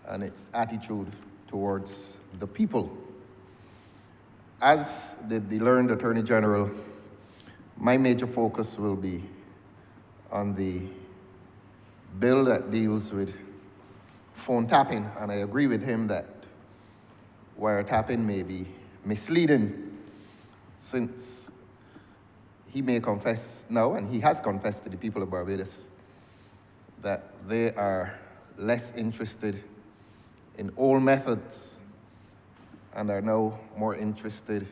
and its attitude towards the people. As did the learned Attorney General, my major focus will be on the bill that deals with phone tapping, and I agree with him that wiretapping may be misleading, since he may confess now, and he has confessed to the people of Barbados, that they are less interested in old methods and are now more interested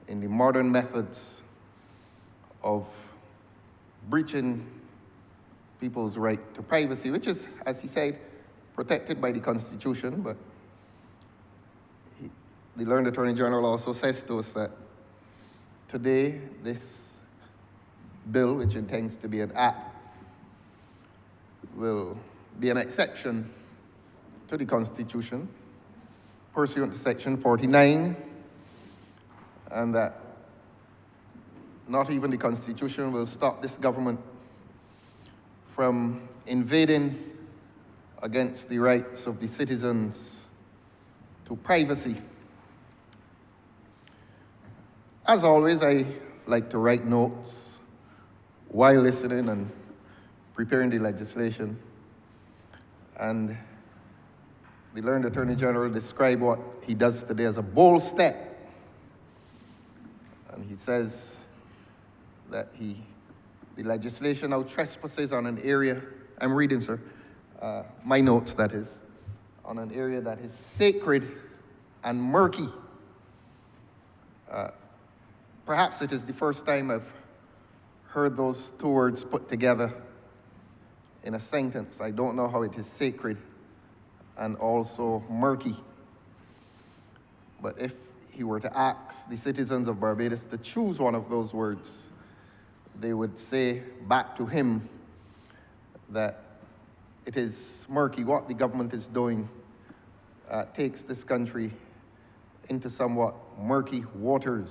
in the modern methods of breaching people's right to privacy, which is, as he said, protected by the Constitution. But the learned Attorney General also says to us that today this bill, which intends to be an act, will be an exception to the Constitution pursuant to Section 49, and that not even the Constitution will stop this government from invading against the rights of the citizens to privacy. As always, I like to write notes while listening and preparing the legislation. And the learned Attorney General described what he does today as a bold step. And he says that the legislation now trespasses on an area, I'm reading, sir, my notes, that is, on an area that is sacred and murky. Perhaps it is the first time I've heard those two words put together in a sentence. I don't know how it is sacred and also murky. But if he were to ask the citizens of Barbados to choose one of those words, they would say back to him that it is murky. What the government is doing takes this country into somewhat murky waters.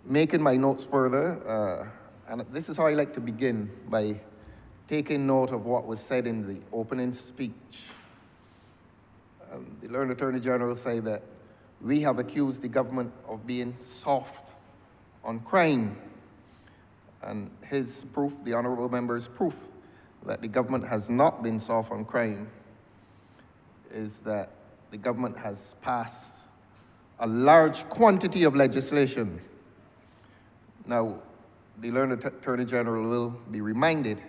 Making my notes further, and this is how I like to begin, by taking note of what was said in the opening speech. The learned Attorney General said that we have accused the government of being soft on crime. And his proof, the Honourable Member's proof, that the government has not been soft on crime is that the government has passed a large quantity of legislation. Now, the learned Attorney General will be reminded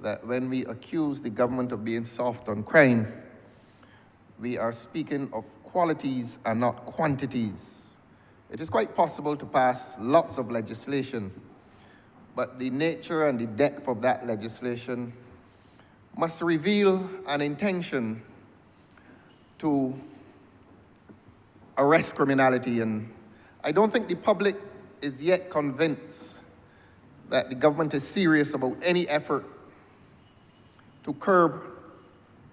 that when we accuse the government of being soft on crime, we are speaking of qualities and not quantities. It is quite possible to pass lots of legislation, but the nature and the depth of that legislation must reveal an intention to arrest criminality. And I don't think the public is yet convinced that the government is serious about any effort to curb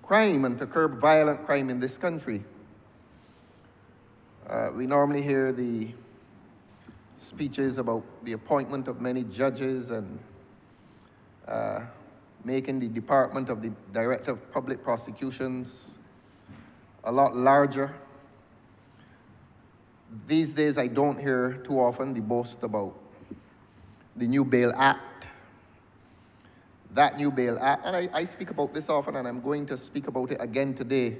crime and to curb violent crime in this country. We normally hear the speeches about the appointment of many judges and making the Department of the Director of Public Prosecutions a lot larger. These days, I don't hear too often the boast about the new Bail Act. That new Bail Act, and I speak about this often, and I'm going to speak about it again today.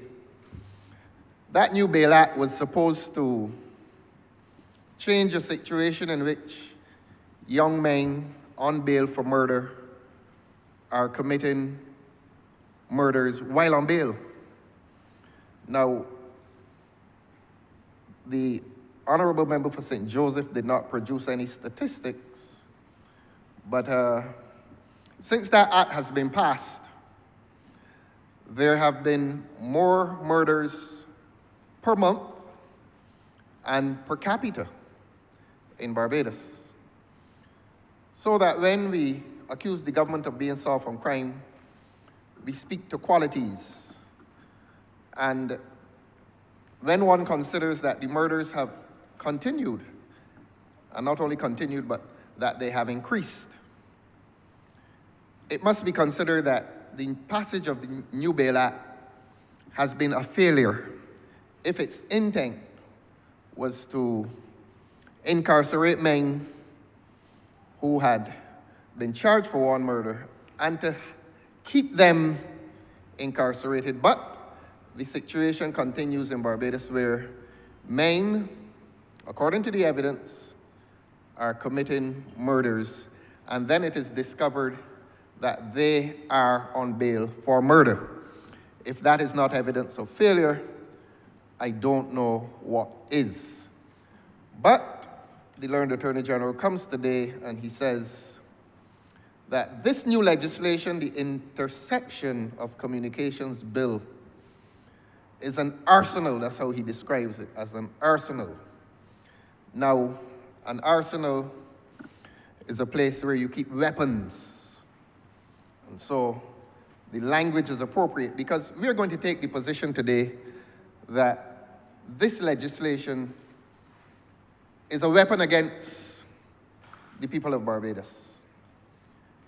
That new Bail Act was supposed to change a situation in which young men on bail for murder are committing murders while on bail. Now, the Honourable Member for St. Joseph did not produce any statistics, but since that act has been passed, there have been more murders per month and per capita in Barbados. So that when we accuse the government of being soft on crime, we speak to qualities. And when one considers that the murders have continued, and not only continued, but that they have increased, it must be considered that that the passage of the New Bail Act has been a failure if its intent was to incarcerate men who had been charged for one murder and to keep them incarcerated. But the situation continues in Barbados where men, according to the evidence, are committing murders, and then it is discovered that they are on bail for murder. If that is not evidence of failure, I don't know what is. But the learned Attorney General comes today and he says that this new legislation, the Intersection of Communications Bill, is an arsenal. That's how he describes it, as an arsenal. Now, an arsenal is a place where you keep weapons. And so the language is appropriate because we're going to take the position today that this legislation is a weapon against the people of Barbados.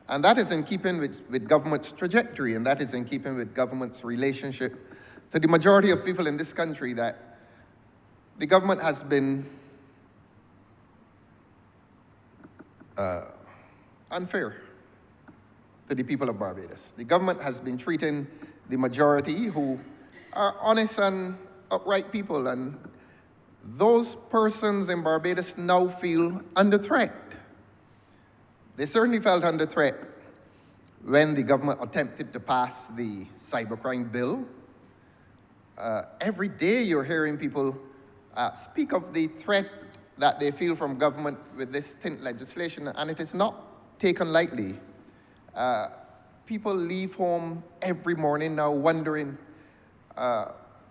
And that is in keeping with government's trajectory, and that is in keeping with government's relationship to the majority of people in this country, that the government has been unfair to the people of Barbados. The government has been treating the majority, who are honest and upright people, and those persons in Barbados now feel under threat. They certainly felt under threat when the government attempted to pass the cybercrime bill. Every day you're hearing people speak of the threat that they feel from government with this tint legislation, and it is not taken lightly. People leave home every morning now wondering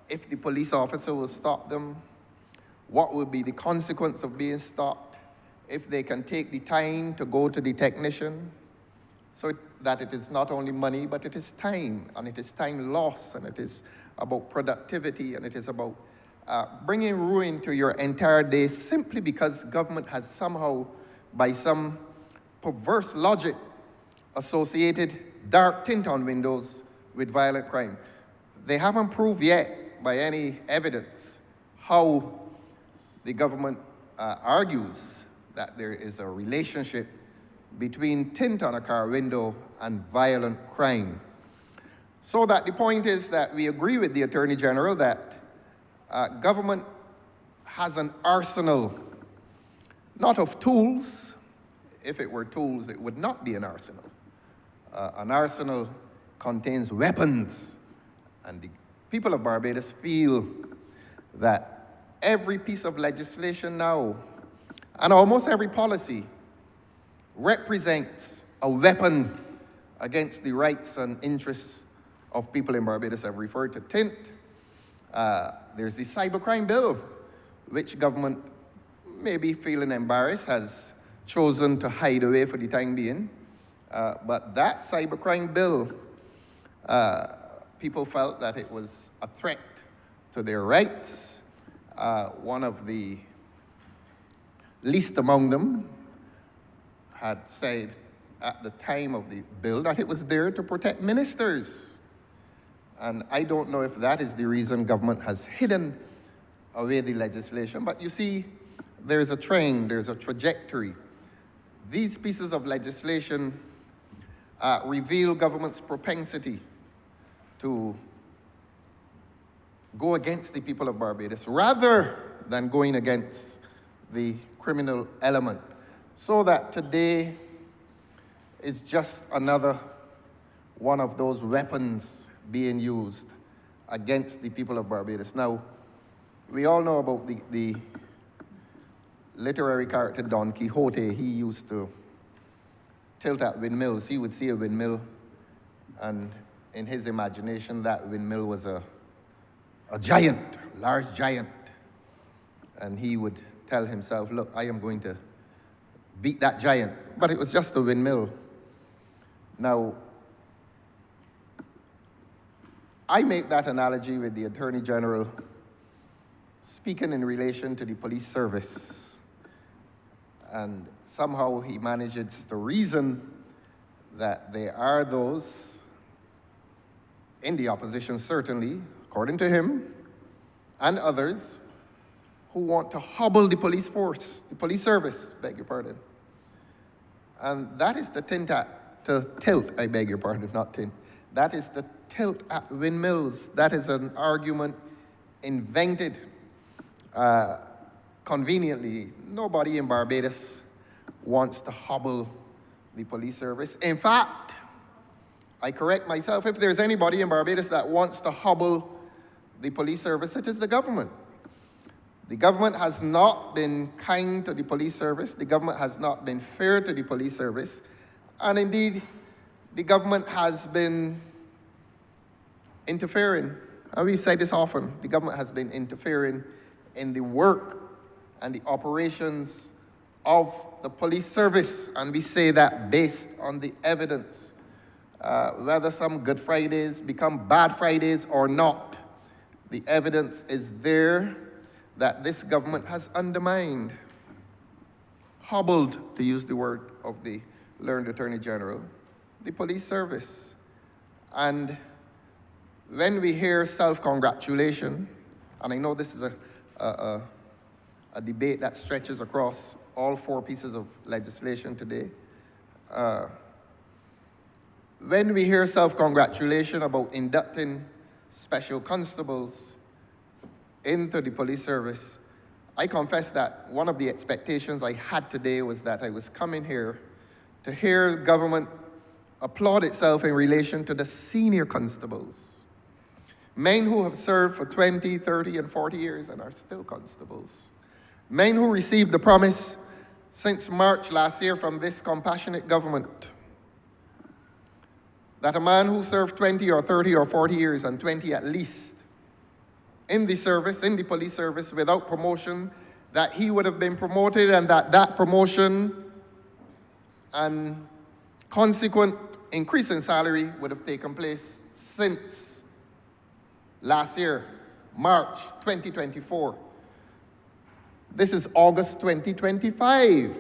if the police officer will stop them, what will be the consequence of being stopped, if they can take the time to go to the technician, so that it is not only money, but it is time, and it is time loss, and it is about productivity, and it is about bringing ruin to your entire day simply because government has somehow, by some perverse logic, associated dark tint on windows with violent crime. They haven't proved yet by any evidence how the government argues that there is a relationship between tint on a car window and violent crime. So that the point is that we agree with the Attorney General that government has an arsenal, not of tools. If it were tools, it would not be an arsenal. An arsenal contains weapons, and the people of Barbados feel that every piece of legislation now, and almost every policy, represents a weapon against the rights and interests of people in Barbados. I've referred to tint. There's the cybercrime bill, which government may be feeling embarrassed, has chosen to hide away for the time being. But that cybercrime bill, people felt that it was a threat to their rights. One of the least among them had said at the time of the bill that it was there to protect ministers. And I don't know if that is the reason government has hidden away the legislation. But you see, there's a trend, there's a trajectory. These pieces of legislation reveal government's propensity to go against the people of Barbados rather than going against the criminal element. So that today is just another one of those weapons being used against the people of Barbados. Now, we all know about the literary character Don Quixote. He used to tilt at windmills. He would see a windmill, and in his imagination, that windmill was a giant, large giant. And he would tell himself, look, I am going to beat that giant. But it was just a windmill. Now, I make that analogy with the Attorney General speaking in relation to the police service. And somehow he manages to reason that there are those in the opposition certainly, according to him, and others, who want to hobble the police force, the police service, beg your pardon. And that is the tilt, I beg your pardon, not tint. That is the tilt at windmills. That is an argument invented conveniently. Nobody in Barbados wants to hobble the police service. In fact, I correct myself, if there's anybody in Barbados that wants to hobble the police service, it is the government. The government has not been kind to the police service. The government has not been fair to the police service. And indeed, the government has been interfering. And we've said this often. The government has been interfering in the work and the operations of the police service. And we say that based on the evidence. Whether some Good Fridays become Bad Fridays or not, the evidence is there that this government has undermined, hobbled, to use the word of the learned Attorney General, the police service. And when we hear self-congratulation, and I know this is a debate that stretches across all 4 pieces of legislation today, when we hear self-congratulation about inducting special constables into the police service, I confess that one of the expectations I had today was that I was coming here to hear government applaud itself in relation to the senior constables, men who have served for 20, 30, and 40 years and are still constables, men who received the promise since March last year from this compassionate government that a man who served 20 or 30 or 40 years, and 20 at least, in the service, in the police service, without promotion, that he would have been promoted, and that promotion and consequent increase in salary would have taken place since last year, March 2024. This is August 2025.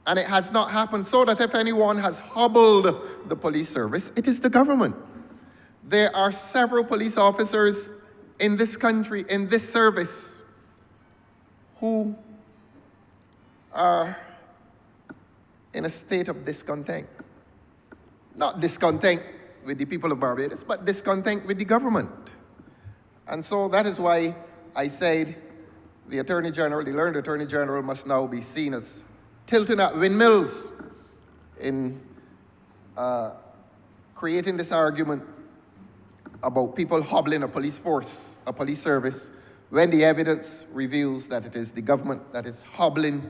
And it has not happened, so that if anyone has hobbled the police service, it is the government. There are several police officers in this country, in this service, who are in a state of discontent. Not discontent with the people of Barbados, but discontent with the government. And so that is why I said the Attorney General, the learned Attorney General, must now be seen as tilting at windmills in creating this argument about people hobbling a police force, a police service, when the evidence reveals that it is the government that is hobbling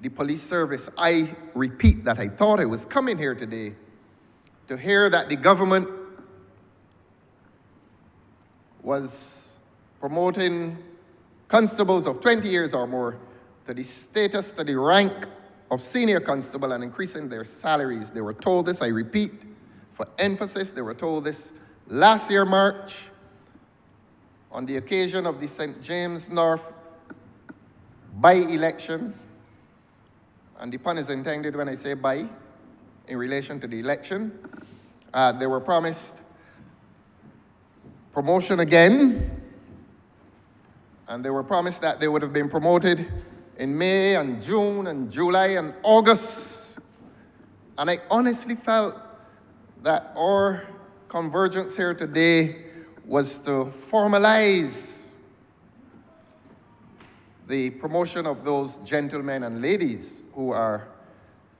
the police service. I repeat that I thought I was coming here today to hear that the government was promoting constables of 20 years or more to the status, to the rank of senior constable, and increasing their salaries. They were told this, I repeat, for emphasis, they were told this last year, March, on the occasion of the St. James North by-election. And the pun is intended when I say by, in relation to the election. They were promised promotion again, and they were promised that they would have been promoted in May and June and July and August. And I honestly felt that our convergence here today was to formalize the promotion of those gentlemen and ladies who are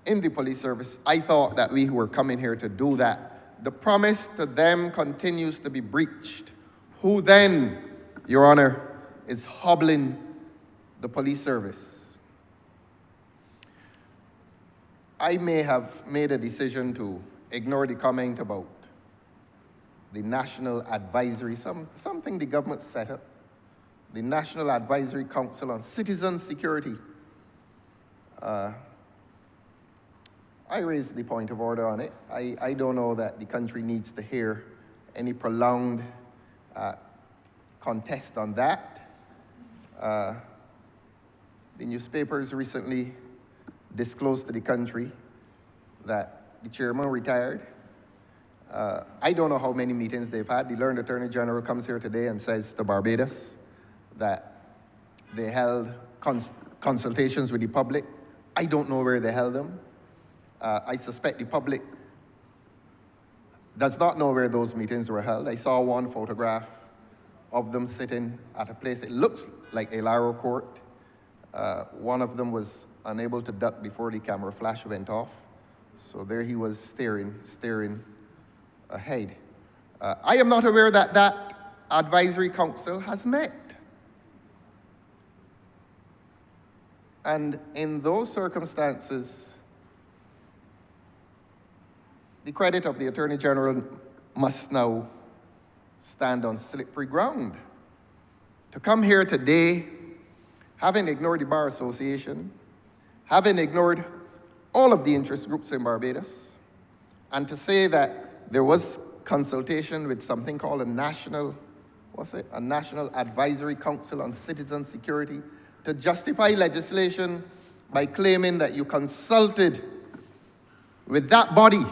in the police service. I thought that we were coming here to do that. The promise to them continues to be breached. Who then, Your Honor, is hobbling the police service? I may have made a decision to ignore the comment about the National Advisory, something the government set up, the National Advisory Council on Citizen Security. I raised the point of order on it. I don't know that the country needs to hear any prolonged contest on that. The newspapers recently disclosed to the country that the chairman retired, I don't know how many meetings they've had. The Learned Attorney General comes here today and says to Barbados that they held consultations with the public. I don't know where they held them. I suspect the public does not know where those meetings were held. I saw one photograph of them sitting at a place, it looks like a Laro court. One of them was unable to duck before the camera flash went off. So there he was staring ahead. I am not aware that that advisory council has met. And in those circumstances, the credit of the Attorney General must now stand on slippery ground. To come here today, having ignored the Bar Association, having ignored all of the interest groups in Barbados, and to say that there was consultation with something called a National Advisory Council on Citizen Security, to justify legislation by claiming that you consulted with that body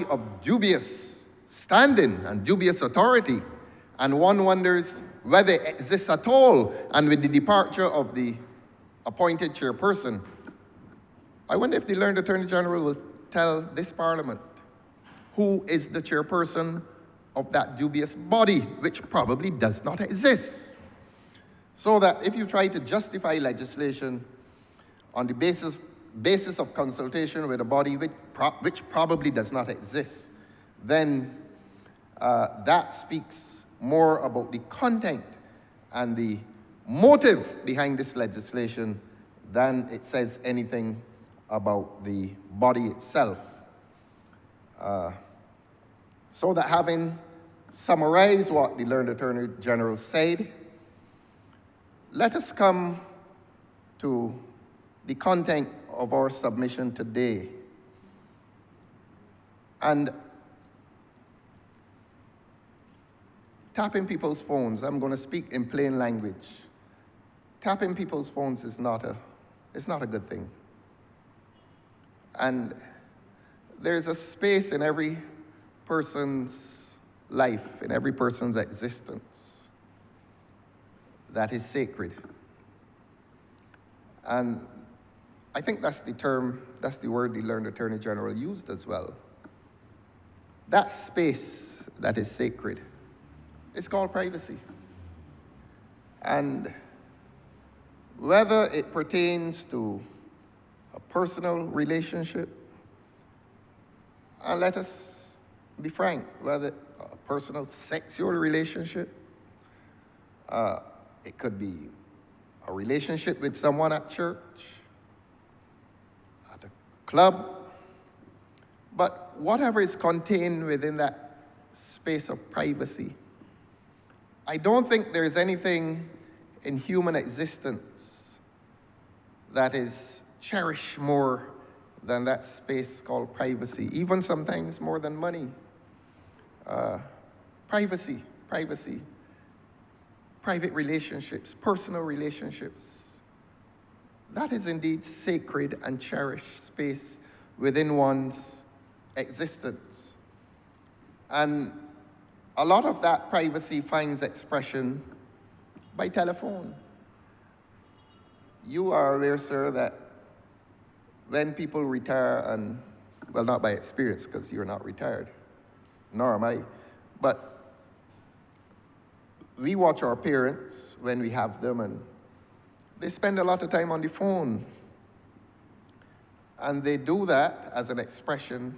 of dubious standing and dubious authority, and one wonders whether it exists at all. And with the departure of the appointed chairperson, I wonder if the Learned Attorney General will tell this Parliament who is the chairperson of that dubious body, which probably does not exist. So that if you try to justify legislation on the basis of consultation with a body which probably does not exist, then that speaks more about the content and the motive behind this legislation than it says anything about the body itself. So that having summarized what the Learned Attorney General said, let us come to the content of our submission today. And tapping people's phones, I'm going to speak in plain language. Tapping people's phones is not a good thing. And there's a space in every person's life, in every person's existence, that is sacred. And I think that's the word the Learned Attorney General used as well. That space that is sacred, it's called privacy. And whether it pertains to a personal relationship, and let us be frank, whether a personal sexual relationship, it could be a relationship with someone at church, at a club, but whatever is contained within that space of privacy, I don't think there's anything in human existence that is cherished more than that space called privacy, even sometimes more than money. Privacy, private relationships, personal relationships. That is indeed sacred and cherished space within one's existence. And a lot of that privacy finds expression by telephone. You are aware, sir, that when people retire, and, well, not by experience, because you're not retired, nor am I, but we watch our parents when we have them, and they spend a lot of time on the phone. And they do that as an expression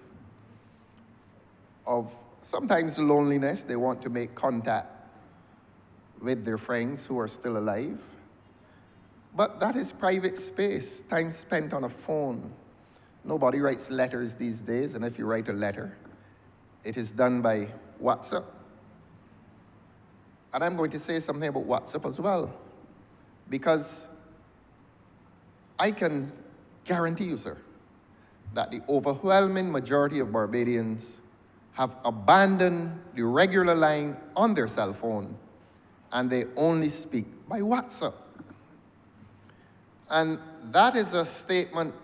of sometimes loneliness. They want to make contact with their friends who are still alive. But that is private space, time spent on a phone. Nobody writes letters these days, and if you write a letter, it is done by WhatsApp. And I'm going to say something about WhatsApp as well, because I can guarantee you, sir, that the overwhelming majority of Barbadians have abandoned the regular line on their cell phone, and they only speak by WhatsApp. And that is a statement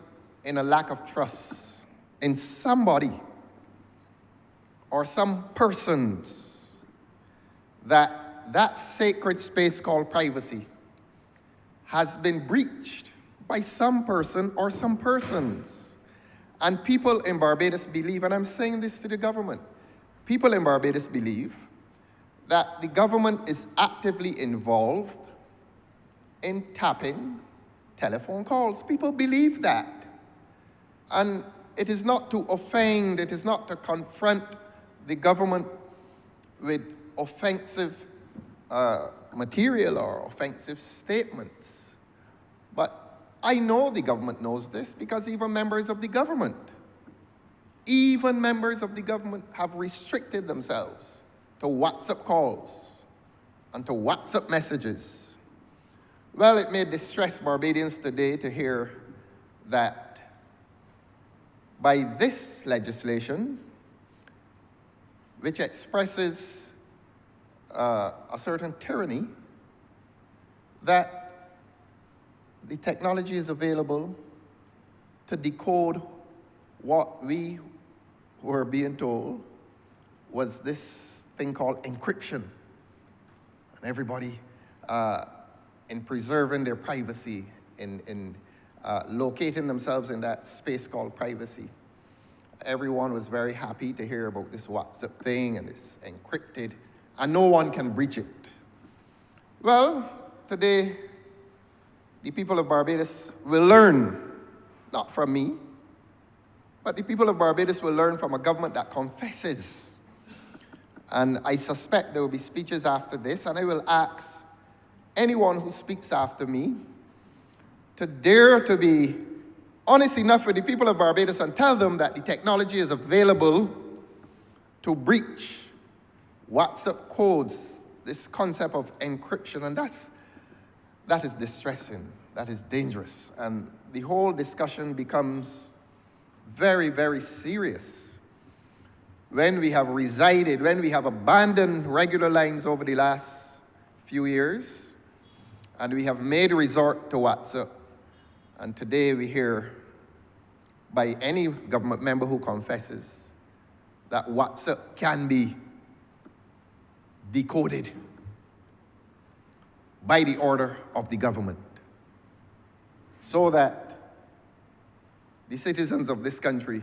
in a lack of trust in somebody or some persons that sacred space called privacy has been breached by some person or some persons. And people in Barbados believe, and I'm saying this to the government, people in Barbados believe that the government is actively involved in tapping telephone calls. People believe that. And it is not to offend, it is not to confront the government with offensive material or offensive statements. But I know the government knows this because even members of the government have restricted themselves to WhatsApp calls and to WhatsApp messages. Well, it may distress Barbadians today to hear that by this legislation, which expresses a certain tyranny, that the technology is available to decode what we were being told was this thing called encryption. And everybody, in preserving their privacy, in locating themselves in that space called privacy, everyone was very happy to hear about this WhatsApp thing and it's encrypted, and no one can breach it. Well, today, the people of Barbados will learn, not from me, but the people of Barbados will learn from a government that confesses. And I suspect there will be speeches after this, and I will ask anyone who speaks after me to dare to be honest enough with the people of Barbados and tell them that the technology is available to breach WhatsApp codes, this concept of encryption, and that is distressing, that is dangerous, and the whole discussion becomes very, very serious when we have abandoned regular lines over the last few years, and we have made resort to WhatsApp. And today we hear by any government member who confesses that WhatsApp can be decoded by the order of the government, so that the citizens of this country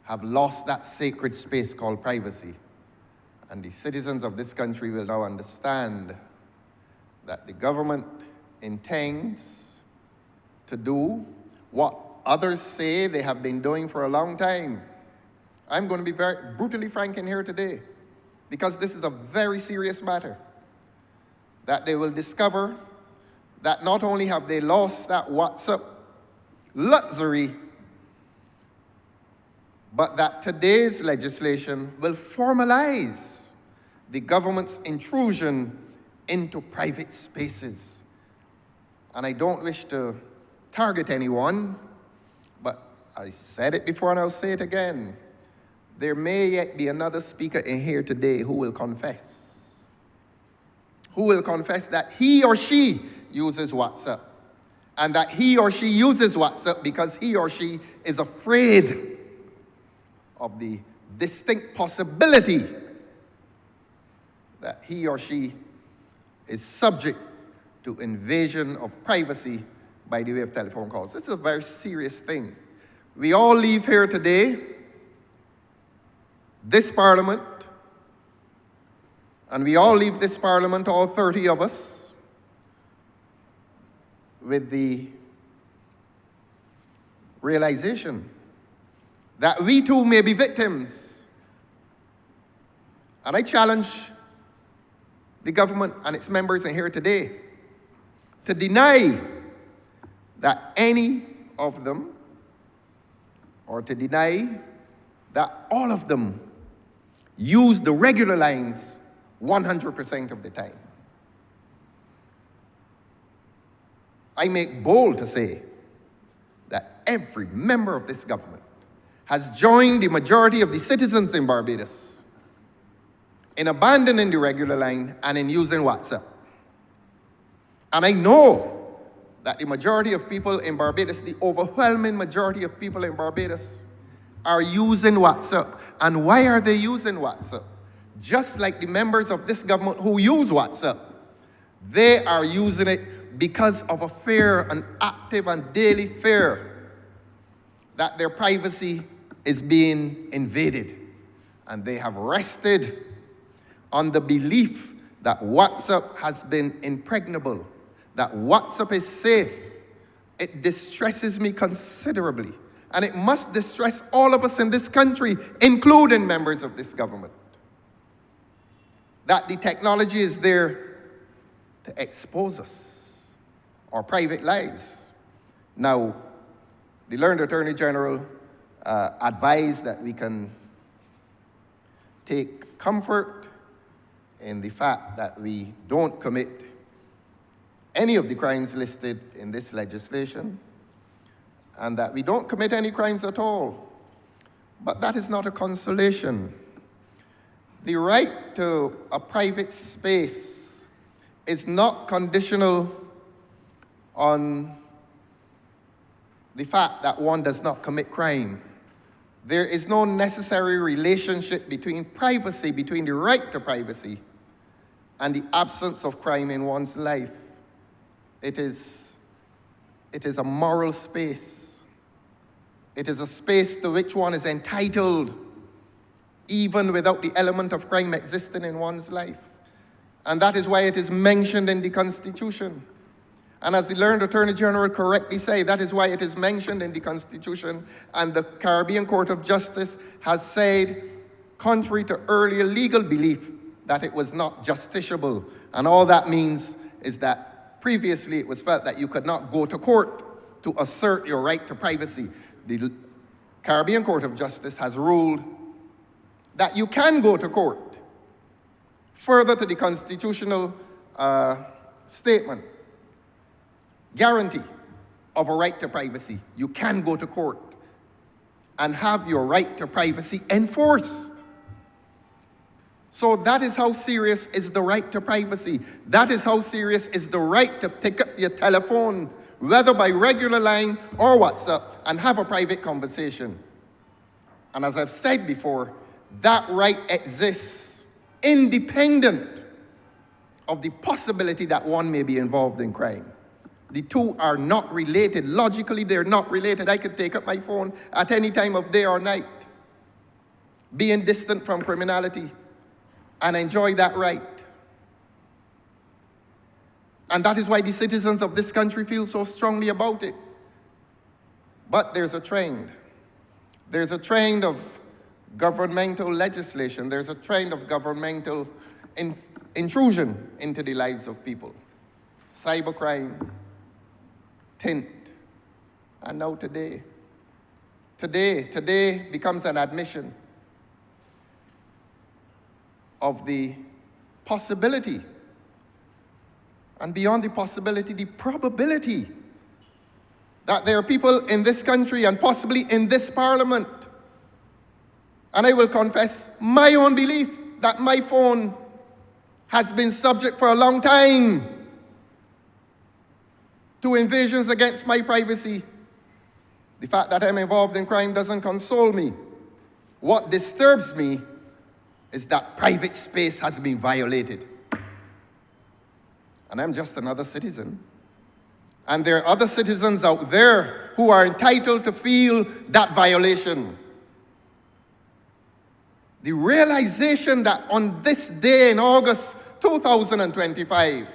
have lost that sacred space called privacy. And the citizens of this country will now understand that the government intends to do what others say they have been doing for a long time. I'm going to be very brutally frank in here today, because this is a very serious matter. That they will discover that not only have they lost that WhatsApp luxury, but that today's legislation will formalize the government's intrusion into private spaces. And I don't wish to target anyone, but I said it before and I'll say it again. There may yet be another speaker in here today who will confess. Who will confess that he or she uses WhatsApp, and that he or she uses WhatsApp because he or she is afraid of the distinct possibility that he or she is subject to invasion of privacy by the way of telephone calls. This is a very serious thing. We all leave here today, this Parliament, and we all leave this Parliament, all 30 of us, with the realization that we too may be victims. And I challenge the government and its members in here today to deny that any of them, or to deny that all of them, use the regular lines 100% of the time. I make bold to say that every member of this government has joined the majority of the citizens in Barbados in abandoning the regular line and in using WhatsApp. And I know that the majority of people in Barbados, the overwhelming majority of people in Barbados, are using WhatsApp. And why are they using WhatsApp? Just like the members of this government who use WhatsApp, they are using it because of a fear, an active and daily fear that their privacy is being invaded. And they have rested on the belief that WhatsApp has been impregnable, that WhatsApp is safe. It distresses me considerably. And it must distress all of us in this country, including members of this government, that the technology is there to expose us, our private lives. Now, the learned Attorney General advised that we can take comfort in the fact that we don't commit any of the crimes listed in this legislation, and that we don't commit any crimes at all. But that is not a consolation. The right to a private space is not conditional on the fact that one does not commit crime. There is no necessary relationship between privacy, between the right to privacy, and the absence of crime in one's life. It is a moral space. It is a space to which one is entitled, even without the element of crime existing in one's life. And that is why it is mentioned in the Constitution. And as the learned Attorney General correctly said, that is why it is mentioned in the Constitution. And the Caribbean Court of Justice has said, contrary to earlier legal belief, that it was not justiciable. And all that means is that previously it was felt that you could not go to court to assert your right to privacy. The Caribbean Court of Justice has ruled that you can go to court. Further to the constitutional statement, guarantee of a right to privacy. You can go to court and have your right to privacy enforced. So that is how serious is the right to privacy. That is how serious is the right to pick up your telephone, whether by regular line or WhatsApp, and have a private conversation. And as I've said before, that right exists independent of the possibility that one may be involved in crime. The two are not related. Logically, they're not related. I could take up my phone at any time of day or night, being distant from criminality, and enjoy that right. And that is why the citizens of this country feel so strongly about it. But there's a trend. There's a trend of governmental legislation. There's a trend of governmental intrusion into the lives of people. Cybercrime, tint, and now today becomes an admission of the possibility, and beyond the possibility, the probability that there are people in this country and possibly in this parliament, and I will confess my own belief that my phone has been subject for a long time to invasions against my privacy. The fact that I'm involved in crime doesn't console me. What disturbs me is that private space has been violated. And I'm just another citizen. And there are other citizens out there who are entitled to feel that violation. The realization that on this day in August 2025,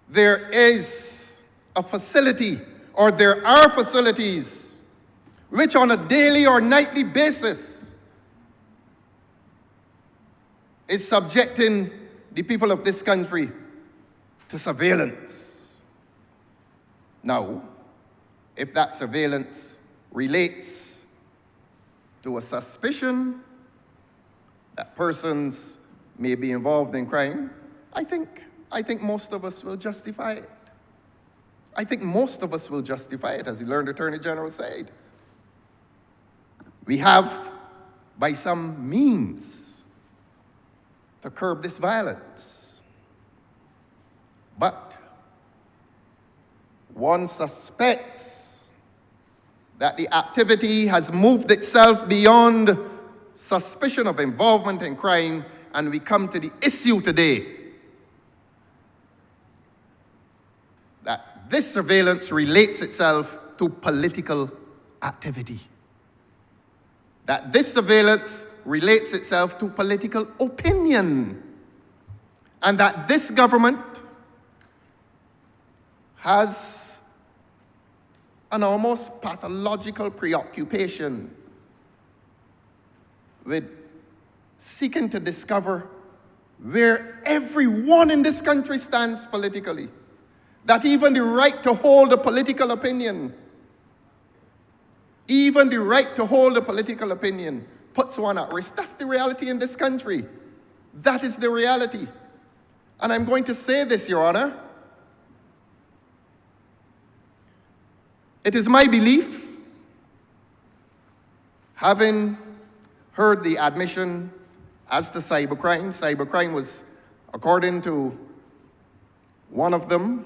there is a facility, or there are facilities, which on a daily or nightly basis is subjecting the people of this country to surveillance. Now, if that surveillance relates to a suspicion that persons may be involved in crime, I think most of us will justify it. I think most of us will justify it, as the learned Attorney General said. We have, by some means, to curb this violence. But one suspects that the activity has moved itself beyond suspicion of involvement in crime, and we come to the issue today that this surveillance relates itself to political activity. That this surveillance relates itself to political opinion. And that this government has an almost pathological preoccupation with seeking to discover where everyone in this country stands politically. That even the right to hold a political opinion, even the right to hold a political opinion puts one at risk. That's the reality in this country. That is the reality. And I'm going to say this, Your Honor. It is my belief, having heard the admission as to cybercrime was, according to one of them,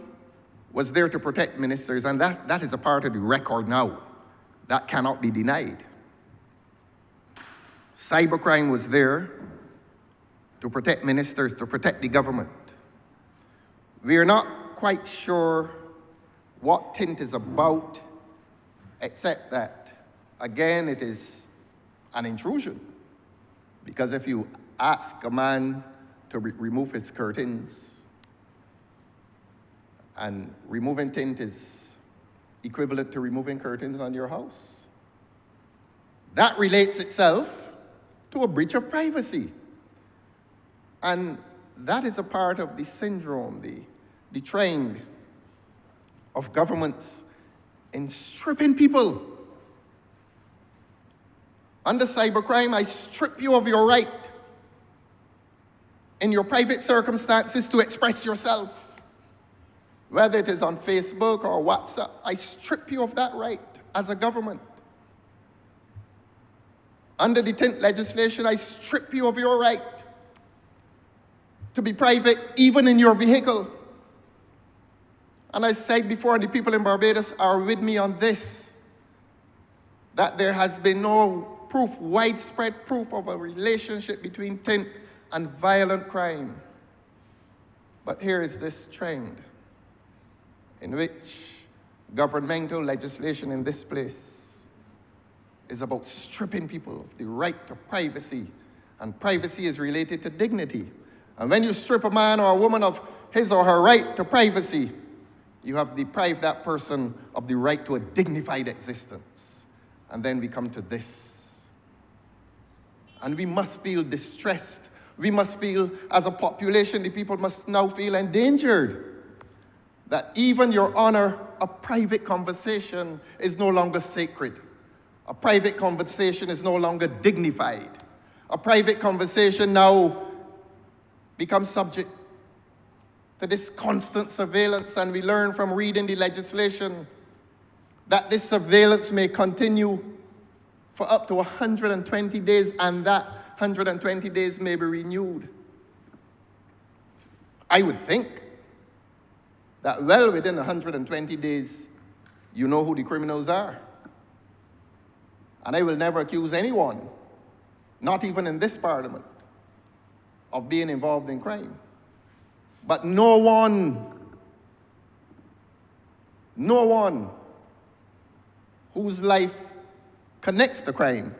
was there to protect ministers, and that is a part of the record now. That cannot be denied. Cybercrime was there to protect ministers, to protect the government. We are not quite sure what Tint is about, except that, again, it is an intrusion. Because if you ask a man to remove his curtains, and removing tint is equivalent to removing curtains on your house, that relates itself to a breach of privacy. And that is a part of the syndrome, the trend of governments in stripping people. Under cybercrime, I strip you of your right in your private circumstances to express yourself. Whether it is on Facebook or WhatsApp, I strip you of that right as a government. Under the Tint legislation, I strip you of your right to be private even in your vehicle. And I said before, and the people in Barbados are with me on this, that there has been no proof, widespread proof of a relationship between Tint and violent crime. But here is this trend in which governmental legislation in this place is about stripping people of the right to privacy, and privacy is related to dignity. And when you strip a man or a woman of his or her right to privacy, you have deprived that person of the right to a dignified existence. And then we come to this. And we must feel distressed. We must feel, as a population, the people must now feel endangered. That even, Your Honor, a private conversation is no longer sacred. A private conversation is no longer dignified. A private conversation now becomes subject to this constant surveillance, and we learn from reading the legislation that this surveillance may continue for up to 120 days, and that 120 days may be renewed. I would think that well within 120 days, you know who the criminals are. And I will never accuse anyone, not even in this parliament, of being involved in crime. But no one whose life connects to crime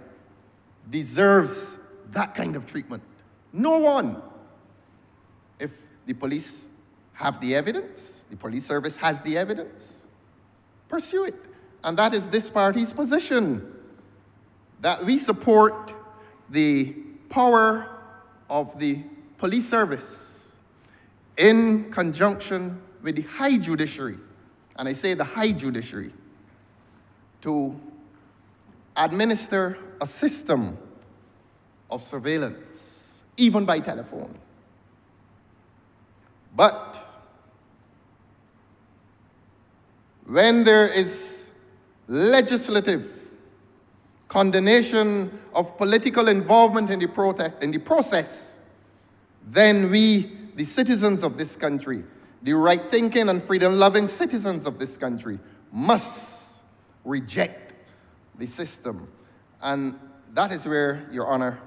deserves that kind of treatment. No one. If the police have the evidence, the police service has the evidence, pursue it. And that is this party's position, that we support the power of the police service in conjunction with the high judiciary, and I say the high judiciary, to administer a system of surveillance, even by telephone. But when there is legislative condemnation of political involvement in the process, then we, the citizens of this country, the right-thinking and freedom-loving citizens of this country, must reject the system. And that is where, Your Honor,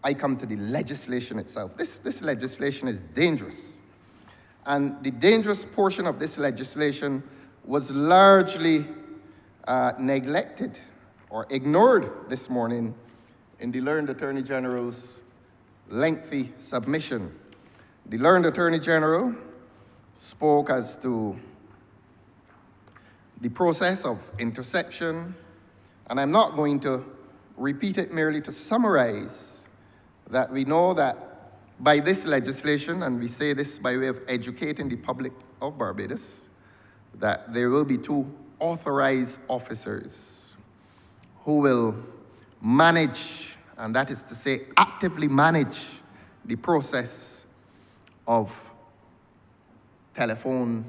I come to the legislation itself. This legislation is dangerous. And the dangerous portion of this legislation was largely neglected or ignored this morning in the learned Attorney General's lengthy submission. The learned Attorney General spoke as to the process of interception, and I'm not going to repeat it, merely to summarize that we know that by this legislation, and we say this by way of educating the public of Barbados, that there will be 2 authorized officers who will manage, and that is to say actively manage, the process of telephone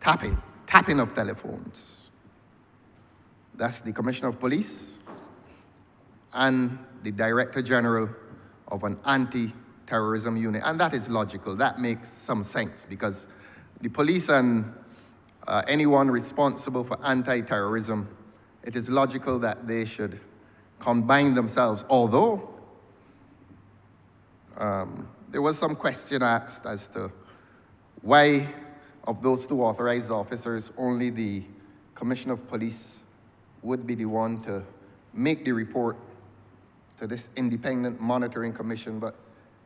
tapping of telephones. That's the Commissioner of Police and the Director General of an anti-terrorism unit. And that is logical. That makes some sense, because the police and anyone responsible for anti-terrorism, it is logical that they should combine themselves, although there was some question asked as to why, of those 2 authorized officers, only the Commissioner of Police would be the one to make the report to this independent monitoring commission. But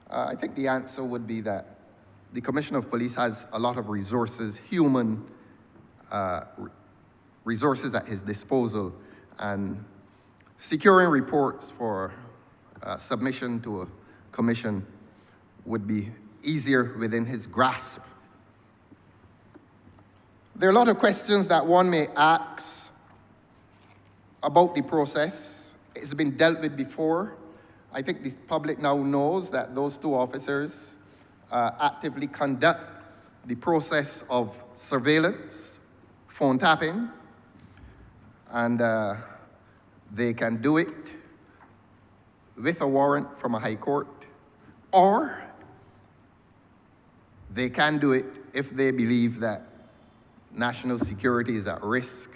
I think the answer would be that the Commissioner of Police has a lot of resources, human resources at his disposal, and securing reports for submission to a commission would be easier within his grasp. There are a lot of questions that one may ask about the process. It's been dealt with before. I think the public now knows that those 2 officers actively conduct the process of surveillance, phone tapping, and they can do it with a warrant from a high court, or they can do it if they believe that national security is at risk,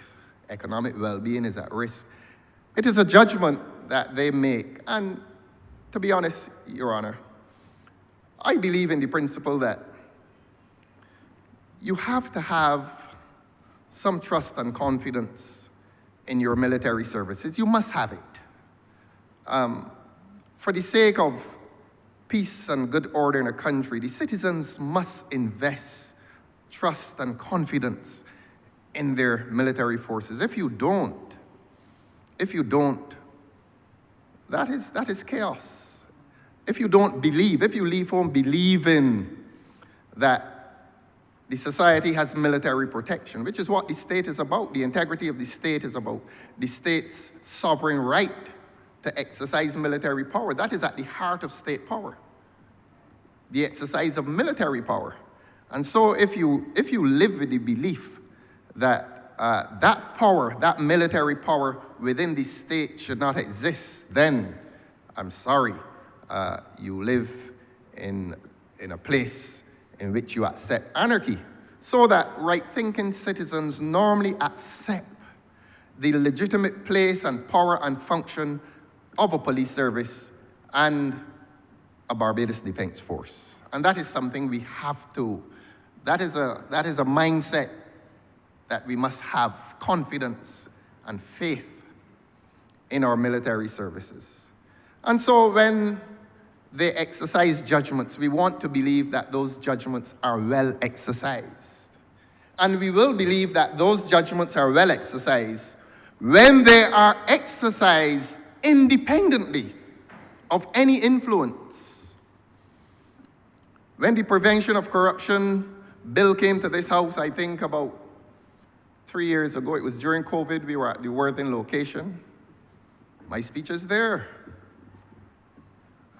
economic well-being is at risk. It is a judgment that they make. And to be honest, Your Honor, I believe in the principle that you have to have some trust and confidence in your military services. You must have it. For the sake of peace and good order in a country, the citizens must invest trust and confidence in their military forces. If you don't, that is chaos. If you don't believe, if you leave home believing that the society has military protection, which is what the state is about, the integrity of the state is about the state's sovereign right to exercise military power. That is at the heart of state power, the exercise of military power. And so if you live with the belief that that power, that military power within the state should not exist, then I'm sorry, you live in a place in which you accept anarchy. So that right-thinking citizens normally accept the legitimate place and power and function of a police service and a Barbados Defense Force. And that is something we have to, that is a mindset that we must have confidence and faith in our military services. And so when they exercise judgments, we want to believe that those judgments are well exercised. And we will believe that those judgments are well exercised when they are exercised independently of any influence. When the Prevention of Corruption bill came to this house, I think about 3 years ago, it was during COVID, we were at the Worthing location. My speech is there.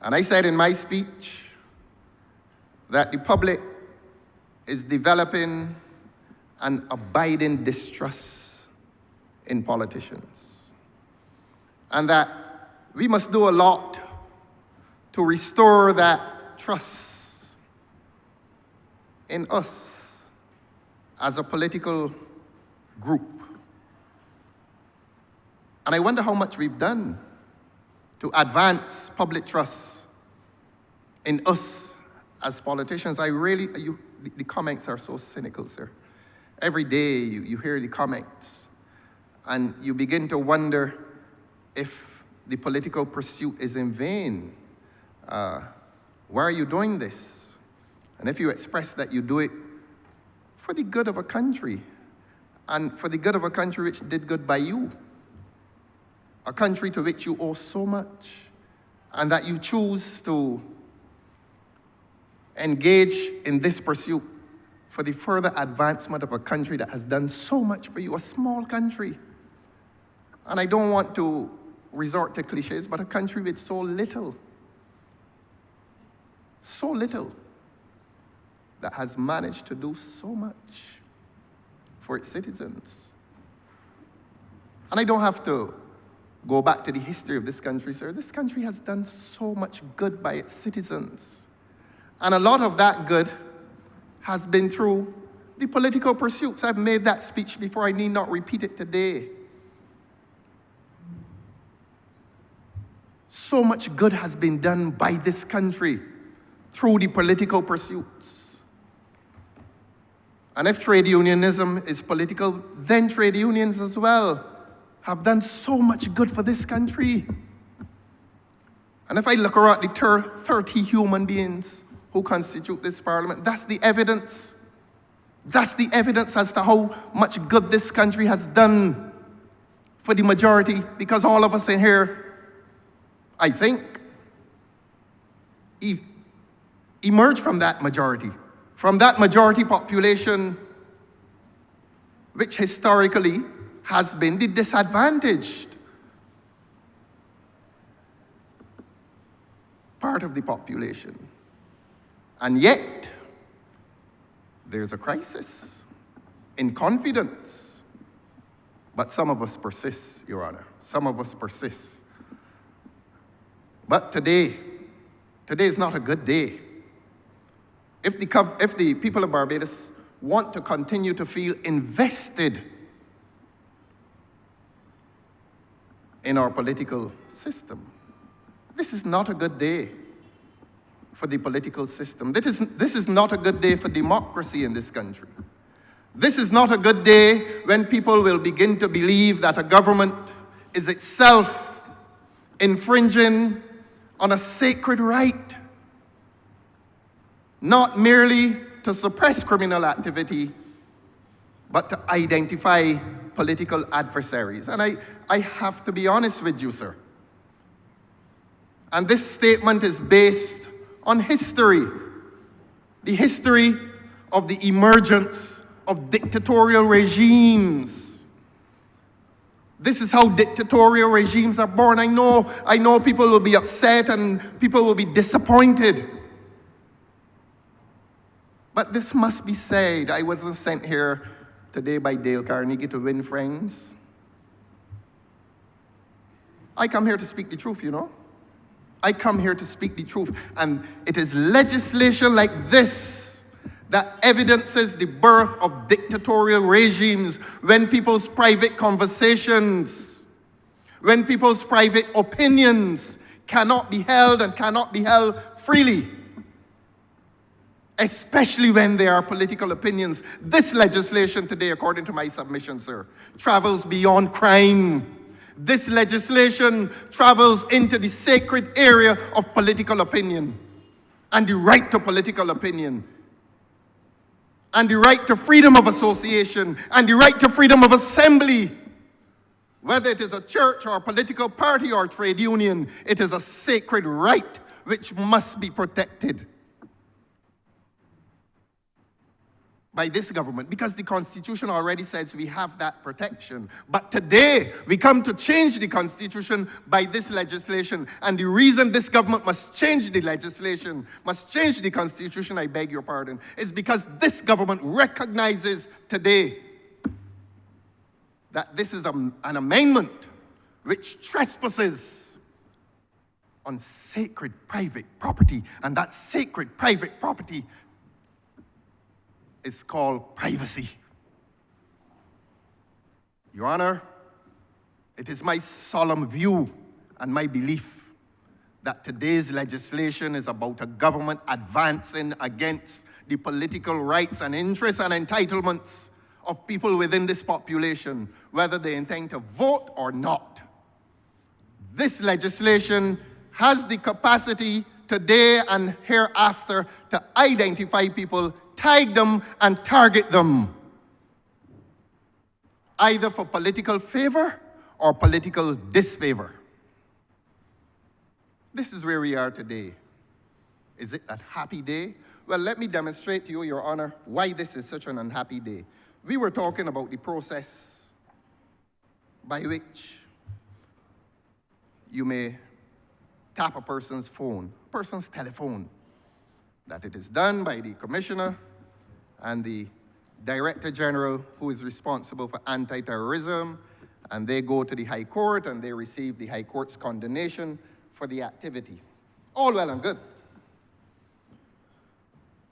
And I said in my speech that the public is developing an abiding distrust in politicians. And that we must do a lot to restore that trust in us as a political group. And I wonder how much we've done to advance public trust in us as politicians. The comments are so cynical, sir. Every day you hear the comments, and you begin to wonder if the political pursuit is in vain. Why are you doing this? And if you express that you do it for the good of a country, and for the good of a country which did good by you, a country to which you owe so much, and that you choose to engage in this pursuit for the further advancement of a country that has done so much for you, a small country. And I don't want to resort to cliches, but a country with so little that has managed to do so much for its citizens. And I don't have to go back to the history of this country, sir. This country has done so much good by its citizens. And a lot of that good has been through the political pursuits. I've made that speech before. I need not repeat it today. So much good has been done by this country through the political pursuits. And if trade unionism is political, then trade unions as well have done so much good for this country. And if I look around the 30 human beings who constitute this parliament, that's the evidence. That's the evidence as to how much good this country has done for the majority, because all of us in here, I think, emerge from that majority population, which historically has been the disadvantaged part of the population. And yet, there's a crisis in confidence. But some of us persist, Your Honor. Some of us persist. But today is not a good day. If the people of Barbados want to continue to feel invested in our political system, this is not a good day for the political system. This is not a good day for democracy in this country. This is not a good day when people will begin to believe that a government is itself infringing on a sacred right, not merely to suppress criminal activity, but to identify political adversaries. And I have to be honest with you, sir. And this statement is based on history, the history of the emergence of dictatorial regimes. This is how dictatorial regimes are born. I know people will be upset and people will be disappointed. But this must be said. I wasn't sent here today by Dale Carnegie to win friends. I come here to speak the truth, you know. I come here to speak the truth. And it is legislation like this that evidences the birth of dictatorial regimes, when people's private conversations, when people's private opinions cannot be held and cannot be held freely, especially when they are political opinions. This legislation today, according to my submission, sir, travels beyond crime. This legislation travels into the sacred area of political opinion and the right to political opinion and the right to freedom of association and the right to freedom of assembly. Whether it is a church or a political party or a trade union, it is a sacred right which must be protected by this government, because the Constitution already says we have that protection. But today, we come to change the Constitution by this legislation. And the reason this government must change the legislation, must change the Constitution, I beg your pardon, is because this government recognizes today that this is an amendment which trespasses on sacred private property, and that sacred private property is called privacy. Your Honor, It is my solemn view and my belief that today's legislation is about a government advancing against the political rights and interests and entitlements of people within this population, whether they intend to vote or not. This legislation has the capacity today and hereafter to identify people, tag them, and target them, either for political favor or political disfavor. This is where we are today. Is it a happy day? Well, let me demonstrate to you, Your Honor, why this is such an unhappy day. We were talking about the process by which you may tap a person's phone, a person's telephone, that it is done by the Commissioner and the Director General who is responsible for anti-terrorism, and they go to the High Court and they receive the High Court's condemnation for the activity. All well and good.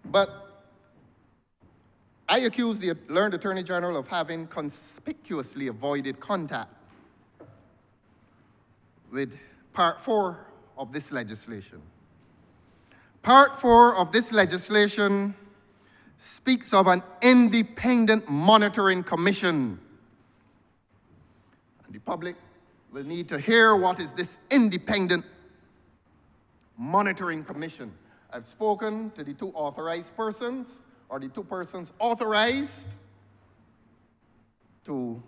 But I accuse the learned Attorney General of having conspicuously avoided contact with Part 4 of this legislation. Part 4 of this legislation speaks of an independent monitoring commission. And the public will need to hear what is this independent monitoring commission. I've spoken to the two authorized persons, or the two persons authorized to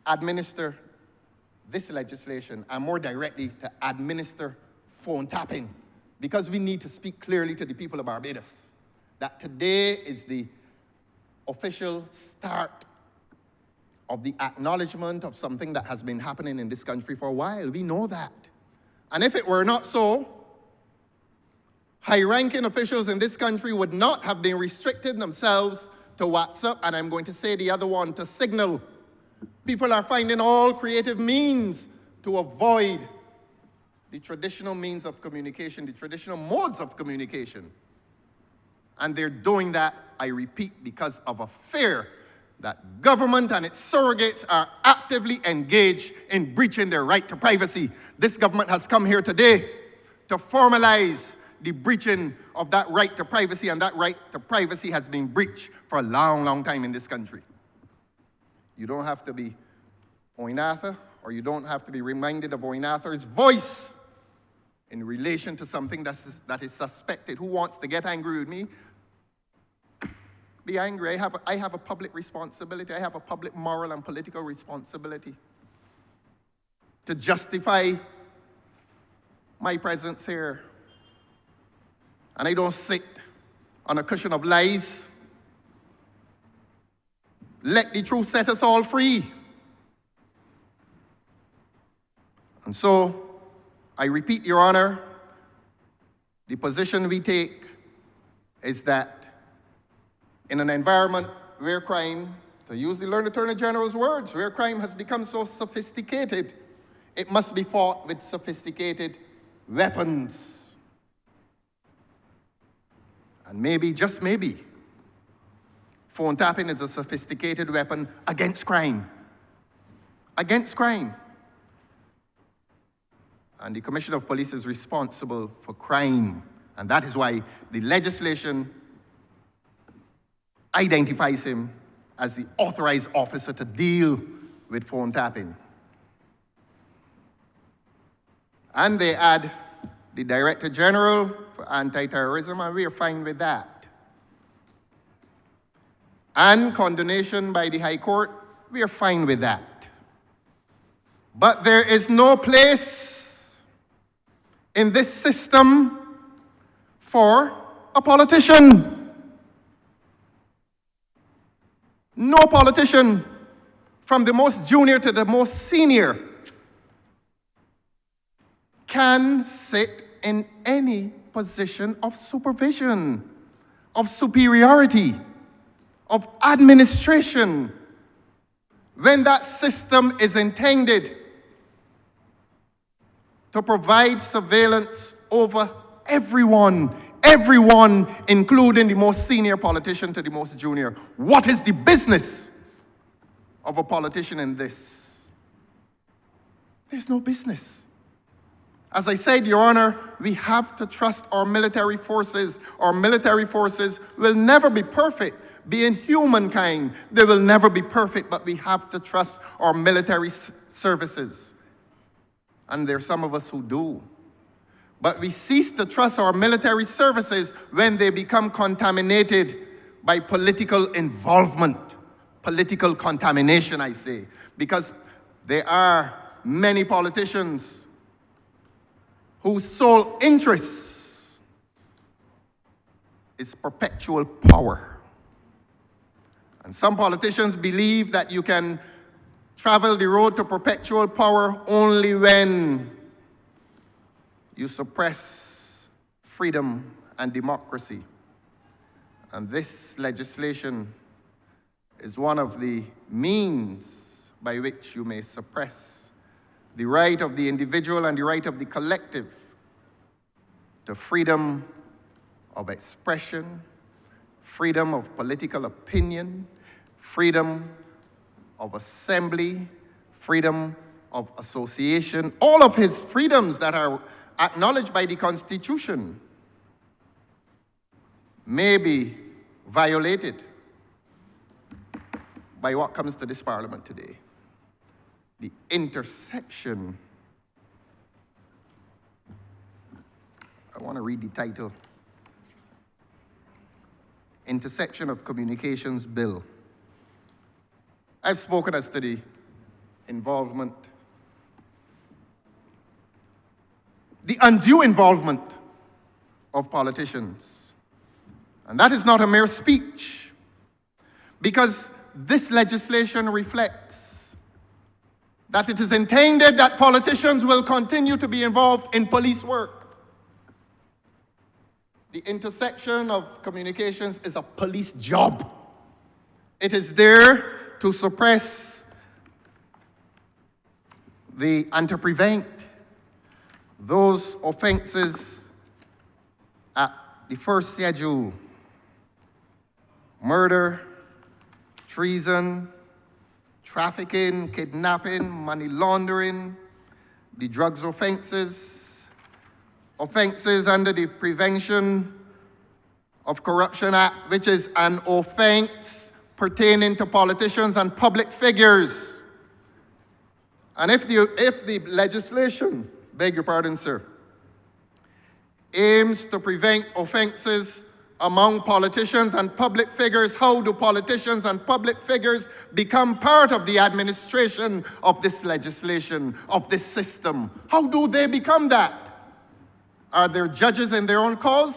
administer this legislation, and more directly to administer phone tapping, because we need to speak clearly to the people of Barbados that today is the official start of the acknowledgement of something that has been happening in this country for a while. We know that. And if it were not so, high-ranking officials in this country would not have been restricted themselves to WhatsApp, and I'm going to say the other one, to Signal. People are finding all creative means to avoid the traditional means of communication, the traditional modes of communication. And they're doing that, I repeat, because of a fear that government and its surrogates are actively engaged in breaching their right to privacy. This government has come here today to formalize the breaching of that right to privacy, and that right to privacy has been breached for a long, long time in this country. You don't have to be Oinatha, or you don't have to be reminded of Oinatha's voice in relation to something that is suspected. Who wants to get angry with me? Be angry. I have a public responsibility. I have a public moral and political responsibility to justify my presence here. And I don't sit on a cushion of lies. Let the truth set us all free. And so, I repeat, Your Honor, the position we take is that in an environment where crime, to use the learned Attorney General's words, where crime has become so sophisticated, it must be fought with sophisticated weapons. And maybe, just maybe, phone tapping is a sophisticated weapon against crime. Against crime. And the Commissioner of Police is responsible for crime. And that is why the legislation identifies him as the authorized officer to deal with phone tapping. And they add the Director General for Anti-Terrorism, and we are fine with that. And condemnation by the High Court, we are fine with that. But there is no place in this system for a politician. No politician, from the most junior to the most senior, can sit in any position of supervision, of superiority, of administration, when that system is intended to provide surveillance over everyone, including the most senior politician to the most junior. What is the business of a politician in this? There's no business. As I said, Your Honor, we have to trust our military forces. Our military forces will never be perfect. Being humankind, they will never be perfect, but we have to trust our military services. And there are some of us who do. But we cease to trust our military services when they become contaminated by political involvement, political contamination, I say, because there are many politicians whose sole interest is perpetual power. And some politicians believe that you can travel the road to perpetual power only when you suppress freedom and democracy. And this legislation is one of the means by which you may suppress the right of the individual and the right of the collective to freedom of expression, freedom of political opinion, freedom of assembly, freedom of association, all of his freedoms that are acknowledged by the Constitution may be violated by what comes to this Parliament today. The intersection. I want to read the title. Intersection of Communications Bill. I've spoken as to the involvement, the undue involvement of politicians. And that is not a mere speech, because this legislation reflects that it is intended that politicians will continue to be involved in police work. The intersection of communications is a police job. It is there to suppress and to prevent those offenses at the first schedule: murder, treason, trafficking, kidnapping, money laundering, the drugs offenses under the Prevention of Corruption Act, which is an offense pertaining to politicians and public figures. And if the legislation, beg your pardon, sir, aims to prevent offenses among politicians and public figures, how do politicians and public figures become part of the administration of this legislation, of this system? How do they become that? Are there judges in their own cause?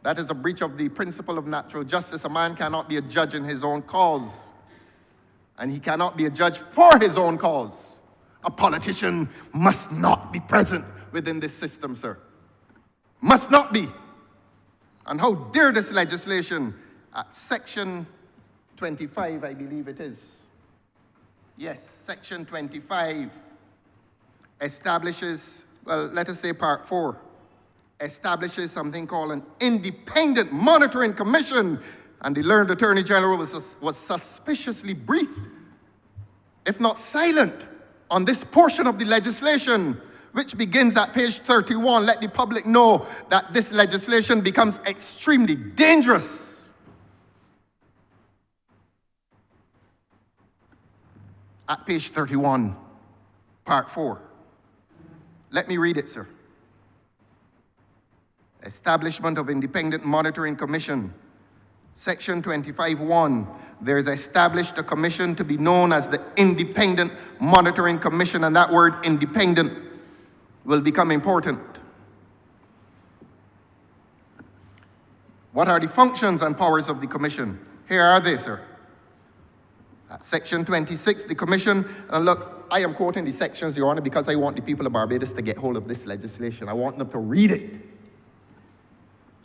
That is a breach of the principle of natural justice. A man cannot be a judge in his own cause, and he cannot be a judge for his own cause. A politician must not be present within this system, sir. Must not be. And how dare this legislation at Section 25, I believe it is. Yes, Section 25 establishes, well, let us say Part 4, establishes something called an independent monitoring commission. And the learned Attorney General was suspiciously brief, if not silent, on this portion of the legislation, which begins at page 31. Let the public know that this legislation becomes extremely dangerous. At page 31, part 4. Let me read it, sir. Establishment of Independent Monitoring Commission. Section 25(1). There is established a commission to be known as the Independent Monitoring Commission, and that word independent will become important. What are the functions and powers of the commission? Here are they, sir. At Section 26, the commission, and look, I am quoting the sections, Your Honor, because I want the people of Barbados to get hold of this legislation. I want them to read it.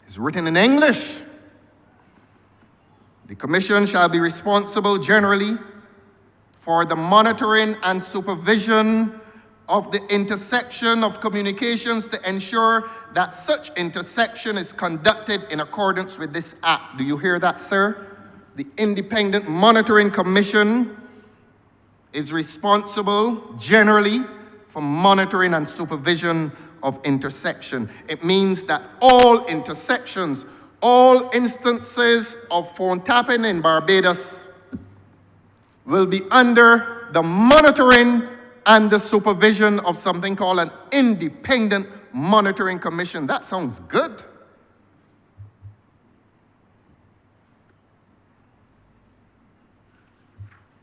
It's written in English. The commission shall be responsible generally for the monitoring and supervision of the intersection of communications to ensure that such intersection is conducted in accordance with this act. Do you hear that, sir? The Independent Monitoring Commission is responsible generally for monitoring and supervision of interception. It means that all interceptions, all instances of phone tapping in Barbados will be under the monitoring and the supervision of something called an independent monitoring commission. That sounds good.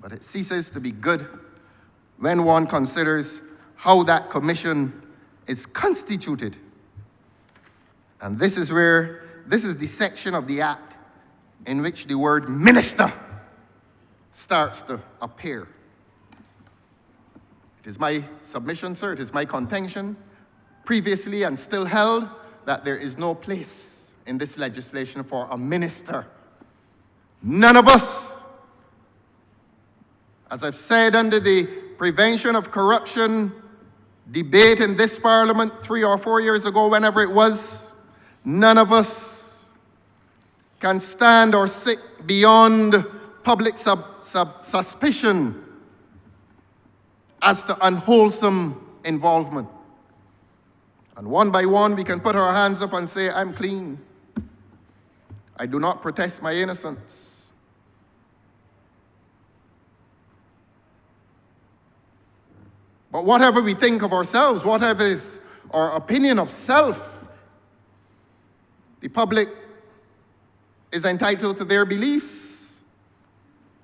But it ceases to be good when one considers how that commission is constituted. And this is the section of the Act in which the word minister starts to appear. It is my submission, sir, it is my contention, previously and still held, that there is no place in this legislation for a minister. None of us, as I've said under the prevention of corruption debate in this Parliament 3 or 4 years ago, whenever it was, none of us can stand or sit beyond public suspicion as to unwholesome involvement. And one by one, we can put our hands up and say, I'm clean. I do not protest my innocence. But whatever we think of ourselves, whatever is our opinion of self, the public is entitled to their beliefs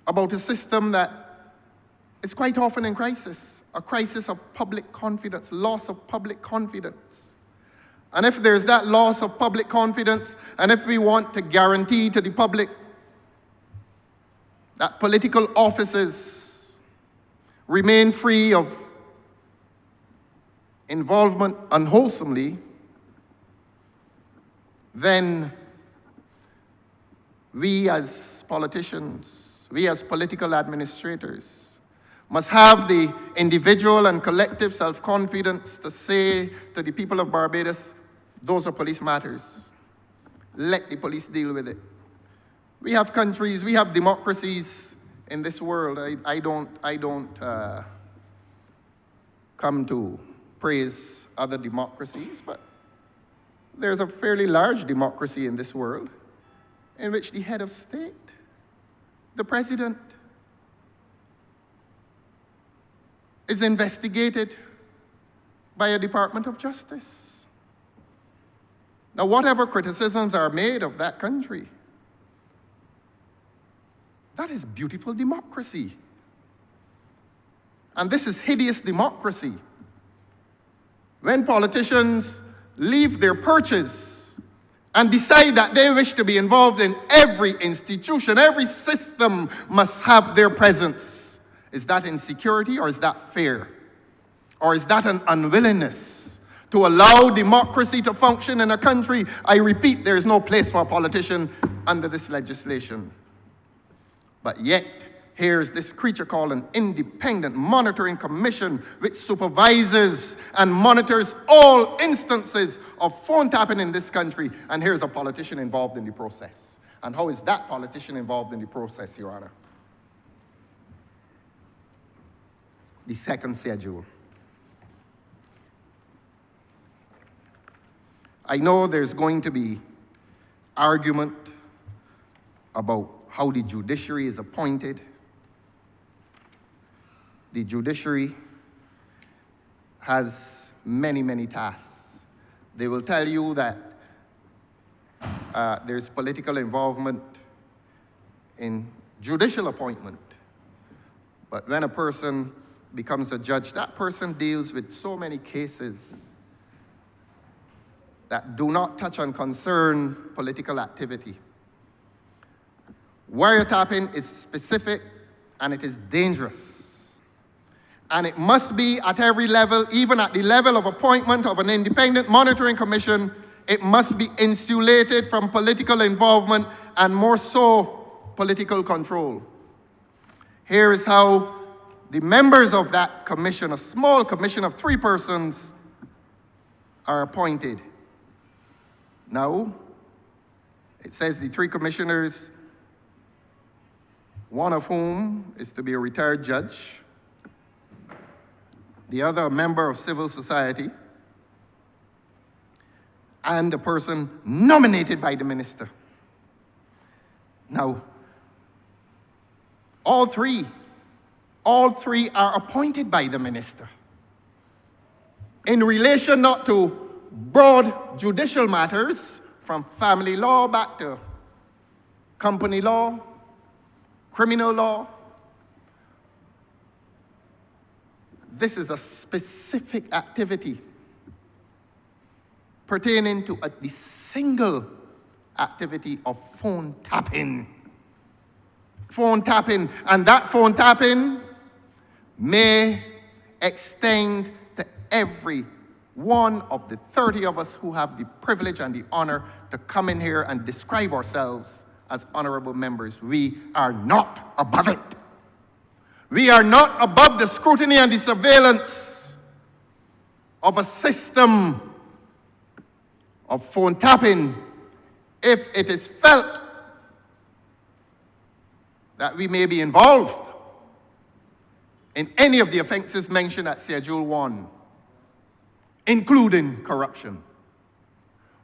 about a system that is quite often in crisis, a crisis of public confidence, loss of public confidence. And if there's that loss of public confidence, and if we want to guarantee to the public that political offices remain free of involvement unwholesomely, then we as politicians, we as political administrators, must have the individual and collective self-confidence to say to the people of Barbados, those are police matters. Let the police deal with it. We have countries, we have democracies in this world. I don't come to praise other democracies, but there's a fairly large democracy in this world in which the head of state, the president, is investigated by a Department of Justice. Now, whatever criticisms are made of that country, that is beautiful democracy. And this is hideous democracy. When politicians leave their perches and decide that they wish to be involved in every institution, every system must have their presence. Is that insecurity or is that fear? Or is that an unwillingness to allow democracy to function in a country? I repeat, there is no place for a politician under this legislation. But yet, here's this creature called an independent monitoring commission which supervises and monitors all instances of phone tapping in this country. And here's a politician involved in the process. And how is that politician involved in the process, Your Honor? The second schedule. I know there's going to be argument about how the judiciary is appointed. The judiciary has many, many tasks. They will tell you that there's political involvement in judicial appointment. But when a person becomes a judge, that person deals with so many cases that do not touch and concern political activity. Wiretapping is specific and it is dangerous. And it must be at every level, even at the level of appointment of an independent monitoring commission, it must be insulated from political involvement and more so political control. Here is how the members of that commission, a small commission of 3 persons, are appointed. Now, it says the 3 commissioners, one of whom is to be a retired judge. the other a member of civil society, and a person nominated by the minister. Now, all three are appointed by the minister. In relation not to broad judicial matters, from family law back to company law, criminal law, this is a specific activity pertaining to the single activity of phone tapping. Phone tapping, and that phone tapping may extend to every one of the 30 of us who have the privilege and the honor to come in here and describe ourselves as honorable members. We are not above it. We are not above the scrutiny and the surveillance of a system of phone tapping if it is felt that we may be involved in any of the offenses mentioned at Schedule 1, including corruption.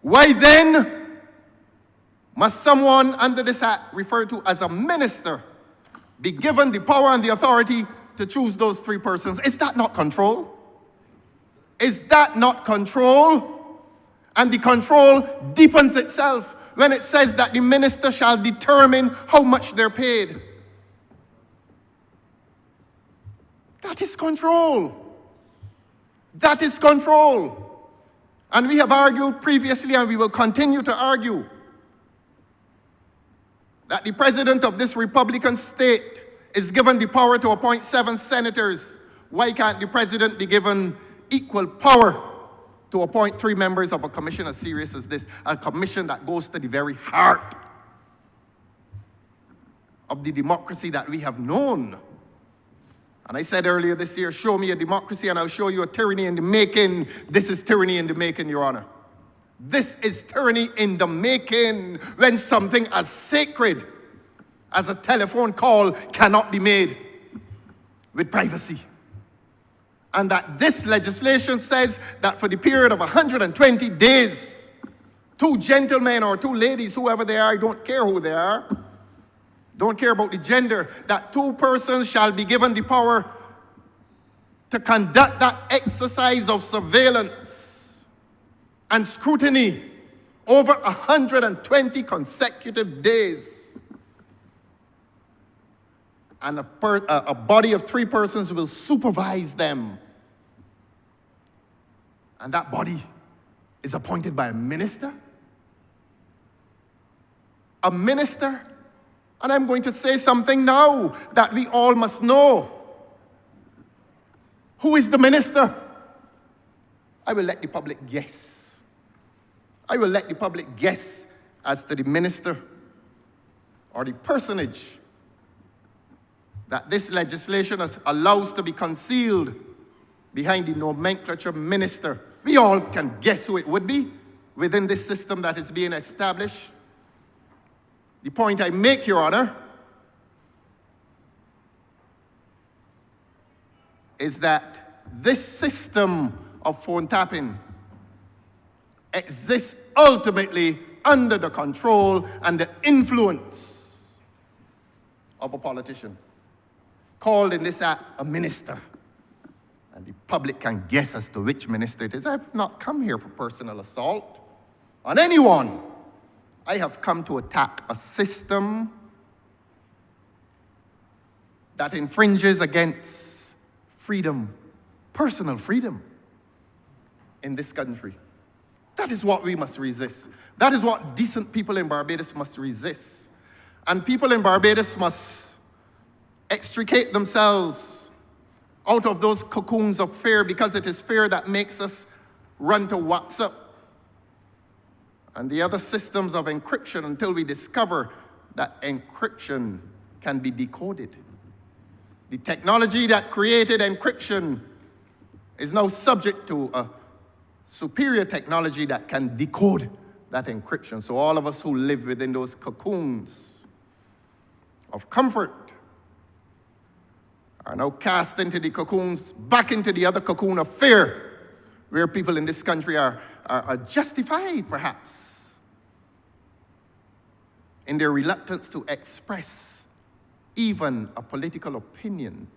Why then must someone under this act, referred to as a minister, be given the power and the authority to choose those three persons? Is that not control? Is that not control? And the control deepens itself when it says that the minister shall determine how much they're paid. That is control. That is control. And we have argued previously, and we will continue to argue, that the president of this Republican state is given the power to appoint 7 senators. Why can't the president be given equal power to appoint 3 members of a commission as serious as this, a commission that goes to the very heart of the democracy that we have known? And I said earlier this year, show me a democracy and I'll show you a tyranny in the making. This is tyranny in the making, Your Honor. This is tyranny in the making, when something as sacred as a telephone call cannot be made with privacy. And that this legislation says that for the period of 120 days, 2 gentlemen or 2 ladies, whoever they are, I don't care who they are, don't care about the gender, that 2 persons shall be given the power to conduct that exercise of surveillance and scrutiny over 120 consecutive days. And a body of 3 persons will supervise them. And that body is appointed by a minister. A minister. And I'm going to say something now that we all must know. Who is the minister? I will let the public guess. I will let the public guess as to the minister or the personage that this legislation allows to be concealed behind the nomenclature minister. We all can guess who it would be within this system that is being established. The point I make, Your Honor, is that this system of phone tapping exists ultimately under the control and the influence of a politician, called in this act a minister. And the public can guess as to which minister it is. I've not come here for personal assault on anyone. I have come to attack a system that infringes against freedom, personal freedom in this country. That is what we must resist. That is what decent people in Barbados must resist. And people in Barbados must extricate themselves out of those cocoons of fear, because it is fear that makes us run to WhatsApp and the other systems of encryption until we discover that encryption can be decoded. The technology that created encryption is now subject to a superior technology that can decode that encryption. So all of us who live within those cocoons of comfort are now cast into the cocoons, back into the other cocoon of fear, where people in this country are justified, perhaps, in their reluctance to express even a political opinion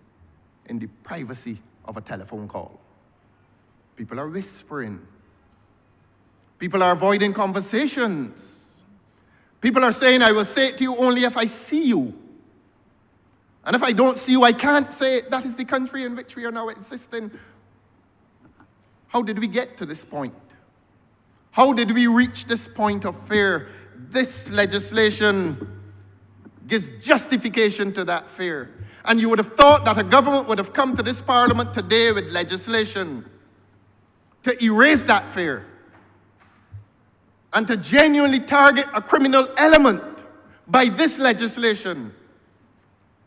in the privacy of a telephone call. People are whispering. People are avoiding conversations. People are saying, I will say it to you only if I see you. And if I don't see you, I can't say it. That is the country in which we are now existing. How did we get to this point? How did we reach this point of fear? This legislation gives justification to that fear. And you would have thought that a government would have come to this parliament today with legislation to erase that fear and to genuinely target a criminal element by this legislation.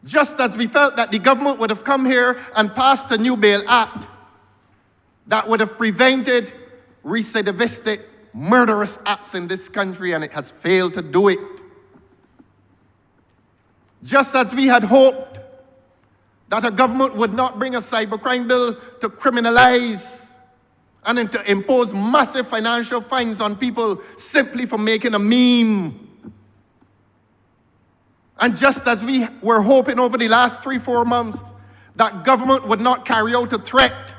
Just as we felt that the government would have come here and passed a new bail act that would have prevented recidivistic, murderous acts in this country, and it has failed to do it. Just as we had hoped that a government would not bring a cybercrime bill to criminalize and to impose massive financial fines on people simply for making a meme. And just as we were hoping over the last 3-4 months that government would not carry out a threat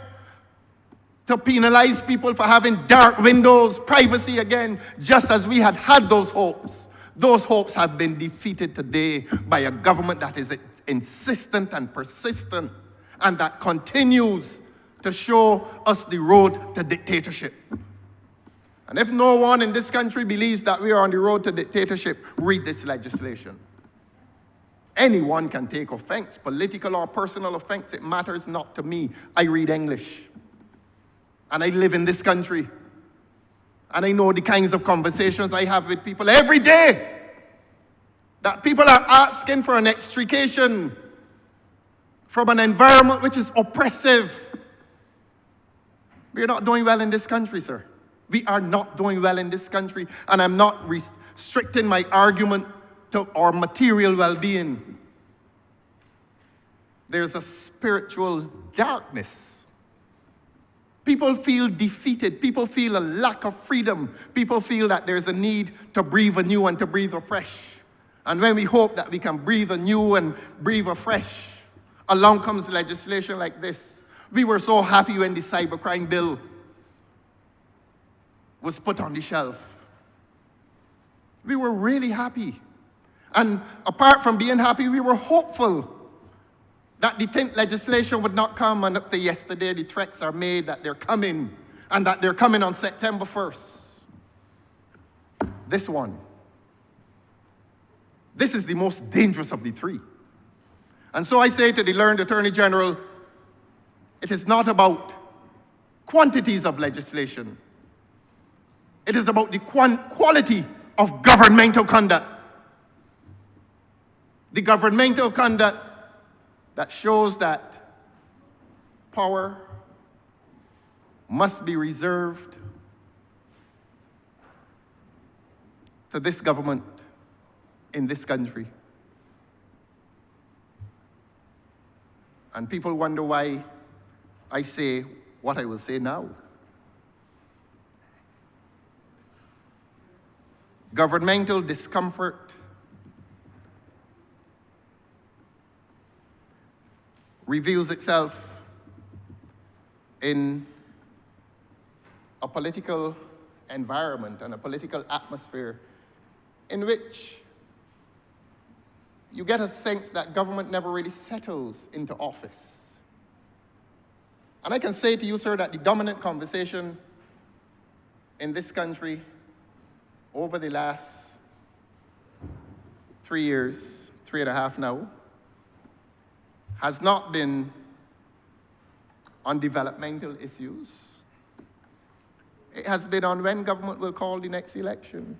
to penalize people for having dark windows, privacy again, just as we had those hopes have been defeated today by a government that is insistent and persistent and that continues to show us the road to dictatorship. And if no one in this country believes that we are on the road to dictatorship, read this legislation. Anyone can take offense, political or personal offense. It matters not to me. I read English. And I live in this country. And I know the kinds of conversations I have with people every day. That people are asking for an extrication from an environment which is oppressive. We are not doing well in this country, sir. We are not doing well in this country. And I'm not restricting my argument to our material well-being. There's a spiritual darkness. People feel defeated. People feel a lack of freedom. People feel that there's a need to breathe anew and to breathe afresh. And when we hope that we can breathe anew and breathe afresh, along comes legislation like this. We were so happy when the cybercrime bill was put on the shelf. We were really happy. And apart from being happy, we were hopeful that the TINT legislation would not come, and up to yesterday the threats are made that they're coming, and that they're coming on September 1st. This one. This is the most dangerous of the three. And so I say to the learned Attorney General, it is not about quantities of legislation. It is about the quality of governmental conduct. The governmental conduct that shows that power must be reserved to this government in this country. And people wonder why I say what I will say now. Governmental discomfort reveals itself in a political environment and a political atmosphere in which you get a sense that government never really settles into office. And I can say to you, sir, that the dominant conversation in this country over the last 3 years, 3.5 now, has not been on developmental issues. It has been on when government will call the next election.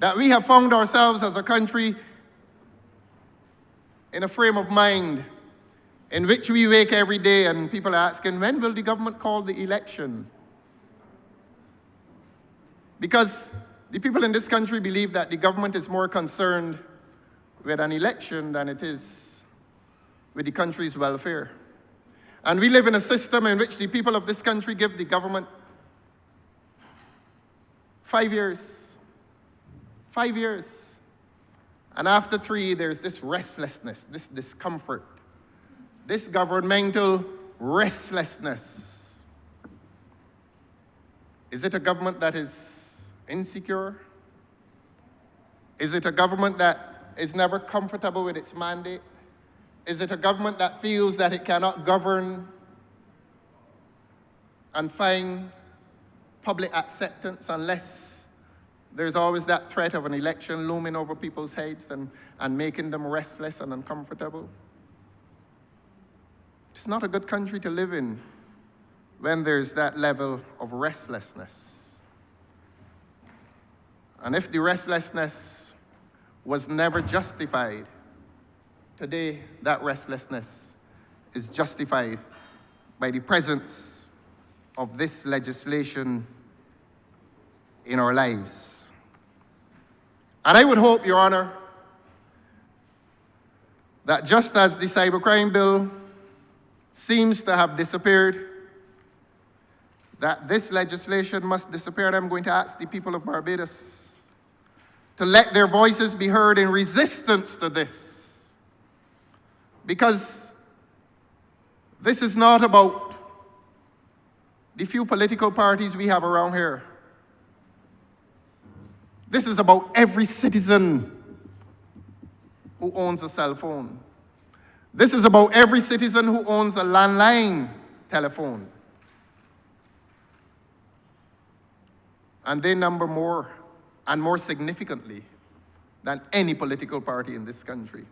That we have found ourselves as a country in a frame of mind in which we wake every day and people are asking, when will the government call the election? Because the people in this country believe that the government is more concerned with an election than it is with the country's welfare. And we live in a system in which the people of this country give the government 5 years. 5 years. And after 3, there's this restlessness, this discomfort, this governmental restlessness. Is it a government that is insecure? Is it a government that is never comfortable with its mandate? Is it a government that feels that it cannot govern and find public acceptance unless there's always that threat of an election looming over people's heads and making them restless and uncomfortable? It's not a good country to live in when there's that level of restlessness. And if the restlessness was never justified, today that restlessness is justified by the presence of this legislation in our lives. And I would hope, Your Honor, that just as the cybercrime bill seems to have disappeared, that this legislation must disappear. And I'm going to ask the people of Barbados to let their voices be heard in resistance to this. Because this is not about the few political parties we have around here. This is about every citizen who owns a cell phone. This is about every citizen who owns a landline telephone. And they number more, and more significantly, than any political party in this country.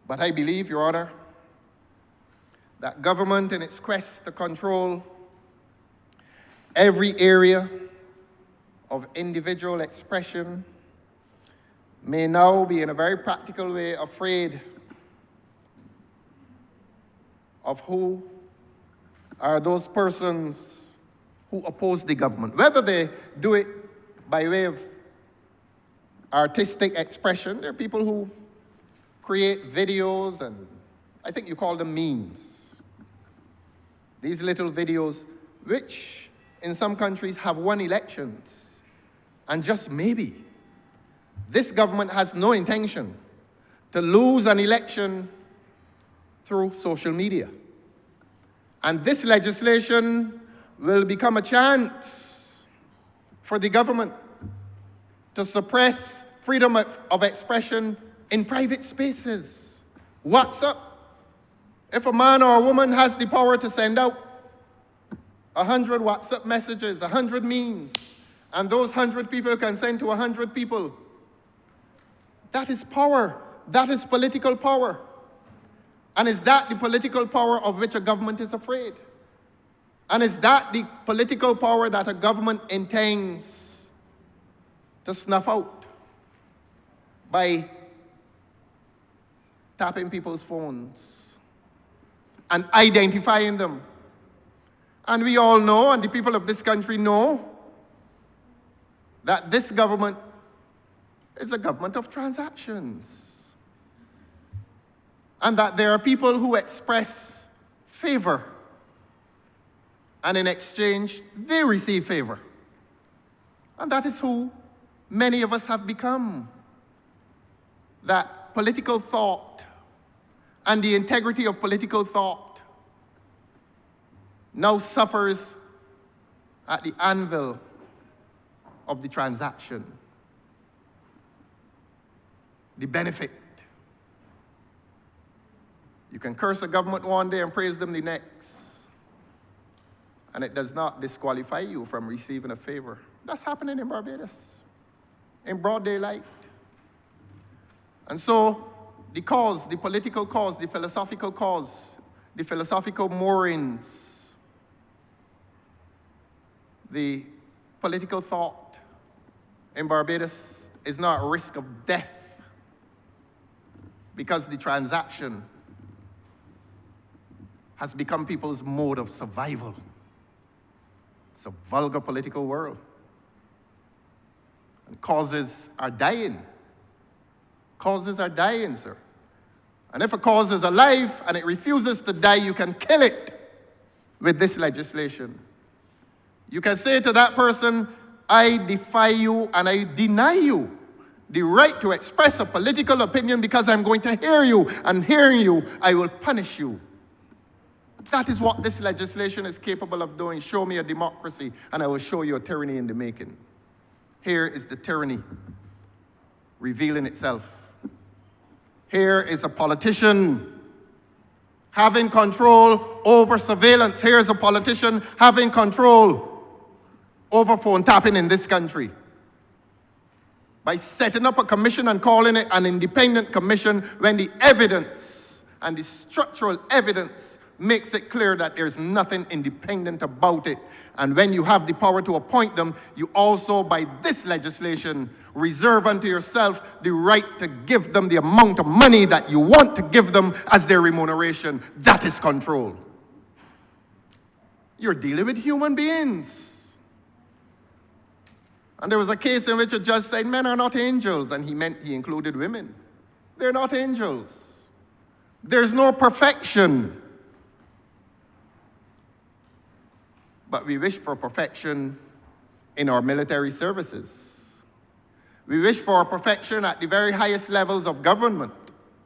But I believe, Your Honor, that government in its quest to control every area of individual expression may now be, in a very practical way, afraid of who are those persons who oppose the government, whether they do it by way of artistic expression. There are people who create videos, and I think you call them memes. These little videos, which in some countries have won elections, and just maybe this government has no intention to lose an election through social media. And this legislation will become a chance for the government to suppress freedom of expression in private spaces. WhatsApp. If a man or a woman has the power to send out 100 WhatsApp messages, 100 memes, and those 100 people can send to 100 people, that is power. That is political power. And is that the political power of which a government is afraid? And is that the political power that a government intends to snuff out by tapping people's phones and identifying them? And we all know, and the people of this country know, that this government is a government of transactions. And that there are people who express favor, and in exchange, they receive favor. And that is who many of us have become. That political thought and the integrity of political thought now suffers at the anvil of the transaction, the benefit. You can curse a government one day and praise them the next, and it does not disqualify you from receiving a favor. That's happening in Barbados, in broad daylight. And so the cause, the political cause, the philosophical moorings, the political thought in Barbados is not a risk of death, because the transaction has become people's mode of survival. It's a vulgar political world. And causes are dying. Causes are dying, sir. And if a cause is alive and it refuses to die, you can kill it with this legislation. You can say to that person, I defy you and I deny you the right to express a political opinion because I'm going to hear you, and hearing you, I will punish you. That is what this legislation is capable of doing. Show me a democracy, and I will show you a tyranny in the making. Here is the tyranny revealing itself. Here is a politician having control over surveillance. Here is a politician having control over phone tapping in this country, by setting up a commission and calling it an independent commission when the evidence and the structural evidence makes it clear that there's nothing independent about it. And when you have the power to appoint them, you also, by this legislation, reserve unto yourself the right to give them the amount of money that you want to give them as their remuneration. That is control. You're dealing with human beings. And there was a case in which a judge said, men are not angels, and he included women. They're not angels. There's no perfection. But we wish for perfection in our military services. We wish for perfection at the very highest levels of government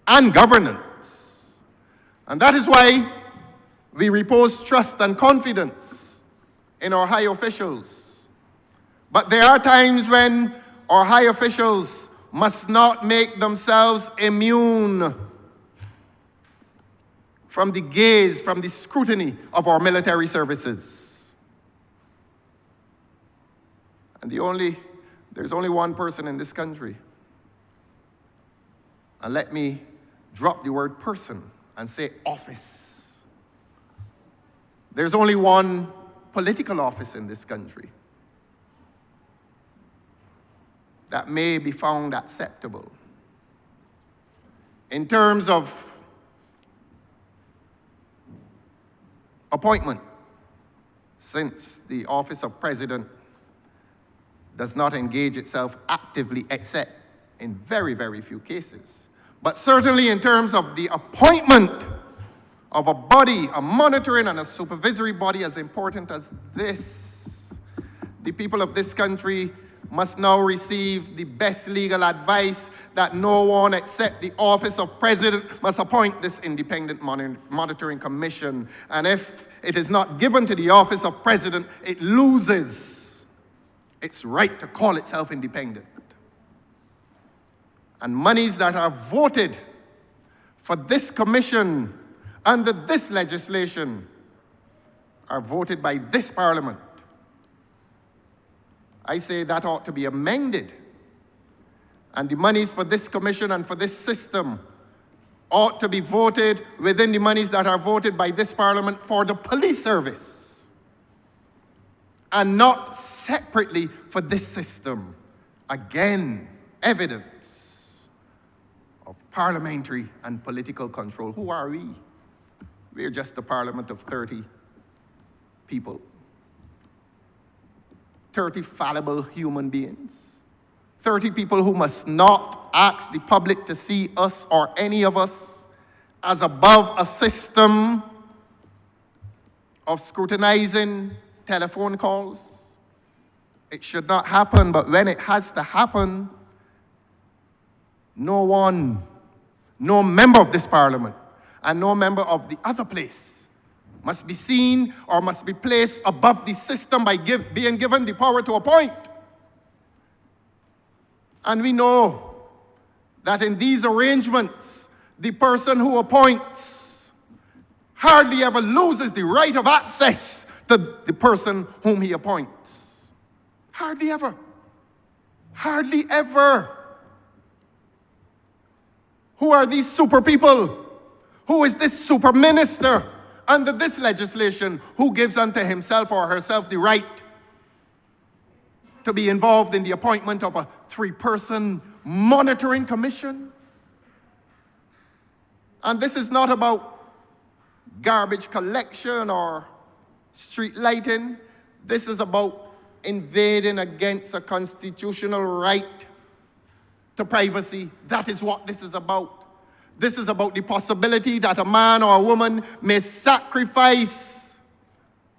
and governance. And that is why we repose trust and confidence in our high officials. But there are times when our high officials must not make themselves immune from the gaze, from the scrutiny of our military services. And there's only one person in this country. And let me drop the word person and say office. There's only one political office in this country that may be found acceptable in terms of appointment, since the office of president does not engage itself actively except in very, very few cases. But certainly in terms of the appointment of a body, a monitoring and a supervisory body as important as this, the people of this country must now receive the best legal advice that no one except the office of president must appoint this independent monitoring commission. And if it is not given to the office of president, it loses its right to call itself independent. And monies that are voted for this commission under this legislation are voted by this parliament. I say that ought to be amended. And the monies for this commission and for this system ought to be voted within the monies that are voted by this parliament for the police service, and not separately for this system. Again, evidence of parliamentary and political control. Who are we? We're just a parliament of 30 people. 30 fallible human beings. 30 people who must not ask the public to see us or any of us as above a system of scrutinizing telephone calls. It should not happen, but when it has to happen, no one, no member of this parliament and no member of the other place must be seen or must be placed above the system by being given the power to appoint. And we know that in these arrangements, the person who appoints hardly ever loses the right of access to the person whom he appoints. Hardly ever. Hardly ever. Who are these super people? Who is this super minister under this legislation who gives unto himself or herself the right to be involved in the appointment of a 3-person monitoring commission? And this is not about garbage collection or street lighting. This is about invading against a constitutional right to privacy. That is what this is about. This is about the possibility that a man or a woman may sacrifice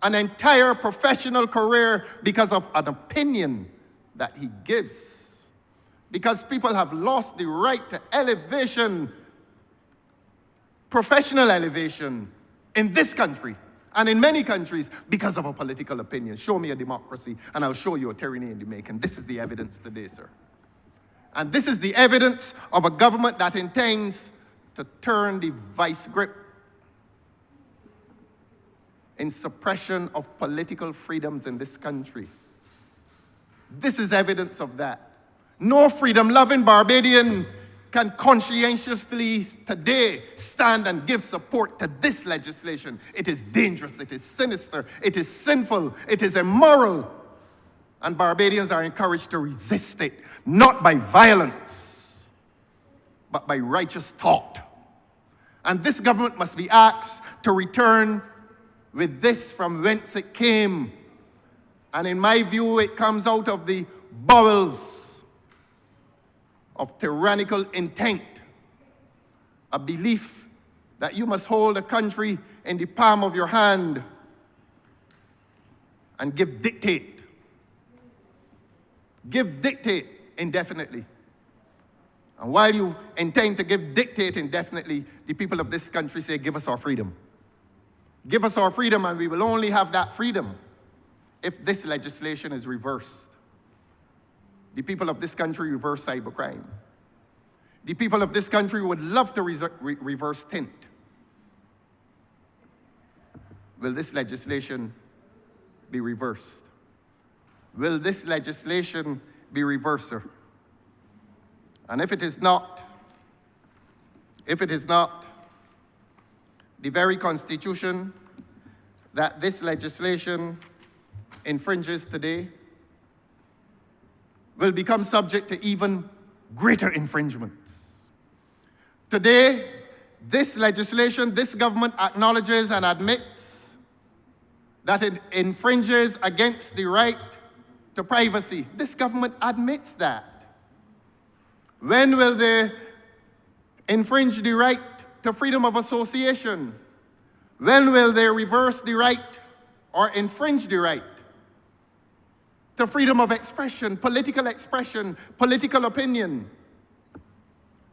an entire professional career because of an opinion that he gives. Because people have lost the right to elevation, professional elevation, in this country and in many countries because of a political opinion. Show me a democracy and I'll show you a tyranny in the making. This is the evidence today, sir. And this is the evidence of a government that intends to turn the vice grip in suppression of political freedoms in this country. This is evidence of that. No freedom-loving Barbadian can conscientiously today stand and give support to this legislation. It is dangerous, it is sinister, it is sinful, it is immoral. And Barbadians are encouraged to resist it, not by violence, but by righteous thought. And this government must be asked to return with this from whence it came. And in my view, it comes out of the bowels of tyrannical intent, a belief that you must hold a country in the palm of your hand and give dictate. Give dictate indefinitely. And while you intend to give dictate indefinitely, the people of this country say, give us our freedom. Give us our freedom, and we will only have that freedom if this legislation is reversed. The people of this country reverse cybercrime. The people of this country would love to reverse tint. Will this legislation be reversed? Will this legislation be reversed, sir? And if it is not, the very constitution that this legislation infringes today will become subject to even greater infringements. Today, this legislation, this government acknowledges and admits that it infringes against the right to privacy. This government admits that. When will they infringe the right to freedom of association? When will they reverse the right or infringe the right to freedom of expression, political opinion?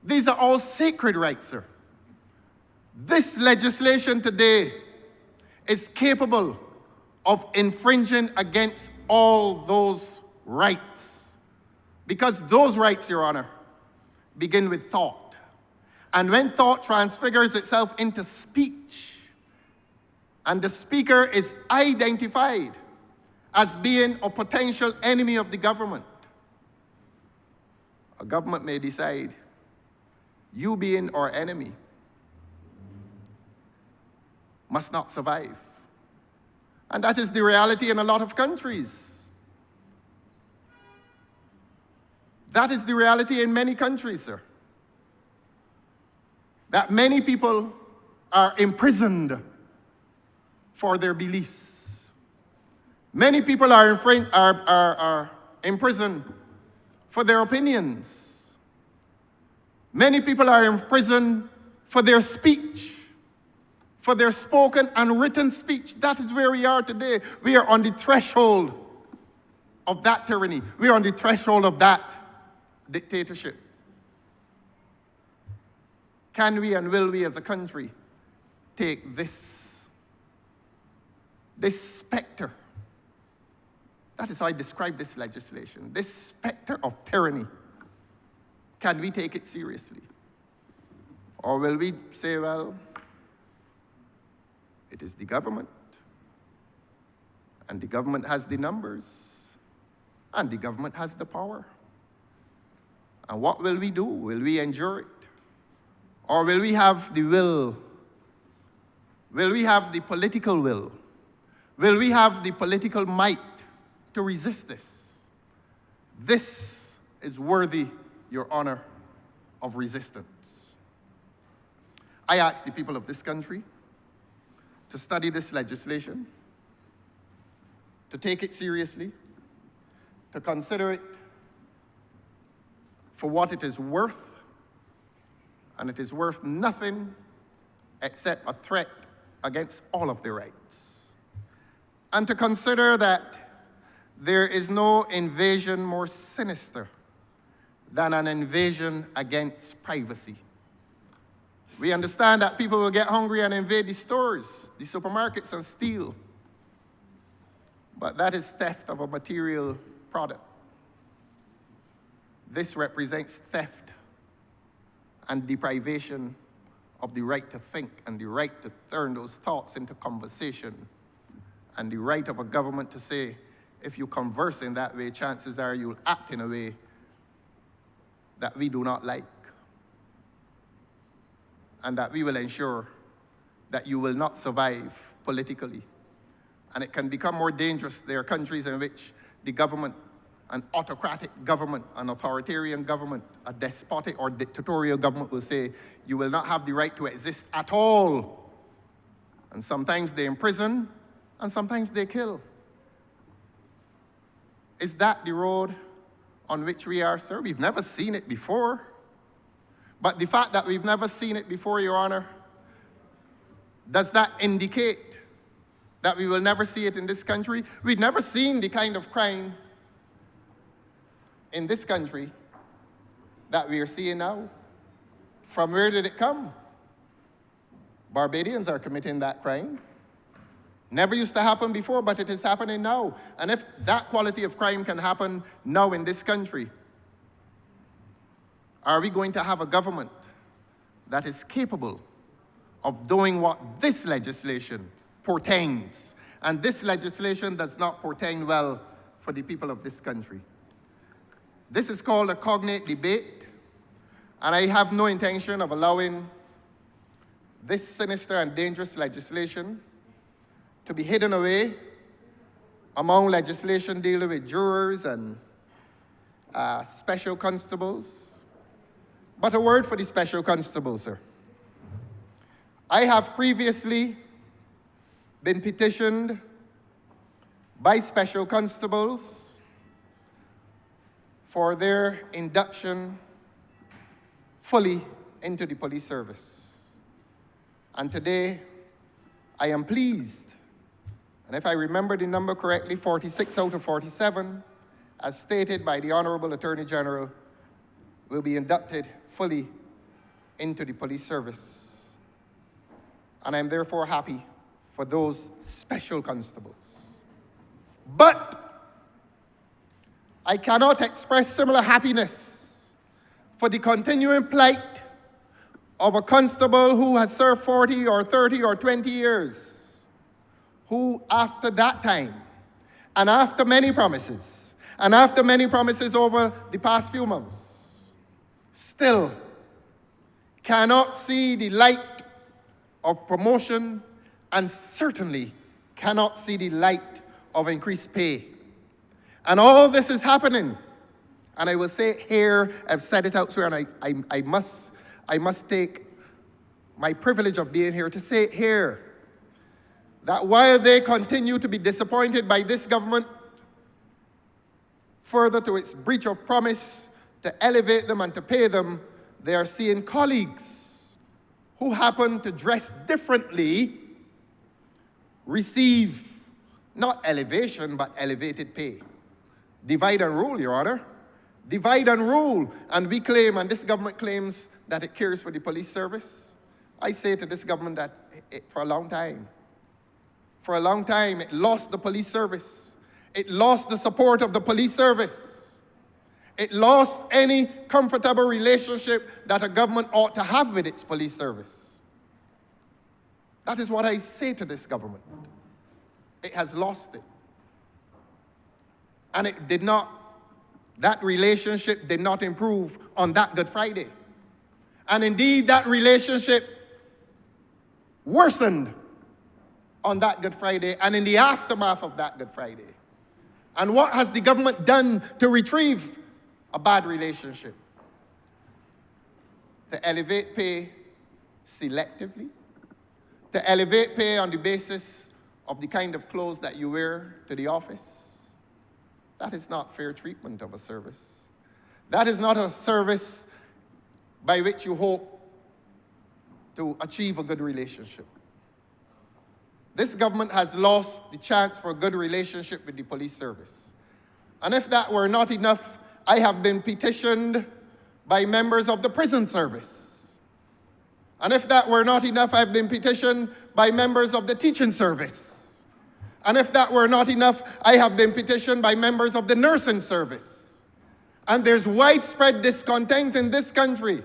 These are all sacred rights, sir. This legislation today is capable of infringing against all those rights. Because those rights, Your Honor, begin with thought. And when thought transfigures itself into speech, and the speaker is identified as being a potential enemy of the government, a government may decide, you being our enemy must not survive. And that is the reality in a lot of countries. That is the reality in many countries, sir. That many people are imprisoned for their beliefs. Many people are imprisoned for their opinions. Many people are imprisoned for their speech, for their spoken and written speech. That is where we are today. We are on the threshold of that tyranny. We are on the threshold of that dictatorship. Can we and will we as a country take this specter? That is how I describe this legislation. This specter of tyranny. Can we take it seriously? Or will we say, well, it is the government, and the government has the numbers, and the government has the power. And what will we do? Will we endure it? Or will we have the will? Will we have the political will? Will we have the political might to resist this? This is worthy, Your Honor, of resistance. I ask the people of this country to study this legislation, to take it seriously, to consider it for what it is worth, and it is worth nothing except a threat against all of their rights. And to consider that there is no invasion more sinister than an invasion against privacy. We understand that people will get hungry and invade the stores, the supermarkets, and steal. But that is theft of a material product. This represents theft and deprivation of the right to think and the right to turn those thoughts into conversation, and the right of a government to say, if you converse in that way, chances are you'll act in a way that we do not like, and that we will ensure that you will not survive politically. And it can become more dangerous. There are countries in which the government, an autocratic government, an authoritarian government, a despotic or dictatorial government will say, you will not have the right to exist at all. And sometimes they imprison, and sometimes they kill. Is that the road on which we are, sir? We've never seen it before. But the fact that we've never seen it before, Your Honor, does that indicate that we will never see it in this country? We've never seen the kind of crime in this country that we are seeing now. From where did it come? Barbadians are committing that crime. Never used to happen before, but it is happening now. And if that quality of crime can happen now in this country, are we going to have a government that is capable of doing what this legislation portends? And this legislation does not portend well for the people of this country. This is called a cognate debate, and I have no intention of allowing this sinister and dangerous legislation to be hidden away among legislation dealing with jurors and special constables. But a word for the special constables, sir. I have previously been petitioned by special constables for their induction fully into the police service. And today, I am pleased, and if I remember the number correctly, 46 out of 47, as stated by the Honourable Attorney General, will be inducted fully into the police service. And I'm therefore happy for those special constables. But I cannot express similar happiness for the continuing plight of a constable who has served 40 or 30 or 20 years, who after that time, and after many promises over the past few months, still cannot see the light of promotion, and certainly cannot see the light of increased pay. And all this is happening, and I will say it here, I've said it elsewhere, and I must take my privilege of being here to say it here, that while they continue to be disappointed by this government, further to its breach of promise to elevate them and to pay them, they are seeing colleagues who happen to dress differently receive not elevation, but elevated pay. Divide and rule, Your Honor. Divide and rule. And we claim, and this government claims, that it cares for the police service. I say to this government that for a long time, it lost the police service. It lost the support of the police service. It lost any comfortable relationship that a government ought to have with its police service. That is what I say to this government. It has lost it. And it did not, that relationship did not improve on that Good Friday. And indeed, that relationship worsened on that Good Friday and in the aftermath of that Good Friday. And what has the government done to retrieve a bad relationship? To elevate pay selectively, to elevate pay on the basis of the kind of clothes that you wear to the office. That is not fair treatment of a service. That is not a service by which you hope to achieve a good relationship. This government has lost the chance for a good relationship with the police service. And if that were not enough, I have been petitioned by members of the prison service. And if that were not enough, I've been petitioned by members of the teaching service. And if that were not enough, I have been petitioned by members of the nursing service. And there's widespread discontent in this country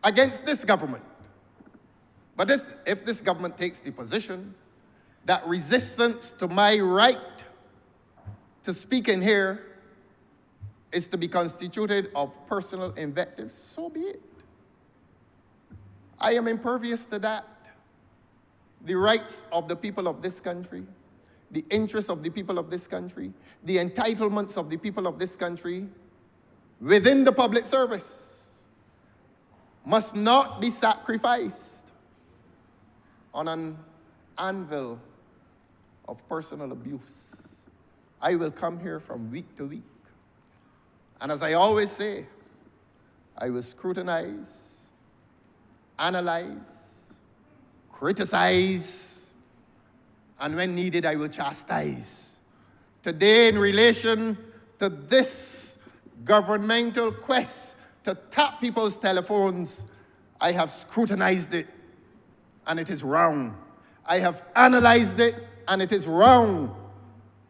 against this government. But if this government takes the position that resistance to my right to speak in here is to be constituted of personal invectives, so be it. I am impervious to that. The rights of the people of this country, the interests of the people of this country, the entitlements of the people of this country within the public service must not be sacrificed on an anvil of personal abuse. I will come here from week to week. And as I always say, I will scrutinize, analyze, criticize, and when needed, I will chastise. Today, in relation to this governmental quest to tap people's telephones, I have scrutinized it, and it is wrong. I have analyzed it, and it is wrong.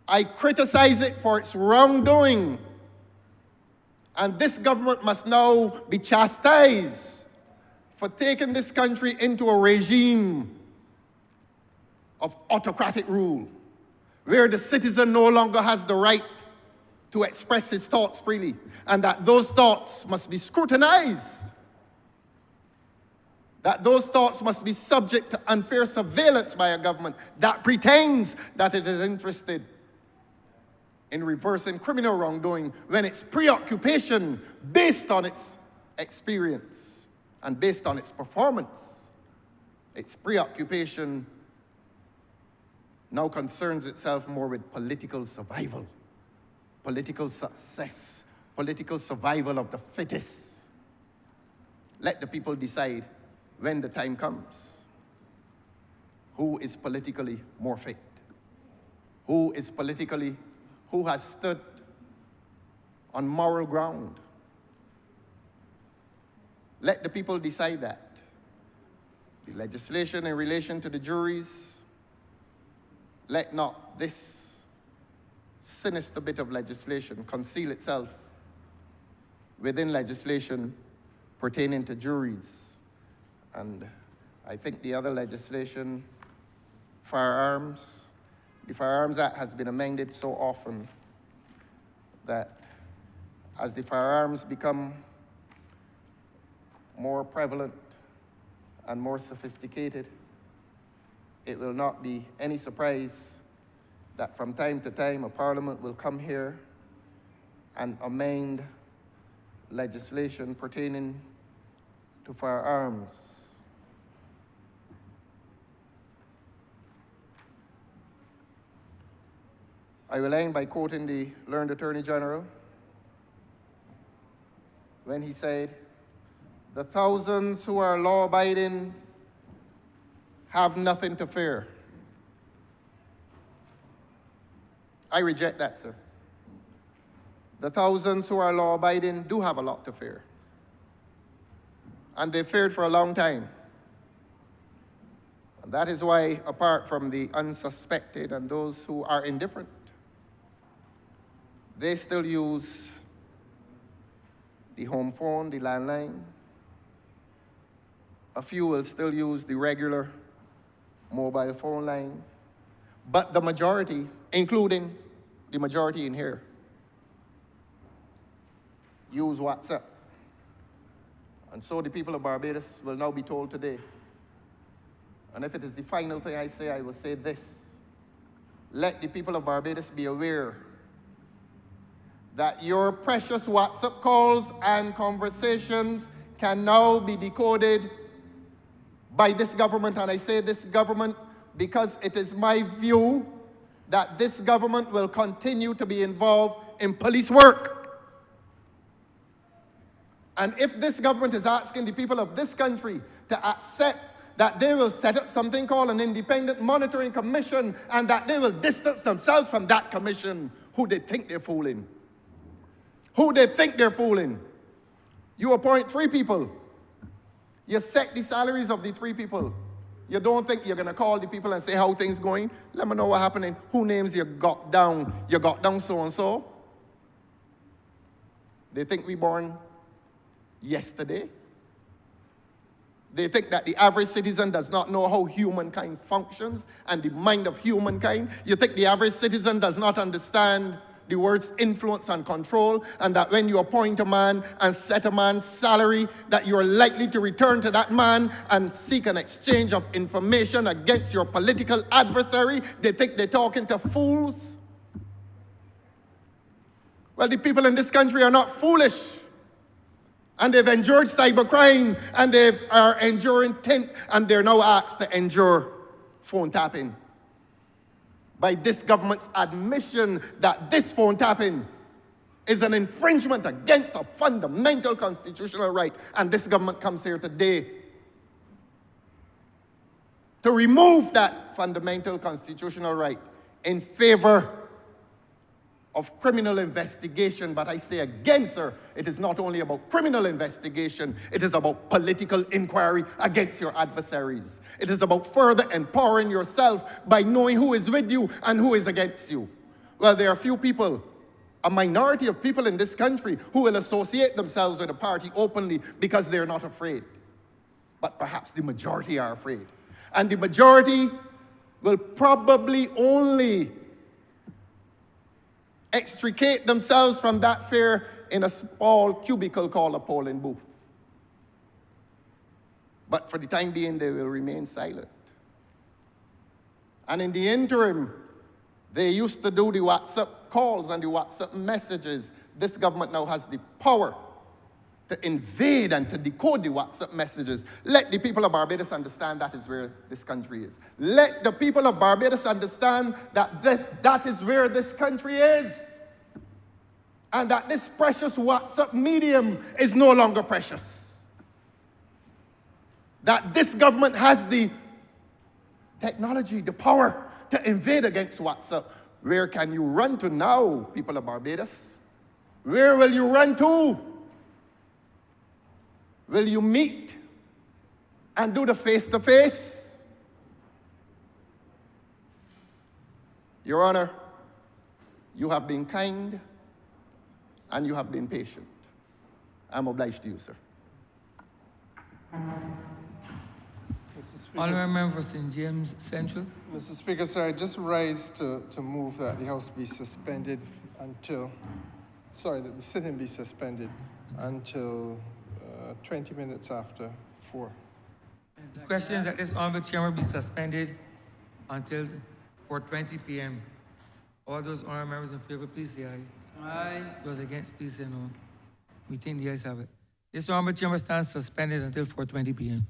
I criticize it for its wrongdoing. And this government must now be chastised for taking this country into a regime of autocratic rule, where the citizen no longer has the right to express his thoughts freely, and that those thoughts must be scrutinized, that those thoughts must be subject to unfair surveillance by a government that pretends that it is interested in reversing criminal wrongdoing when its preoccupation, based on its experience and based on its performance, its preoccupation now concerns itself more with political survival, political success, political survival of the fittest. Let the people decide when the time comes who is politically more fit, who has stood on moral ground. Let the people decide that. The legislation in relation to the juries, let not this sinister bit of legislation conceal itself within legislation pertaining to juries. And I think the other legislation, firearms, the Firearms Act has been amended so often that as the firearms become more prevalent and more sophisticated, it will not be any surprise that from time to time a parliament will come here and amend legislation pertaining to firearms. I will end by quoting the learned Attorney General when he said, "The thousands who are law-abiding have nothing to fear." I reject that, sir. The thousands who are law-abiding do have a lot to fear. And they've feared for a long time. And that is why, apart from the unsuspected and those who are indifferent, they still use the home phone, the landline. A few will still use the regular mobile phone line. But the majority, including the majority in here, use WhatsApp. And so the people of Barbados will now be told today, and if it is the final thing I say, I will say this: let the people of Barbados be aware that your precious WhatsApp calls and conversations can now be decoded by this government. And I say this government because it is my view that this government will continue to be involved in police work. And if this government is asking the people of this country to accept that they will set up something called an independent monitoring commission and that they will distance themselves from that commission. Who they think they're fooling? Who they think they're fooling? You appoint 3 people. You set the salaries of the 3 people. You don't think you're going to call the people and say how things going? Let me know what happening. Who names you got down? You got down so-and-so. They think we born yesterday. They think that the average citizen does not know how humankind functions and the mind of humankind. You think the average citizen does not understand the words influence and control, and that when you appoint a man and set a man's salary, that you're likely to return to that man and seek an exchange of information against your political adversary. They think they're talking to fools. Well, the people in this country are not foolish. And they've endured cybercrime, and they are enduring and they're now asked to endure phone tapping. By this government's admission that this phone tapping is an infringement against a fundamental constitutional right. And this government comes here today to remove that fundamental constitutional right in favor of criminal investigation. But I say again, sir, it is not only about criminal investigation, it is about political inquiry against your adversaries. It is about further empowering yourself by knowing who is with you and who is against you. Well, there are few people, a minority of people in this country who will associate themselves with a party openly because they're not afraid. But perhaps the majority are afraid. And the majority will probably only extricate themselves from that fear in a small cubicle called a polling booth. But for the time being, they will remain silent. And in the interim, they used to do the WhatsApp calls and the WhatsApp messages. This government now has the power to invade and to decode the WhatsApp messages. Let the people of Barbados understand that is where this country is. Let the people of Barbados understand that that is where this country is. And that this precious WhatsApp medium is no longer precious. That this government has the technology, the power to invade against WhatsApp. Where can you run to now, people of Barbados? Where will you run to? Will you meet and do the face-to-face? Your Honor, you have been kind and you have been patient. I'm obliged to you, sir. Honourable Member for St. James Central. Mr. Speaker, sir, I just rise to move that the House be suspended until, that the sitting be suspended until 20 minutes after 4. The question is that this Honourable Chamber be suspended until 4:20 p.m. All those honourable members in favor, please say aye. Aye. Those against, please say no. We think the ayes have it. This Honourable Chamber stands suspended until 4:20 p.m.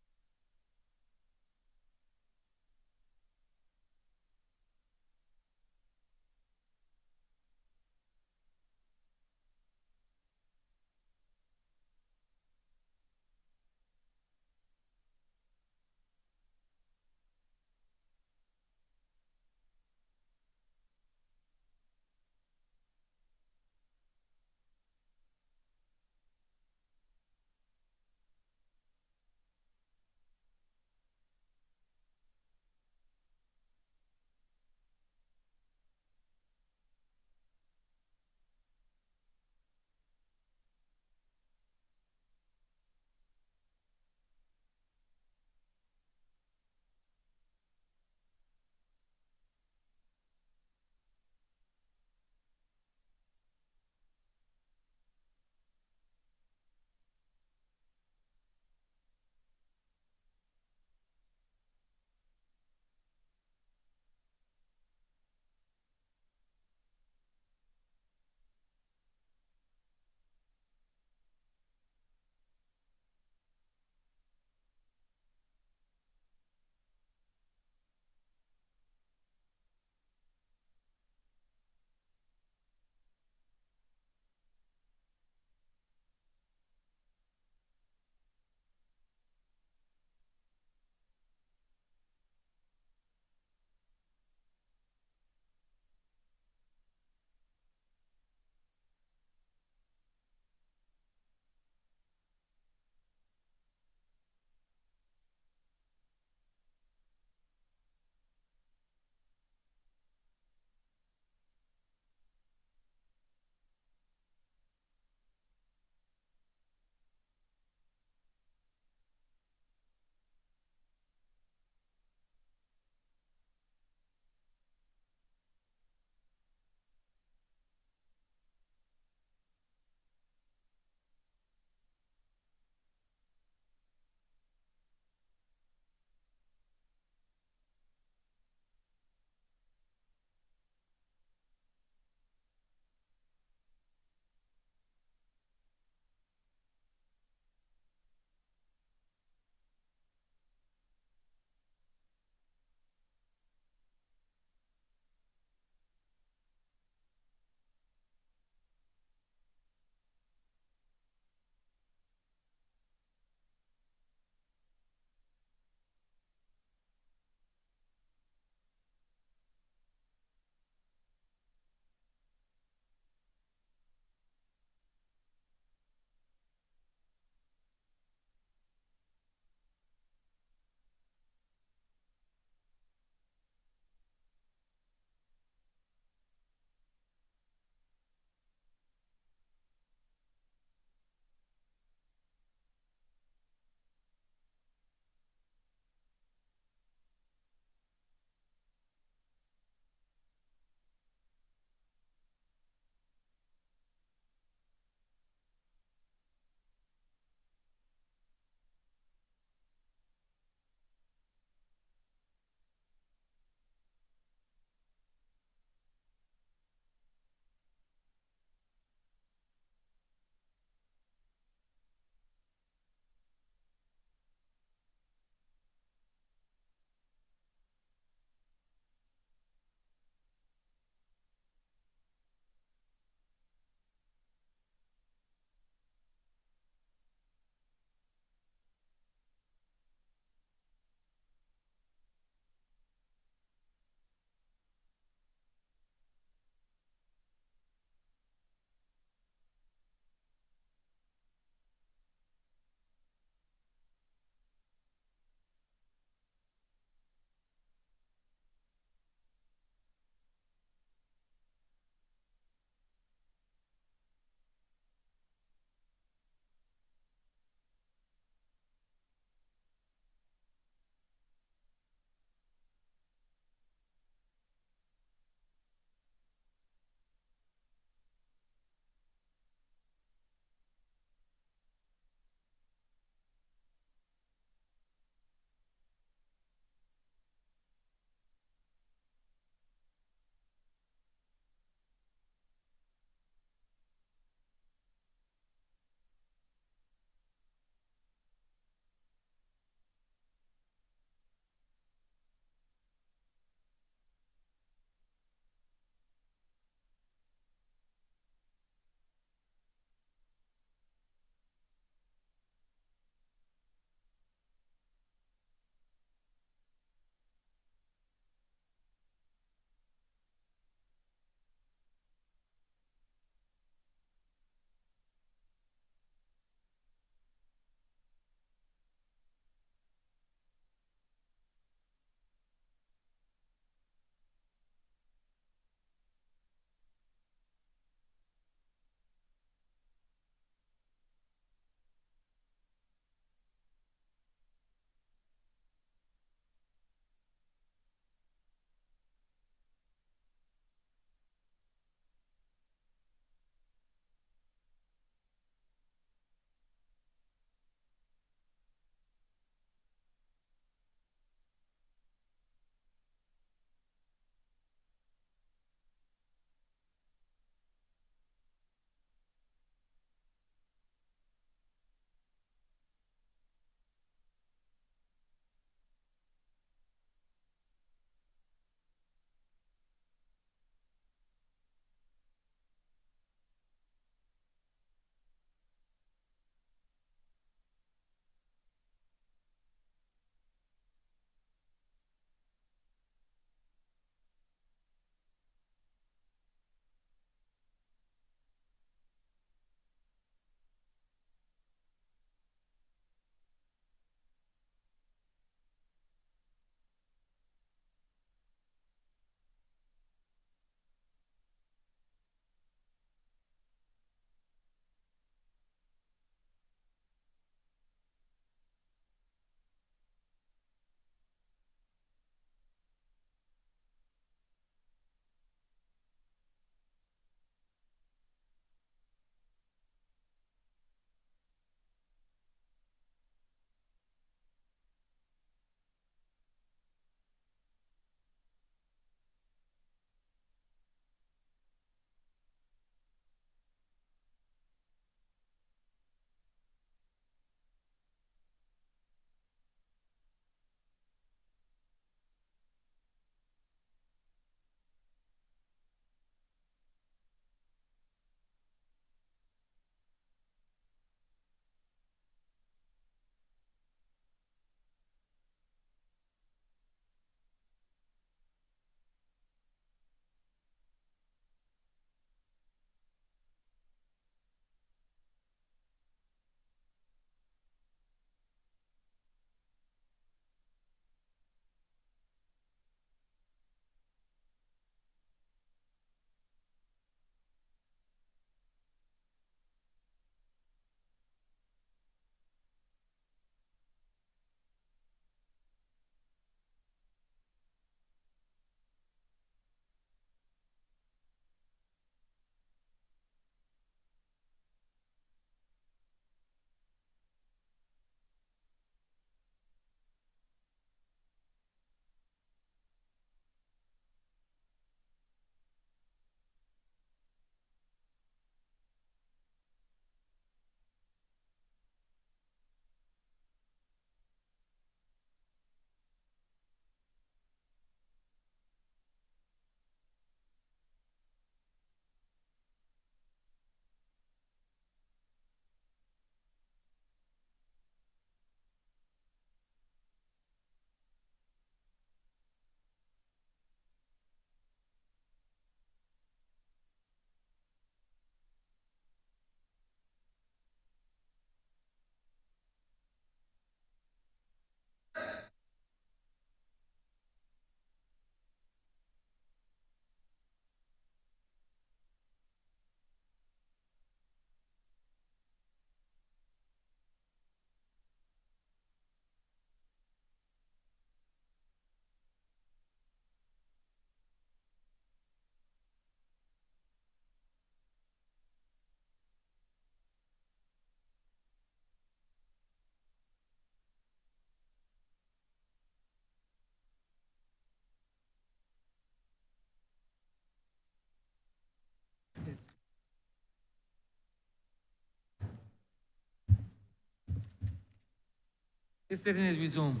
The sitting is resumed.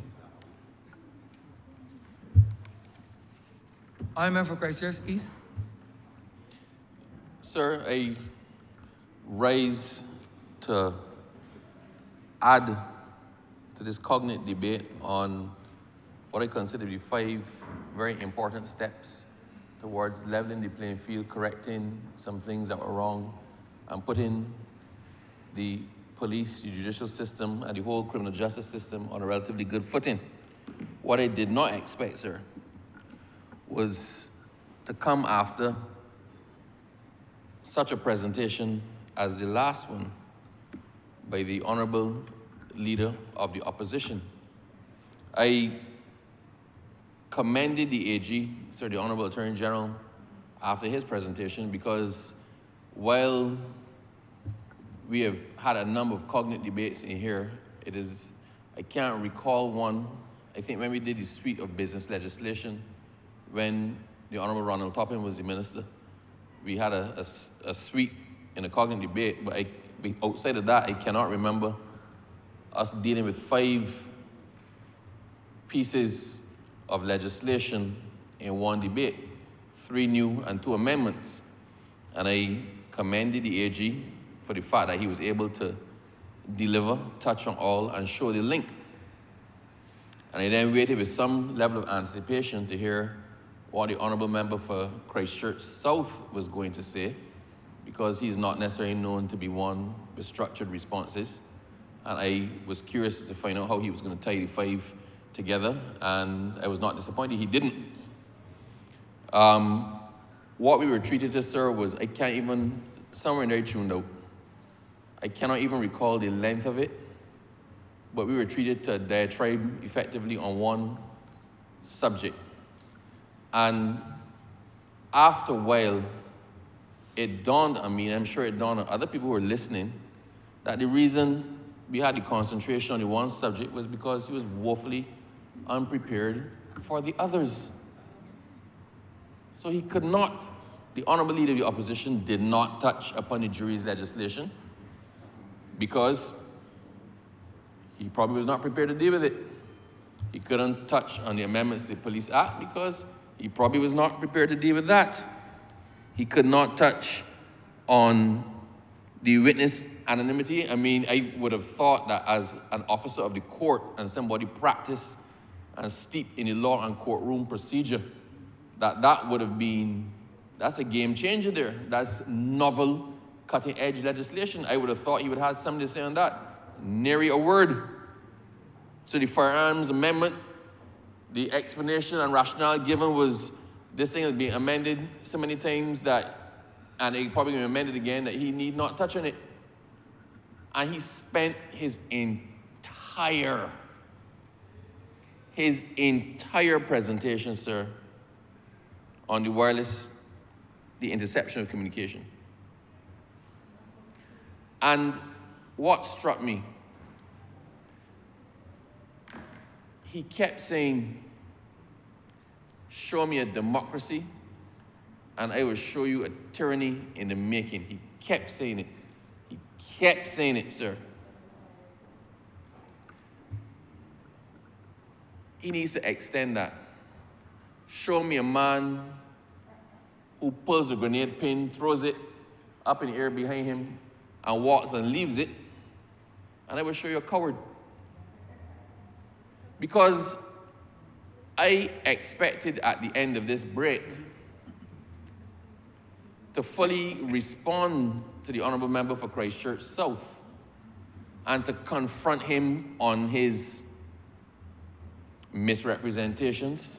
Honourable for Christchurch East. Sir, I rise to add to this cognate debate on what I consider to be 5 very important steps towards leveling the playing field, correcting some things that were wrong, and putting the police, the judicial system, and the whole criminal justice system on a relatively good footing. What I did not expect, sir, was to come after such a presentation as the last one by the Honourable Leader of the Opposition. I commended the AG, sir, the Honourable Attorney General, after his presentation, because while we have had a number of cognate debates in here, I can't recall one. I think when we did the suite of business legislation, when the Honourable Ronald Toppin was the minister, we had a suite in a cognate debate, but outside of that, I cannot remember us dealing with 5 pieces of legislation in one debate, 3 new and 2 amendments. And I commended the AG for the fact that he was able to deliver, touch on all, and show the link. And I then waited with some level of anticipation to hear what the Honourable Member for Christchurch South was going to say, because he's not necessarily known to be one with structured responses. And I was curious to find out how he was going to tie the 5 together, and I was not disappointed he didn't. What we were treated to, sir, was, I can't even, somewhere in there tuned out. I cannot even recall the length of it, but we were treated to a diatribe effectively on one subject. And after a while, it dawned on me, and I'm sure it dawned on other people who were listening, that the reason we had the concentration on the one subject was because he was woefully unprepared for the others. So he could not, the Honourable Leader of the Opposition did not touch upon the jury's legislation because he probably was not prepared to deal with it. He couldn't touch on the amendments to the Police Act because he probably was not prepared to deal with that. He could not touch on the witness anonymity. I mean, I would have thought that as an officer of the court and somebody practiced and steeped in the law and courtroom procedure, that would have been, that's a game changer there. That's novel, cutting-edge legislation. I would have thought he would have something to say on that. Nary a word. So the Firearms Amendment, the explanation and rationale given was this thing is being amended so many times that, and it probably going to be amended again, that he need not touch on it. And he spent his entire presentation, sir, on the wireless, the interception of communication. And what struck me, he kept saying, show me a democracy, and I will show you a tyranny in the making. He kept saying it. He kept saying it, sir. He needs to extend that. Show me a man who pulls the grenade pin, throws it up in the air behind him, and walks and leaves it, and I will show you a coward. Because I expected at the end of this break to fully respond to the Honourable Member for Christchurch South and to confront him on his misrepresentations,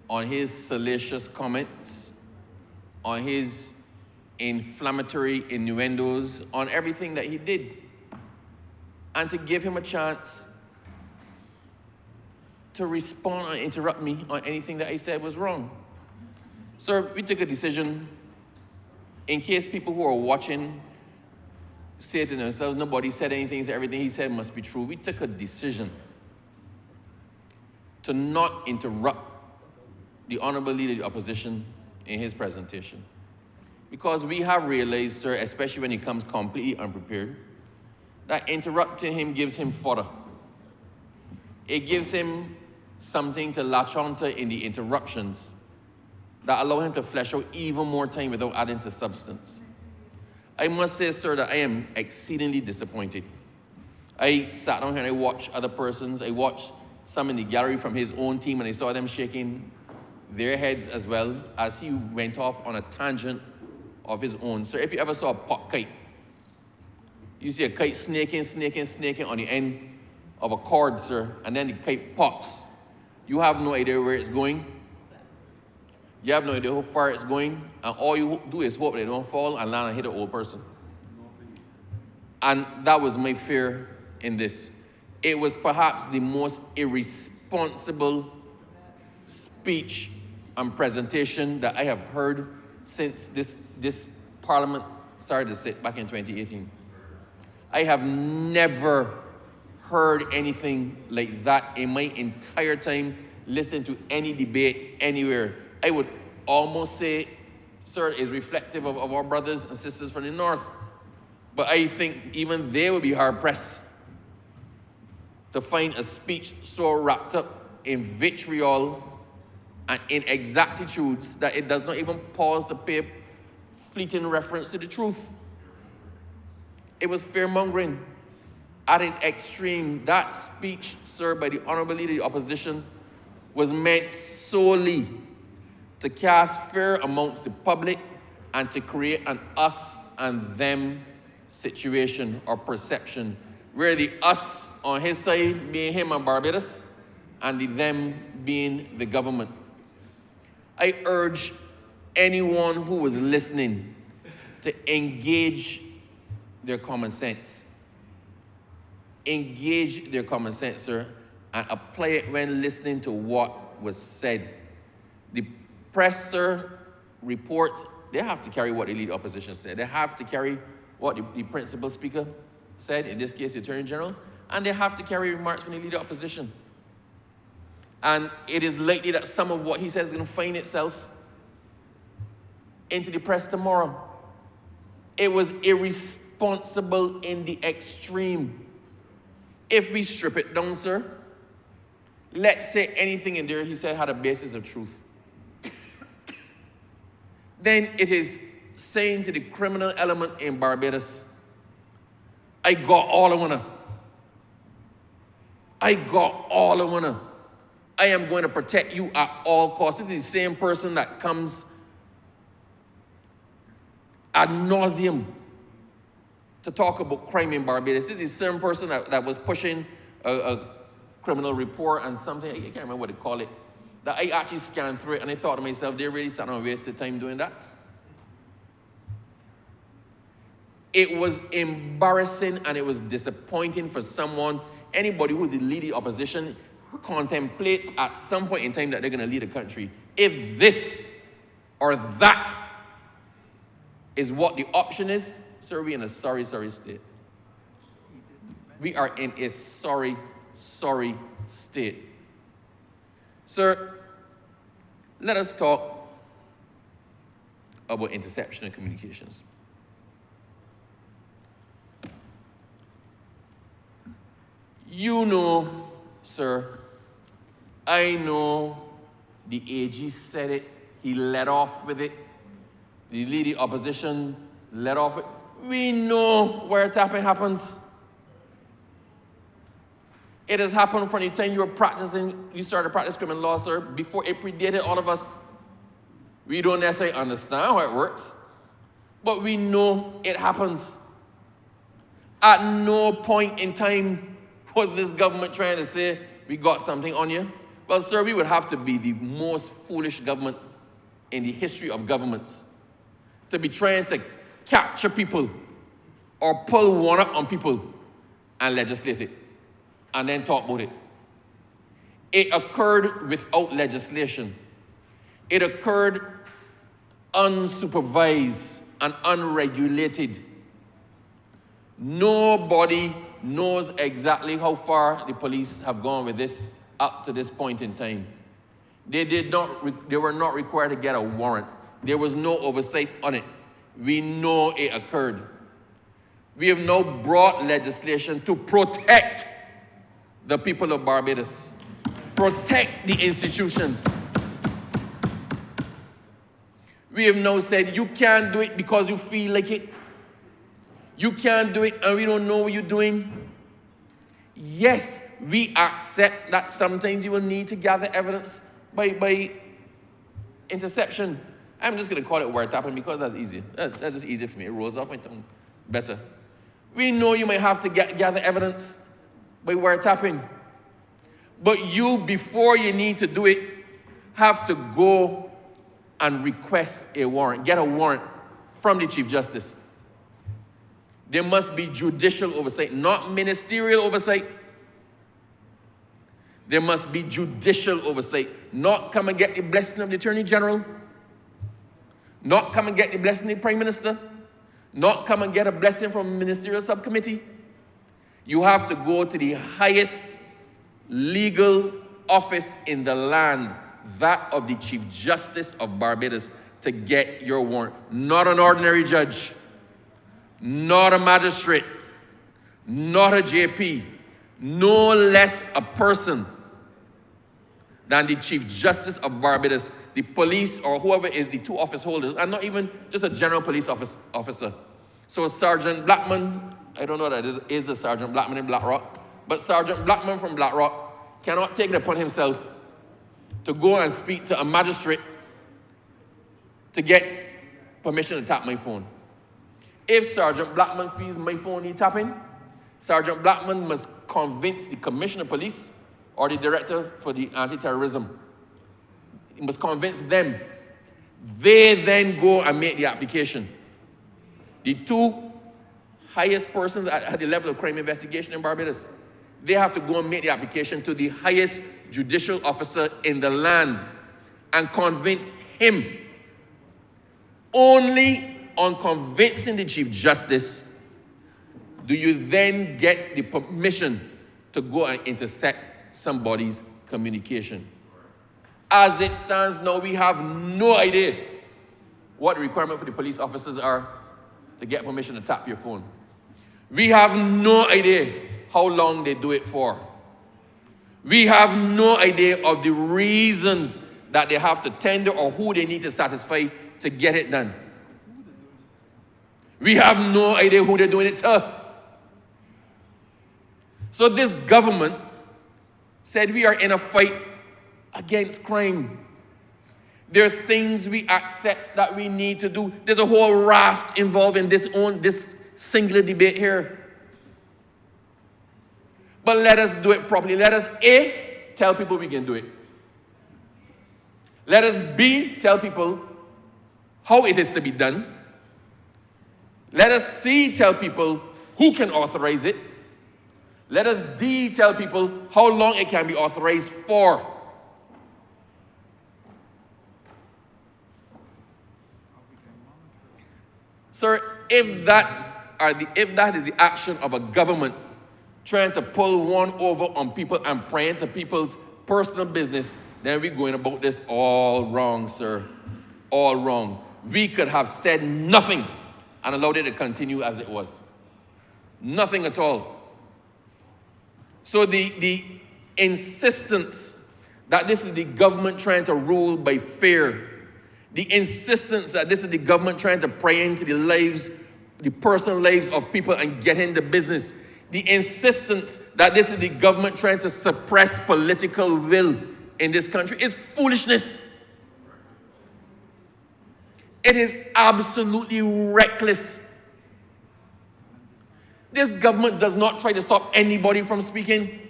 on his salacious comments, on his inflammatory innuendos, on everything that he did, and to give him a chance to respond and interrupt me on anything that I said was wrong. Sir, we took a decision, in case people who are watching say to themselves, nobody said anything, so everything he said must be true. We took a decision to not interrupt the Honourable Leader of the Opposition in his presentation. Because we have realized, sir, especially when he comes completely unprepared, that interrupting him gives him fodder. it gives him something to latch onto in the interruptions that allow him to flesh out even more time without adding to substance. I must say, sir, that I am exceedingly disappointed. I sat down here and I watched other persons. I watched some in the gallery from his own team, and I saw them shaking their heads as well as he went off on a tangent of his own. Sir, if you ever saw a pot kite, you see a kite snaking on the end of a cord, sir, and then the kite pops. You have no idea where it's going. You have no idea how far it's going, and all you do is hope they don't fall and land and hit an old person. And that was my fear in this. It was perhaps the most irresponsible speech and presentation that I have heard since this parliament started to sit back in 2018. I have never heard anything like that in my entire time listening to any debate anywhere. I would almost say, sir, is reflective of our brothers and sisters from the north. But I think even they would be hard-pressed to find a speech so wrapped up in vitriol and inexactitudes that it does not even pause to pay fleeting reference to the truth. It was fear-mongering at its extreme. That speech, sir, by the Honourable Leader of the Opposition was meant solely to cast fear amongst the public and to create an us and them situation or perception, where the us on his side being him and Barbados, and the them being the government. I urge anyone who was listening to engage their common sense. Engage their common sense, sir, and apply it when listening to what was said. The press, sir, reports, they have to carry what the lead opposition said. They have to carry what the principal speaker said, in this case, the Attorney General, and they have to carry remarks from the leader opposition. And it is likely that some of what he says is going to find itself into the press tomorrow. It was irresponsible in the extreme. If we strip it down, sir, let's say anything in there he said had a basis of truth. Then it is saying to the criminal element in Barbados, I got all I wanna. I got all I wanna. I am going to protect you at all costs. This is the same person that comes ad nauseum to talk about crime in Barbados. This is the same person that was pushing a criminal report and something, I can't remember what they call it, that I actually scanned through it and I thought to myself, they really sat and wasted time doing that. It was embarrassing and it was disappointing for someone, anybody who's the leading opposition, contemplates at some point in time that they're going to lead a country. If this or that is what the option is, sir, we're in a sorry, sorry state. We are in a sorry, sorry state. Sir, let us talk about interception of communications. You know, sir, I know the AG said it, he led off with it, the leading opposition led off with it. We know where tapping happens. It has happened from the time you were practicing, you started practicing criminal law, sir, before it predated all of us. We don't necessarily understand how it works, but we know it happens. At no point in time was this government trying to say, we got something on you? Well, sir, we would have to be the most foolish government in the history of governments to be trying to capture people or pull one up on people and legislate it and then talk about it. It occurred without legislation. It occurred unsupervised and unregulated. Nobody knows exactly how far the police have gone with this up to this point in time. They were not required to get a warrant. There was no oversight on it. We know it occurred. We have now brought legislation to protect the people of Barbados. Protect the institutions. We have now said you can't do it because you feel like it. You can't do it and we don't know what you're doing. Yes, we accept that sometimes you will need to gather evidence by interception. I'm just going to call it wiretapping because that's easy. That's just easy for me. It rolls off my tongue better. We know you might have to gather evidence by wiretapping. But you, before you need to do it, have to go and request a warrant, get a warrant from the Chief Justice. There must be judicial oversight, not ministerial oversight. There must be judicial oversight, not come and get the blessing of the Attorney General, not come and get the blessing of the Prime Minister, not come and get a blessing from a ministerial subcommittee. You have to go to the highest legal office in the land, that of the Chief Justice of Barbados, to get your warrant. Not an ordinary judge, not a magistrate, not a JP, no less a person than the Chief Justice of Barbados, the police or whoever is the two office holders, and not even just a general police officer. So Sergeant Blackman, I don't know that is a Sergeant Blackman in Blackrock, but Sergeant Blackman from Blackrock cannot take it upon himself to go and speak to a magistrate to get permission to tap my phone. If Sergeant Blackman feels my phone needs tapping, Sergeant Blackman must convince the Commissioner of Police or the Director for the Anti-Terrorism. He must convince them. They then go and make the application. The two highest persons at the level of crime investigation in Barbados, they have to go and make the application to the highest judicial officer in the land and convince him. Only on convincing the Chief Justice do you then get the permission to go and intercept somebody's communication. As it stands now, we have no idea what the requirement for the police officers are to get permission to tap your phone. We have no idea how long they do it for. We have no idea of the reasons that they have to tender or who they need to satisfy to get it done. We have no idea who they're doing it to. So this government said we are in a fight against crime. There are things we accept that we need to do. There's a whole raft involved in this singular debate here. But let us do it properly. Let us A, tell people we can do it. Let us B, tell people how it is to be done. Let us C, tell people who can authorize it. Let us D, tell people how long it can be authorized for. Sir, if that is the action of a government trying to pull one over on people and prying into people's personal business, then we're going about this all wrong, sir. All wrong. We could have said nothing and allowed it to continue as it was. Nothing at all. So the insistence that this is the government trying to rule by fear, the insistence that this is the government trying to pry into the lives, the personal lives of people and get into business, the insistence that this is the government trying to suppress political will in this country is foolishness. It is absolutely reckless. This government does not try to stop anybody from speaking.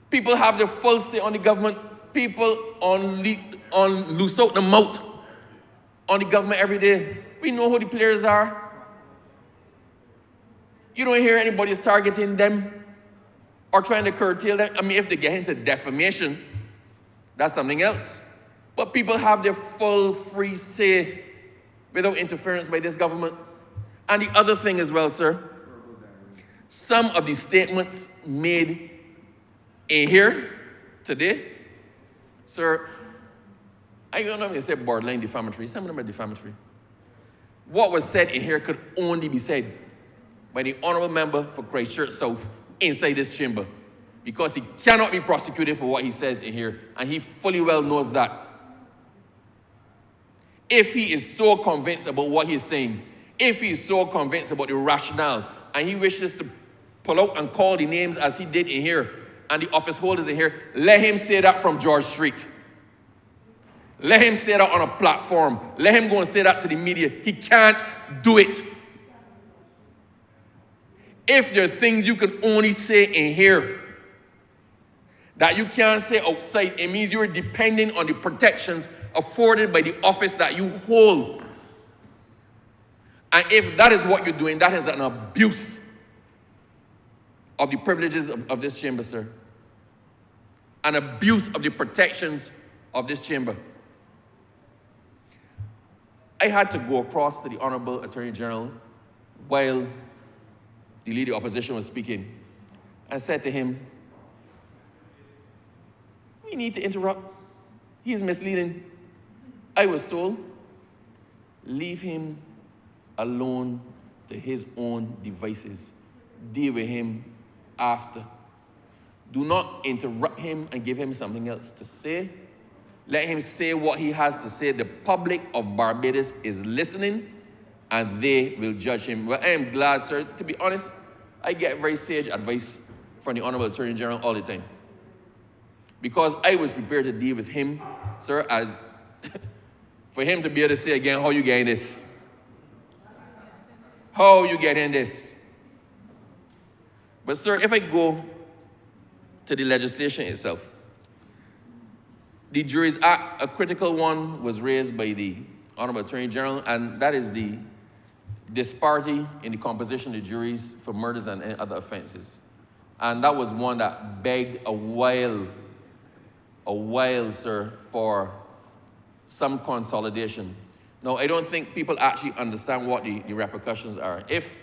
People have the full say on the government. People on loose out the mouth on the government every day. We know who the players are. You don't hear anybody is targeting them or trying to curtail them. I mean, if they get into defamation, that's something else. But people have their full free say without interference by this government. And the other thing as well, sir, some of the statements made in here today, sir, I don't know if they say borderline defamatory. Some of them are defamatory. What was said in here could only be said by the Honourable Member for Christchurch South inside this chamber. because he cannot be prosecuted for what he says in here, and he fully well knows that. If he is so convinced about what he's saying, if he is so convinced about the rationale, and he wishes to pull out and call the names as he did in here, and the office holders in here, let him say that from George Street. Let him say that on a platform. Let him go and say that to the media. He can't do it. If there are things you can only say in here that you can't say outside, it means you're depending on the protections afforded by the office that you hold. And if that is what you're doing, that is an abuse of the privileges of this chamber, sir. An abuse of the protections of this chamber. I had to go across to the Honourable Attorney General while the Leader of Opposition was speaking. I said to him, we need to interrupt. He's misleading. I was told, leave him alone to his own devices. Deal with him after. Do not interrupt him and give him something else to say. Let him say what he has to say. The public of Barbados is listening, and they will judge him. Well, I am glad, sir. To be honest, I get very sage advice from the Honourable Attorney General all the time. Because I was prepared to deal with him, sir, as for him to be able to say again, how you getting this? How you getting this? But sir, if I go to the legislation itself, the Juries Act, a critical one, was raised by the Honourable Attorney General, and that is the disparity in the composition of the juries for murders and other offences. And that was one that begged a while, sir, for some consolidation. Now, I don't think people actually understand what the repercussions are. If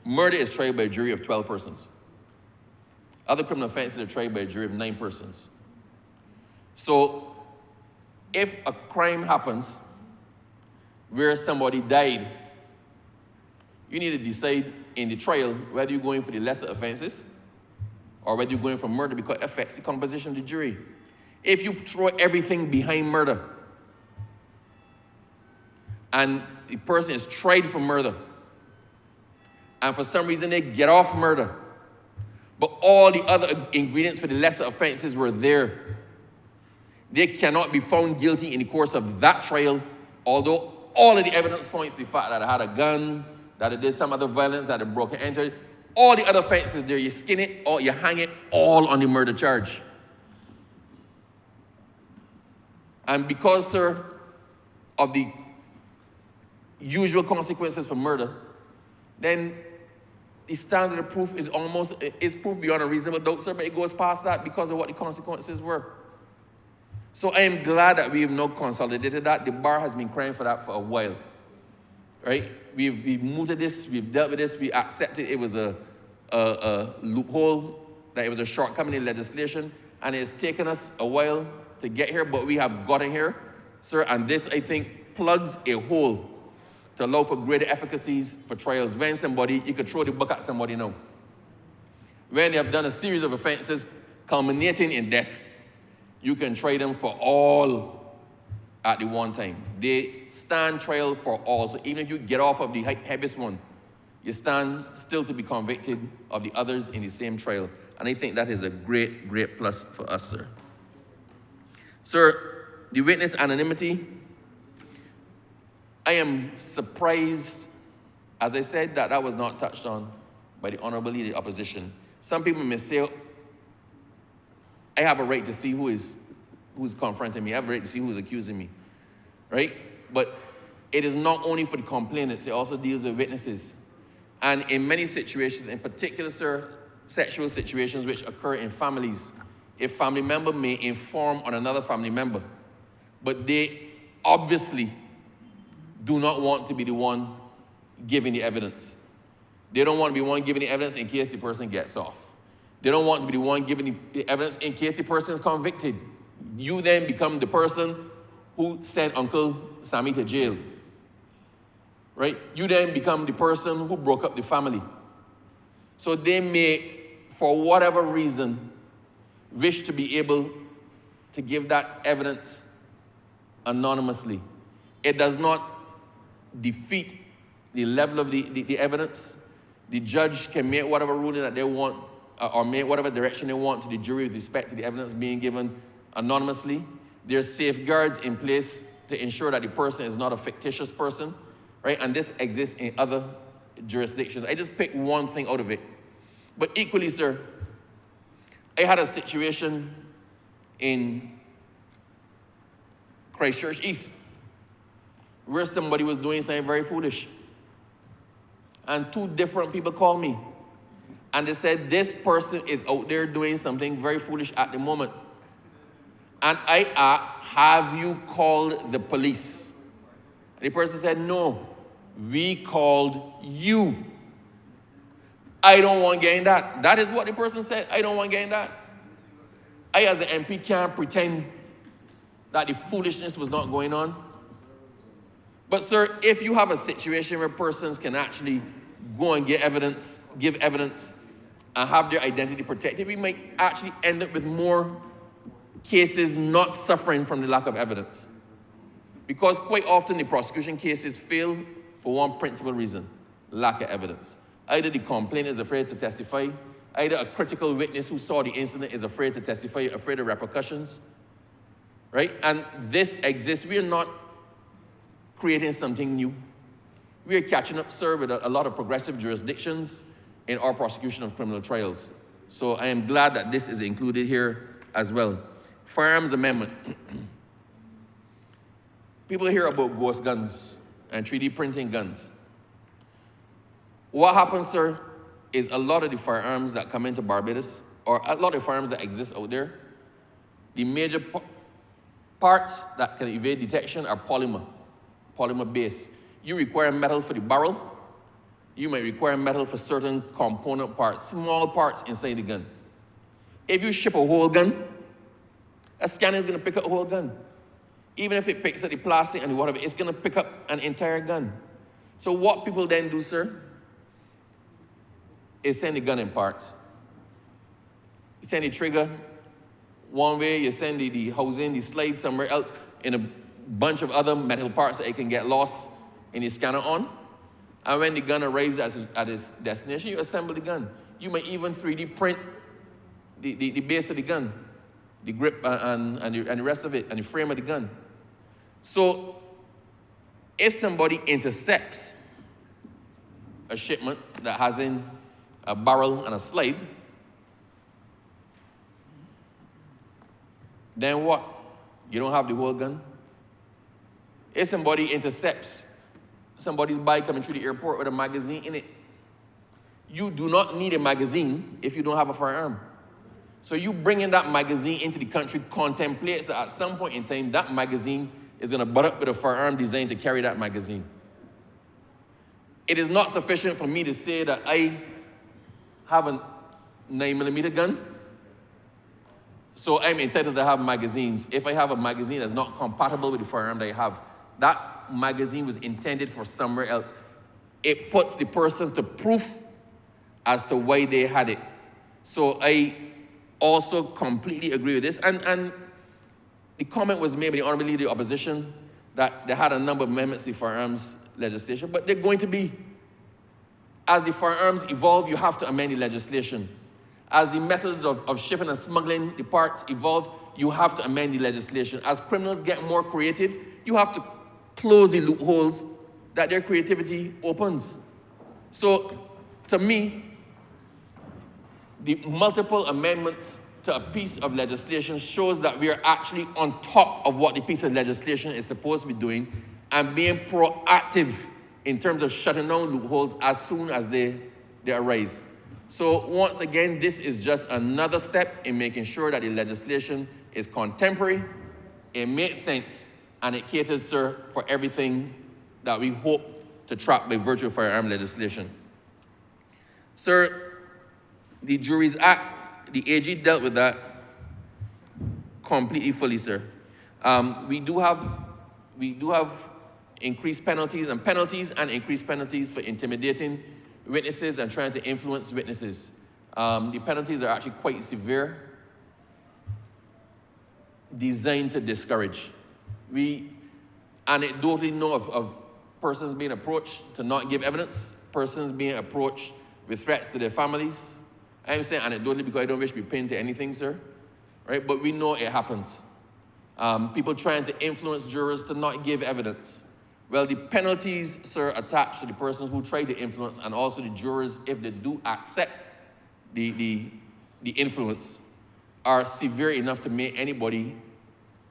murder is tried by a jury of 12 persons, other criminal offences are tried by a jury of 9 persons. So, if a crime happens where somebody died, you need to decide in the trial whether you're going for the lesser offenses or whether you're going for murder, because it affects the composition of the jury. If you throw everything behind murder and the person is tried for murder and for some reason they get off murder, but all the other ingredients for the lesser offenses were there, they cannot be found guilty in the course of that trial, although all of the evidence points to the fact that they had a gun, that they did some other violence, that they broke and entered. All the other offenses there, you skin it or you hang it all on the murder charge. And because, sir, of the usual consequences for murder, then the standard of proof is proof beyond a reasonable doubt, sir, but it goes past that because of what the consequences were. So I am glad that we have now consolidated that. The bar has been crying for that for a while, right? We've mooted this, we've dealt with this, we accepted it was a loophole, that it was a shortcoming in legislation, and it's taken us a while to get here, but we have gotten here, sir, and this, I think, plugs a hole to allow for greater efficacies for trials. When somebody, you could throw the book at somebody now. When they have done a series of offenses culminating in death, you can try them for all at the one time. They stand trial for all. So even if you get off of the heaviest one, you stand still to be convicted of the others in the same trial. And I think that is a great, great plus for us, sir. Sir, the witness anonymity, I am surprised, as I said, that that was not touched on by the Honourable Leader of the Opposition. Some people may say, I have a right to see who's confronting me. I have a right to see who's accusing me, right? But it is not only for the complainants, it also deals with witnesses. And in many situations, in particular, sir, sexual situations which occur in families, a family member may inform on another family member, but they obviously do not want to be the one giving the evidence. They don't want to be one giving the evidence in case the person gets off. They don't want to be the one giving the evidence in case the person is convicted. You then become the person who sent Uncle Sammy to jail, right? You then become the person who broke up the family. So they may for whatever reason, wish to be able to give that evidence anonymously. It does not defeat the level of the evidence. The judge can make whatever ruling that they want, or make whatever direction they want to the jury with respect to the evidence being given anonymously. There's safeguards in place to ensure that the person is not a fictitious person, right? And this exists in other jurisdictions. I just picked one thing out of it. But equally, sir, I had a situation in Christchurch East where somebody was doing something very foolish. And two different people called me. And they said, this person is out there doing something very foolish at the moment. And I asked, have you called the police? And the person said, no, we called you. I don't want to get in that. That is what the person said. I don't want to get in that. I, as an MP, can't pretend that the foolishness was not going on. But, sir, if you have a situation where persons can actually go and get evidence, give evidence, and have their identity protected, we might actually end up with more cases not suffering from the lack of evidence. Because quite often the prosecution cases fail for one principal reason: lack of evidence. Either the complainant is afraid to testify, either a critical witness who saw the incident is afraid to testify, afraid of repercussions, right? And this exists. We are not creating something new. We are catching up, sir, with a lot of progressive jurisdictions in our prosecution of criminal trials. So I am glad that this is included here as well. Firearms amendment. People hear about ghost guns and 3D printing guns. What happens, sir, is a lot of the firearms that come into Barbados, or a lot of firearms that exist out there, the major parts that can evade detection are polymer based. You require metal for the barrel. You might require metal for certain component parts, small parts inside the gun. If you ship a whole gun, a scanner is going to pick up a whole gun. Even if it picks up the plastic and whatever, it's going to pick up an entire gun. So what people then do, sir, is send the gun in parts. You send the trigger one way, you send the housing, the slide somewhere else in a bunch of other metal parts that it can get lost in the scanner on. And when the gun arrives at its destination, you assemble the gun. You may even 3D print the base of the gun, the grip and the rest of it, and the frame of the gun. So if somebody intercepts a shipment that has in a barrel and a slide, then what? You don't have the whole gun? If somebody intercepts somebody's bike coming through the airport with a magazine in it, you do not need a magazine if you don't have a firearm. So you bringing that magazine into the country contemplates that at some point in time, that magazine is going to butt up with a firearm designed to carry that magazine. It is not sufficient for me to say that I have a 9mm gun, so I'm entitled to have magazines. If I have a magazine that's not compatible with the firearm that I have, that magazine was intended for somewhere else. It puts the person to proof as to why they had it. So I also completely agree with this. And the comment was made by the Honourable Leader of the Opposition that they had a number of amendments to the firearms legislation, but they're going to be. As the firearms evolve, you have to amend the legislation. As the methods of shipping and smuggling the parts evolve, you have to amend the legislation. As criminals get more creative, you have to close the loopholes that their creativity opens. So, to me, the multiple amendments to a piece of legislation shows that we are actually on top of what the piece of legislation is supposed to be doing and being proactive in terms of shutting down loopholes as soon as they arise. So once again, this is just another step in making sure that the legislation is contemporary, it makes sense, and it caters, sir, for everything that we hope to track by virtue of firearm legislation. Sir, the Juries Act, the AG dealt with that completely fully, sir. We do have increased penalties and increased penalties for intimidating witnesses and trying to influence witnesses. The penalties are actually quite severe, designed to discourage. We anecdotally know of persons being approached to not give evidence, persons being approached with threats to their families. I'm saying anecdotally because I don't wish to be pinned to anything, sir, right? But we know it happens. People trying to influence jurors to not give evidence. Well, the penalties, sir, attached to the persons who try to influence and also the jurors, if they do accept the influence, are severe enough to make anybody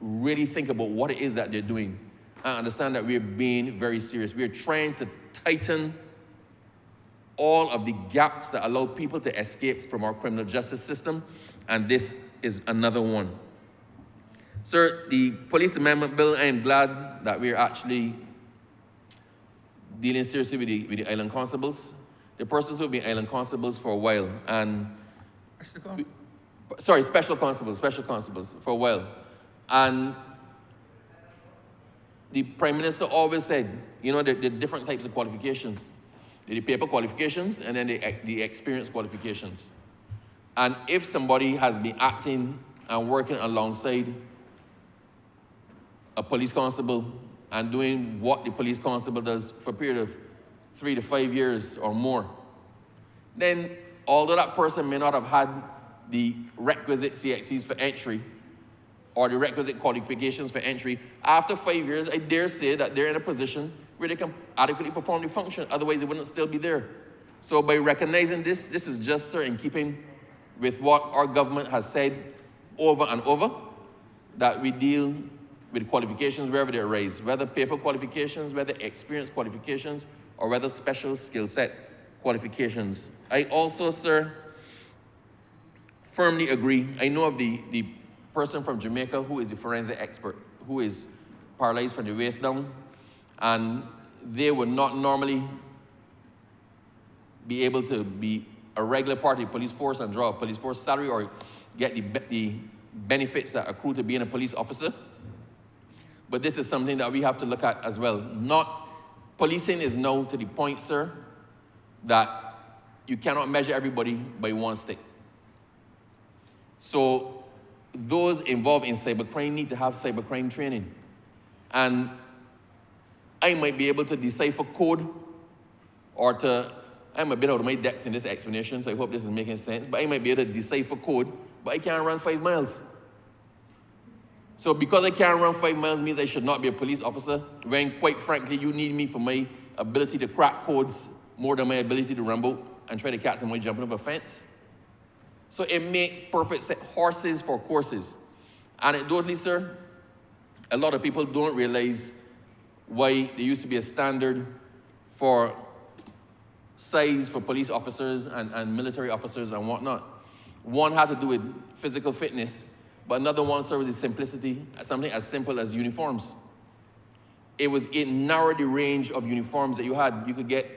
really think about what it is that they're doing and understand that we're being very serious. We're trying to tighten all of the gaps that allow people to escape from our criminal justice system, and this is another one. Sir, the Police Amendment Bill, I am glad that we're actually dealing seriously with the island constables. The persons who have been island constables for a while, and special constables for a while. And the Prime Minister always said, you know, the different types of qualifications. The paper qualifications and then the experience qualifications. And if somebody has been acting and working alongside a police constable and doing what the police constable does for a period of 3 to 5 years or more, then although that person may not have had the requisite CXCs for entry or the requisite qualifications for entry, after 5 years, I dare say that they're in a position where they can adequately perform the function, otherwise they wouldn't still be there. So by recognizing this, this is just, sir, in keeping with what our government has said over and over, that we deal with qualifications wherever they arise, whether paper qualifications, whether experience qualifications, or whether special skill set qualifications. I also, sir, firmly agree. I know of the person from Jamaica who is a forensic expert, who is paralyzed from the waist down, and they would not normally be able to be a regular part of the police force and draw a police force salary or get the benefits that accrue to being a police officer. But this is something that we have to look at as well. Policing is now to the point, sir, that you cannot measure everybody by one stick. So those involved in cybercrime need to have cybercrime training. And I might be able to decipher code or I'm a bit out of my depth in this explanation, so I hope this is making sense, but I might be able to decipher code, but I can't run 5 miles. So because I can't run 5 miles means I should not be a police officer, when quite frankly, you need me for my ability to crack codes more than my ability to rumble and try to catch someone jumping over a fence. So it makes perfect sense. Horses for courses. Anecdotally, sir, a lot of people don't realize why there used to be a standard for size for police officers and military officers and whatnot. One had to do with physical fitness, but another one, sir, was the simplicity, something as simple as uniforms. It narrowed the range of uniforms that you had. You could get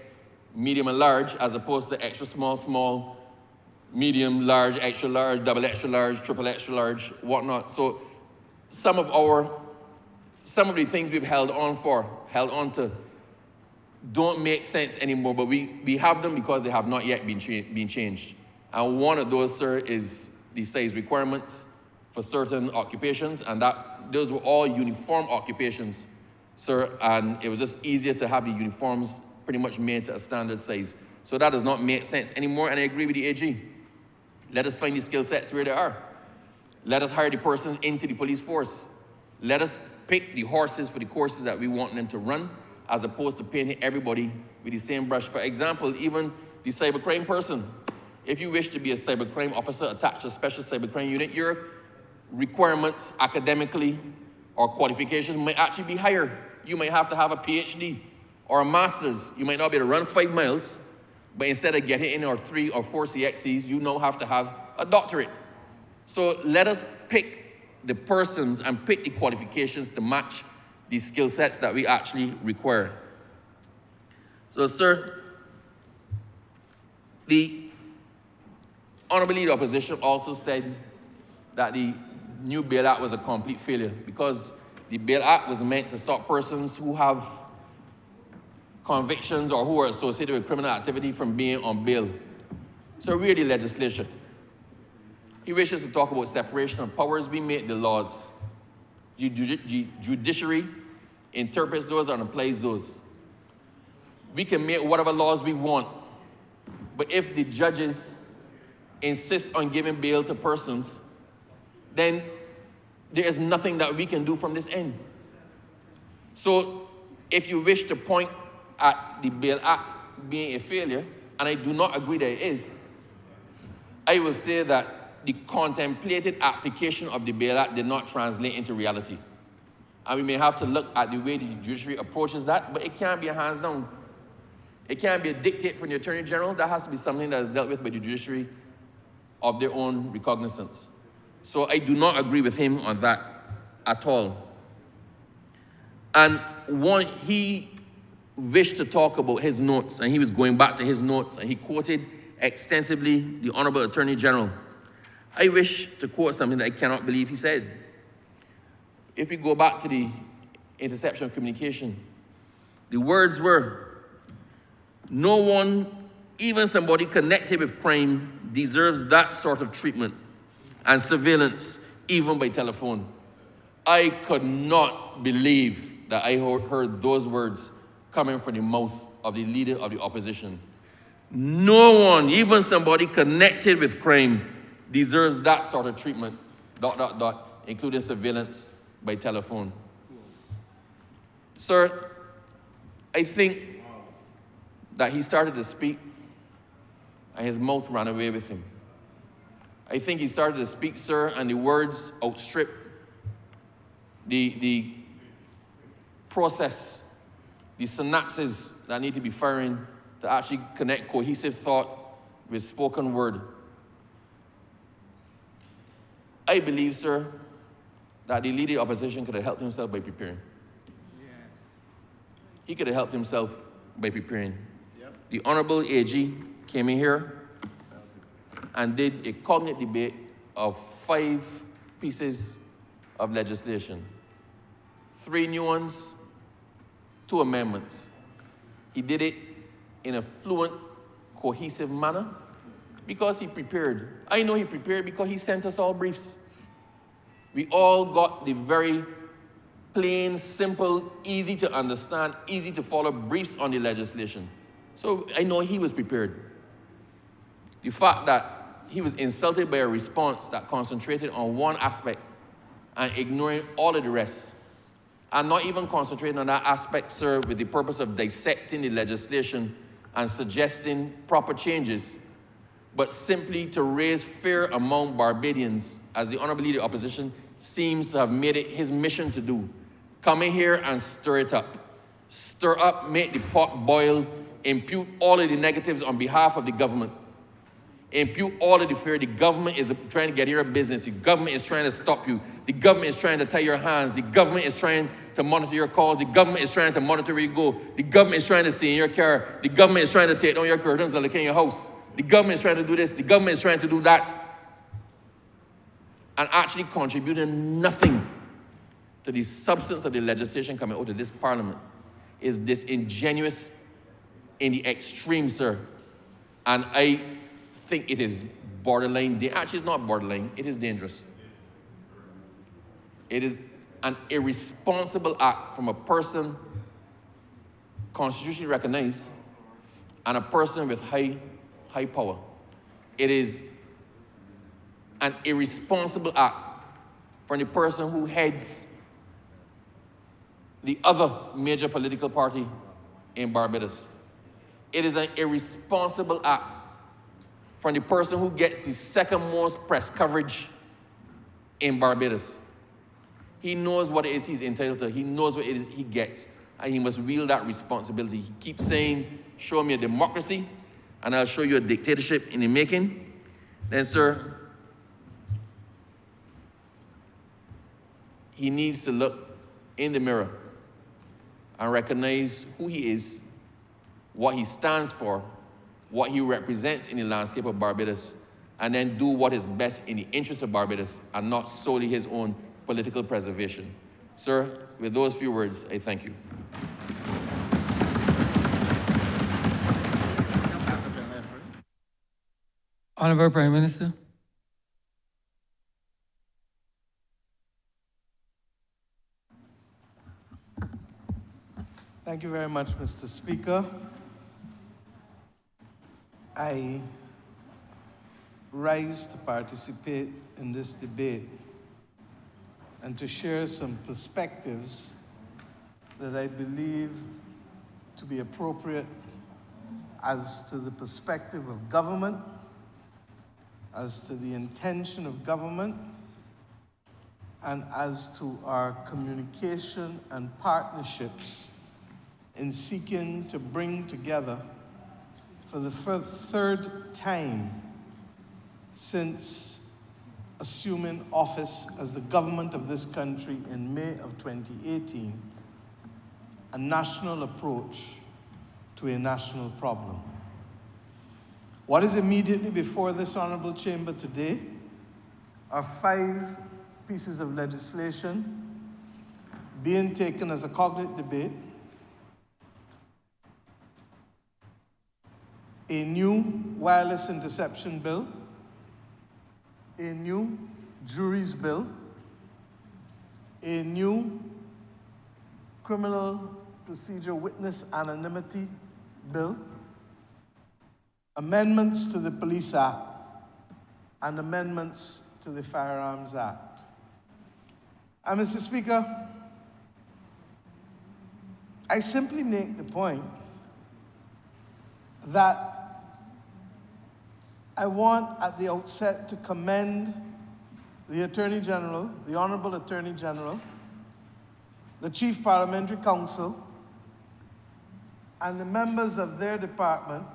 medium and large as opposed to extra small, small, medium, large, extra large, double extra large, triple extra large, whatnot. So some of the things we've held on to, don't make sense anymore, but we have them because they have not yet been changed. And one of those, sir, is the size requirements for certain occupations, and those were all uniform occupations, sir, and it was just easier to have the uniforms pretty much made to a standard size. So that does not make sense anymore, and I agree with the AG. Let us find the skill sets where they are. Let us hire the persons into the police force. Let us pick the horses for the courses that we want them to run, as opposed to painting everybody with the same brush. For example, even the cybercrime person. If you wish to be a cybercrime officer attached to a special cybercrime unit, your requirements academically or qualifications might actually be higher. You might have to have a PhD or a master's. You might not be able to run 5 miles, but instead of getting in our 3 or 4 CXCs, you now have to have a doctorate. So let us pick the persons and pick the qualifications to match the skill sets that we actually require. So, sir, the Honourable Leader Opposition also said that the new Bail Act was a complete failure because the Bail Act was meant to stop persons who have convictions or who are associated with criminal activity from being on bail. So we're the legislature. He wishes to talk about separation of powers. We make the laws. The judiciary interprets those and applies those. We can make whatever laws we want, but if the judges insist on giving bail to persons, then there is nothing that we can do from this end. So if you wish to point at the Bail Act being a failure, and I do not agree that it is, I will say that the contemplated application of the Bail Act did not translate into reality. And we may have to look at the way the judiciary approaches that, but it can't be a hands down. It can't be a dictate from the Attorney General. That has to be something that is dealt with by the judiciary of their own recognizance. So I do not agree with him on that at all. And he wished to talk about his notes, and he was going back to his notes, and he quoted extensively the Honourable Attorney General. I wish to quote something that I cannot believe he said. If we go back to the interception of communication, the words were, "No one, even somebody connected with crime, deserves that sort of treatment and surveillance, even by telephone." I could not believe that I heard those words coming from the mouth of the leader of the opposition. No one, even somebody connected with crime, deserves that sort of treatment, ... including surveillance by telephone. Sir, I think that he started to speak and his mouth ran away with him. I think he started to speak, sir, and the words outstripped the process, the synapses that need to be firing to actually connect cohesive thought with spoken word. I believe, sir, that the leader of the opposition could have helped himself by preparing. Yes. He could have helped himself by preparing. Yep. The Honourable AG came in here and did a cognate debate of 5 pieces of legislation. 3 new ones, 2 amendments. He did it in a fluent, cohesive manner because he prepared. I know he prepared because he sent us all briefs. We all got the very plain, simple, easy to understand, easy to follow briefs on the legislation. So I know he was prepared. The fact that he was insulted by a response that concentrated on one aspect and ignoring all of the rest, and not even concentrating on that aspect, sir, with the purpose of dissecting the legislation and suggesting proper changes, but simply to raise fear among Barbadians, as the Honourable Leader of the Opposition seems to have made it his mission to do. Come in here and stir it up. Stir up, make the pot boil, impute all of the negatives on behalf of the government. Impute all of the fear. The government is trying to get your business. The government is trying to stop you. The government is trying to tie your hands. The government is trying to monitor your calls. The government is trying to monitor where you go. The government is trying to see in your car. The government is trying to take down your curtains and look in your house. The government is trying to do this. The government is trying to do that. And actually contributing nothing to the substance of the legislation coming out of this parliament is disingenuous in the extreme, sir. And I think it is borderline. Actually, it's not borderline. It is dangerous. It is an irresponsible act from a person constitutionally recognized and a person with high power. It is an irresponsible act from the person who heads the other major political party in Barbados. It is an irresponsible act from the person who gets the second most press coverage in Barbados. He knows what it is he's entitled to. He knows what it is he gets, and he must wield that responsibility. He keeps saying, show me a democracy, and I'll show you a dictatorship in the making. Then, sir, he needs to look in the mirror and recognize who he is, what he stands for, what he represents in the landscape of Barbados, and then do what is best in the interest of Barbados and not solely his own political preservation. Sir, with those few words, I thank you. Honourable Prime Minister. Thank you very much, Mr. Speaker. I rise to participate in this debate and to share some perspectives that I believe to be appropriate as to the perspective of government, as to the intention of government, and as to our communication and partnerships in seeking to bring together, for the third time since assuming office as the government of this country in May of 2018, a national approach to a national problem. What is immediately before this honorable chamber today are 5 pieces of legislation being taken as a cognate debate: a new wireless interception bill, a new juries bill, a new criminal procedure witness anonymity bill, amendments to the Police Act, and amendments to the Firearms Act. And Mr. Speaker, I simply make the point that I want at the outset to commend the Attorney General, the Honourable Attorney General, the Chief Parliamentary Counsel, and the members of their department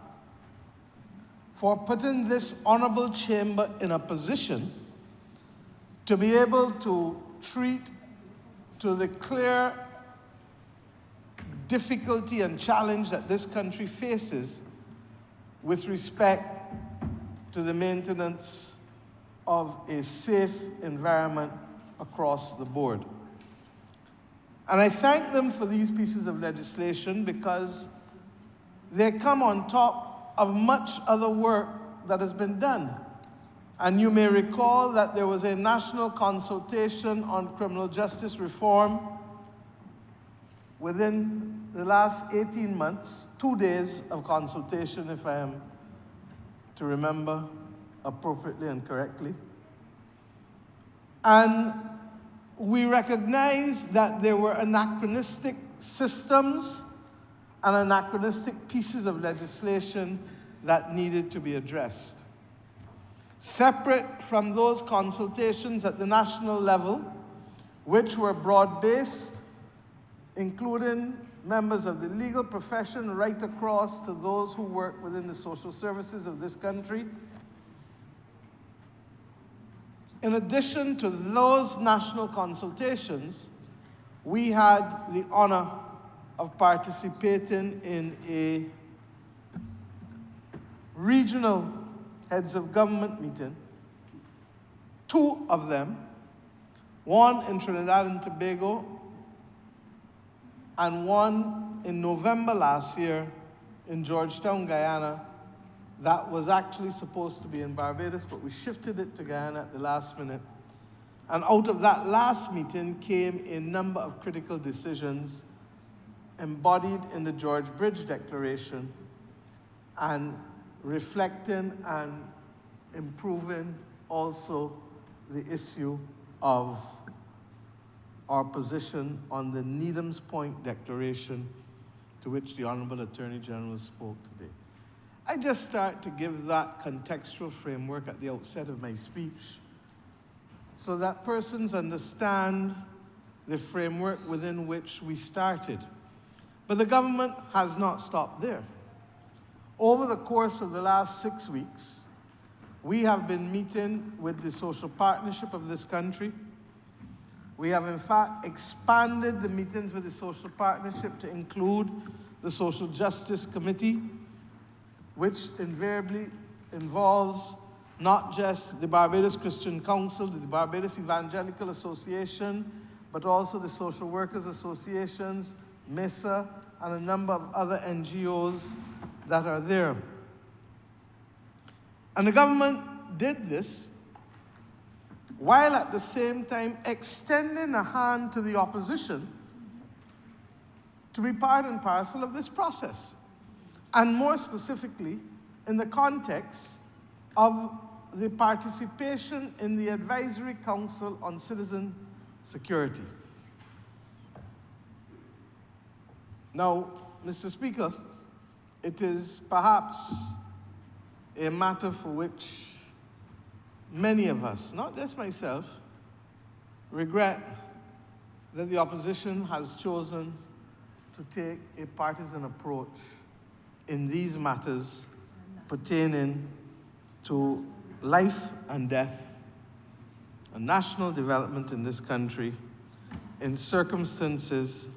for putting this honourable chamber in a position to be able to treat to the clear difficulty and challenge that this country faces with respect to the maintenance of a safe environment across the board. And I thank them for these pieces of legislation because they come on top of much other work that has been done. And you may recall that there was a national consultation on criminal justice reform within the last 18 months, 2 days of consultation, if I am to remember appropriately and correctly. And we recognize that there were anachronistic systems and anachronistic pieces of legislation that needed to be addressed. Separate from those consultations at the national level, which were broad-based, including members of the legal profession right across to those who work within the social services of this country. In addition to those national consultations, we had the honor of participating in a regional heads of government meeting, 2 of them, one in Trinidad and Tobago, and one in November last year in Georgetown, Guyana, that was actually supposed to be in Barbados, but we shifted it to Guyana at the last minute. And out of that last meeting came a number of critical decisions embodied in the George Bridge Declaration and reflecting and improving also the issue of our position on the Needham's Point Declaration, to which the Honourable Attorney General spoke today. I just start to give that contextual framework at the outset of my speech so that persons understand the framework within which we started. But the government has not stopped there. Over the course of the last 6 weeks, we have been meeting with the social partnership of this country. We have, in fact, expanded the meetings with the social partnership to include the Social Justice Committee, which invariably involves not just the Barbados Christian Council, the Barbados Evangelical Association, but also the Social Workers Associations, MESA, and a number of other NGOs that are there. And the government did this while at the same time extending a hand to the opposition to be part and parcel of this process. And more specifically, in the context of the participation in the Advisory Council on Citizen Security. Now, Mr. Speaker, it is perhaps a matter for which many of us, not just myself, regret that the opposition has chosen to take a partisan approach in these matters pertaining to life and death and national development in this country in circumstances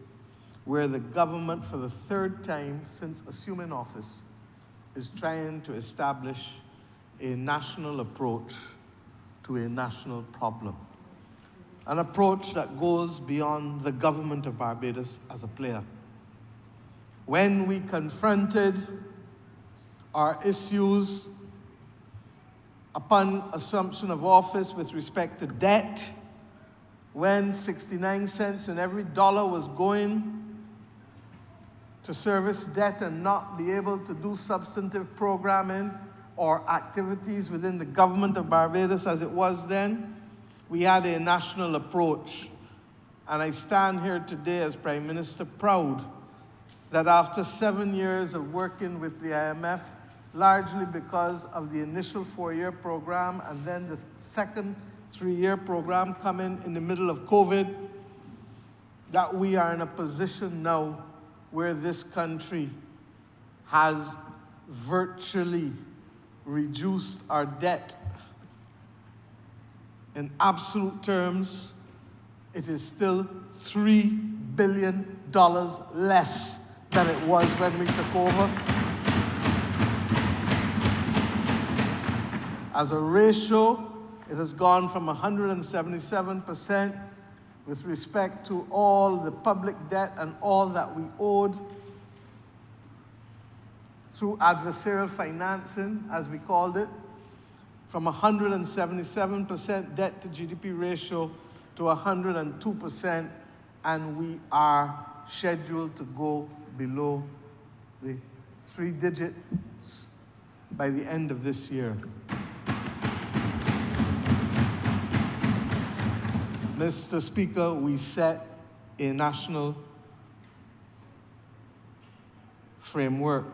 where the government, for the third time since assuming office, is trying to establish a national approach to a national problem. An approach that goes beyond the government of Barbados as a player. When we confronted our issues upon assumption of office with respect to debt, when 69 cents in every dollar was going to service debt and not be able to do substantive programming or activities within the government of Barbados as it was then, we had a national approach. And I stand here today as Prime Minister proud that after 7 years of working with the IMF, largely because of the initial 4-year program and then the second 3-year program coming in the middle of COVID, that we are in a position now where this country has virtually reduced our debt. In absolute terms, it is still $3 billion less than it was when we took over. As a ratio, it has gone from 177% with respect to all the public debt and all that we owed through adversarial financing, as we called it, from 177% debt to GDP ratio to 102%, and we are scheduled to go below the 3 digits by the end of this year. Mr. Speaker, we set a national framework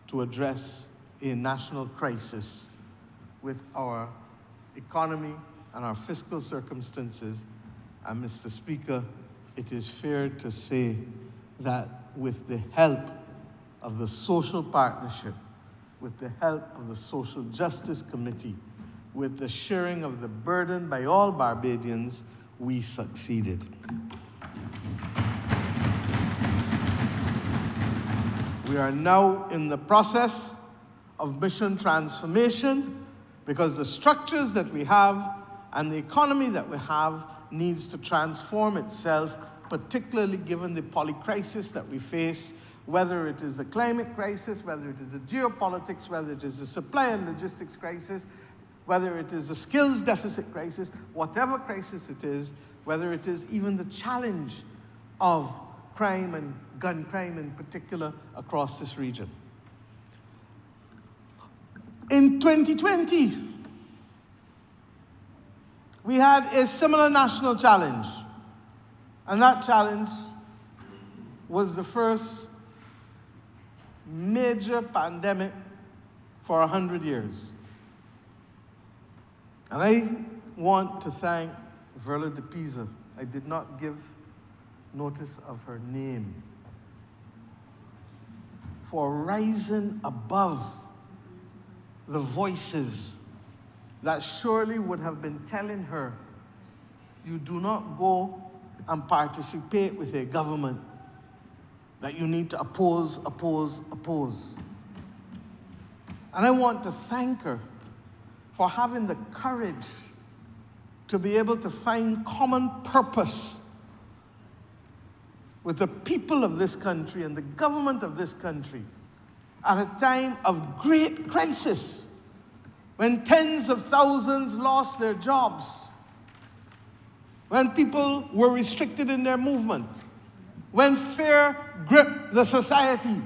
to address a national crisis with our economy and our fiscal circumstances. And Mr. Speaker, it is fair to say that with the help of the social partnership, with the help of the Social Justice Committee, with the sharing of the burden by all Barbadians, we succeeded. We are now in the process of mission transformation because the structures that we have and the economy that we have needs to transform itself, particularly given the polycrisis that we face, whether it is the climate crisis, whether it is the geopolitics, whether it is the supply and logistics crisis, whether it is the skills deficit crisis, whatever crisis it is, whether it is even the challenge of crime and gun crime in particular across this region. In 2020, we had a similar national challenge, and that challenge was the first major pandemic for 100 years. And I want to thank Verla de Pisa. I did not give notice of her name, for rising above the voices that surely would have been telling her, you do not go and participate with a government that you need to oppose, oppose, oppose. And I want to thank her for having the courage to be able to find common purpose with the people of this country and the government of this country at a time of great crisis when tens of thousands lost their jobs, when people were restricted in their movement, when fear gripped the society.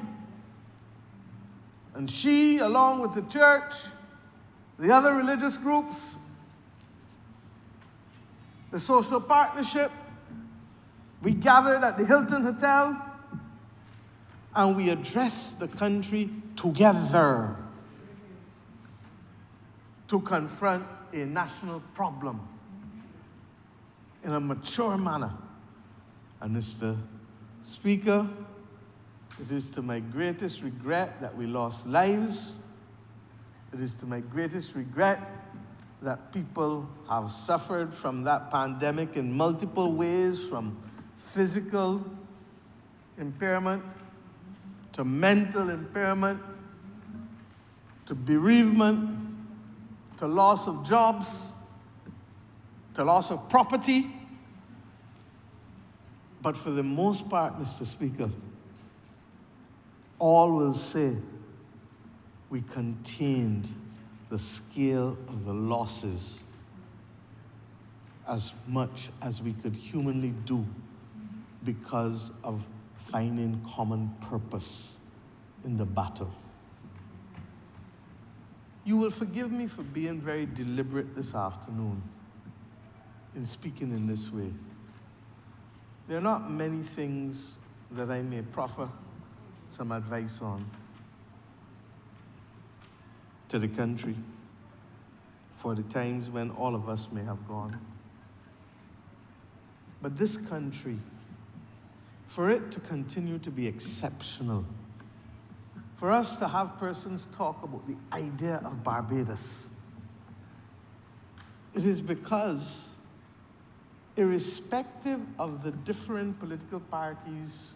And she, along with the church, the other religious groups, the social partnership, we gathered at the Hilton Hotel and we addressed the country together to confront a national problem in a mature manner. And Mr. Speaker, it is to my greatest regret that we lost lives. It is to my greatest regret that people have suffered from that pandemic in multiple ways, from physical impairment to mental impairment to bereavement to loss of jobs to loss of property. But for the most part, Mr. Speaker, all will say we contained the scale of the losses as much as we could humanly do because of finding common purpose in the battle. You will forgive me for being very deliberate this afternoon in speaking in this way. There are not many things that I may proffer some advice on to the country for the times when all of us may have gone. But this country, for it to continue to be exceptional, for us to have persons talk about the idea of Barbados, it is because, irrespective of the different political parties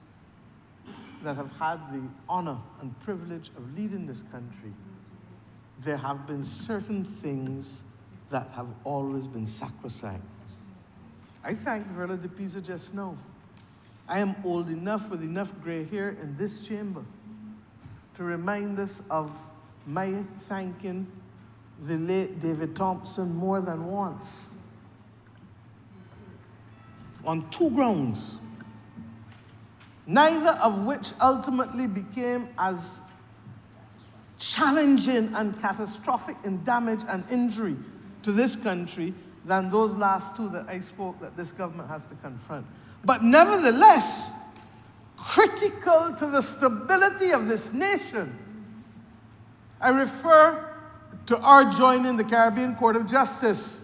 that have had the honor and privilege of leading this country, there have been certain things that have always been sacrosanct. I thanked Verla de Pisa just now. I am old enough with enough gray hair in this chamber to remind us of my thanking the late David Thompson more than once on two grounds, neither of which ultimately became as challenging and catastrophic in damage and injury to this country than those last two that I spoke that this government has to confront. But nevertheless, critical to the stability of this nation. I refer to our joining the Caribbean Court of Justice.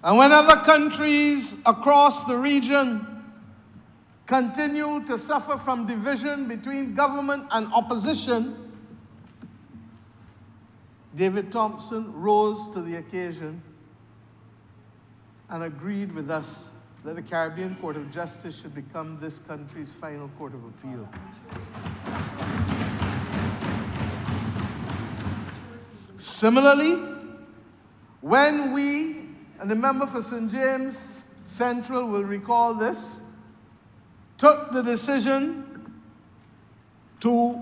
And when other countries across the region continue to suffer from division between government and opposition, David Thompson rose to the occasion and agreed with us that the Caribbean Court of Justice should become this country's final court of appeal. Similarly, when we, and the member for St. James Central will recall this, took the decision to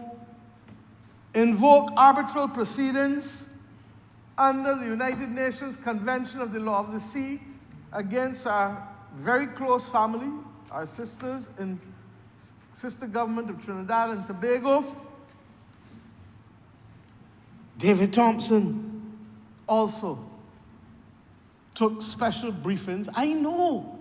invoke arbitral proceedings under the United Nations Convention of the Law of the Sea against our very close family, our sisters in sister government of Trinidad and Tobago, David Thompson also took special briefings. I know,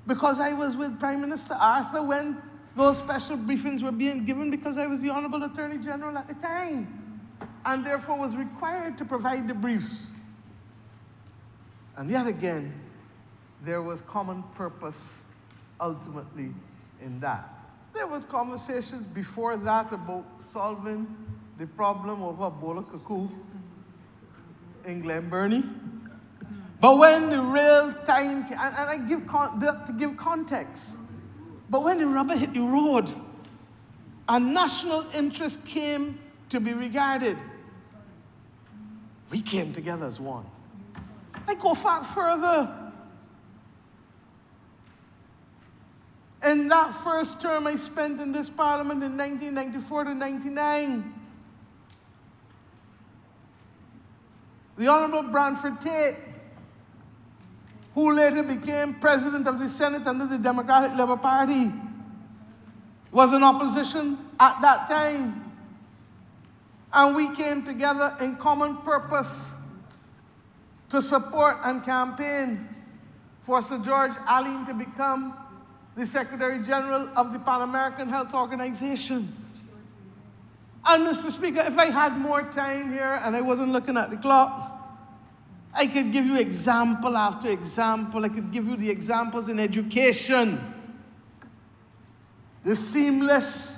because I was with Prime Minister Arthur when those special briefings were being given, because I was the Honourable Attorney General at the time, and therefore was required to provide the briefs. And yet again, there was common purpose ultimately in that. There was conversations before that about solving the problem over Bola Cuckoo in Glen Burnie. But when the real time, and I to give context, but when the rubber hit the road and national interest came to be regarded, we came together as one. I go far further. In that first term I spent in this parliament in 1994 to 99, The Honourable Branford Tate, who later became President of the Senate under the Democratic Labour Party, was in opposition at that time. And we came together in common purpose to support and campaign for Sir George Allen to become the Secretary General of the Pan American Health Organization. And Mr. Speaker, if I had more time here and I wasn't looking at the clock, I could give you example after example. I could give you the examples in education, the seamless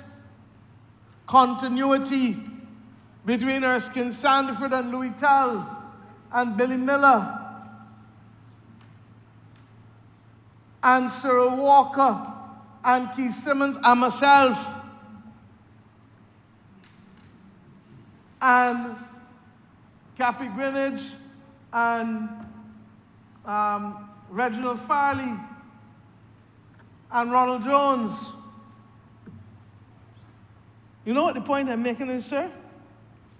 continuity between Erskine Sandiford and Louis Tell and Billy Miller and Cyril Walker and Keith Simmons and myself and Cappy Greenidge and Reginald Farley and Ronald Jones. You know what the point I'm making is, sir?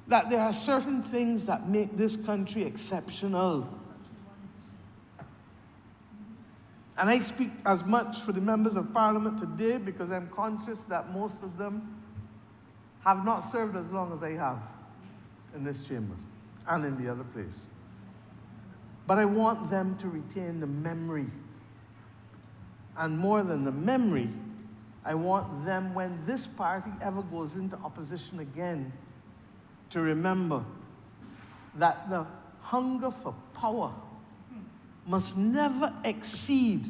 That there are certain things that make this country exceptional. And I speak as much for the members of Parliament today because I'm conscious that most of them have not served as long as I have in this chamber and in the other place. But I want them to retain the memory. And more than the memory, I want them, when this party ever goes into opposition again, to remember that the hunger for power must never exceed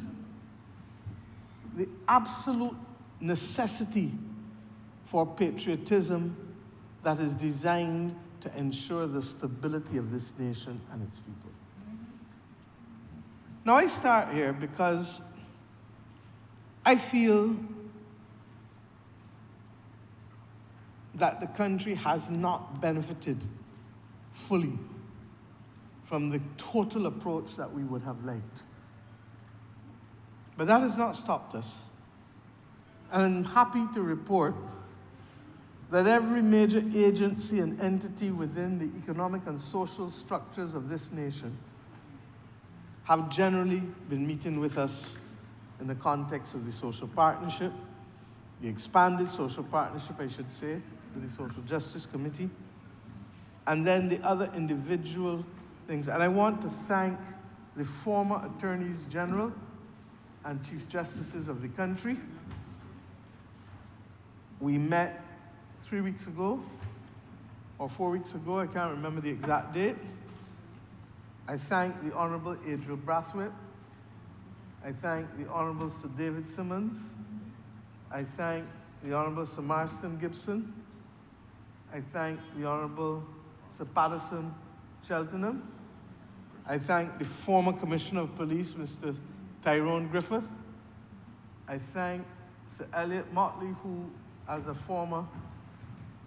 the absolute necessity for patriotism that is designed to ensure the stability of this nation and its people. Now, I start here because I feel that the country has not benefited fully from the total approach that we would have liked. But that has not stopped us. And I'm happy to report that every major agency and entity within the economic and social structures of this nation have generally been meeting with us in the context of the social partnership, the expanded social partnership, I should say, with the Social Justice Committee, and then the other individual things. And I want to thank the former Attorneys General and Chief Justices of the country. We met 3 weeks ago, or 4 weeks ago, I can't remember the exact date. I thank the Honourable Adriel Brathwaite. I thank the Honourable Sir David Simmons. I thank the Honourable Sir Marston Gibson. I thank the Honourable Sir Patterson Cheltenham. I thank the former Commissioner of Police, Mr. Tyrone Griffith. I thank Sir Elliot Motley, who, as a former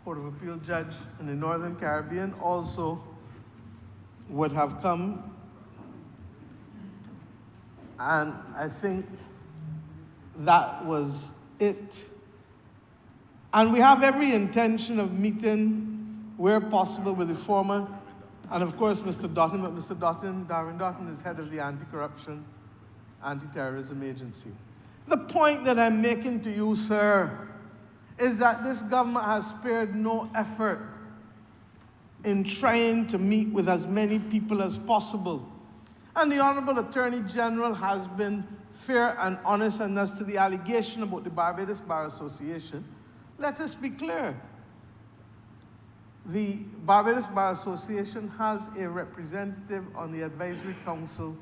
Court of Appeal judge in the Northern Caribbean, also would have come. And I think that was it. And we have every intention of meeting where possible with the former, and of course Mr. Dotton, but Mr. Dotton, Darwin Dotton, is head of the Anti-Corruption, Anti-Terrorism Agency. The point that I'm making to you, sir, is that this government has spared no effort in trying to meet with as many people as possible. And the Honourable Attorney General has been fair and honest, and as to the allegation about the Barbados Bar Association, let us be clear. The Barbados Bar Association has a representative on the Advisory Council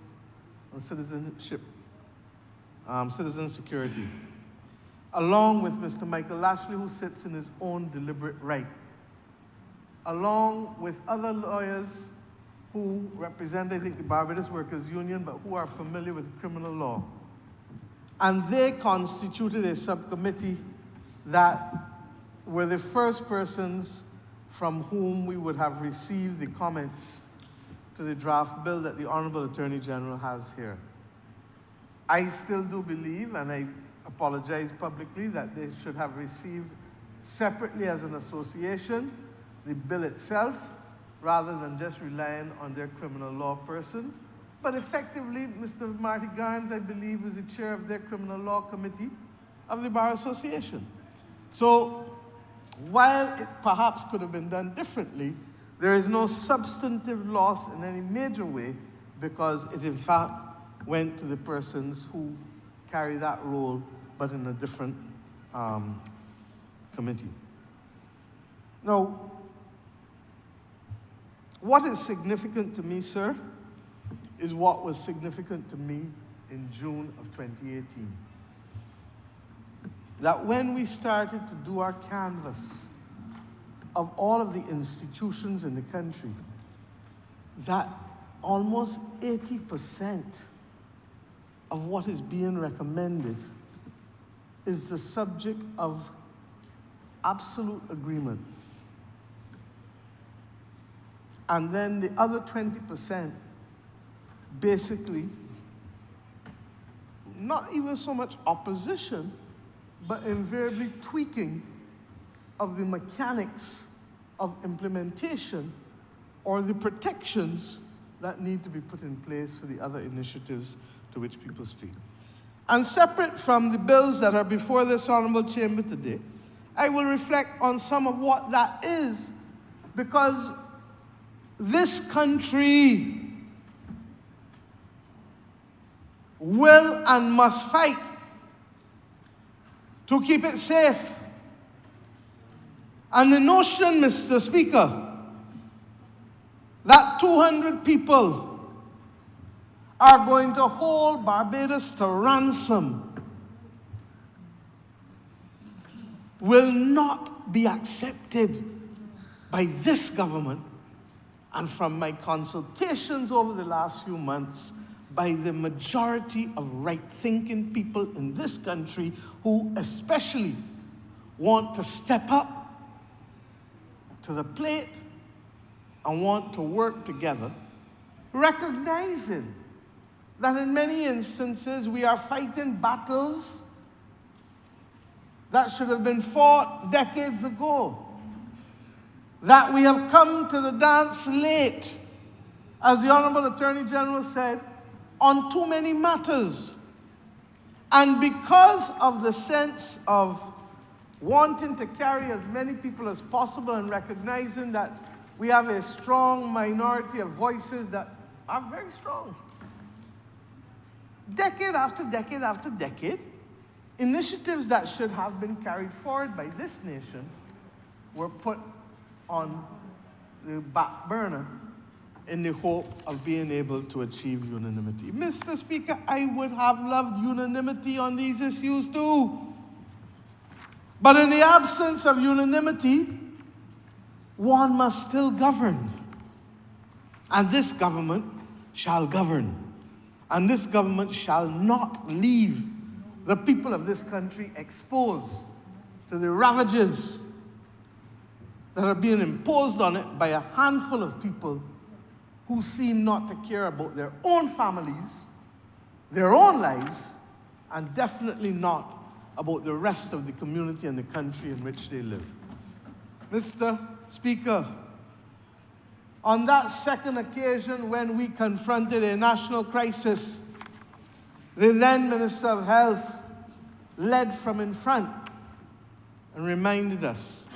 on Citizenship, Citizen Security, along with Mr. Michael Lashley, who sits in his own deliberate right, along with other lawyers who represent, I think, the Barbados Workers' Union, but who are familiar with criminal law. And they constituted a subcommittee that were the first persons from whom we would have received the comments to the draft bill that the Honourable Attorney General has here. I still do believe, and I apologize publicly, that they should have received separately as an association the bill itself, rather than just relying on their criminal law persons. But effectively, Mr. Marty Garnes, I believe, was the chair of their criminal law committee of the Bar Association. So while it perhaps could have been done differently, there is no substantive loss in any major way because it in fact went to the persons who carry that role, but in a different committee. Now, what is significant to me, sir, is what was significant to me in June of 2018. That when we started to do our canvass of all of the institutions in the country, that almost 80% of what is being recommended is the subject of absolute agreement. And then the other 20% basically not even so much opposition, but invariably tweaking of the mechanics of implementation or the protections that need to be put in place for the other initiatives to which people speak. And separate from the bills that are before this honorable chamber today, I will reflect on some of what that is, because this country will and must fight to keep it safe. And the notion, Mr. Speaker, that 200 people are going to hold Barbados to ransom will not be accepted by this government, and from my consultations over the last few months, by the majority of right-thinking people in this country who especially want to step up to the plate and want to work together, recognizing that in many instances we are fighting battles that should have been fought decades ago, that we have come to the dance late, as the Honourable Attorney General said, on too many matters. And because of the sense of wanting to carry as many people as possible and recognizing that we have a strong minority of voices that are very strong, decade after decade after decade, initiatives that should have been carried forward by this nation were put on the back burner in the hope of being able to achieve unanimity. Mr. Speaker, I would have loved unanimity on these issues too. But in the absence of unanimity, one must still govern. And this government shall govern. And this government shall not leave the people of this country exposed to the ravages that are being imposed on it by a handful of people who seem not to care about their own families, their own lives, and definitely not about the rest of the community and the country in which they live. Mr. Speaker, on that second occasion when we confronted a national crisis, the then Minister of Health led from in front and reminded us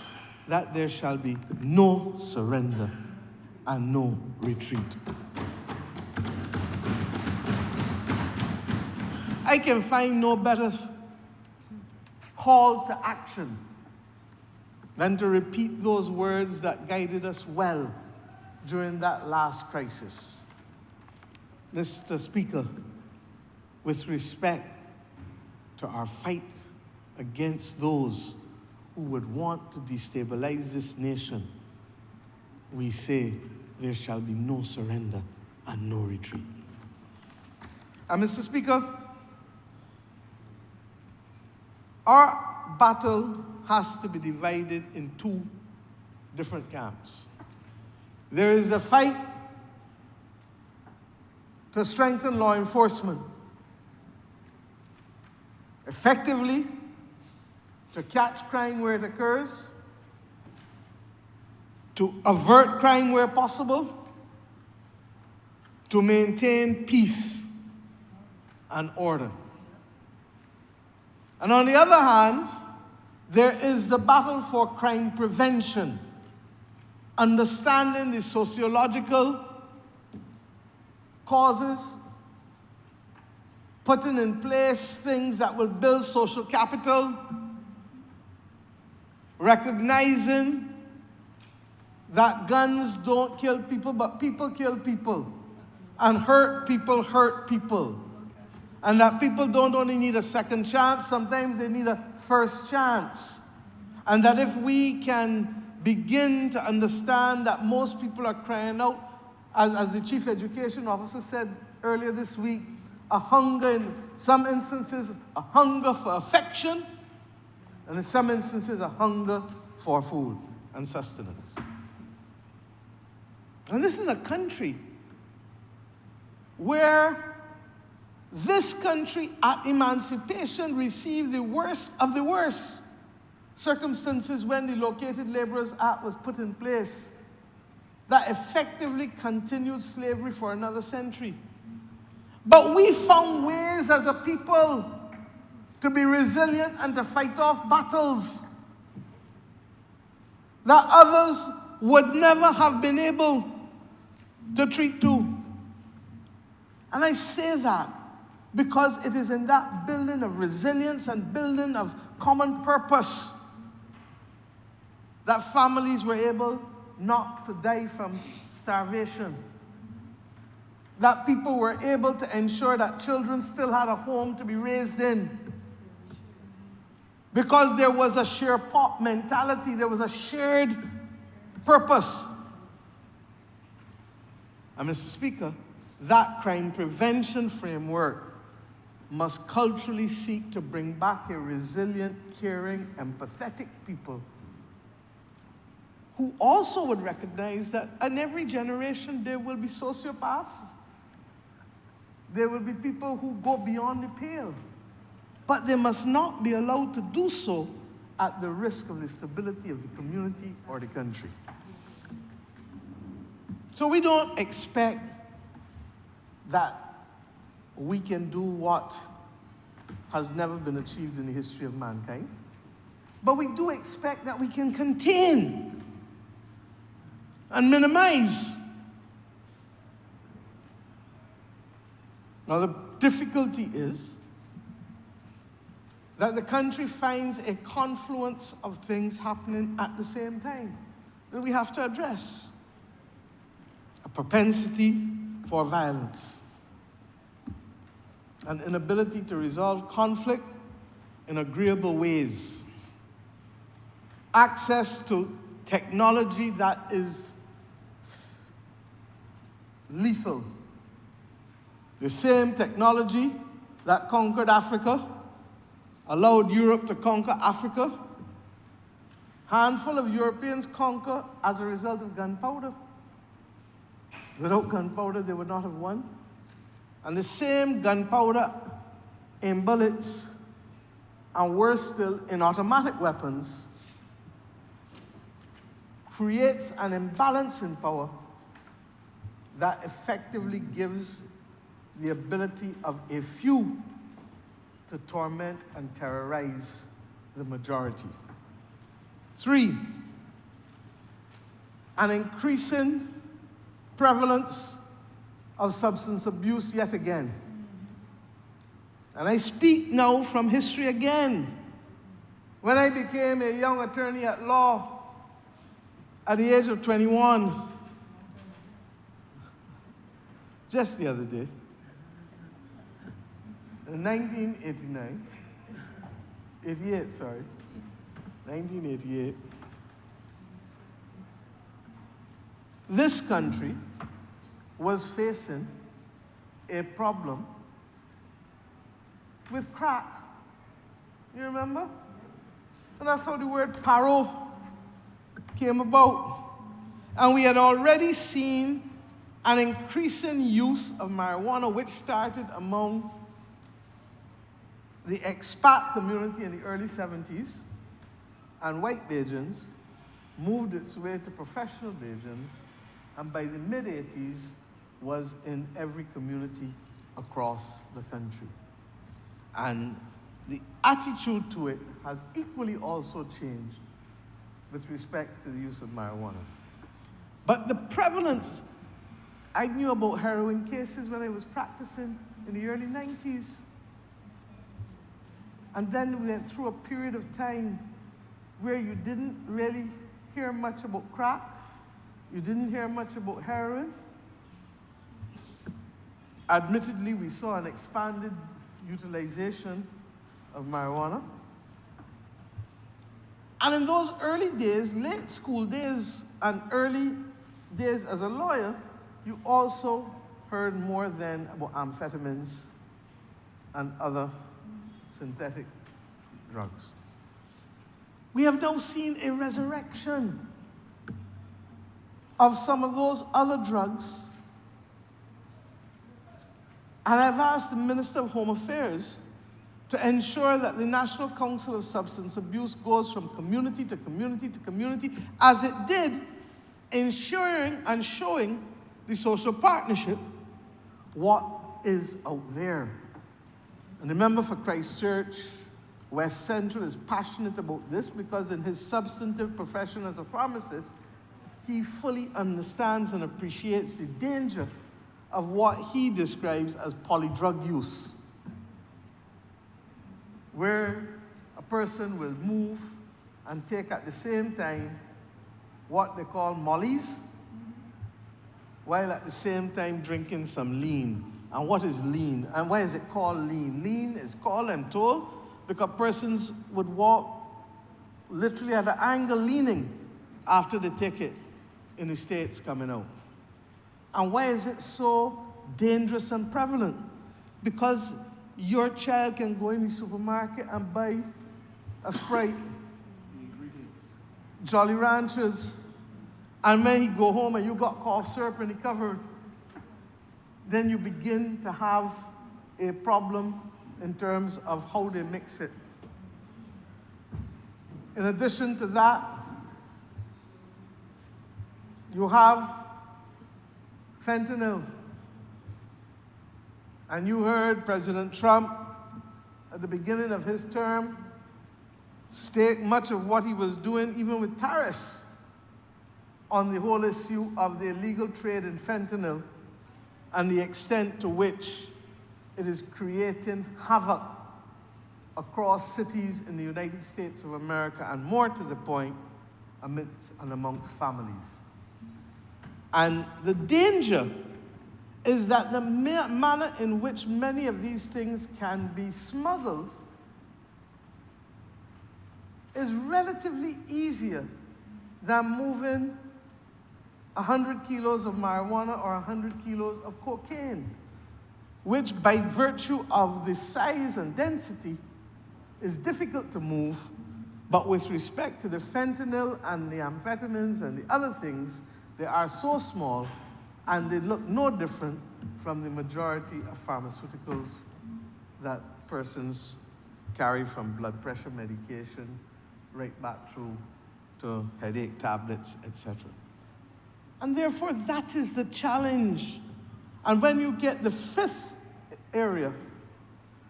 that there shall be no surrender and no retreat. I can find no better call to action than to repeat those words that guided us well during that last crisis. Mr. Speaker, with respect to our fight against those who would want to destabilize this nation, we say there shall be no surrender and no retreat. And Mr. Speaker, our battle has to be divided in two different camps. There is the fight to strengthen law enforcement, effectively to catch crime where it occurs, to avert crime where possible, to maintain peace and order. And on the other hand, there is the battle for crime prevention, understanding the sociological causes, putting in place things that will build social capital, recognizing that guns don't kill people, but people kill people, and hurt people, and that people don't only need a second chance, sometimes they need a first chance. And that if we can begin to understand that most people are crying out, as the chief education officer said earlier this week, a hunger in some instances, a hunger for affection, and in some instances, a hunger for food and sustenance. And this is a country where this country at emancipation received the worst of the worst circumstances when the Located Laborers Act was put in place that effectively continued slavery for another century. But we found ways as a people to be resilient and to fight off battles that others would never have been able to treat to. And I say that because it is in that building of resilience and building of common purpose that families were able not to die from starvation, that people were able to ensure that children still had a home to be raised in, because there was a share pot mentality, there was a shared purpose. And Mr. Speaker, that crime prevention framework must culturally seek to bring back a resilient, caring, empathetic people who also would recognize that in every generation there will be sociopaths. There will be people who go beyond the pale. But they must not be allowed to do so at the risk of the stability of the community or the country. So we don't expect that we can do what has never been achieved in the history of mankind. But we do expect that we can contain and minimize. Now the difficulty is that the country finds a confluence of things happening at the same time that we have to address. A propensity for violence, an inability to resolve conflict in agreeable ways, access to technology that is lethal. The same technology that conquered Africa, allowed Europe to conquer Africa. Handful of Europeans conquer as a result of gunpowder. Without gunpowder, they would not have won. And the same gunpowder in bullets, and worse still, in automatic weapons, creates an imbalance in power that effectively gives the ability of a few to torment and terrorize the majority. 3, an increasing prevalence of substance abuse yet again. And I speak now from history again. When I became a young attorney at law at the age of 21, just the other day, in 1988, this country was facing a problem with crack. You remember? And that's how the word paro came about. And we had already seen an increasing use of marijuana, which started among the expat community in the early 70s and white Bajans, moved its way to professional Bajans, and by the mid-80s was in every community across the country. And the attitude to it has equally also changed with respect to the use of marijuana. But the prevalence, I knew about heroin cases when I was practicing in the early 90s. And then we went through a period of time where you didn't really hear much about crack, you didn't hear much about heroin. Admittedly, we saw an expanded utilization of marijuana. And in those early days, late school days and early days as a lawyer, you also heard more then about amphetamines and other synthetic drugs. We have now seen a resurrection of some of those other drugs. And I've asked the Minister of Home Affairs to ensure that the National Council of Substance Abuse goes from community to community to community, as it did, ensuring and showing the social partnership what is out there. And the member for Christchurch West Central is passionate about this because in his substantive profession as a pharmacist, he fully understands and appreciates the danger of what he describes as polydrug use, where a person will move and take at the same time what they call mollies, while at the same time drinking some lean. And what is lean? And why is it called lean? Lean is called, I'm told, because persons would walk literally at an angle leaning after they take it in the States coming out. And why is it so dangerous and prevalent? Because your child can go in the supermarket and buy a Sprite, Jolly Ranchers, and when he go home and you got cough syrup in the cupboard, then you begin to have a problem in terms of how they mix it. In addition to that, you have fentanyl. And you heard President Trump at the beginning of his term state much of what he was doing, even with tariffs, on the whole issue of the illegal trade in fentanyl and the extent to which it is creating havoc across cities in the United States of America, and more to the point, amidst and amongst families. And the danger is that the manner in which many of these things can be smuggled is relatively easier than moving 100 kilos of marijuana or 100 kilos of cocaine, which by virtue of the size and density is difficult to move, but with respect to the fentanyl and the amphetamines and the other things, they are so small and they look no different from the majority of pharmaceuticals that persons carry, from blood pressure medication right back through to headache tablets, etc. And therefore, that is the challenge. And when you get the fifth area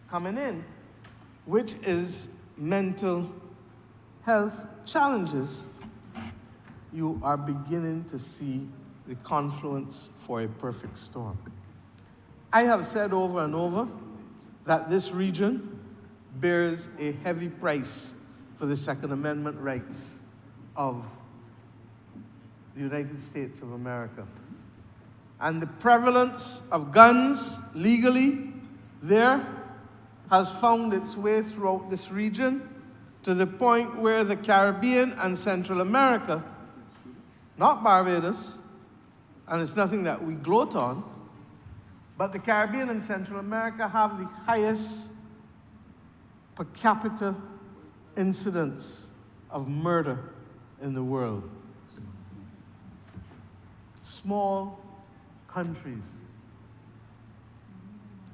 coming in, which is mental health challenges, you are beginning to see the confluence for a perfect storm. I have said over and over that this region bears a heavy price for the Second Amendment rights of the United States of America. And the prevalence of guns legally there has found its way throughout this region to the point where the Caribbean and Central America, not Barbados, and it's nothing that we gloat on, but the Caribbean and Central America have the highest per capita incidence of murder in the world. Small countries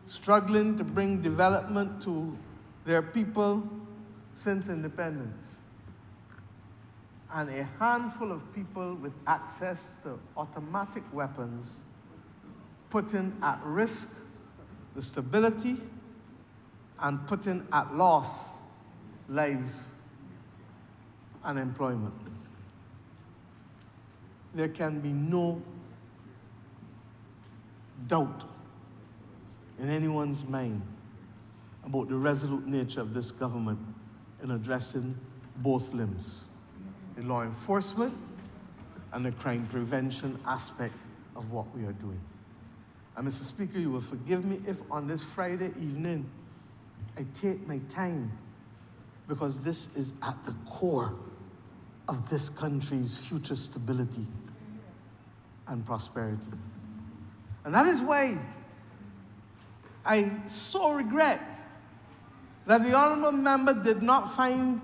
struggling to bring development to their people since independence. and a handful of people with access to automatic weapons, putting at risk the stability and putting at loss lives and employment. There can be no doubt in anyone's mind about the resolute nature of this government in addressing both limbs, the law enforcement and the crime prevention aspect of what we are doing. And Mr. Speaker, you will forgive me if on this Friday evening I take my time, because this is at the core of this country's future stability and prosperity. And that is why I so regret that the honourable member did not find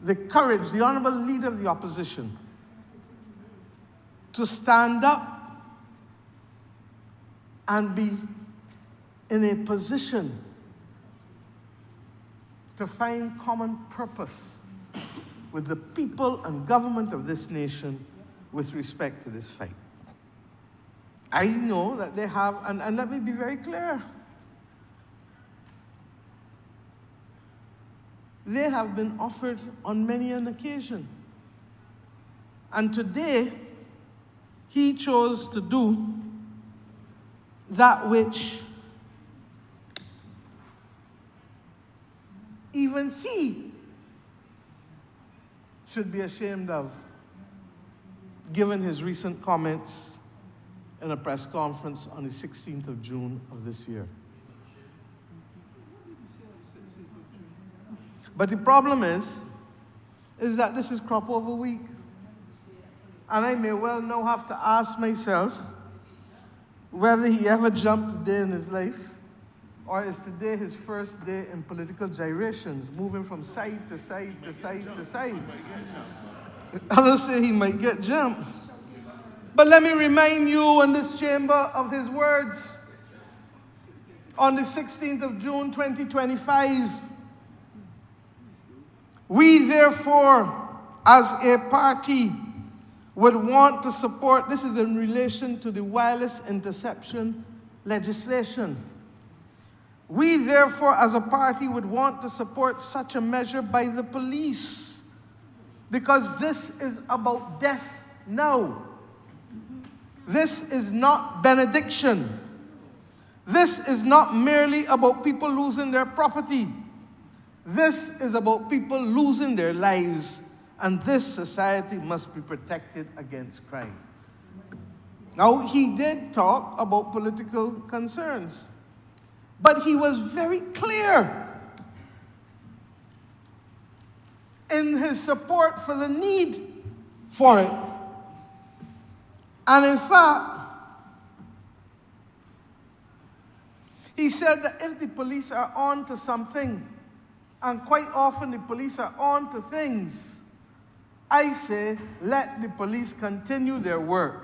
the courage, the honourable leader of the opposition, to stand up and be in a position to find common purpose with the people and government of this nation with respect to this fight. I know that they have, and let me be very clear, they have been offered on many an occasion. And today, he chose to do that which even he should be ashamed of, given his recent comments in a press conference on the 16th of June of this year. But the problem is that this is crop over week. And I may well now have to ask myself whether he ever jumped a day in his life, or is today his first day in political gyrations, moving from side to side to side to side. Others say he might get jumped. But let me remind you in this chamber of his words. On the 16th of June 2025, we therefore, as a party, would want to support, this is in relation to the wireless interception legislation. We therefore, as a party, would want to support such a measure by the police, because this is about death now. This is not benediction. This is not merely about people losing their property. This is about people losing their lives, and this society must be protected against crime. Now, he did talk about political concerns, but he was very clear in his support for the need for it. And in fact, he said that if the police are on to something, and quite often the police are on to things, I say, let the police continue their work.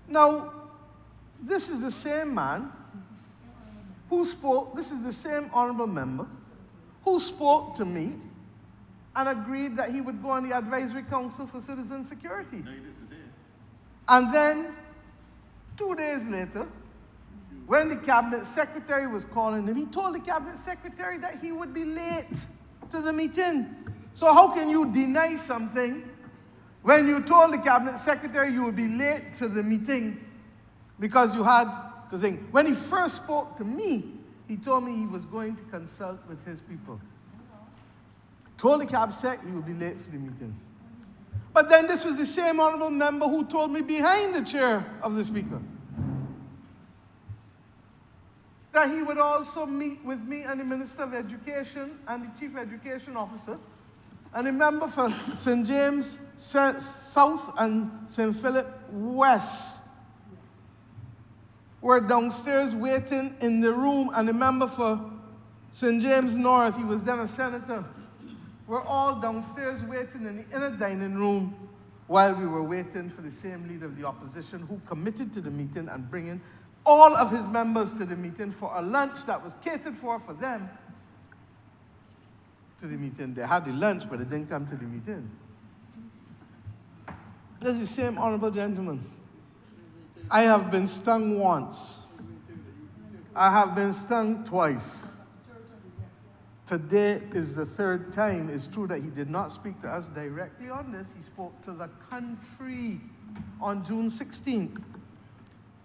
Now, this is the same man who spoke, this is the same honourable member who spoke to me and agreed that he would go on the Advisory Council for Citizen Security. And then, 2 days later, when the Cabinet Secretary was calling him, he told the Cabinet Secretary that he would be late to the meeting. So how can you deny something when you told the Cabinet Secretary you would be late to the meeting because you had to think? When he first spoke to me, he told me he was going to consult with his people. Told the Cab Sec he would be late for the meeting. But then this was the same honourable member who told me behind the chair of the Speaker that he would also meet with me and the Minister of Education and the Chief Education Officer and the member for St. James South and St. Philip West were downstairs waiting in the room, and the member for St. James North, he was then a senator, were all downstairs waiting in the inner dining room while we were waiting for the same leader of the opposition who committed to the meeting and bringing all of his members to the meeting for a lunch that was catered for them to the meeting. They had the lunch, but they didn't come to the meeting. This is the same honorable gentleman. I have been stung once. I have been stung twice. Today is the third time. It's true that he did not speak to us directly on this. He spoke to the country on June 16th.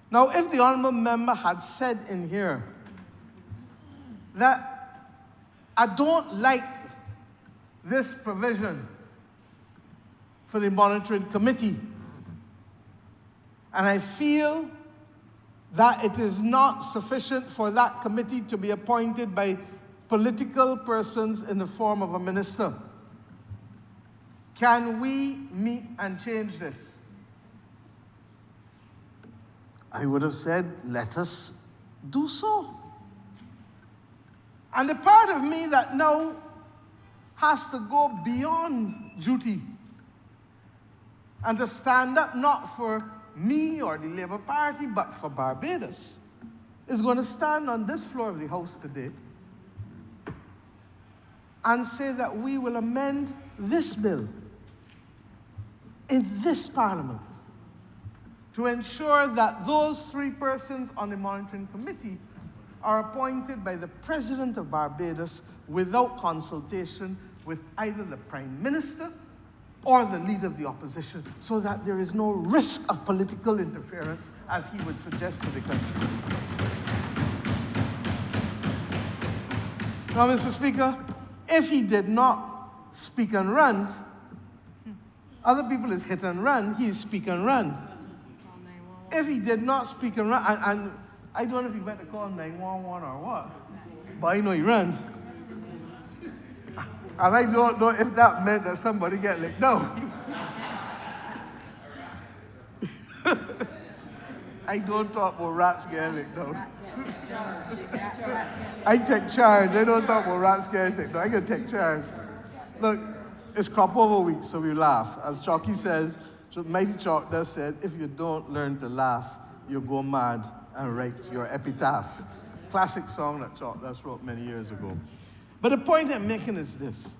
Now, if the honorable member had said in here that I don't like this provision for the monitoring committee, and I feel that it is not sufficient for that committee to be appointed by political persons in the form of a minister. Can we meet and change this? I would have said, let us do so. And the part of me that now has to go beyond duty and to stand up not for me or the Labour Party, but for Barbados, is going to stand on this floor of the House today and say that we will amend this bill in this Parliament to ensure that those 3 persons on the monitoring committee are appointed by the President of Barbados without consultation with either the Prime Minister or the Leader of the Opposition, so that there is no risk of political interference, as he would suggest to the country. Now, Mr. Speaker, if he did not speak and run, other people is hit and run, he is speak and run. If he did not speak and run, and I don't know if he went to call 911 or what, but I know he ran. And I don't know if that meant that somebody get licked down. I don't talk about rats getting licked down. I take charge. I don't talk about rats getting licked down. I can take charge. Look, it's crop over week, so we laugh. As Chalky says, Mighty Chalk does said, if you don't learn to laugh, you go mad and write your epitaph. Classic song that Chalk does wrote many years ago. But the point I'm making is this.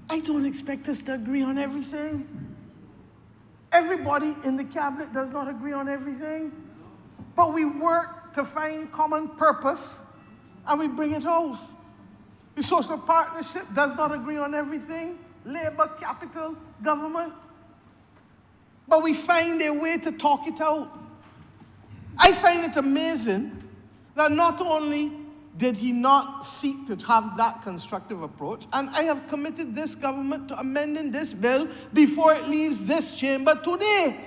I don't expect us to agree on everything. Everybody in the cabinet does not agree on everything. But we work to find common purpose and we bring it out. The social partnership does not agree on everything. Labor, capital, government. But we find a way to talk it out. I find it amazing that not only did he not seek to have that constructive approach, and I have committed this government to amending this bill before it leaves this chamber today.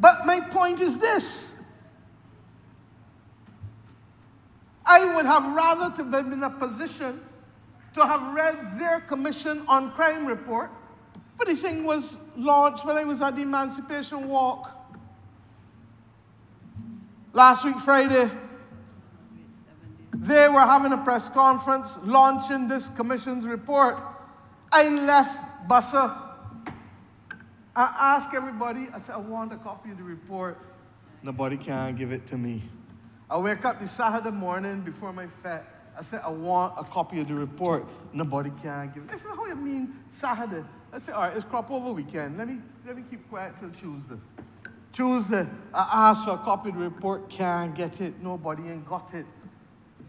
But my point is this. I would have rather to been in a position to have read their Commission on Crime report, but the thing was launched when I was at the Emancipation Walk. Last week, Friday, they were having a press conference launching this Commission's report. I left Bussa. I asked everybody, I said, I want a copy of the report. Nobody can give it to me. I wake up the Saturday morning before my fete. I said, I want a copy of the report. Nobody can give it. I said, how do you mean Saturday? I said, all right, it's crop over weekend. Let me keep quiet till Tuesday. Tuesday, I asked for a copy of the report, can't get it, nobody ain't got it.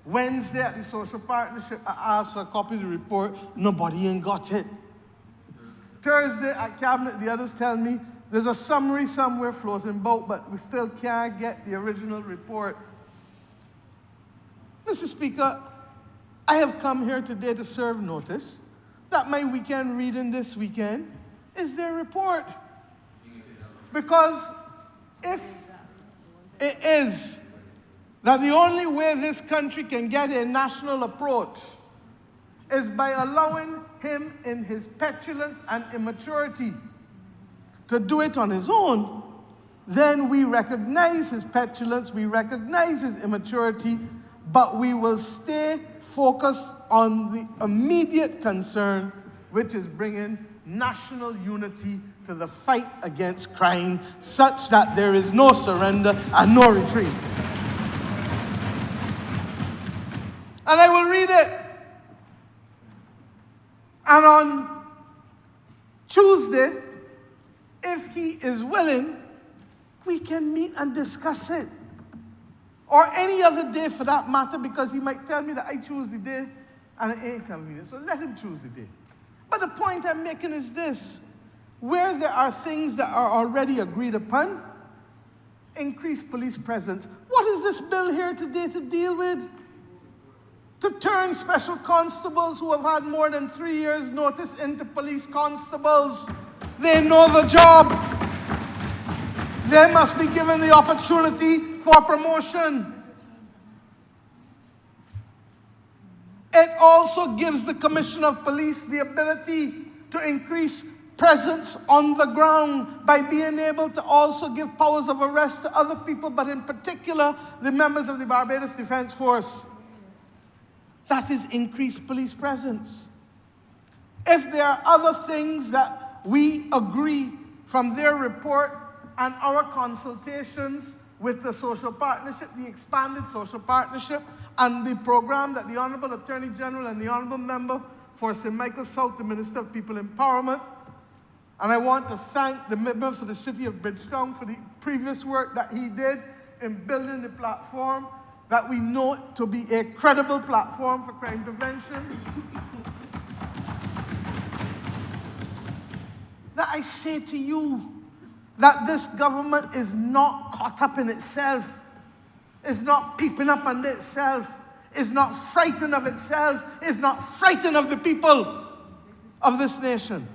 Wednesday at the social partnership, I asked for a copy of the report, nobody ain't got it. Thursday at cabinet, the others tell me there's a summary somewhere floating about, but we still can't get the original report. Mr. Speaker, I have come here today to serve notice that my weekend reading this weekend is their report. Because if it is that the only way this country can get a national approach is by allowing him in his petulance and immaturity to do it on his own, then we recognize his petulance, we recognize his immaturity, but we will stay focused on the immediate concern, which is bringing national unity to the fight against crime, such that there is no surrender and no retreat. And I will read it. And on Tuesday, if he is willing, we can meet and discuss it. Or any other day for that matter, because he might tell me that I choose the day and it ain't convenient. So let him choose the day. But the point I'm making is this. Where there are things that are already agreed upon, increase police presence. What is this bill here today to deal with? To turn special constables who have had more than 3 years' notice into police constables. They know the job. They must be given the opportunity for promotion. It also gives the Commissioner of Police the ability to increase presence on the ground by being able to also give powers of arrest to other people, but in particular, the members of the Barbados Defense Force. That is increased police presence. If there are other things that we agree from their report and our consultations with the social partnership, the expanded social partnership, and the program that the Honourable Attorney General and the Honourable Member for St. Michael South, the Minister of People Empowerment, and I want to thank the member for the City of Bridgetown for the previous work that he did in building the platform that we know to be a credible platform for crime prevention. That I say to you, that this government is not caught up in itself, is not peeping up under itself, is not frightened of itself, is not frightened of the people of this nation.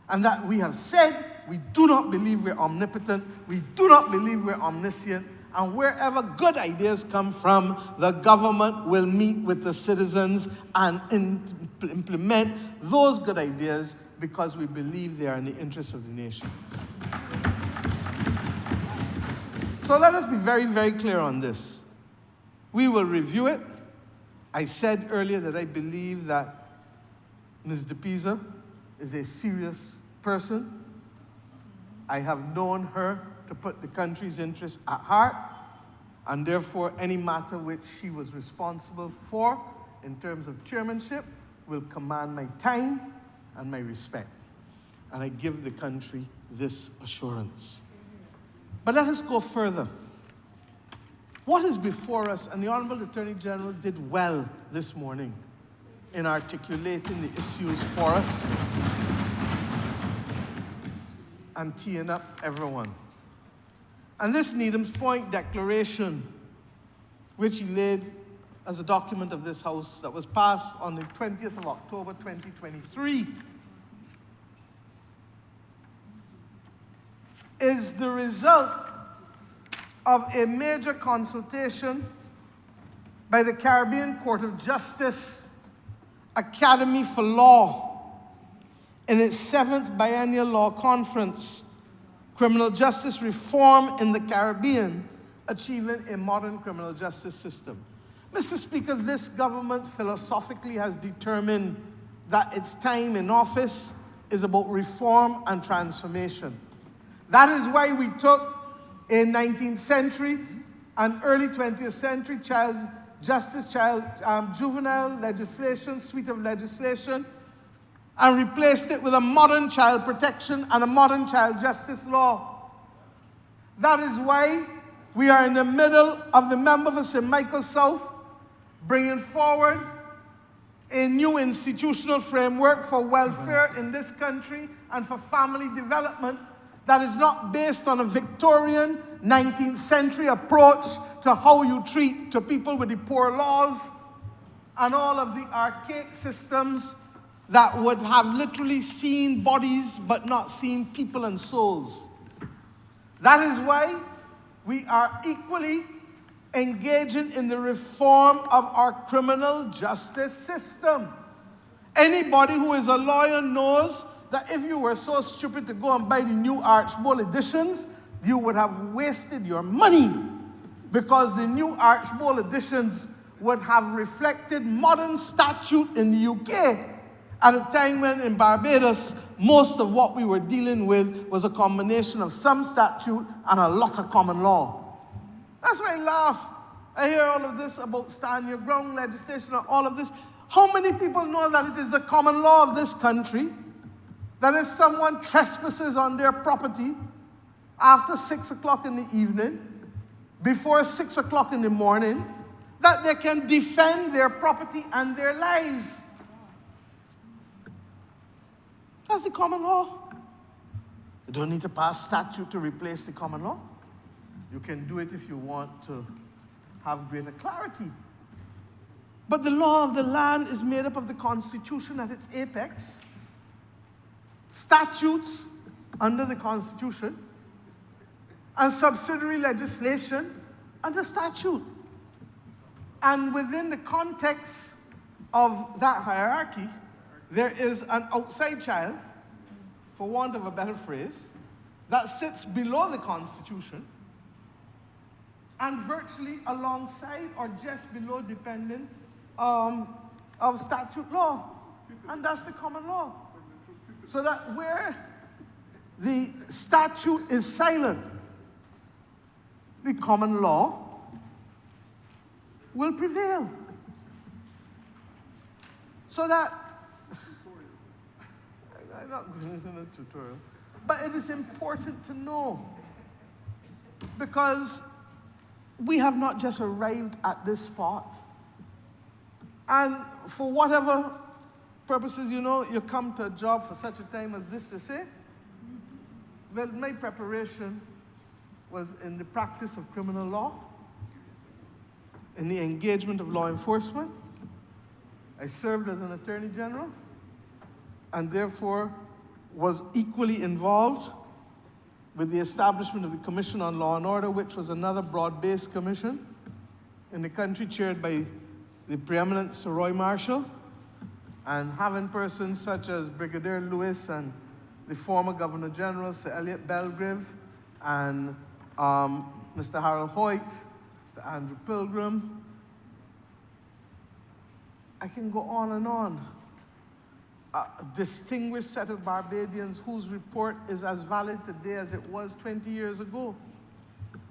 And that we have said we do not believe we're omnipotent, we do not believe we're omniscient, and wherever good ideas come from, the government will meet with the citizens and implement those good ideas because we believe they are in the interest of the nation. So let us be very, very clear on this. We will review it. I said earlier that I believe that Ms. DePisa is a serious person. I have known her to put the country's interests at heart, and therefore any matter which she was responsible for in terms of chairmanship will command my time and my respect. And I give the country this assurance. But let us go further. What is before us, and the Honourable Attorney General did well this morning in articulating the issues for us and teeing up everyone. And this Needham's Point Declaration, which he laid as a document of this House that was passed on the 20th of October 2023, is the result of a major consultation by the Caribbean Court of Justice Academy for Law in its 7th Biennial Law Conference, Criminal Justice Reform in the Caribbean, Achieving a Modern Criminal Justice System. Mr. Speaker, this government philosophically has determined that its time in office is about reform and transformation. That is why we took a 19th century and early 20th century juvenile legislation, suite of legislation, and replaced it with a modern child protection and a modern child justice law. That is why we are in the middle of the member for St. Michael South bringing forward a new institutional framework for welfare in this country and for family development that is not based on a Victorian 19th century approach to how you treat to people with the poor laws and all of the archaic systems that would have literally seen bodies but not seen people and souls. That is why we are equally engaging in the reform of our criminal justice system. Anybody who is a lawyer knows that if you were so stupid to go and buy the new Archbold editions, you would have wasted your money, because the new Archbold editions would have reflected modern statute in the UK At a time when in Barbados, most of what we were dealing with was a combination of some statute and a lot of common law. That's why I laugh. I hear all of this about stand your ground legislation and all of this. How many people know that it is the common law of this country that if someone trespasses on their property after 6 o'clock in the evening, before 6 o'clock in the morning, that they can defend their property and their lives? That's the common law. You don't need to pass statute to replace the common law. You can do it if you want to have greater clarity. But the law of the land is made up of the Constitution at its apex, statutes under the Constitution, and subsidiary legislation under statute. And within the context of that hierarchy, there is an outside child, for want of a better phrase, that sits below the Constitution and virtually alongside or just below, depending of statute law. And that's the common law. So that where the statute is silent, the common law will prevail. So that, I'm not going into the tutorial, but it is important to know, because we have not just arrived at this spot. And for whatever purposes, you know, you come to a job for such a time as this to say, well, my preparation was in the practice of criminal law, in the engagement of law enforcement. I served as an attorney general, and therefore was equally involved with the establishment of the Commission on Law and Order, which was another broad-based commission in the country chaired by the preeminent Sir Roy Marshall, and having persons such as Brigadier Lewis and the former Governor General, Sir Elliot Belgrave, and Mr. Harold Hoyt, Mr. Andrew Pilgrim. I can go on and on. A distinguished set of Barbadians whose report is as valid today as it was 20 years ago.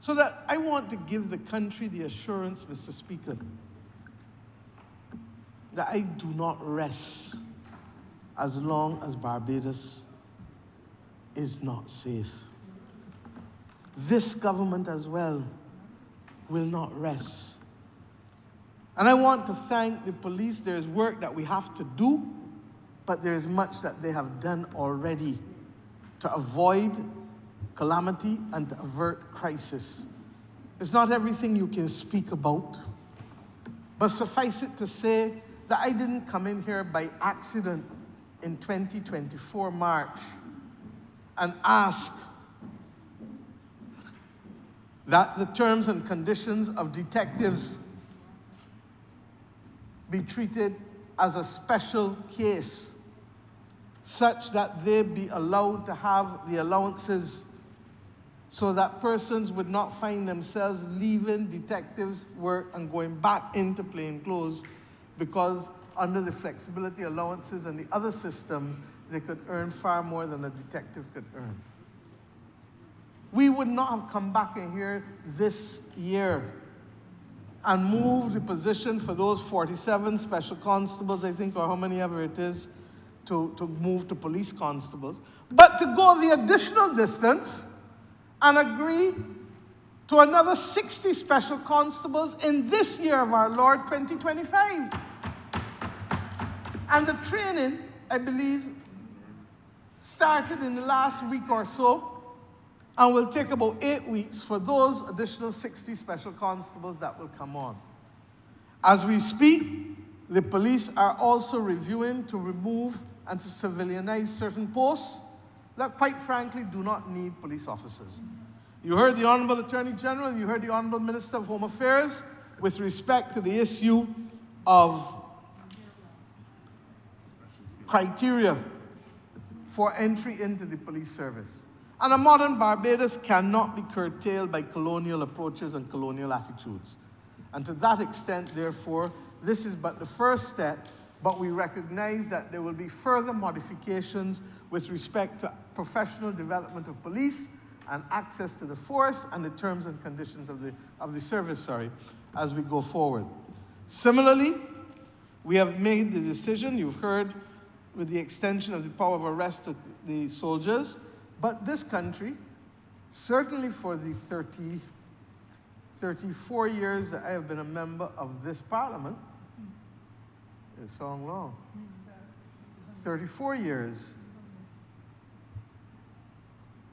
So that I want to give the country the assurance, Mr. Speaker, that I do not rest as long as Barbados is not safe. This government as well will not rest. And I want to thank the police. There's work that we have to do, but there's much that they have done already to avoid calamity and to avert crisis. It's not everything you can speak about, but suffice it to say that I didn't come in here by accident in 2024 March and ask that the terms and conditions of detectives be treated as a special case, such that they be allowed to have the allowances so that persons would not find themselves leaving detectives' work and going back into plain clothes, because under the flexibility allowances and the other systems, they could earn far more than a detective could earn. We would not have come back in here this year and moved the position for those 47 special constables, I think, or how many ever it is, to move to police constables, but to go the additional distance and agree to another 60 special constables in this year of our Lord, 2025. And the training, I believe, started in the last week or so, and will take about 8 weeks for those additional 60 special constables that will come on. As we speak, the police are also reviewing to remove and to civilianize certain posts that, quite frankly, do not need police officers. You heard the Honourable Attorney General, you heard the Honourable Minister of Home Affairs with respect to the issue of criteria for entry into the police service. And a modern Barbados cannot be curtailed by colonial approaches and colonial attitudes. And to that extent, therefore, this is but the first step but we recognize that there will be further modifications with respect to professional development of police and access to the force and the terms and conditions of the service, as we go forward. Similarly, we have made the decision, you've heard, with the extension of the power of arrest to the soldiers, but this country, certainly for the 34 years that I have been a member of this parliament, it's so long, 34 years,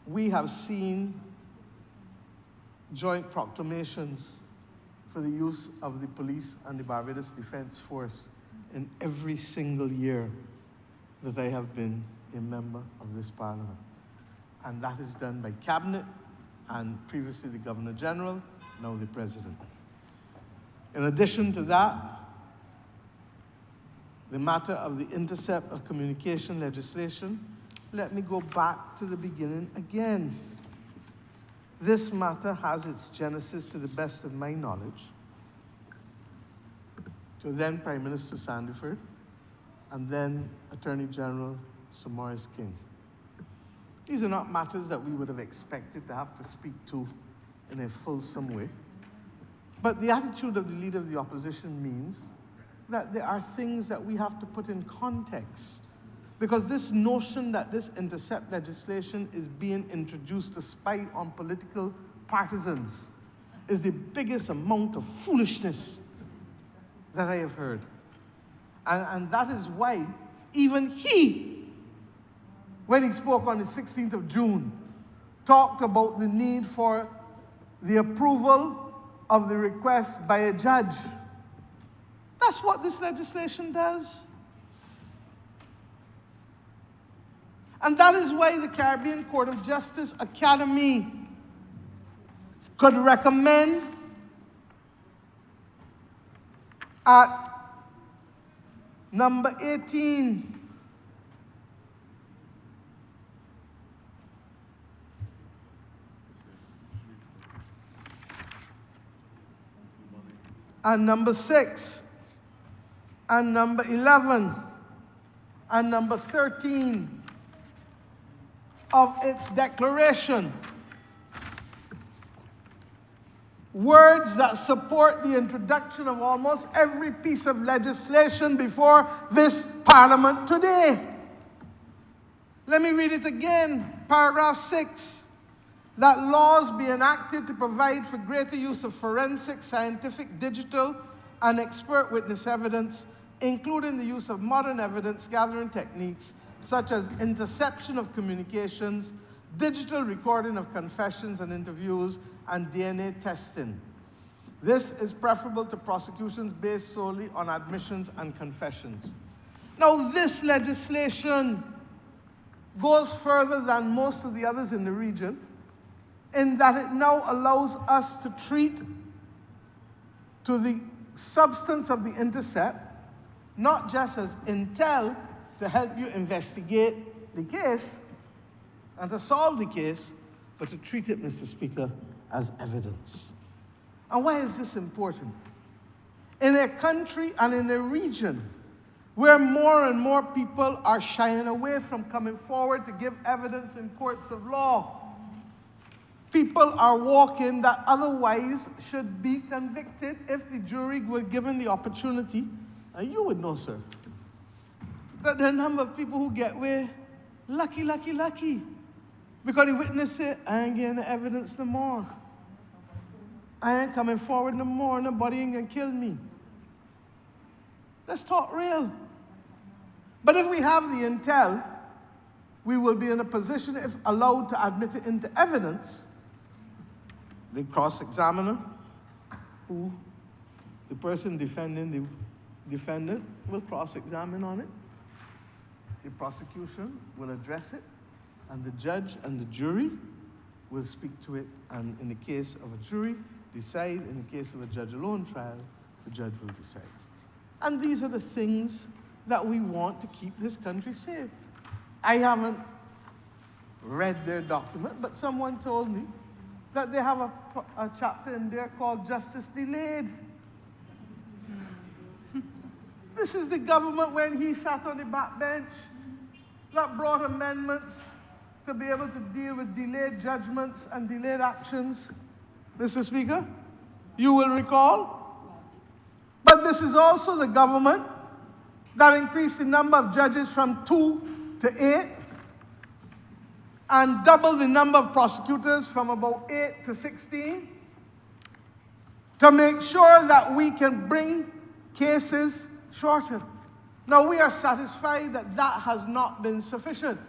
we have seen joint proclamations for the use of the police and the Barbados Defense Force in every single year that I have been a member of this parliament. And that is done by cabinet and previously the Governor General, now the President. In addition to that, the matter of the intercept of communication legislation, let me go back to the beginning again. This matter has its genesis, to the best of my knowledge, to then Prime Minister Sandiford and then Attorney General Sir Maurice King. These are not matters that we would have expected to have to speak to in a fulsome way. But the attitude of the Leader of the Opposition means that there are things that we have to put in context. Because this notion that this intercept legislation is being introduced to spy on political partisans is the biggest amount of foolishness that I have heard. And that is why even he, when he spoke on the 16th of June, talked about the need for the approval of the request by a judge. That's what this legislation does. And that is why the Caribbean Court of Justice Academy could recommend at number 18 and number 6 and number 11 and number 13 of its declaration, words that support the introduction of almost every piece of legislation before this Parliament today. Let me read it again. Paragraph 6, that laws be enacted to provide for greater use of forensic, scientific, digital, and expert witness evidence, including the use of modern evidence-gathering techniques such as interception of communications, digital recording of confessions and interviews, and DNA testing. This is preferable to prosecutions based solely on admissions and confessions. Now, this legislation goes further than most of the others in the region in that it now allows us to treat to the substance of the intercept not just as intel to help you investigate the case and to solve the case, but to treat it, Mr. Speaker, as evidence. And why is this important? In a country and in a region where more and more people are shying away from coming forward to give evidence in courts of law, people are walking that otherwise should be convicted if the jury were given the opportunity. And you would know, sir, that there are a number of people who get away lucky. Because the witness said, I ain't getting the evidence no more. I ain't coming forward no more. Nobody ain't gonna kill me. Let's talk real. But if we have the intel, we will be in a position, if allowed to admit it into evidence, the cross-examiner, who the person defending the defendant will cross-examine on it. The prosecution will address it, and the judge and the jury will speak to it, and in the case of a jury, decide. In the case of a judge-alone trial, the judge will decide. And these are the things that we want to keep this country safe. I haven't read their document, but someone told me that they have a chapter in there called Justice Delayed. This is the government when he sat on the backbench that brought amendments to be able to deal with delayed judgments and delayed actions. Mr. Speaker, you will recall. But this is also the government that increased the number of judges from 2 to 8 and doubled the number of prosecutors from about 8 to 16 to make sure that we can bring cases shorter. Now, we are satisfied that that has not been sufficient,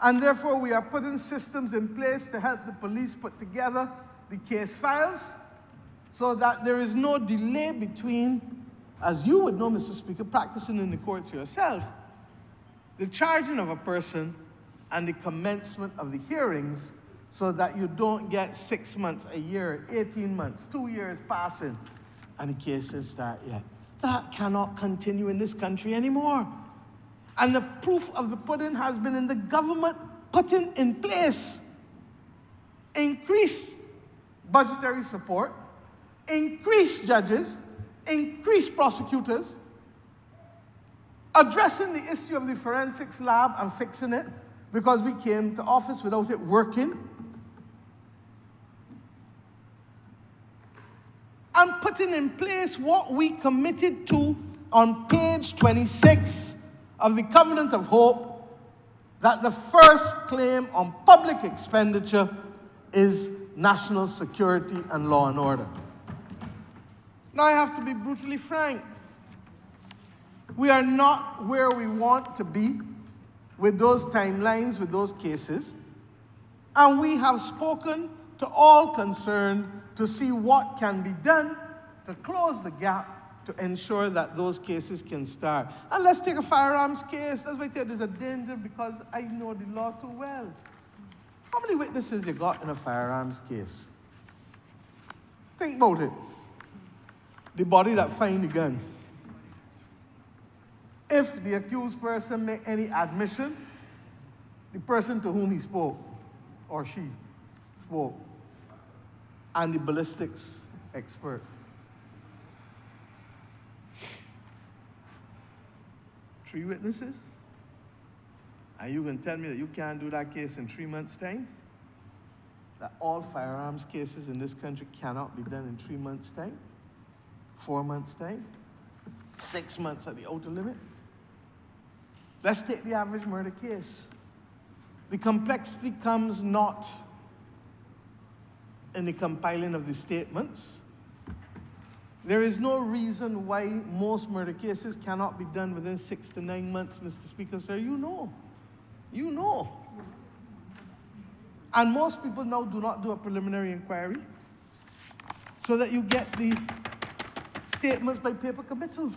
and therefore we are putting systems in place to help the police put together the case files so that there is no delay between, as you would know, Mr. Speaker, practicing in the courts yourself, the charging of a person and the commencement of the hearings, so that you don't get 6 months, a year, 18 months, 2 years passing, and the case doesn't start yet. That cannot continue in this country anymore. And the proof of the pudding has been in the government putting in place increased budgetary support, increased judges, increased prosecutors, addressing the issue of the forensics lab and fixing it, because we came to office without it working, and putting in place what we committed to on page 26 of the Covenant of Hope, that the first claim on public expenditure is national security and law and order. Now, I have to be brutally frank. We are not where we want to be with those timelines, with those cases, and we have spoken to all concerned to see what can be done to close the gap to ensure that those cases can start. And let's take a firearms case. That's why I tell you there's a danger, because I know the law too well. How many witnesses you got in a firearms case? Think about it. The body that find the gun. If the accused person make any admission, the person to whom he spoke, or she spoke, and the ballistics expert. Three witnesses? And you can tell me that you can't do that case in 3 months' time? That all firearms cases in this country cannot be done in 3 months' time? 4 months' time? 6 months at the outer limit? Let's take the average murder case. The complexity comes not in the compiling of the statements. There is no reason why most murder cases cannot be done within 6 to 9 months, Mr. Speaker, sir. You know. You know. And most people now do not do a preliminary inquiry so that you get the statements by paper committal.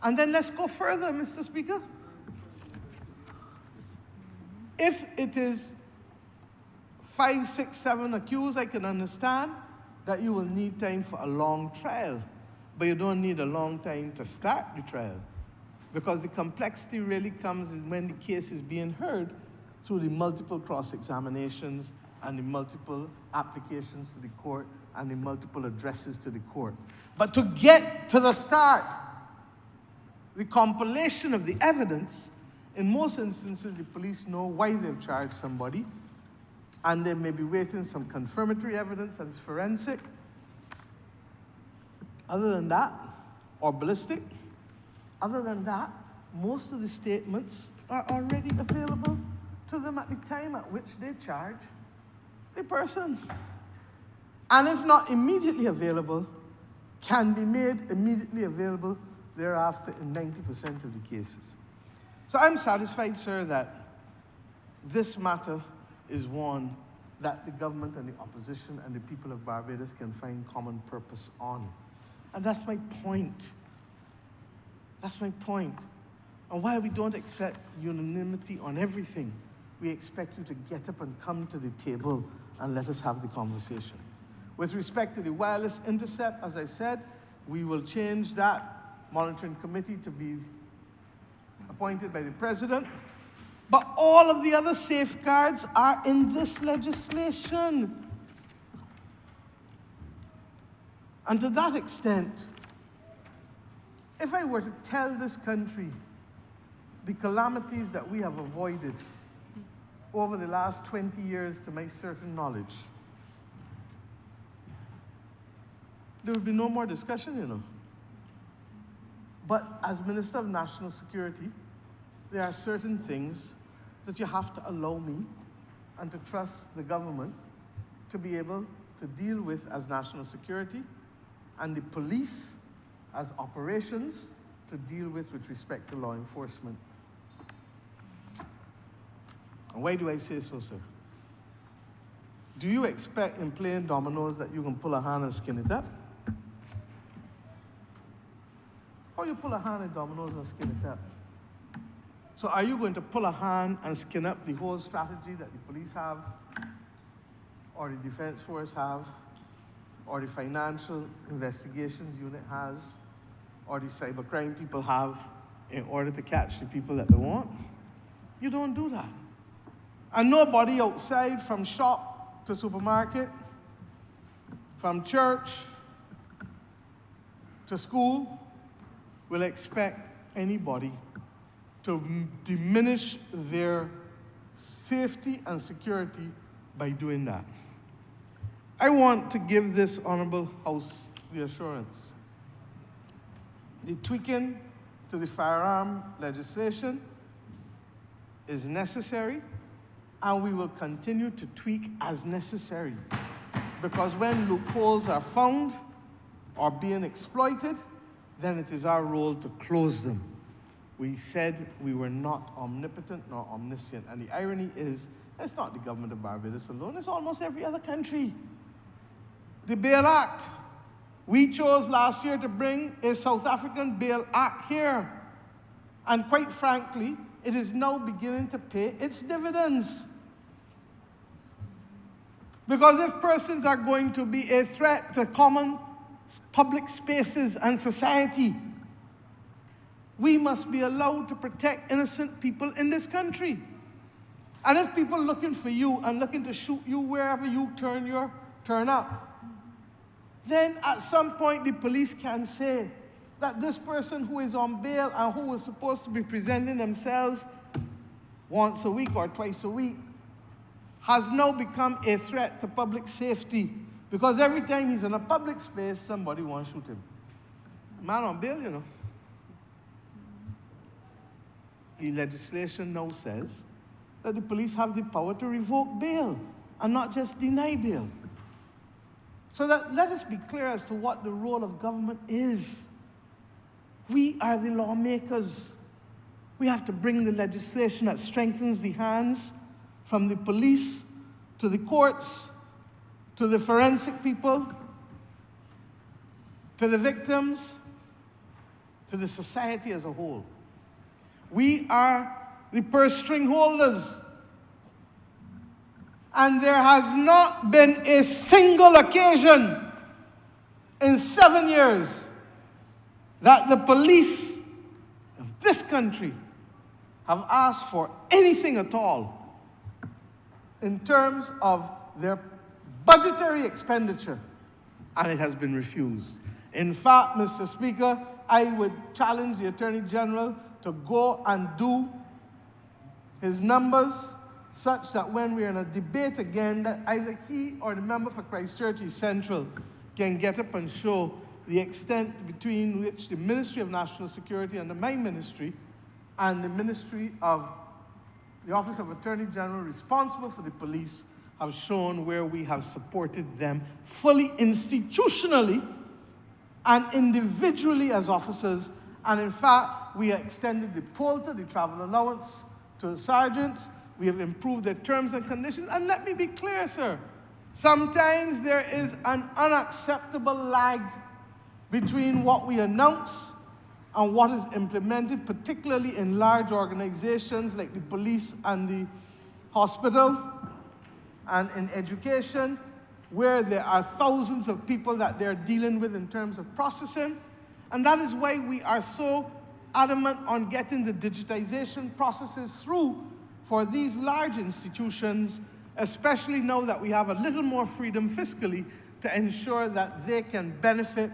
And then let's go further, Mr. Speaker. If it is 5, 6, 7 accused, I can understand that you will need time for a long trial, but you don't need a long time to start the trial, because the complexity really comes when the case is being heard through the multiple cross-examinations and the multiple applications to the court and the multiple addresses to the court. But to get to the start, the compilation of the evidence, in most instances, the police know why they've charged somebody, and they may be waiting some confirmatory evidence that is forensic. Other than that, or ballistic, other than that, most of the statements are already available to them at the time at which they charge the person. And if not immediately available, can be made immediately available thereafter in 90% of the cases. So I'm satisfied, sir, that this matter is one that the government and the opposition and the people of Barbados can find common purpose on. And that's my point. That's my point. And while we don't expect unanimity on everything, we expect you to get up and come to the table and let us have the conversation. With respect to the wireless intercept, as I said, we will change that monitoring committee to be appointed by the president. But all of the other safeguards are in this legislation. And to that extent, If I were to tell this country the calamities that we have avoided over the last 20 years to my certain knowledge, there would be no more discussion, you know. But as Minister of National Security, there are certain things that you have to allow me and to trust the government to be able to deal with as national security, and the police as operations to deal with respect to law enforcement. And why do I say so, sir? Do you expect in playing dominoes that you can pull a hand and skin it up? How you pull a hand in dominoes and skin it up? So are you going to pull a hand and skin up the whole strategy that the police have, or the Defense Force have, or the Financial Investigations Unit has, or the cybercrime people have, in order to catch the people that they want? You don't do that. And nobody outside, from shop to supermarket, from church to school, will expect anybody to diminish their safety and security by doing that. I want to give this Honourable House the assurance. The tweaking to the firearm legislation is necessary, and we will continue to tweak as necessary. Because when loopholes are found or being exploited, then it is our role to close them. We said we were not omnipotent nor omniscient. And the irony is, it's not the government of Barbados alone, it's almost every other country. The Bail Act. We chose last year to bring a South African Bail Act here. And quite frankly, it is now beginning to pay its dividends. Because if persons are going to be a threat to common public spaces and society, we must be allowed to protect innocent people in this country. And if people looking for you and looking to shoot you wherever you turn up, then at some point the police can say that this person who is on bail and who is supposed to be presenting themselves once a week or twice a week has now become a threat to public safety, because every time he's in a public space, somebody wants to shoot him. Man on bail, you know. The legislation now says that the police have the power to revoke bail and not just deny bail. So that let us be clear as to what the role of government is. We are the lawmakers. We have to bring the legislation that strengthens the hands from the police to the courts, to the forensic people, to the victims, to the society as a whole. We are the purse string holders. And there has not been a single occasion in 7 years that the police of this country have asked for anything at all in terms of their budgetary expenditure, and it has been refused. In fact, Mr. Speaker, I would challenge the Attorney General to go and do his numbers such that when we're in a debate again, that either he or the member for Christchurch East Central can get up and show the extent between which the Ministry of National Security under my ministry and the Ministry of the Office of Attorney General responsible for the police have shown where we have supported them fully institutionally and individually as officers. And in fact, we have extended the POLTA, the travel allowance, to the sergeants. We have improved their terms and conditions. And let me be clear, sir. Sometimes there is an unacceptable lag between what we announce and what is implemented, particularly in large organizations like the police and the hospital, and in education, where there are thousands of people that they're dealing with in terms of processing. And that is why we are so adamant on getting the digitization processes through for these large institutions, especially now that we have a little more freedom fiscally to ensure that they can benefit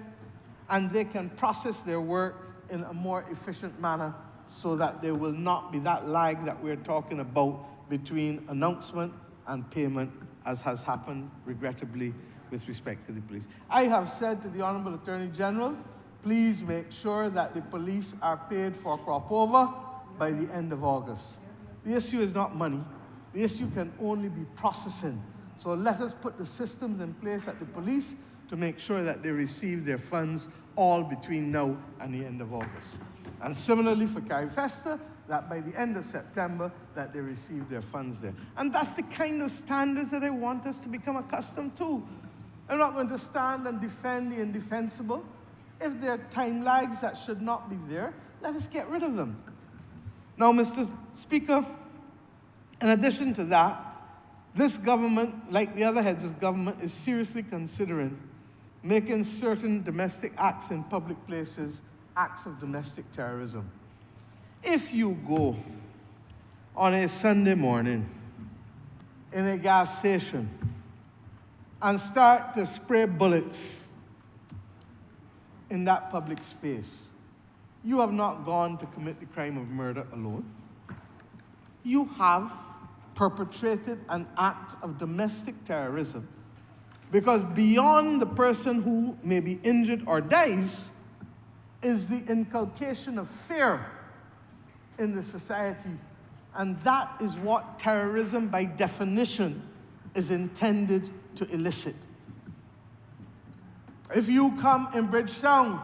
and they can process their work in a more efficient manner so that there will not be that lag that we're talking about between announcement and payment, as has happened, regrettably, with respect to the police. I have said to the Honourable Attorney General, please make sure that the police are paid for crop over by the end of August. The issue is not money. The issue can only be processing. So let us put the systems in place at the police to make sure that they receive their funds all between now and the end of August. And similarly for Carifesta, that by the end of September, that they receive their funds there. And that's the kind of standards that I want us to become accustomed to. I'm not going to stand and defend the indefensible. If there are time lags that should not be there, let us get rid of them. Now, Mr. Speaker, in addition to that, this government, like the other heads of government, is seriously considering making certain domestic acts in public places acts of domestic terrorism. If you go on a Sunday morning in a gas station and start to spray bullets in that public space, you have not gone to commit the crime of murder alone. You have perpetrated an act of domestic terrorism, because beyond the person who may be injured or dies is the inculcation of fear in the society. And that is what terrorism, by definition, is intended to elicit. If you come in Bridgetown,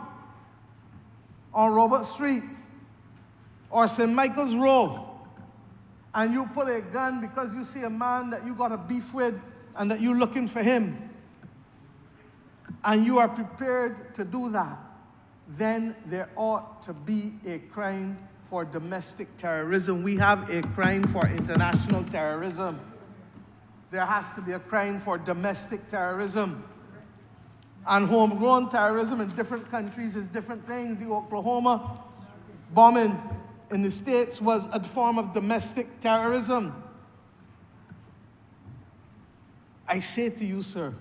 on Robert Street, or St. Michael's Road, and you pull a gun because you see a man that you got a beef with and that you're looking for him, and you are prepared to do that, then there ought to be a crime for domestic terrorism. We have a crime for international terrorism. There has to be a crime for domestic terrorism. And homegrown terrorism in different countries is different things. The Oklahoma bombing in the States was a form of domestic terrorism. I say to you, sir,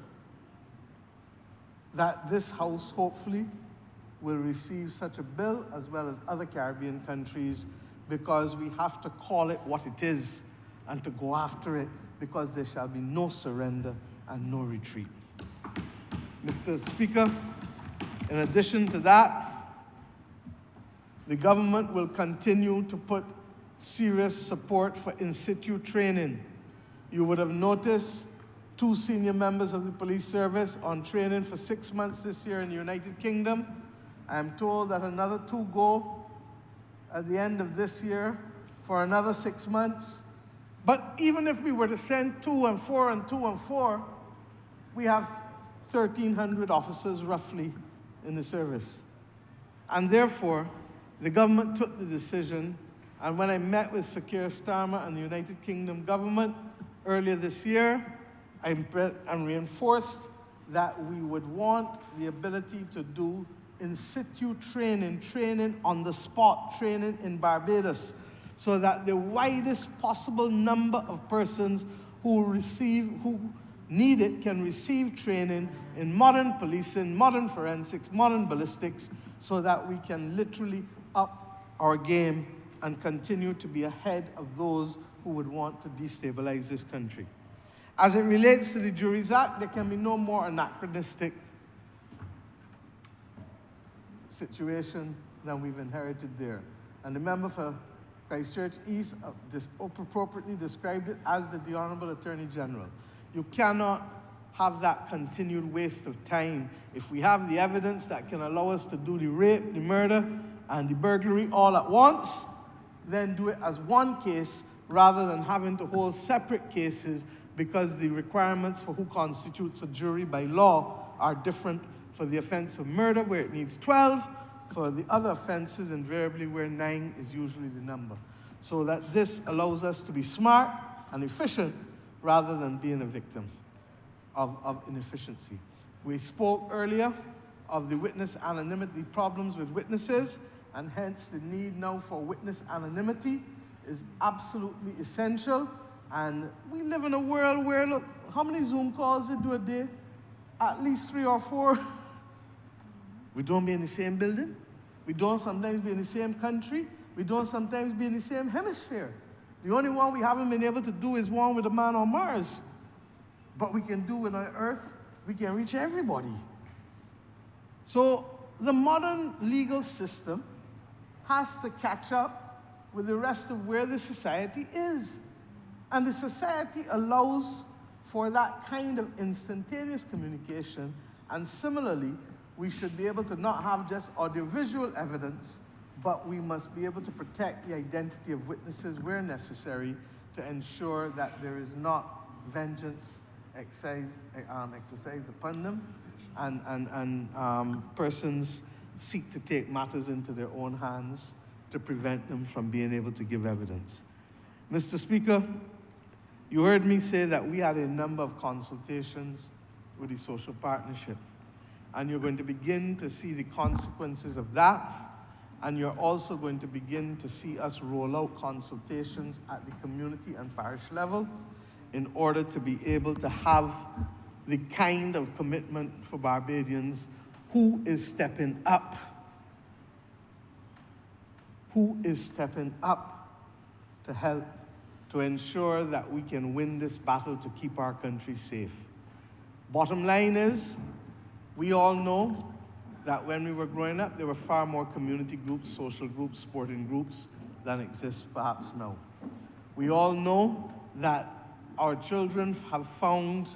that this House hopefully will receive such a bill, as well as other Caribbean countries, because we have to call it what it is and to go after it, because there shall be no surrender and no retreat. Mr. Speaker, in addition to that, the government will continue to put serious support for in situ training. You would have noticed 2 senior members of the police service on training for 6 months this year in the United Kingdom. I am told that another 2 go at the end of this year for another 6 months. But even if we were to send 2 and 4 and 2 and 4, we have 1,300 officers roughly in the service. And therefore, the government took the decision, and when I met with Sir Keir Starmer and the United Kingdom government earlier this year, I reinforced that we would want the ability to do in situ training on the spot training in Barbados, so that the widest possible number of persons who need it can receive training in modern policing, modern forensics, modern ballistics, so that we can literally up our game and continue to be ahead of those who would want to destabilize this country. As it relates to the Juries Act, there can be no more anachronistic situation than we've inherited there. And the member for Christchurch East appropriately described it, as did the Honourable Attorney General. You cannot have that continued waste of time. If we have the evidence that can allow us to do the rape, the murder, and the burglary all at once, then do it as one case rather than having to hold separate cases, because the requirements for who constitutes a jury by law are different for the offense of murder, where it needs 12, for the other offenses, invariably, where 9 is usually the number. So that this allows us to be smart and efficient rather than being a victim of inefficiency. We spoke earlier of the witness anonymity problems with witnesses, and hence the need now for witness anonymity is absolutely essential. And we live in a world where, look, how many Zoom calls you do a day? At least 3 or 4. We don't be in the same building. We don't sometimes be in the same country. We don't sometimes be in the same hemisphere. The only one we haven't been able to do is one with a man on Mars. But we can do it on Earth. We can reach everybody. So the modern legal system has to catch up with the rest of where the society is. And the society allows for that kind of instantaneous communication. And similarly, we should be able to not have just audiovisual evidence, but we must be able to protect the identity of witnesses where necessary to ensure that there is not vengeance exercised upon them and persons seek to take matters into their own hands to prevent them from being able to give evidence. Mr. Speaker, you heard me say that we had a number of consultations with the social partnership, and you're going to begin to see the consequences of that, and you're also going to begin to see us roll out consultations at the community and parish level in order to be able to have the kind of commitment for Barbadians. Who is stepping up? Who is stepping up to help to ensure that we can win this battle to keep our country safe? Bottom line is, we all know that when we were growing up, there were far more community groups, social groups, sporting groups than exist perhaps now. We all know that our children have found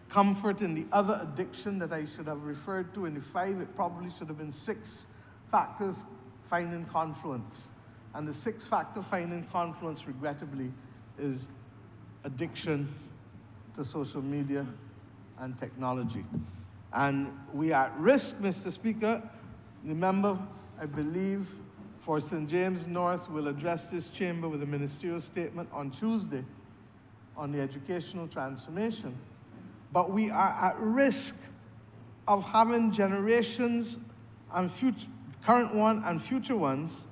comfort in the other addiction that I should have referred to in the 5. It probably should have been 6 factors finding confluence. And the 6th factor finding confluence, regrettably, is addiction to social media and technology. And we are at risk, Mr. Speaker. The member, I believe, for St. James North will address this chamber with a ministerial statement on Tuesday on the educational transformation. But we are at risk of having generations and current one and future ones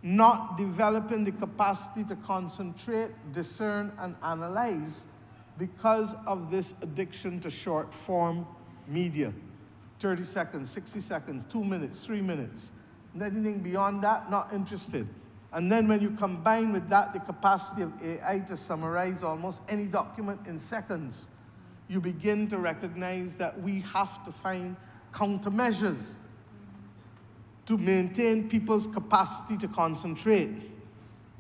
not developing the capacity to concentrate, discern, and analyze because of this addiction to short form media. 30 seconds, 60 seconds, 2 minutes, 3 minutes. And anything beyond that, not interested. And then when you combine with that the capacity of AI to summarize almost any document in seconds, you begin to recognize that we have to find countermeasures to maintain people's capacity to concentrate.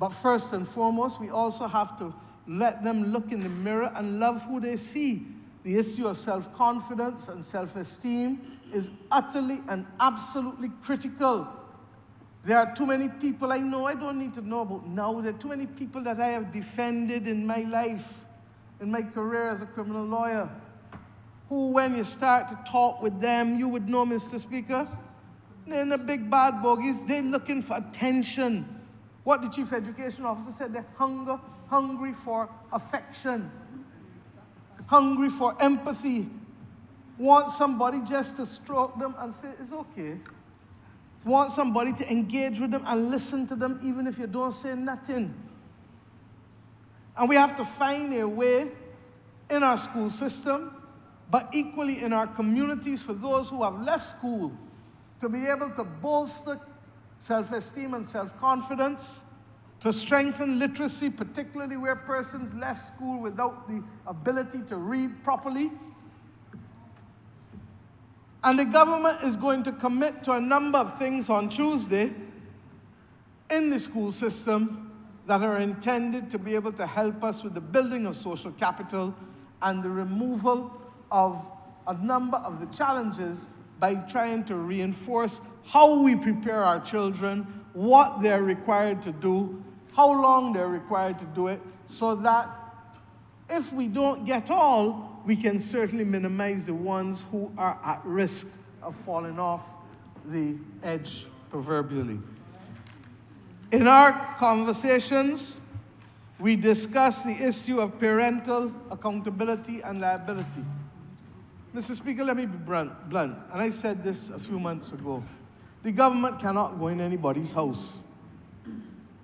But first and foremost, we also have to let them look in the mirror and love who they see. The issue of self-confidence and self-esteem is utterly and absolutely critical. There are too many people I know, I don't need to know about now, there are too many people that I have defended in my life, in my career as a criminal lawyer, who when you start to talk with them, you would know, Mr. Speaker, they're in the big bad bogies, they're looking for attention. What the Chief Education Officer said, they're hungry for affection, hungry for empathy, want somebody just to stroke them and say, it's okay. Want somebody to engage with them and listen to them even if you don't say nothing. And we have to find a way in our school system, but equally in our communities for those who have left school, to be able to bolster self-esteem and self-confidence, to strengthen literacy, particularly where persons left school without the ability to read properly. And the government is going to commit to a number of things on Tuesday in the school system that are intended to be able to help us with the building of social capital and the removal of a number of the challenges by trying to reinforce how we prepare our children, what they're required to do, how long they're required to do it, so that if we don't get all, we can certainly minimize the ones who are at risk of falling off the edge, proverbially. In our conversations, we discuss the issue of parental accountability and liability. Mr. Speaker, let me be blunt, and I said this a few months ago. The government cannot go in anybody's house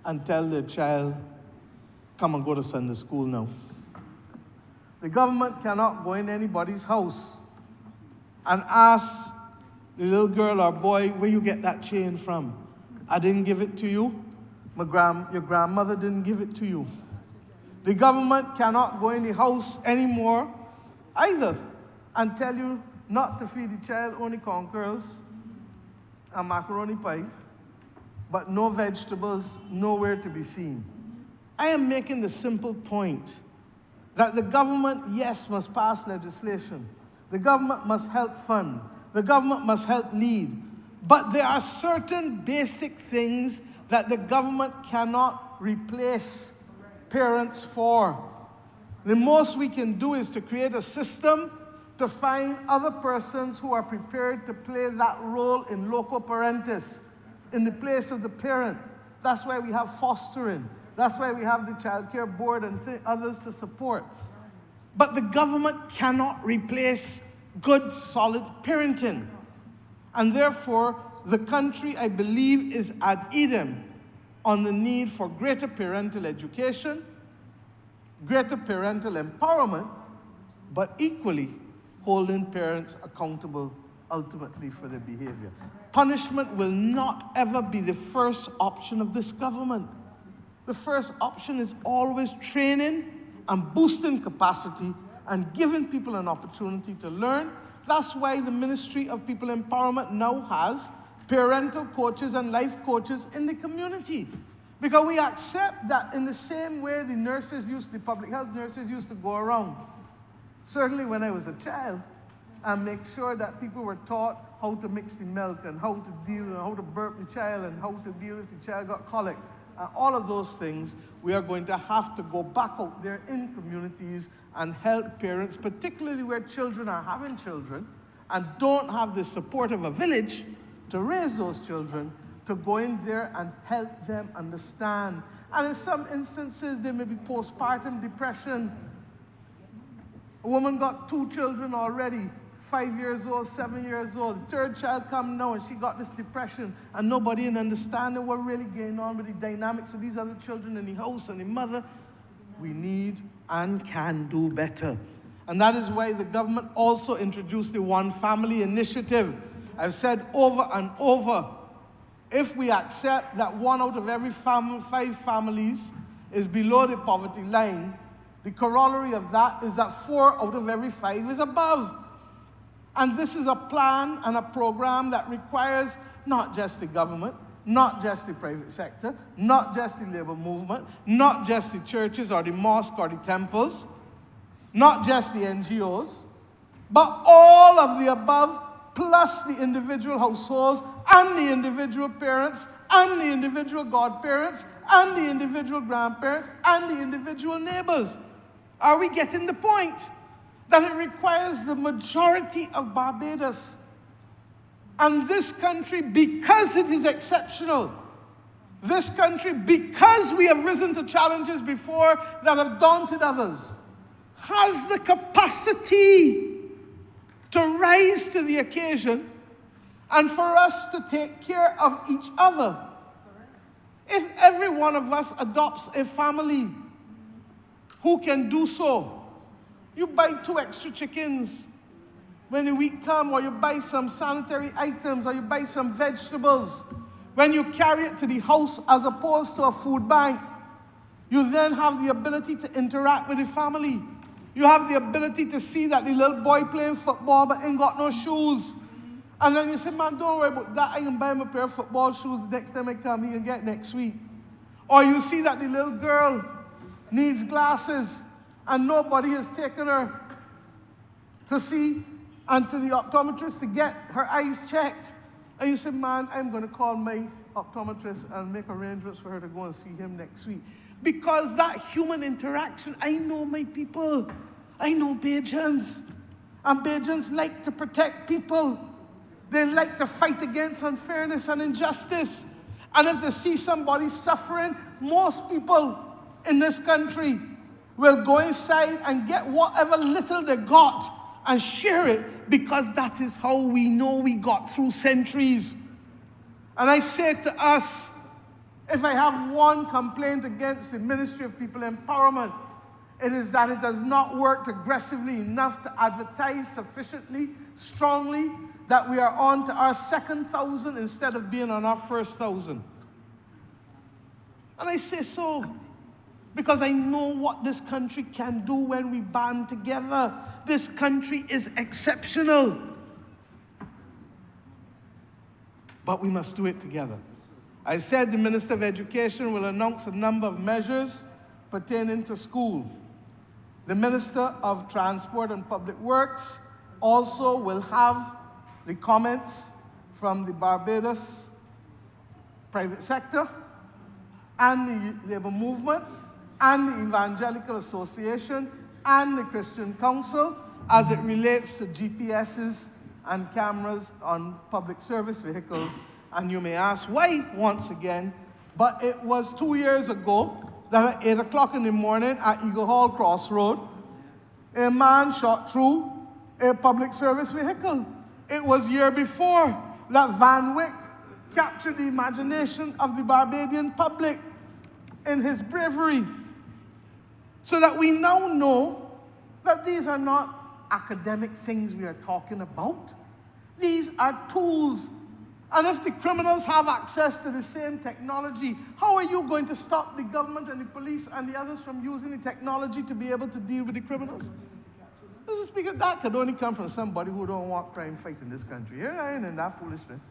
and tell their child, come and go to Sunday school now. The government cannot go in anybody's house and ask the little girl or boy, where you get that chain from? I didn't give it to you. Your grandmother didn't give it to you. The government cannot go in the house anymore either and tell you not to feed the child only corn kernels and macaroni pie, but no vegetables, nowhere to be seen. I am making the simple point that the government, yes, must pass legislation. The government must help fund. The government must help lead. But there are certain basic things that the government cannot replace parents for. The most we can do is to create a system to find other persons who are prepared to play that role in loco parentis, in the place of the parent. That's why we have fostering. That's why we have the child care board and others to support. But the government cannot replace good, solid parenting. And therefore, the country, I believe, is ad idem on the need for greater parental education, greater parental empowerment, but equally holding parents accountable ultimately for their behavior. Punishment will not ever be the first option of this government. The first option is always training and boosting capacity and giving people an opportunity to learn. That's why the Ministry of People Empowerment now has parental coaches and life coaches in the community. Because we accept that in the same way the public health nurses used to go around, certainly when I was a child, and make sure that people were taught how to mix the milk and how to deal, and how to burp the child and how to deal if the child got colic. All of those things, we are going to have to go back out there in communities and help parents, particularly where children are having children and don't have the support of a village to raise those children, to go in there and help them understand. And in some instances, there may be postpartum depression. A woman got 2 children already, 5 years old, 7 years old. The 3rd child come now and she got this depression and nobody in understanding what really going on with the dynamics of these other children in the house and the mother. We need and can do better. And that is why the government also introduced the One Family Initiative. I've said over and over, if we accept that 1 out of every 5 families is below the poverty line, the corollary of that is that 4 out of every 5 is above. And this is a plan and a program that requires not just the government, not just the private sector, not just the labor movement, not just the churches or the mosque or the temples, not just the NGOs, but all of the above, plus the individual households and the individual parents and the individual godparents and the individual grandparents and the individual neighbors. Are we getting the point? That it requires the majority of Barbados. And this country, because it is exceptional, this country, because we have risen to challenges before that have daunted others, has the capacity to rise to the occasion and for us to take care of each other. If every one of us adopts a family who can do so, you buy 2 extra chickens when the week comes, or you buy some sanitary items, or you buy some vegetables. When you carry it to the house as opposed to a food bank, you then have the ability to interact with the family. You have the ability to see that the little boy playing football but ain't got no shoes. And then you say, man, don't worry about that. I can buy him a pair of football shoes the next time I come. He can get next week. Or you see that the little girl needs glasses and nobody has taken her to see and to the optometrist to get her eyes checked. And you say, man, I'm going to call my optometrist and make arrangements for her to go and see him next week. Because that human interaction, I know my people. I know Bajans. And Bajans like to protect people. They like to fight against unfairness and injustice. And if they see somebody suffering, most people in this country will go inside and get whatever little they got and share it, because that is how we know we got through centuries. And I say to us, if I have one complaint against the Ministry of People Empowerment, It is that it has not worked aggressively enough to advertise sufficiently strongly that we are on to our second 1,000 instead of being on our first 1,000. And I say so because I know what this country can do when we band together. This country is exceptional. But we must do it together. I said the Minister of Education will announce a number of measures pertaining to school. The Minister of Transport and Public Works also will have the comments from the Barbados private sector and the labor movement and the Evangelical Association and the Christian Council as it relates to GPSs and cameras on public service vehicles. And you may ask why, once again, but it was 2 years ago that at 8 o'clock in the morning at Eagle Hall Crossroad, a man shot through a public service vehicle. It was year before that Van Wyck captured the imagination of the Barbadian public in his bravery. So that we now know that these are not academic things we are talking about. These are tools. And if the criminals have access to the same technology, how are you going to stop the government and the police and the others from using the technology to be able to deal with the criminals? Mr. Speaker, that could only come from somebody who don't want crime fight in this country. Here I ain't in that foolishness.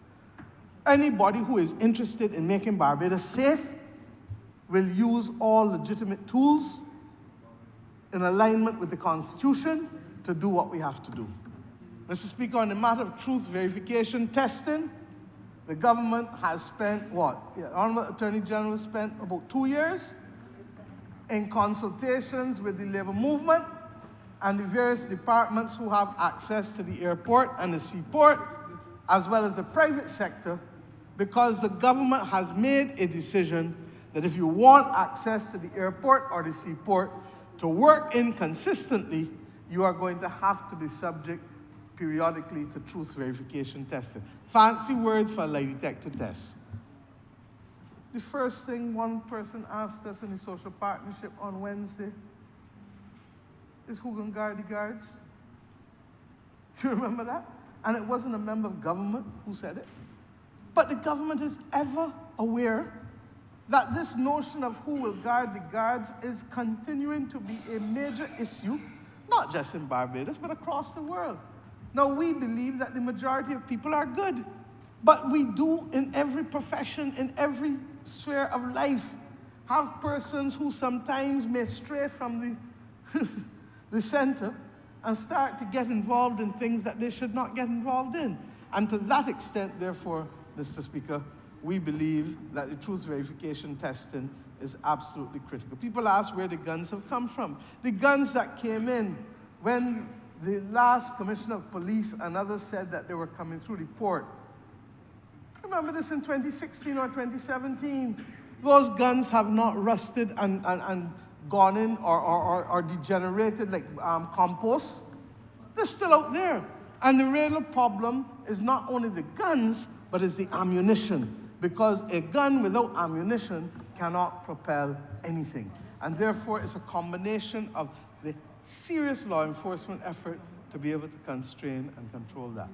Anybody who is interested in making Barbados safe will use all legitimate tools in alignment with the Constitution to do what we have to do. Mr. Speaker, on the matter of truth verification testing, the government has spent, what? The Honourable Attorney General spent about 2 years in consultations with the labor movement and the various departments who have access to the airport and the seaport, as well as the private sector, because the government has made a decision that if you want access to the airport or the seaport to work inconsistently, you are going to have to be subject periodically to truth verification testing. Fancy words for a lie detector test. The first thing one person asked us in the social partnership on Wednesday is who can guard the guards? Do you remember that? And it wasn't a member of government who said it. But the government is ever aware that this notion of who will guard the guards is continuing to be a major issue, not just in Barbados, but across the world. Now, we believe that the majority of people are good, but we do in every profession, in every sphere of life, have persons who sometimes may stray from the center and start to get involved in things that they should not get involved in. And to that extent, therefore, Mr. Speaker, we believe that the truth verification testing is absolutely critical. People ask where the guns have come from. The guns that came in when the last Commissioner of Police and others said that they were coming through the port. Remember this in 2016 or 2017. Those guns have not rusted and gone in or degenerated like compost. They're still out there. And the real problem is not only the guns, but is the ammunition. Because a gun without ammunition cannot propel anything. And therefore, it's a combination of the serious law enforcement effort to be able to constrain and control that.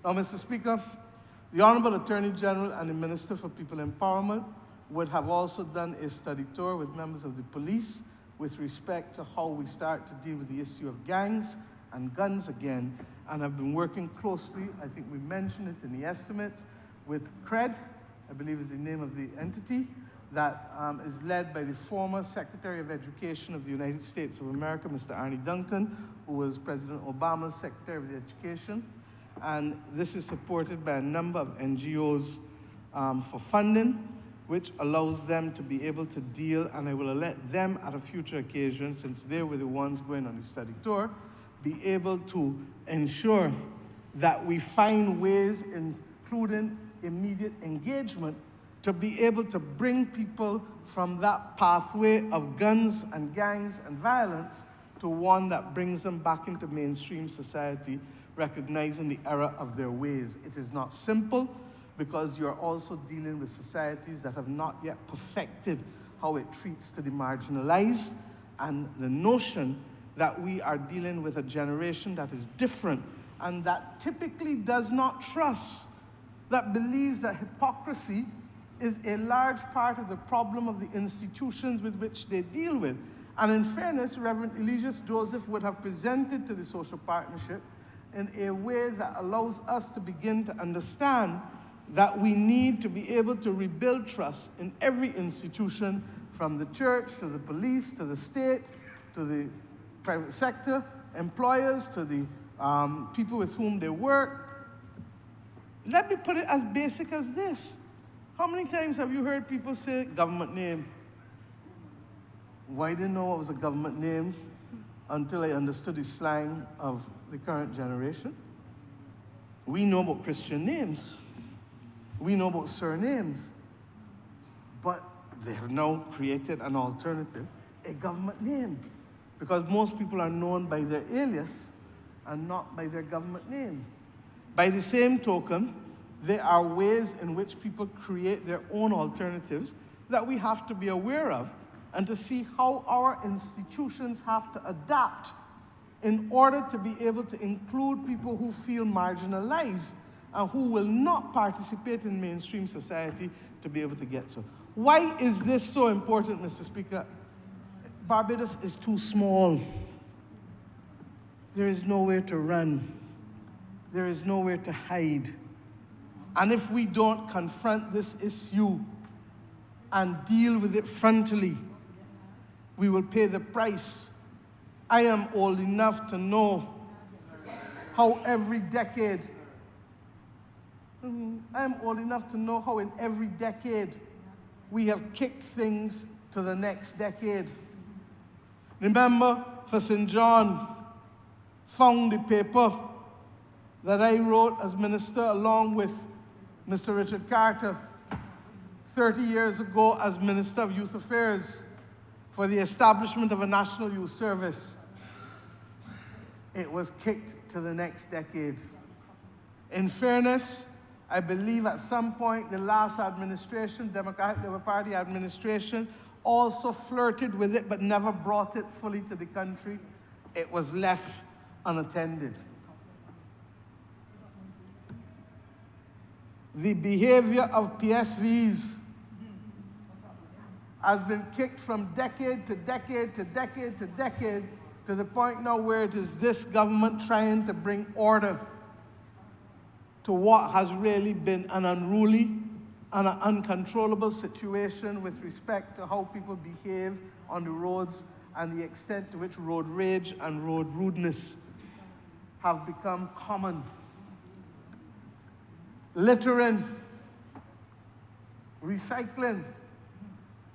Now, Mr. Speaker, the Honourable Attorney General and the Minister for People Empowerment would have also done a study tour with members of the police with respect to how we start to deal with the issue of gangs and guns again, and have been working closely, I think we mentioned it in the estimates, with CRED, I believe is the name of the entity, that is led by the former Secretary of Education of the United States of America, Mr. Arnie Duncan, who was President Obama's Secretary of Education. And this is supported by a number of NGOs for funding, which allows them to be able to deal, and I will let them at a future occasion, since they were the ones going on the study tour, be able to ensure that we find ways, including immediate engagement, to be able to bring people from that pathway of guns and gangs and violence to one that brings them back into mainstream society, recognizing the error of their ways. It is not simple, because you're also dealing with societies that have not yet perfected how it treats to the marginalized, and the notion that we are dealing with a generation that is different and that typically does not trust, that believes that hypocrisy is a large part of the problem of the institutions with which they deal with. And in fairness, Reverend Eligius Joseph would have presented to the social partnership in a way that allows us to begin to understand that we need to be able to rebuild trust in every institution, from the church to the police to the state to the private sector, employers to the people with whom they work. Let me put it as basic as this. How many times have you heard people say government name? Well, I didn't know what was a government name until I understood the slang of the current generation. We know about Christian names. We know about surnames. But they have now created an alternative, a government name. Because most people are known by their alias and not by their government name. By the same token, there are ways in which people create their own alternatives that we have to be aware of, and to see how our institutions have to adapt in order to be able to include people who feel marginalized and who will not participate in mainstream society to be able to get so. Why is this so important, Mr. Speaker? Barbados is too small. There is nowhere to run. There is nowhere to hide. And if we don't confront this issue and deal with it frontally, we will pay the price. I am old enough to know how every decade, in every decade we have kicked things to the next decade. Remember, for St. John, found the paper that I wrote as minister along with Mr. Richard Carter 30 years ago as Minister of Youth Affairs for the establishment of a National Youth Service. It was kicked to the next decade. In fairness, I believe at some point the last administration, Democratic Labour Party administration, also flirted with it but never brought it fully to the country. It was left unattended. The behavior of PSVs has been kicked from decade to decade to decade to decade to the point now where it is this government trying to bring order to what has really been an unruly and an uncontrollable situation with respect to how people behave on the roads and the extent to which road rage and road rudeness have become common. Littering, recycling,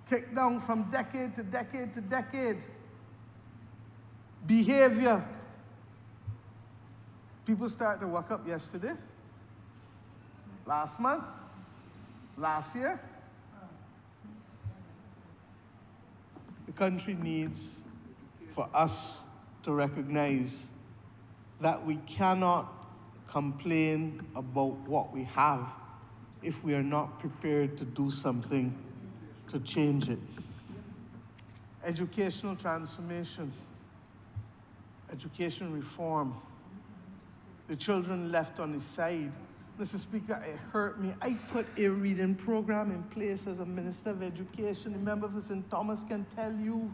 kicked down from decade to decade to decade. Behavior. People started to wake up yesterday, last month, last year. The country needs for us to recognize that we cannot complain about what we have if we are not prepared to do something to change it. Educational transformation, education reform, the children left on the side. Mr. Speaker, it hurt me. I put a reading program in place as a Minister of Education. A member of St. Thomas can tell you.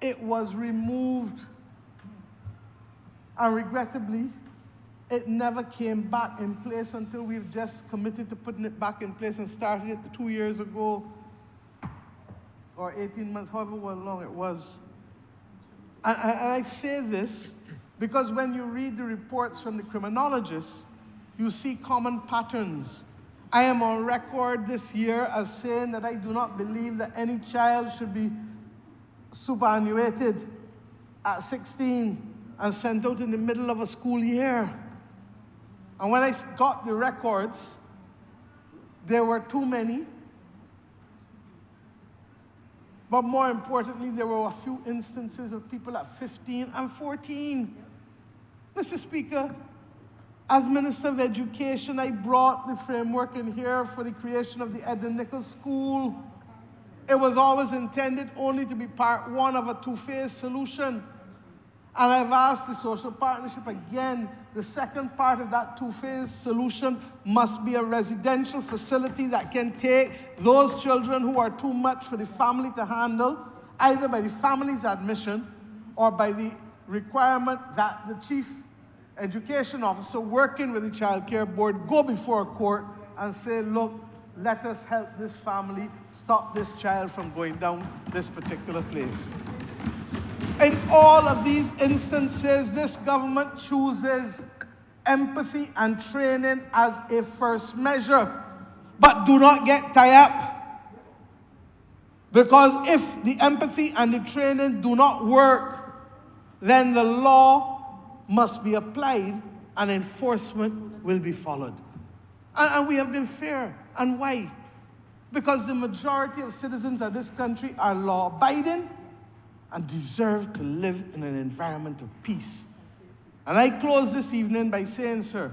It was removed. And regrettably, it never came back in place until we've just committed to putting it back in place and started it 2 years ago, or 18 months, however long it was. And I say this because when you read the reports from the criminologists, you see common patterns. I am on record this year as saying that I do not believe that any child should be superannuated at 16 and sent out in the middle of a school year. And when I got the records, there were too many. But more importantly, there were a few instances of people at 15 and 14. Mr. Speaker, as Minister of Education, I brought the framework in here for the creation of the Edna Nichols School. It was always intended only to be part one of a two-phase solution. And I've asked the social partnership again, the second part of that two-phase solution must be a residential facility that can take those children who are too much for the family to handle, either by the family's admission or by the requirement that the chief education officer working with the child care board go before a court and say, look, let us help this family stop this child from going down this particular place. In all of these instances, this government chooses empathy and training as a first measure. But do not get tied up, because if the empathy and the training do not work, then the law must be applied and enforcement will be followed. And we have been fair. And why? Because the majority of citizens of this country are law-abiding and deserve to live in an environment of peace. And I close this evening by saying, sir,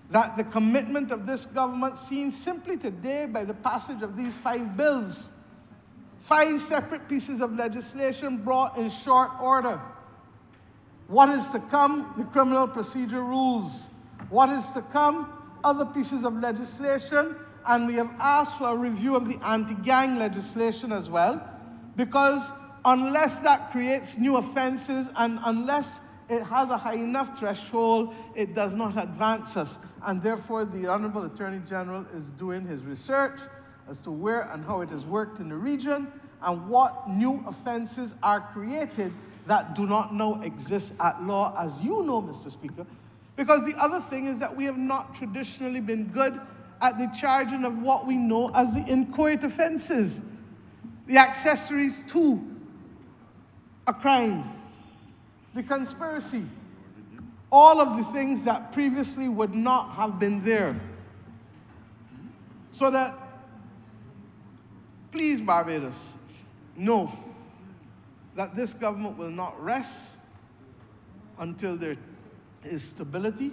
that the commitment of this government seen simply today by the passage of these 5 bills, 5 separate pieces of legislation brought in short order. What is to come? The criminal procedure rules. What is to come? Other pieces of legislation. And we have asked for a review of the anti-gang legislation as well, because unless that creates new offenses and unless it has a high enough threshold, it does not advance us. And therefore, the Honourable Attorney General is doing his research as to where and how it has worked in the region and what new offenses are created that do not now exist at law, as you know, Mr. Speaker. Because the other thing is that we have not traditionally been good at the charging of what we know as the inchoate offenses, the accessories to a crime, the conspiracy, all of the things that previously would not have been there. So that, please, Barbados, know that this government will not rest until there is stability.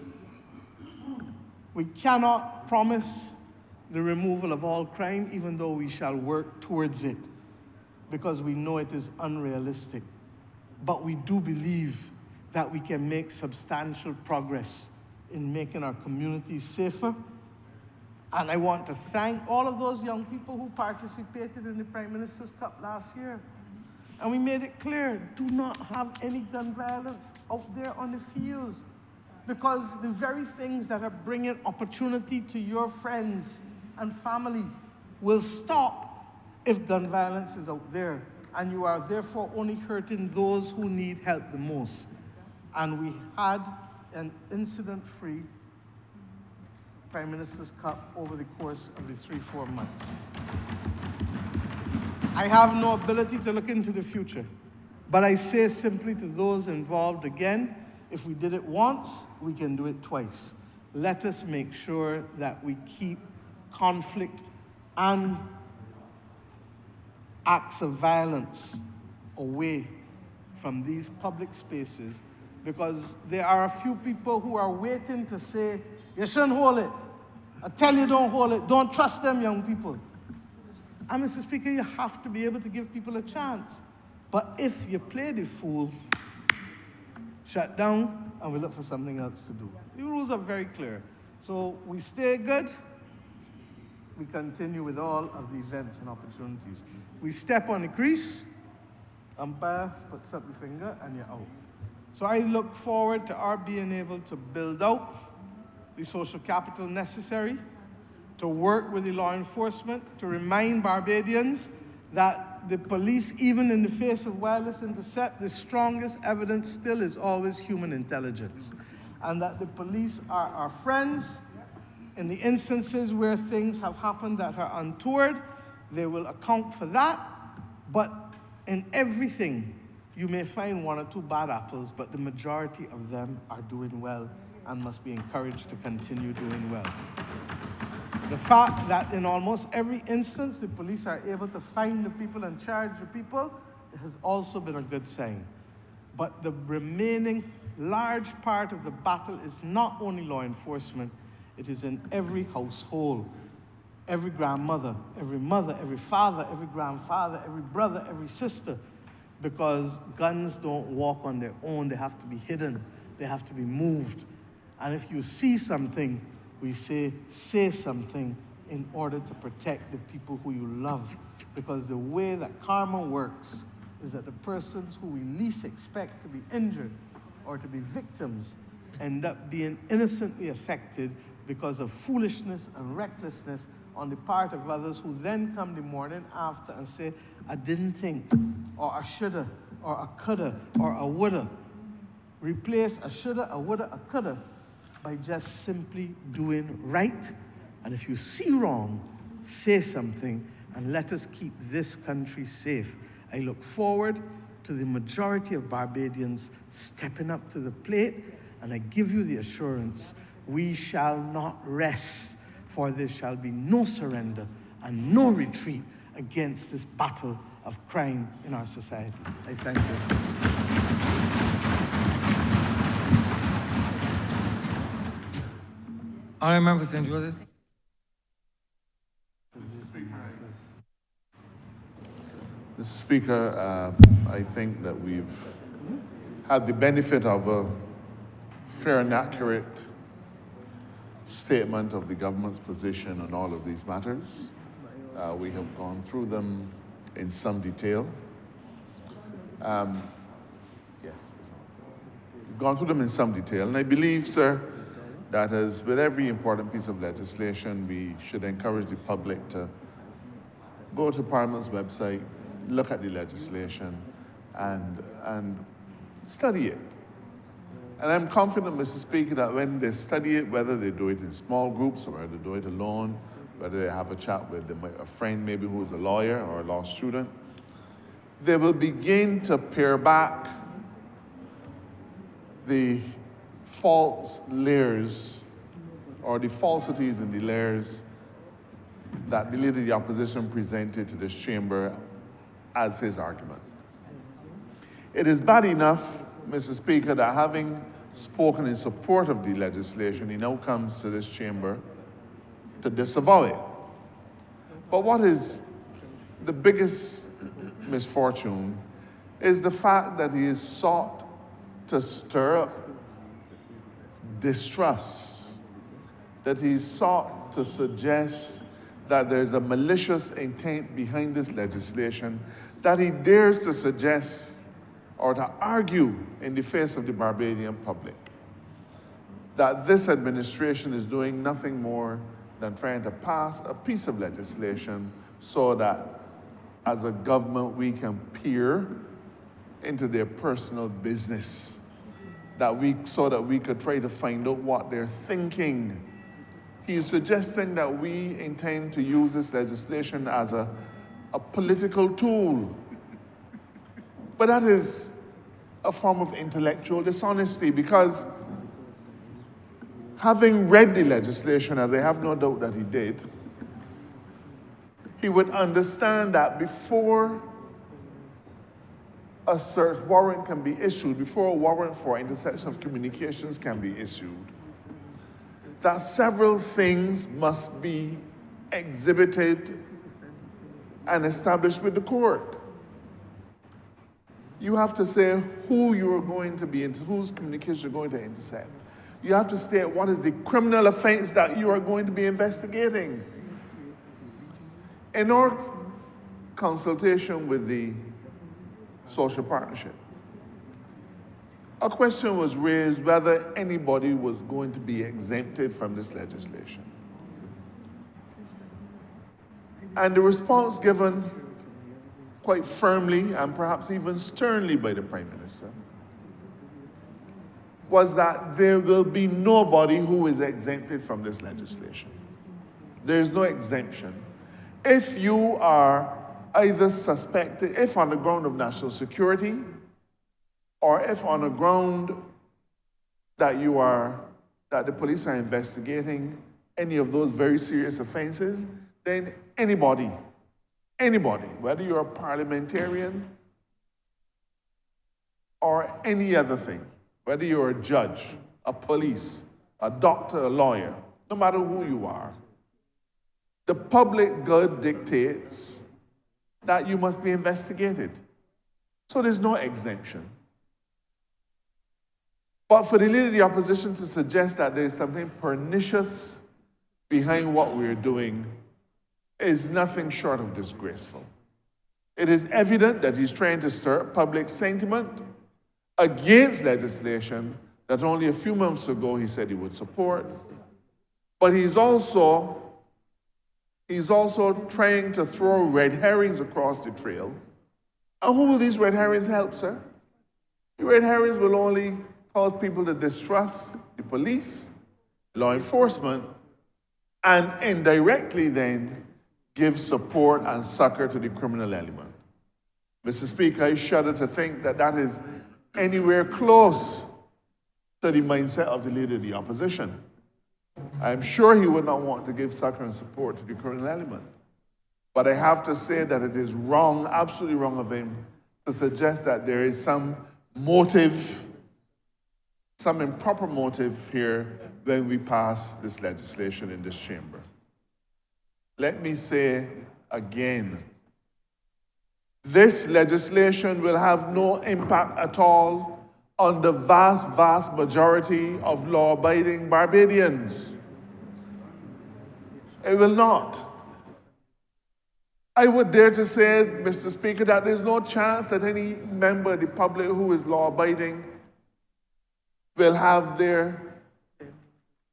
We cannot promise the removal of all crime, even though we shall work towards it, because we know it is unrealistic. But we do believe that we can make substantial progress in making our communities safer. And I want to thank all of those young people who participated in the Prime Minister's Cup last year. And we made it clear, do not have any gun violence out there on the fields, because the very things that are bringing opportunity to your friends and family will stop if gun violence is out there. And you are therefore only hurting those who need help the most. And we had an incident-free Prime Minister's Cup over the course of the 3-4 months. I have no ability to look into the future, but I say simply to those involved again, if we did it once, we can do it twice. Let us make sure that we keep conflict and acts of violence away from these public spaces, because there are a few people who are waiting to say, you shouldn't hold it. I tell you, don't hold it. Don't trust them, young people. And Mr. Speaker, you have to be able to give people a chance. But if you play the fool, shut down, and we look for something else to do. The rules are very clear. So we stay good, we continue with all of the events and opportunities. We step on the crease, umpire puts up the finger, and you're out. So I look forward to our being able to build out the social capital necessary, to work with the law enforcement, to remind Barbadians that the police, even in the face of wireless intercept, the strongest evidence still is always human intelligence. And that the police are our friends. In the instances where things have happened that are untoward, they will account for that. But in everything, you may find 1 or 2 bad apples, but the majority of them are doing well and must be encouraged to continue doing well. The fact that in almost every instance the police are able to find the people and charge the people has also been a good sign. But the remaining large part of the battle is not only law enforcement, it is in every household. every grandmother, every mother, every father, every grandfather, every brother, every sister, because guns don't walk on their own. They have to be hidden. They have to be moved. And if you see something, we say something in order to protect the people who you love. Because the way that karma works is that the persons who we least expect to be injured or to be victims end up being innocently affected because of foolishness and recklessness on the part of others, who then come the morning after and say, I didn't think, or I shoulda, or I coulda, or I woulda. Replace a shoulda, a woulda, a coulda by just simply doing right. And if you see wrong, say something, and let us keep this country safe. I look forward to the majority of Barbadians stepping up to the plate, and I give you the assurance, we shall not rest, for there shall be no surrender and no retreat against this battle of crime in our society. I thank you. Honourable Member for St. Joseph. Mr. Speaker, I think that we've had the benefit of a fair and accurate statement of the government's position on all of these matters. We have gone through them in some detail. Yes, we've gone through them in some detail, and I believe, sir, that as with every important piece of legislation, we should encourage the public to go to Parliament's website, look at the legislation, and study it. And I'm confident, Mr. Speaker, that when they study it, whether they do it in small groups or whether they do it alone, whether they have a chat with a friend maybe who's a lawyer or a law student, they will begin to pare back the false layers or the falsities in the layers that the Leader of the Opposition presented to this chamber as his argument. It is bad enough, Mr. Speaker, that having spoken in support of the legislation, he now comes to this chamber to disavow it. But what is the biggest misfortune is the fact that he has sought to stir up distrust, that he sought to suggest that there's a malicious intent behind this legislation, that he dares to suggest or to argue in the face of the Barbadian public that this administration is doing nothing more than trying to pass a piece of legislation so that as a government we can peer into their personal business, so that we could try to find out what they're thinking. He is suggesting that we intend to use this legislation as a political tool. But that is a form of intellectual dishonesty, because having read the legislation, as I have no doubt that he did, he would understand that before a search warrant can be issued, before a warrant for interception of communications can be issued, that several things must be exhibited and established with the court. You have to say who you are going to be into, whose communication you're going to intercept. You have to state what is the criminal offense that you are going to be investigating. In our consultation with the social partnership, a question was raised whether anybody was going to be exempted from this legislation. And the response given quite firmly and perhaps even sternly by the Prime Minister was that there will be nobody who is exempted from this legislation. There is no exemption. If you are either suspected, if on the ground of national security, or if on a ground that the police are investigating any of those very serious offenses, then anybody, whether you're a parliamentarian or any other thing, whether you're a judge, a police, a doctor, a lawyer, no matter who you are, the public good dictates that you must be investigated. So there's no exemption. But for the leader of the opposition to suggest that there's something pernicious behind what we're doing is nothing short of disgraceful. It is evident that he's trying to stir up public sentiment against legislation that only a few months ago he said he would support. But he's also trying to throw red herrings across the trail. And who will these red herrings help, sir? The red herrings will only cause people to distrust the police, law enforcement, and indirectly then give support and succor to the criminal element. Mr. Speaker, I shudder to think that that is anywhere close to the mindset of the leader of the opposition. I'm sure he would not want to give succor and support to the criminal element. But I have to say that it is wrong, absolutely wrong of him to suggest that there is some motive, some improper motive here when we pass this legislation in this chamber. Let me say again, this legislation will have no impact at all on the vast, vast majority of law-abiding Barbadians. It will not. I would dare to say, Mr. Speaker, that there's no chance that any member of the public who is law-abiding will have their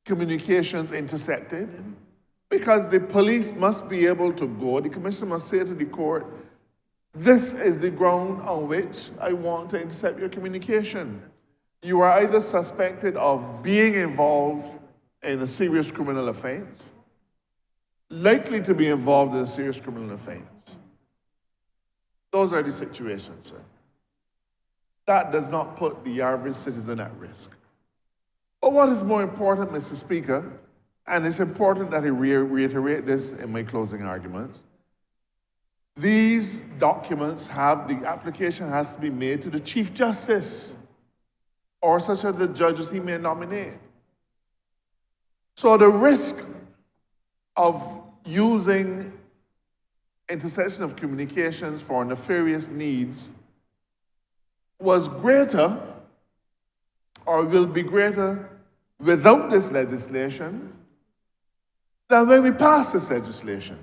communications intercepted, because the police must be able to go, the commissioner must say to the court, this is the ground on which I want to intercept your communication. You are either suspected of being involved in a serious criminal offense, likely to be involved in a serious criminal offense. Those are the situations, sir. That does not put the average citizen at risk. But what is more important, Mr. Speaker, and it's important that I reiterate this in my closing arguments, these documents the application has to be made to the Chief Justice or such as the judges he may nominate. So the risk of using interception of communications for nefarious needs was greater or will be greater without this legislation than when we pass this legislation.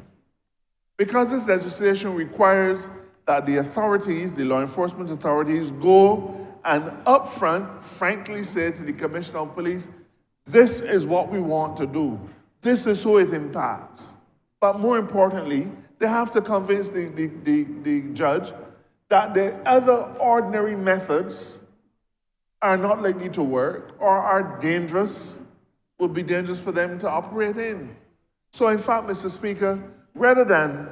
Because this legislation requires that the authorities, the law enforcement authorities, go and upfront frankly say to the Commissioner of Police, this is what we want to do. This is who it impacts. But more importantly, they have to convince the judge that the other ordinary methods are not likely to work or are dangerous, would be dangerous for them to operate in. So in fact, Mr. Speaker, rather than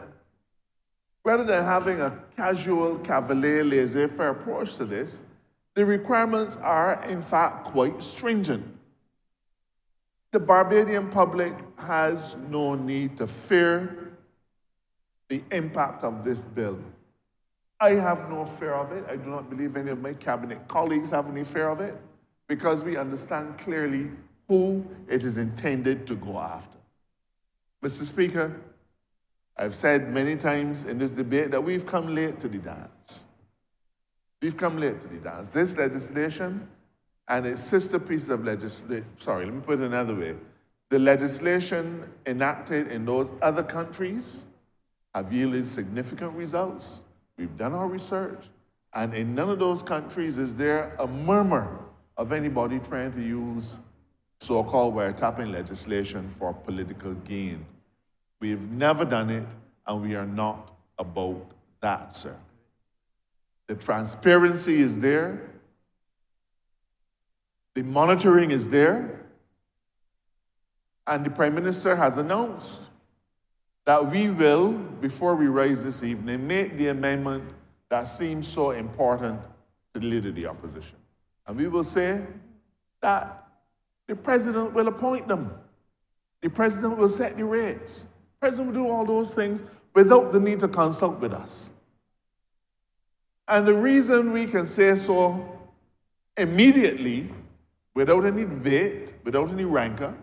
having a casual, cavalier, laissez-faire approach to this, the requirements are in fact quite stringent. The Barbadian public has no need to fear the impact of this bill. I have no fear of it. I do not believe any of my cabinet colleagues have any fear of it, because we understand clearly who it is intended to go after. Mr. Speaker, I've said many times in this debate that we've come late to the dance. We've come late to the dance. This legislation and its sister pieces of legislation, sorry, let me put it another way. The legislation enacted in those other countries have yielded significant results. We've done our research, and in none of those countries is there a murmur of anybody trying to use so-called wiretapping legislation for political gain. We've never done it, and we are not about that, sir. The transparency is there. The monitoring is there. And the Prime Minister has announced that we will, before we rise this evening, make the amendment that seems so important to the leader of the opposition. And we will say that the President will appoint them. The President will set the rates. The President will do all those things without the need to consult with us. And the reason we can say so immediately, without any debate, without any rancor,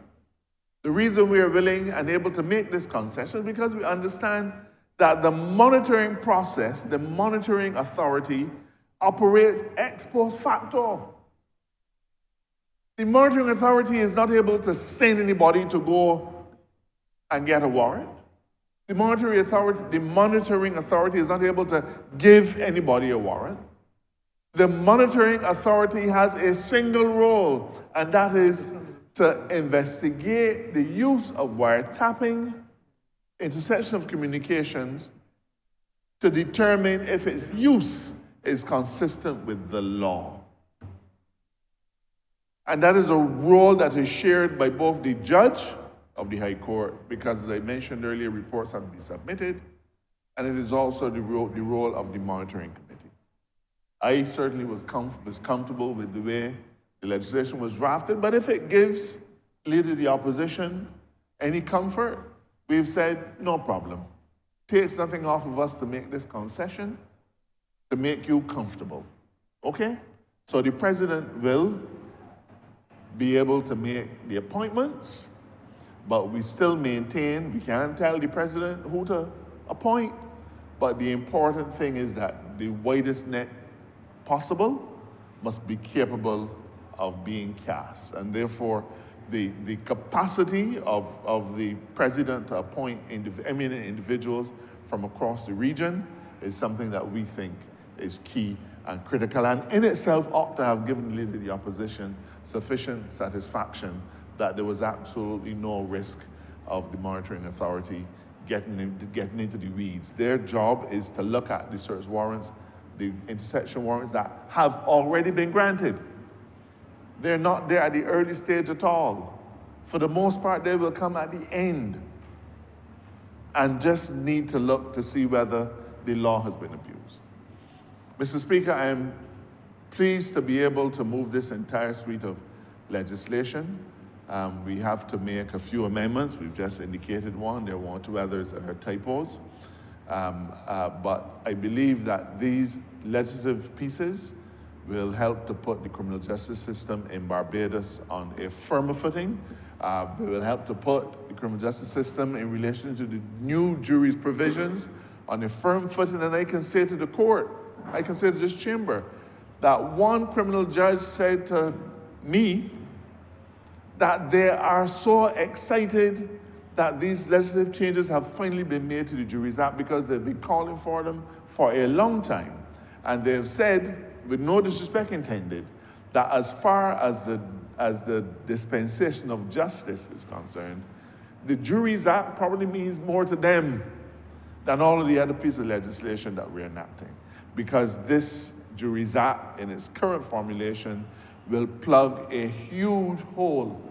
The reason we are willing and able to make this concession is because we understand that the monitoring process, the monitoring authority, operates ex post facto. The monitoring authority is not able to send anybody to go and get a warrant. The monitoring authority is not able to give anybody a warrant. The monitoring authority has a single role, and that is to investigate the use of wiretapping, interception of communications, to determine if its use is consistent with the law. And that is a role that is shared by both the judge of the High Court, because as I mentioned earlier, reports have to be submitted, and it is also the role of the monitoring committee. I certainly was comfortable with the way the legislation was drafted, but if it gives Leader of the Opposition any comfort, we've said, no problem. Takes nothing off of us to make this concession, to make you comfortable. Okay? So the President will be able to make the appointments, but we still maintain, we can't tell the President who to appoint, but the important thing is that the widest net possible must be capable of being cast. And therefore, the capacity of the President to appoint eminent individuals from across the region is something that we think is key and critical, and in itself ought to have given the Leader of the Opposition sufficient satisfaction that there was absolutely no risk of the monitoring authority getting into the weeds. Their job is to look at the search warrants, the interception warrants that have already been granted. They're not there at the early stage at all. For the most part, they will come at the end and just need to look to see whether the law has been abused. Mr. Speaker, I am pleased to be able to move this entire suite of legislation. We have to make a few amendments. We've just indicated one. There are one or two others that are typos. But I believe that these legislative pieces will help to put the criminal justice system in Barbados on a firmer footing. They will help to put the criminal justice system in relation to the new jury's provisions on a firm footing. And I can say to the court, I can say to this chamber, that one criminal judge said to me that they are so excited that these legislative changes have finally been made to the Juries Act because they've been calling for them for a long time. And they've said, with no disrespect intended, that as far as the dispensation of justice is concerned, the Juries Act probably means more to them than all of the other pieces of legislation that we're enacting. Because this Juries Act, in its current formulation, will plug a huge hole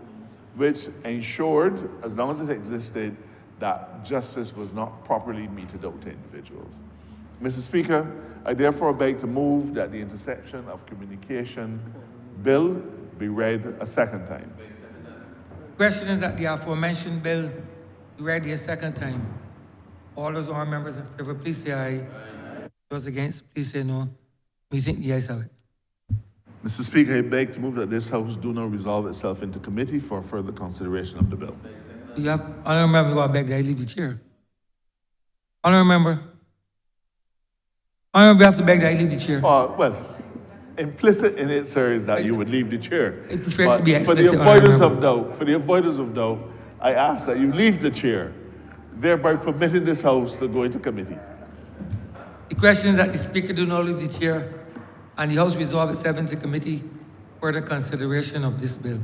which ensured, as long as it existed, that justice was not properly meted out to individuals. Mr. Speaker, I therefore beg to move that the interception of communication bill be read a second time. Question is that the aforementioned bill be read a second time. All those honourable members in favor, please say aye. Those against, please say no. We think the ayes have it. Mr. Speaker, I beg to move that this House do not resolve itself into committee for further consideration of the bill. You have, honourable member, you are beg that I leave the chair. Honourable member. Honourable, you have to beg that I leave the chair. Well, implicit in it, sir, is that you would leave the chair. I prefer to be for the explicit, avoidance honourable of doubt, I ask that you leave the chair, thereby permitting this House to go into committee. The question is that the Speaker do not leave the chair and the House resolve itself into committee for the consideration of this bill.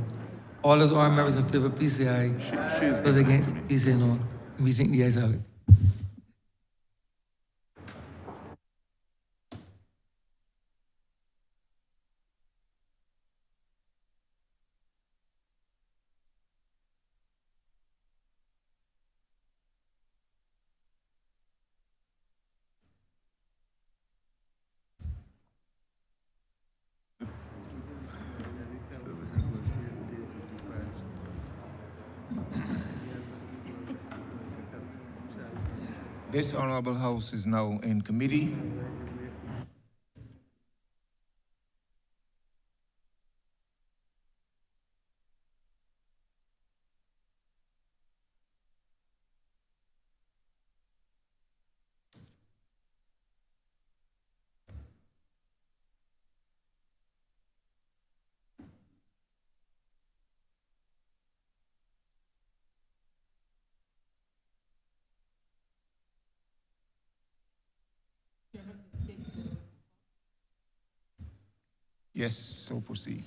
All those honourable members in favor, please say aye. Those against, please say no. We think the ayes have it. This Honourable House is now in committee. Yes, so proceed.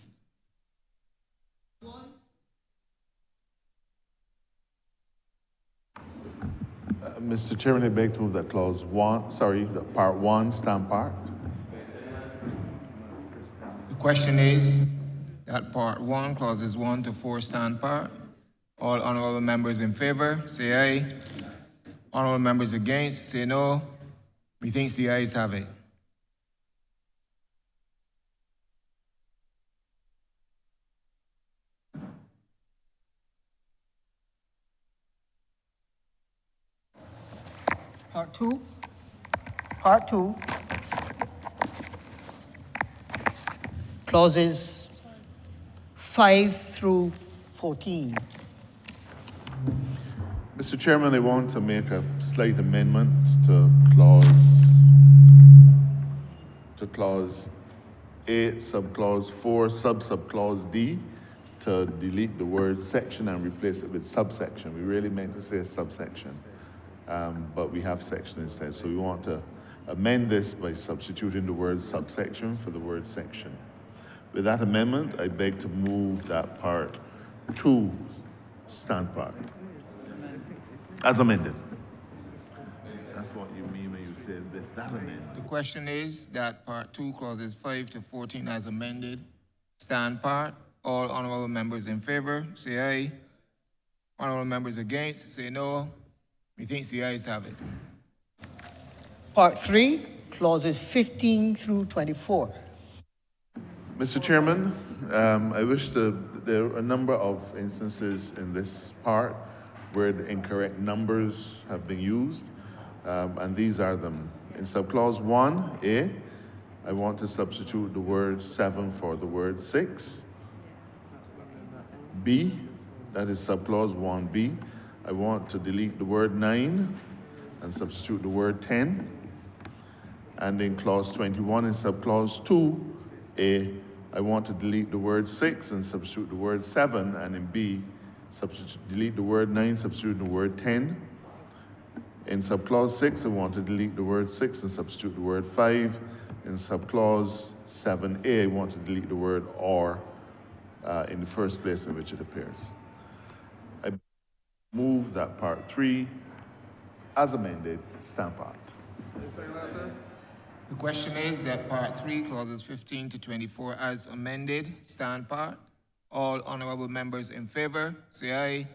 Mr. Chairman, I beg to move that that part 1 stand part. The question is that part 1, clauses 1 to 4 stand part. All honorable members in favor, say aye. Honorable members against, say no. Methinks the ayes have it. Part 2. Part 2. Clauses 5 through 14. Mr. Chairman, I want to make a slight amendment to clause A, subclause 4, subclause D, to delete the word section and replace it with subsection. We really meant to say subsection, but we have section instead. So we want to amend this by substituting the word subsection for the word section. With that amendment, I beg to move that part 2 stand part as amended. That's what you mean when you say with that amendment. The question is that part 2, clauses 5 to 14 as amended, stand part. All honorable members in favor, say aye. Honorable members against, say no. Methinks the ayes have it. Part 3, clauses 15 through 24. Mr. Chairman, I wish there are a number of instances in this part where the incorrect numbers have been used, and these are them. In subclause 1A, I want to substitute the word 7 for the word 6. B, that is subclause 1B, I want to delete the word 9 and substitute the word 10. And in clause 21 in subclause 2A, I want to delete the word 6 and substitute the word 7, and in B, delete the word 9, substitute the word 10. In subclause 6, I want to delete the word 6 and substitute the word 5. In subclause 7A, I want to delete the word or in the first place in which it appears. I move that part 3 as amended, stand part. The question is that part 3, clauses 15 to 24 as amended, stand part. All honorable members in favor, say aye.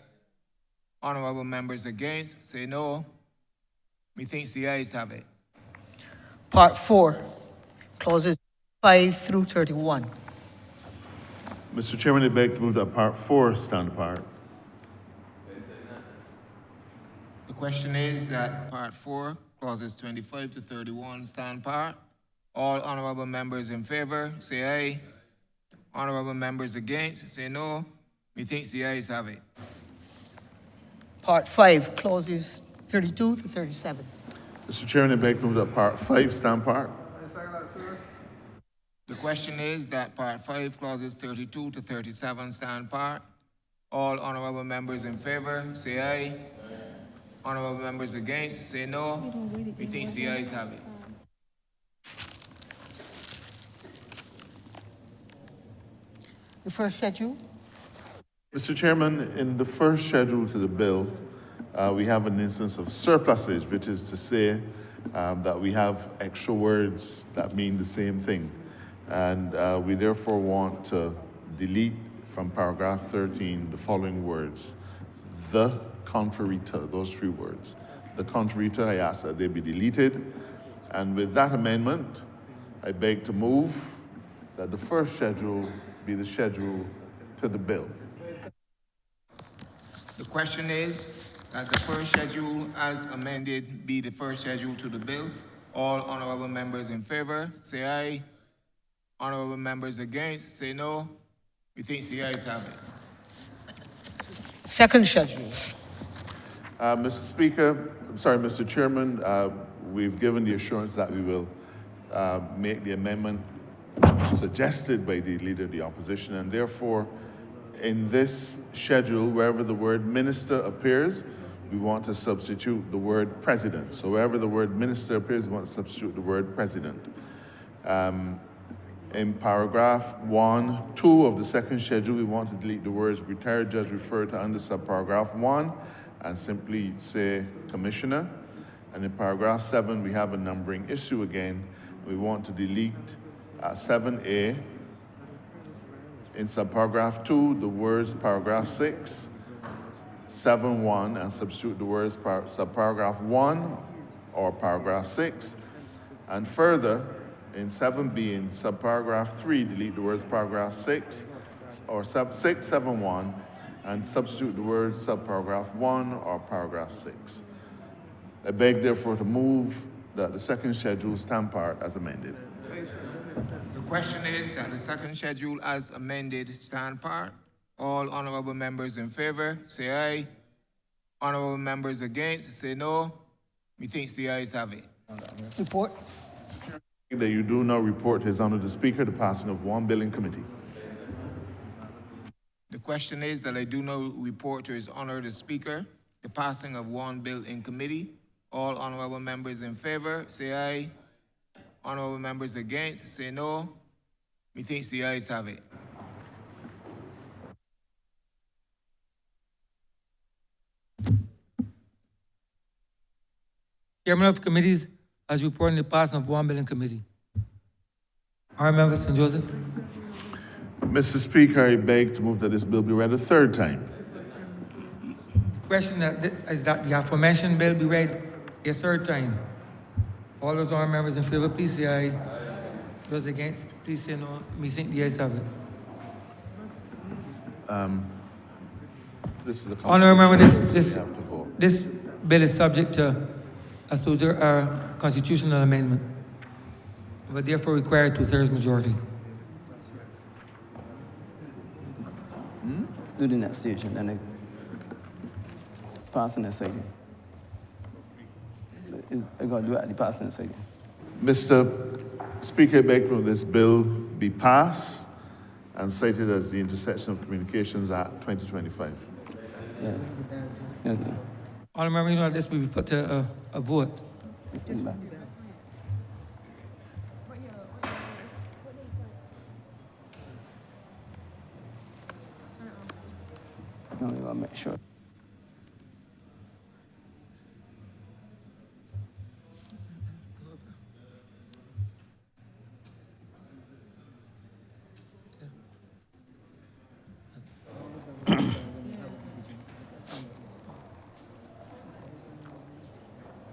Honorable members against, say no. Methinks the ayes have it. Part 4, clauses 5 through 31. Mr. Chairman, I beg to move that part 4 stand part. The question is that part 4, clauses 25 to 31 stand part. All honorable members in favor, say aye. Honorable members against, say no. Methinks the ayes have it. Part 5, clauses 32 to 37. Mr. Chairman, I beg to move that part 5 stand part. The question is that part 5, clauses 32 to 37 stand part. All honorable members in favor, say aye. Honorable members against, say no. Methinks the ayes have it. The first schedule. Mr. Chairman, in the first schedule to the bill, we have an instance of surplusage, which is to say that we have extra words that mean the same thing. And we therefore want to delete from paragraph 13 the following words: the contrary to, those 3 words. The contrary to, I ask that they be deleted. And with that amendment, I beg to move that the first schedule be the schedule to the bill. The question is that the first schedule as amended be the first schedule to the bill. All honorable members in favor, say aye. Honorable members against, say no. Methinks the ayes have it. Second schedule. Mr. Chairman, we've given the assurance that we will make the amendment suggested by the Leader of the Opposition, and therefore, in this schedule, wherever the word minister appears, we want to substitute the word president. So wherever the word minister appears, we want to substitute the word president. In paragraph 1(2) of the second schedule, we want to delete the words retired judge referred to under subparagraph 1 and simply say commissioner. And in paragraph 7, we have a numbering issue again. We want to delete 7A. In subparagraph 2, the words paragraph 6, 7(1), and substitute the words subparagraph 1 or paragraph 6. And further, in 7B, in subparagraph 3, delete the words paragraph 6 or 671 and substitute the words subparagraph 1 or paragraph 6. I beg, therefore, to move that the second schedule stand part as amended. The question is that the second schedule as amended stand part. All honorable members in favor, say aye. Honorable members against, say no. Methinks the ayes have it. Report. That you do now report His Honor the Speaker the passing of one bill in committee. The question is that I do not report to His Honor the Speaker the passing of one bill in committee. All honorable members in favor, say aye. Honorable members against, say no. Methinks the ayes have it. Chairman of committees has reported the passing of one bill in committee. Honourable Member St. Joseph. Mr. Speaker, I beg to move that this bill be read a third time. Question is that the aforementioned bill be read a third time. All those honourable members in favor, please say aye. Those against, please say no. Methinks the ayes have it. This is the Honourable member, constitutional. this bill is subject to a constitutional amendment, but therefore require 2/3 majority. Do the next stage and then they pass in the second. I gotta do it at the pass in the second. Mr. Speaker, I beg that this bill be passed and cited as the Intersection of Communications Act 2025. Yeah. Yes, ma'am. Honourable member, you know this will be put to a vote. Yes, ma'am. No, we gotta make sure.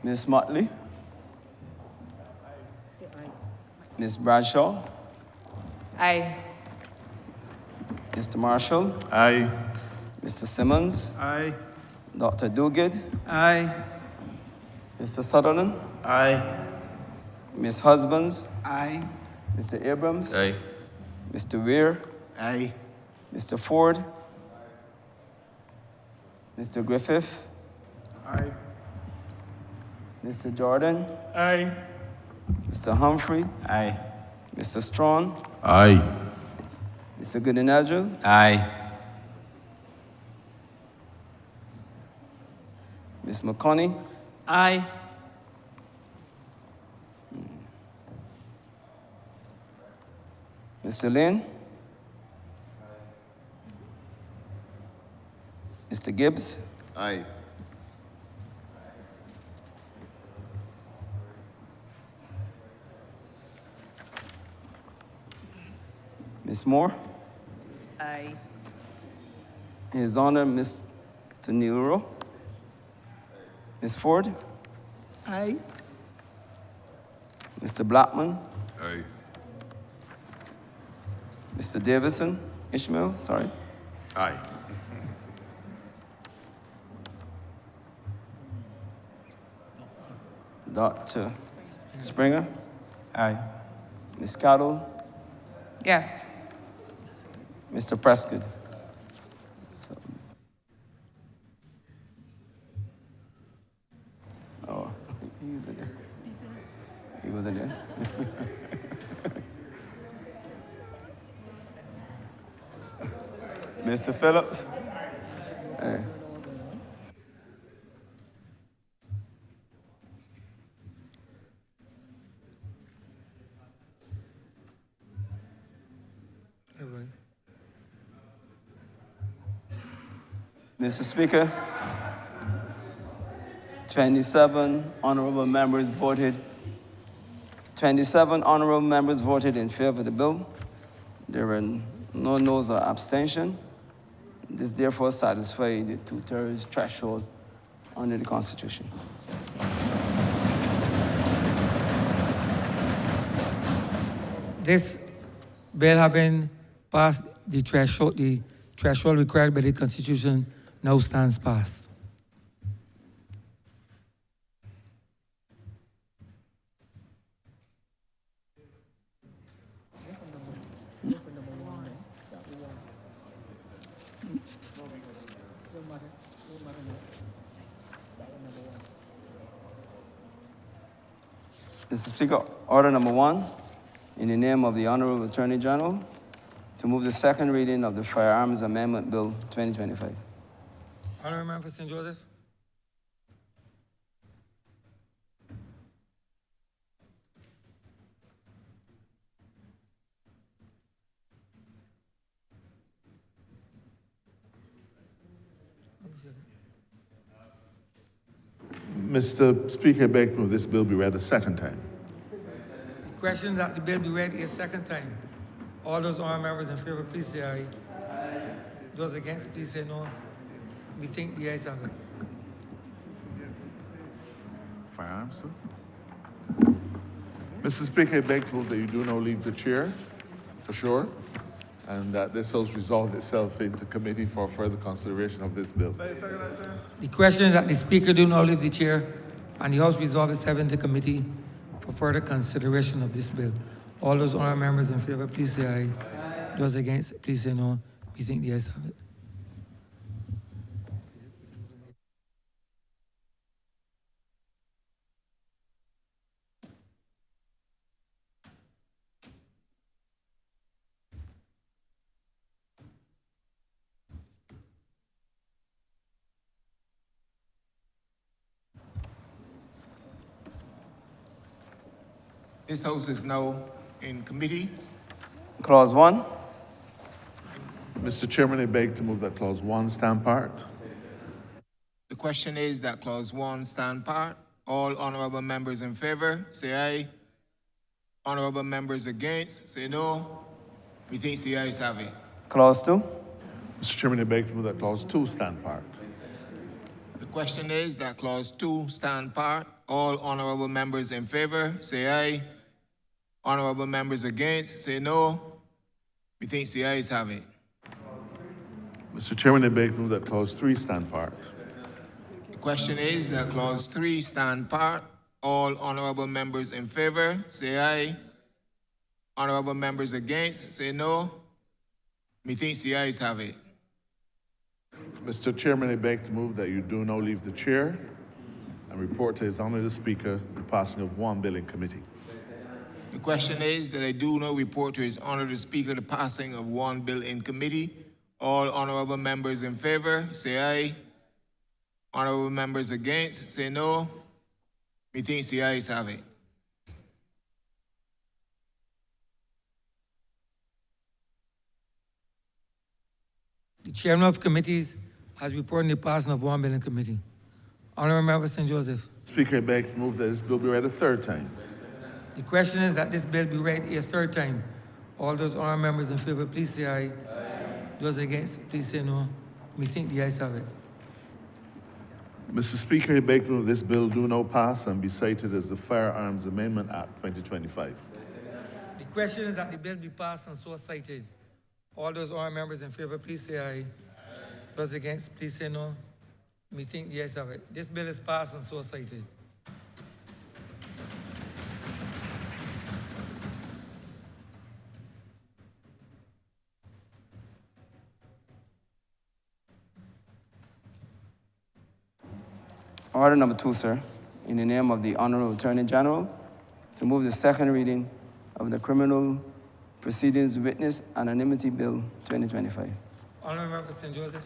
Ms. Motley? Ms. Bradshaw? Aye. Mr. Marshall? Aye. Mr. Simmons? Aye. Dr. Duguid? Aye. Mr. Sutherland? Aye. Ms. Husbands? Aye. Mr. Abrams? Aye. Mr. Weir? Aye. Mr. Ford? Mr. Griffith? Aye. Mr. Jordan? Aye. Mr. Humphrey? Aye. Mr. Strong? Aye. Mr. Goodinadju? Aye. Ms. McConney? Aye. Mr. Lynn? Mr. Gibbs? Aye. Ms. Moore? Aye. His Honor, Mr. Nero? Ms. Ford? Aye. Mr. Blackman? Aye. Mr. Davison? Ishmael, sorry. Aye. Dr. Springer? Aye. Ms. Cottle? Yes. Mr. Prescott? So- Oh, he was in there. He was in there. Mr. Phillips? Hey. Mr. Speaker, 27 honorable members voted. 27 honorable members voted in favor of the bill. There were no noes or abstention. This therefore satisfies the 2/3 threshold under the Constitution. This bill having passed the threshold required by the Constitution now stands passed. Mr. Speaker, order number 1, in the name of the Honourable Attorney General, to move the second reading of the Firearms Amendment Bill 2025. Honourable Member for St. Joseph. Mr. Speaker, I beg to move this bill be read a second time. The question that the bill be read a second time. All those honourable members in favor, please say aye. Those against, please say no. We think the ayes have it. Firearms, too? Mr. Speaker, I beg to move that you do now leave the chair, for sure, and that this House resolve itself into committee for further consideration of this bill. The question is that the Speaker do not leave the chair and the House resolve itself into committee for further consideration of this bill. All those honourable members in favor, please say aye. Those against, please say no. We think the ayes have it. This House is now in committee. Clause 1. Mr. Chairman, I beg to move that Clause 1 stand part. The question is that Clause 1 stand part. All honourable members in favor, say aye. Honourable members against, say no. Methinks the ayes have it. Clause 2. Mr. Chairman, I beg to move that Clause 2 stand part. The question is that Clause 2 stand part. All honourable members in favor, say aye. Honourable members against, say no. Methinks the ayes have it. Mr. Chairman, I beg to move that Clause 3 stand part. The question is that Clause 3 stand part. All honourable members in favor, say aye. Honourable members against, say no. Methinks the ayes have it. Mr. Chairman, I beg to move that you do now leave the chair and report to His Honour the Speaker the passing of one bill in committee. The question is that I do now report to His Honour the Speaker the passing of one bill in committee. All honourable members in favour, say aye. Honourable members against, say no. Methinks the ayes have it. The chairman of committees has reported the passing of one bill in committee. Honourable Member for St. Joseph. Speaker, I beg to move that this bill be read a third time. The question is that this bill be read a third time. All those honourable members in favour, please say aye. Those against, please say no. We think the ayes have it. Mr. Speaker, I beg to move this bill do now pass and be cited as the Firearms Amendment Act 2025. The question is that the bill be passed and so cited. All those honourable members in favour, please say aye. Those against, please say no. We think the ayes have it. This bill is passed and so cited. Order number 2, sir. In the name of the Honourable Attorney General, to move the second reading of the Criminal Proceedings Witness Anonymity Bill 2025. Honourable Member for St. Joseph.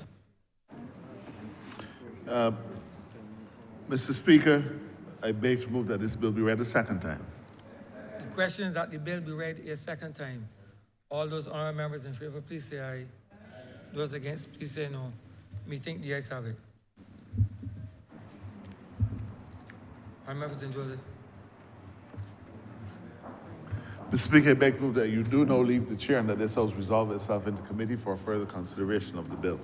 Mr. Speaker, I beg to move that this bill be read a second time. The question is that the bill be read a second time. All those honourable members in favour, please say aye. Those against, please say no. Me think the ayes have it. Honourable St. Joseph. Mr. Speaker, I beg to move that you do now leave the chair and that this House resolve itself into committee for further consideration of the bill.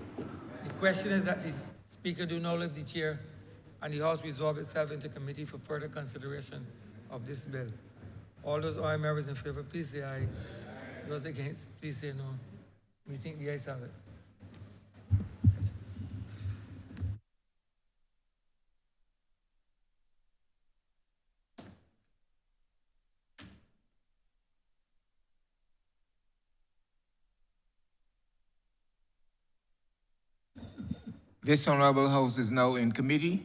The question is that the Speaker do now leave the chair and the House resolve itself into committee for further consideration of this bill. All those honourable members in favour, please say aye. Those against, please say no. We think the ayes have it. This Honourable House is now in committee.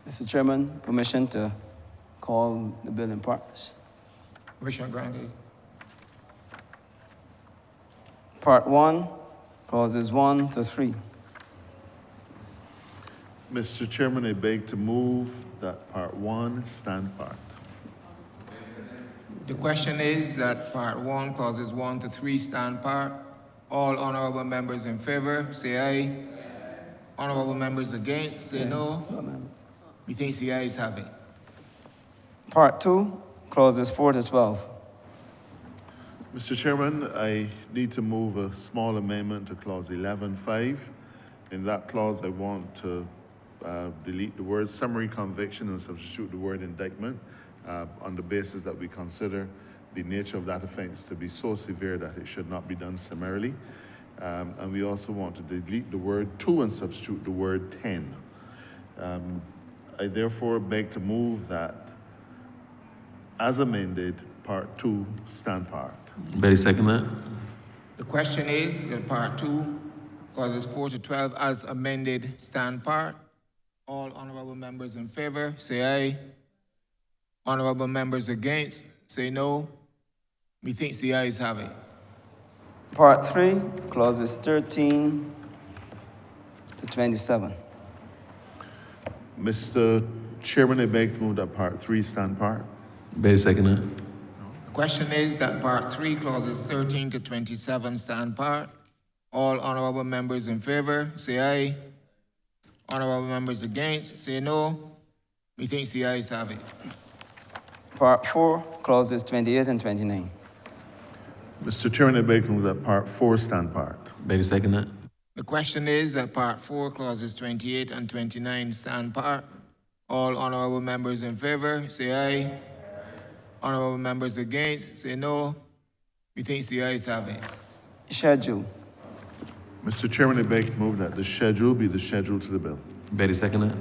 Mr. Chairman, permission to call the bill in parts. Permission granted. Part 1, clauses 1 to 3. Mr. Chairman, I beg to move that Part 1 stand part. The question is that Part 1, clauses 1 to 3 stand part. All honourable members in favour, say aye. Honourable members against, say no. Methinks the ayes have it. Part 2, clauses 4 to 12. Mr. Chairman, I need to move a small amendment to Clause 11.5. In that clause, I want to delete the word summary conviction and substitute the word indictment on the basis that we consider the nature of that offence to be so severe that it should not be done summarily. And we also want to delete the word to and substitute the word 10. I therefore beg to move that, as amended, Part 2 stand part. Very second that. The question is that Part 2, clauses 4 to 12, as amended, stand part. All honourable members in favour, say aye. Honourable members against, say no. Methinks the ayes have it. Part 3, clauses 13 to 27. Mr. Chairman, I beg to move that Part 3 stand part. Very second that. The question is that Part 3, clauses 13 to 27 stand part. All honourable members in favour, say aye. Honourable members against, say no. Methinks the ayes have it. Part 4, clauses 28 and 29. Mr. Chairman, I beg to move that Part 4 stand part. Very second that. The question is that Part 4, clauses 28 and 29 stand part. All honourable members in favour, say aye. Honourable members against, say no. Methinks the ayes have it. Schedule. Mr. Chairman, I beg to move that the schedule be the schedule to the bill. Very second that.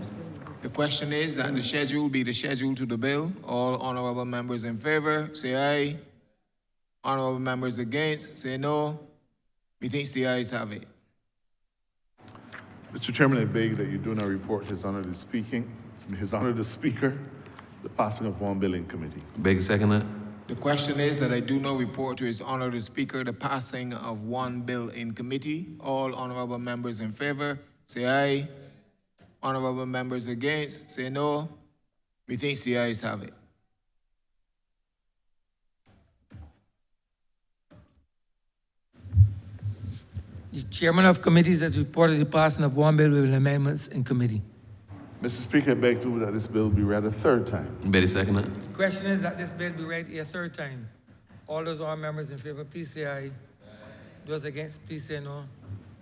The question is that the schedule be the schedule to the bill. All honourable members in favour, say aye. Honourable members against, say no. Methinks the ayes have it. Mr. Chairman, I beg that you do not report His Honour the Speaker, the passing of one bill in committee. Very second that. The question is that I do not report to His Honour the Speaker the passing of one bill in committee. All honourable members in favour, say aye. Honourable members against, say no. Methinks the ayes have it. The chairman of committees has reported the passing of one bill with amendments in committee. Mr. Speaker, I beg to move that this bill be read a third time. Very second that. The question is that this bill be read a third time. All those honourable members in favour, please say aye. Those against, please say no.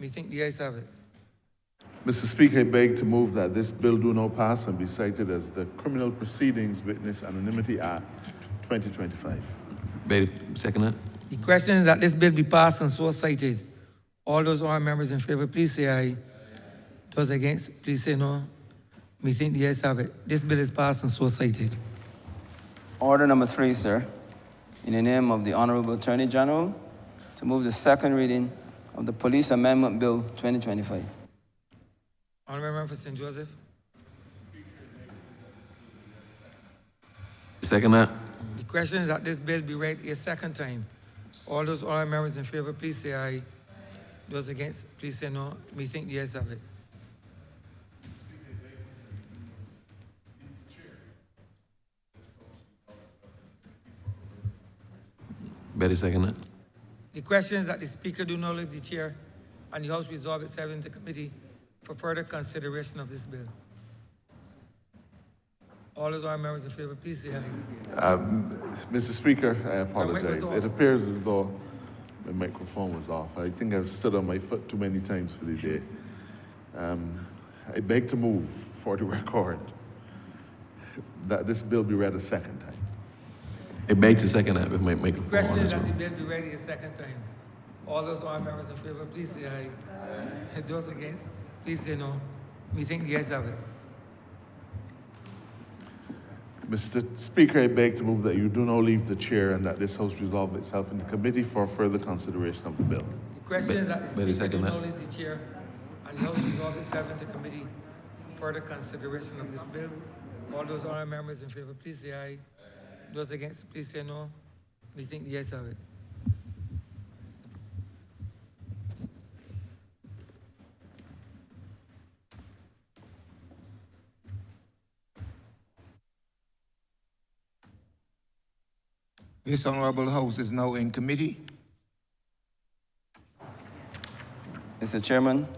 We think the ayes have it. Mr. Speaker, I beg to move that this bill do not pass and be cited as the Criminal Proceedings Witness Anonymity Act 2025. Very second that. The question is that this bill be passed and so cited. All those honourable members in favour, please say aye. Those against, please say no. We think the ayes have it. This bill is passed and so cited. Order number 3, sir. In the name of the Honourable Attorney General, to move the second reading of the Police Amendment Bill 2025. Honourable Member for St. Joseph. Second that. The question is that this bill be read a second time. All those honourable members in favour, please say aye. Those against, please say no. We think the ayes have it. Better second that. The question is that the Speaker do not leave the chair and the House resolve itself into committee for further consideration of this bill. All those honourable members in favour, please say aye. Mr. Speaker, I mic was apologize. off. It appears as though my microphone was off. I think I've stood on my foot too many times for the day. I beg to move for the record that this bill be read a second time. I beg to second that with my The microphone question on is as that the well. bill be ready a second time. All those honourable members in favour, please say aye. Those against, please say no. We think the ayes have it. Mr. Speaker, I beg to move that you do not leave the chair and that this House resolve itself in the committee for further consideration of the bill. The question is that the Better Speaker do second not that. leave the chair and the House resolve itself into committee for further consideration of this bill. All those honourable members in favour, please say aye. Those against, please say no. We think the ayes have it. This Honourable House is now in committee. Mr. Chairman,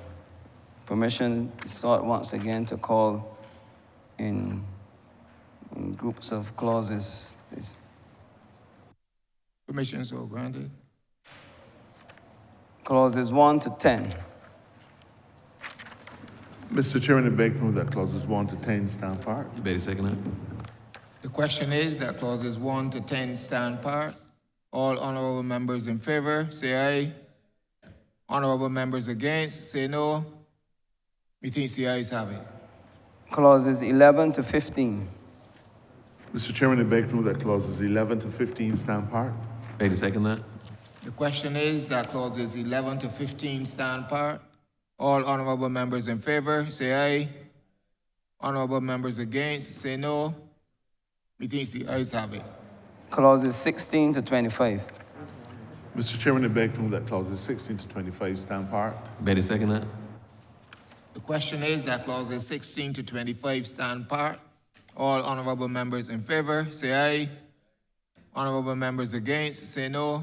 permission is sought once again to call in groups of clauses, please. Permission so granted. Clauses 1 to 10. Mr. Chairman, I beg to move that clauses 1 to 10 stand part. You better second that. The question is that clauses 1 to 10 stand part. All honourable members in favour, say aye. Honourable members against, say no. Methinks the ayes have it. Clauses 11 to 15. Mr. Chairman, I beg to move that clauses 11 to 15 stand part. Better second that. The question is that clauses 11 to 15 stand part. All honourable members in favour, say aye. Honourable members against, say no. Methinks the ayes have it. Clauses 16 to 25. Mr. Chairman, I beg to move that clauses 16 to 25 stand part. Better second that. The question is that clauses 16 to 25 stand part. All honourable members in favour, say aye. Honourable members against, say no.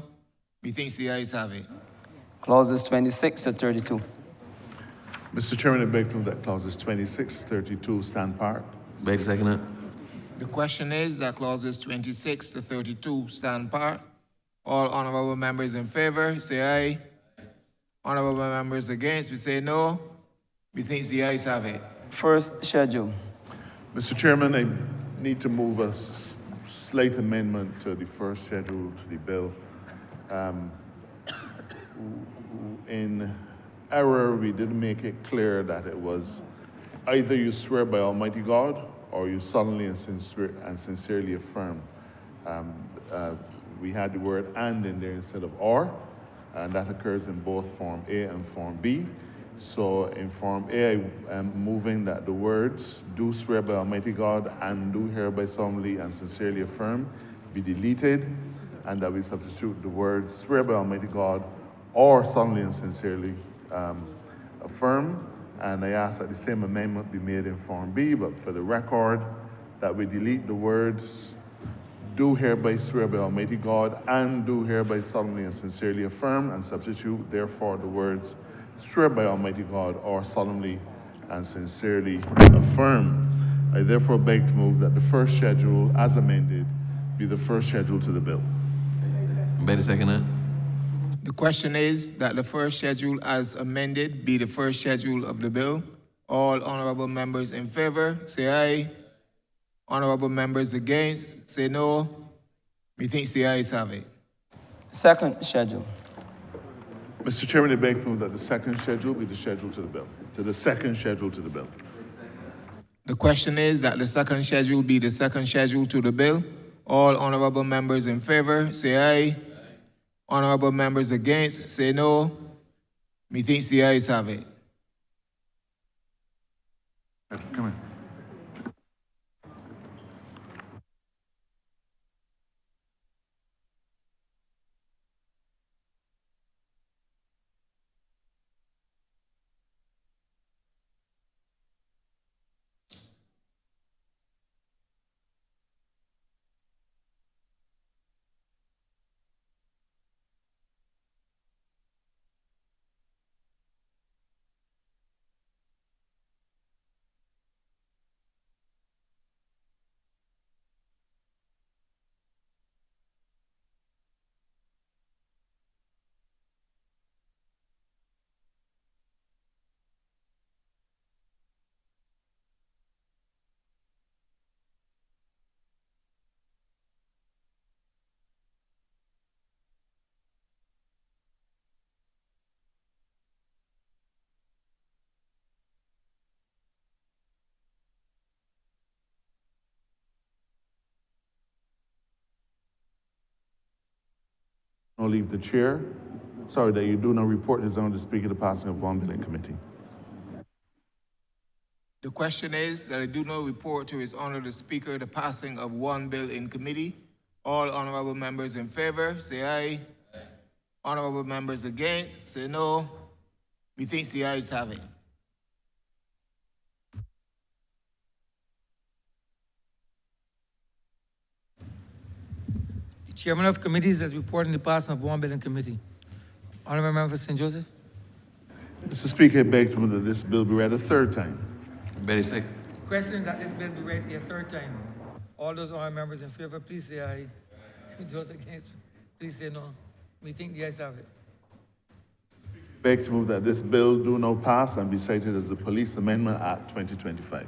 Methinks the ayes have it. Clauses 26 to 32. Mr. Chairman, I beg to move that clauses 26 to 32 stand part. Better second that. The question is that clauses 26 to 32 stand part. All honourable members in favour, say aye. Honourable members against, we say no. Methinks the ayes have it. First schedule. Mr. Chairman, I need to move a slight amendment to the first schedule to the bill. In error, we didn't make it clear that it was either you swear by Almighty God or you solemnly and sincerely affirm. We had the word "and" in there instead of "or," and that occurs in both Form A and Form B. So in Form A, I am moving that the words "do swear by Almighty God" and "do hereby solemnly and sincerely affirm" be deleted, and that we substitute the words "swear by Almighty God" or "solemnly and sincerely affirm." And I ask that the same amendment be made in Form B, but for the record, that we delete the words "do hereby swear by Almighty God" and "do hereby solemnly and sincerely affirm," and substitute, therefore, the words "swear by Almighty God" or "solemnly and sincerely affirm." I therefore beg to move that the first schedule, as amended, be the first schedule to the bill. Better second that. The question is that the first schedule as amended be the first schedule of the bill. All honourable members in favour, say aye. Honourable members against, say no. Methinks the ayes have it. Second schedule. Mr. Chairman, I beg to move that the second schedule be the schedule to the bill. To the second schedule to the bill. The question is that the second schedule be the second schedule to the bill. All honourable members in favour, say aye. Honourable members against, say no. Methinks the ayes have it. Come in. No leave the chair. Sorry, that you do not report his honor the speaker the passing of one bill in committee. The question is that I do not report to His Honor the Speaker the passing of one bill in committee. All honorable members in favor, say aye. Honorable members against, say no. Methinks the ayes have it. The chairman of committees has reported the passing of one bill in committee. Honourable member for St. Joseph. Mr. Speaker, I beg to move that this bill be read a third time. Very sick. Question is that this bill be read a third time. All those honourable members in favor, please say aye. Those against, please say no. We think the ayes have it. Beg to move that this bill do now pass and be cited as the Police Amendment Act 2025.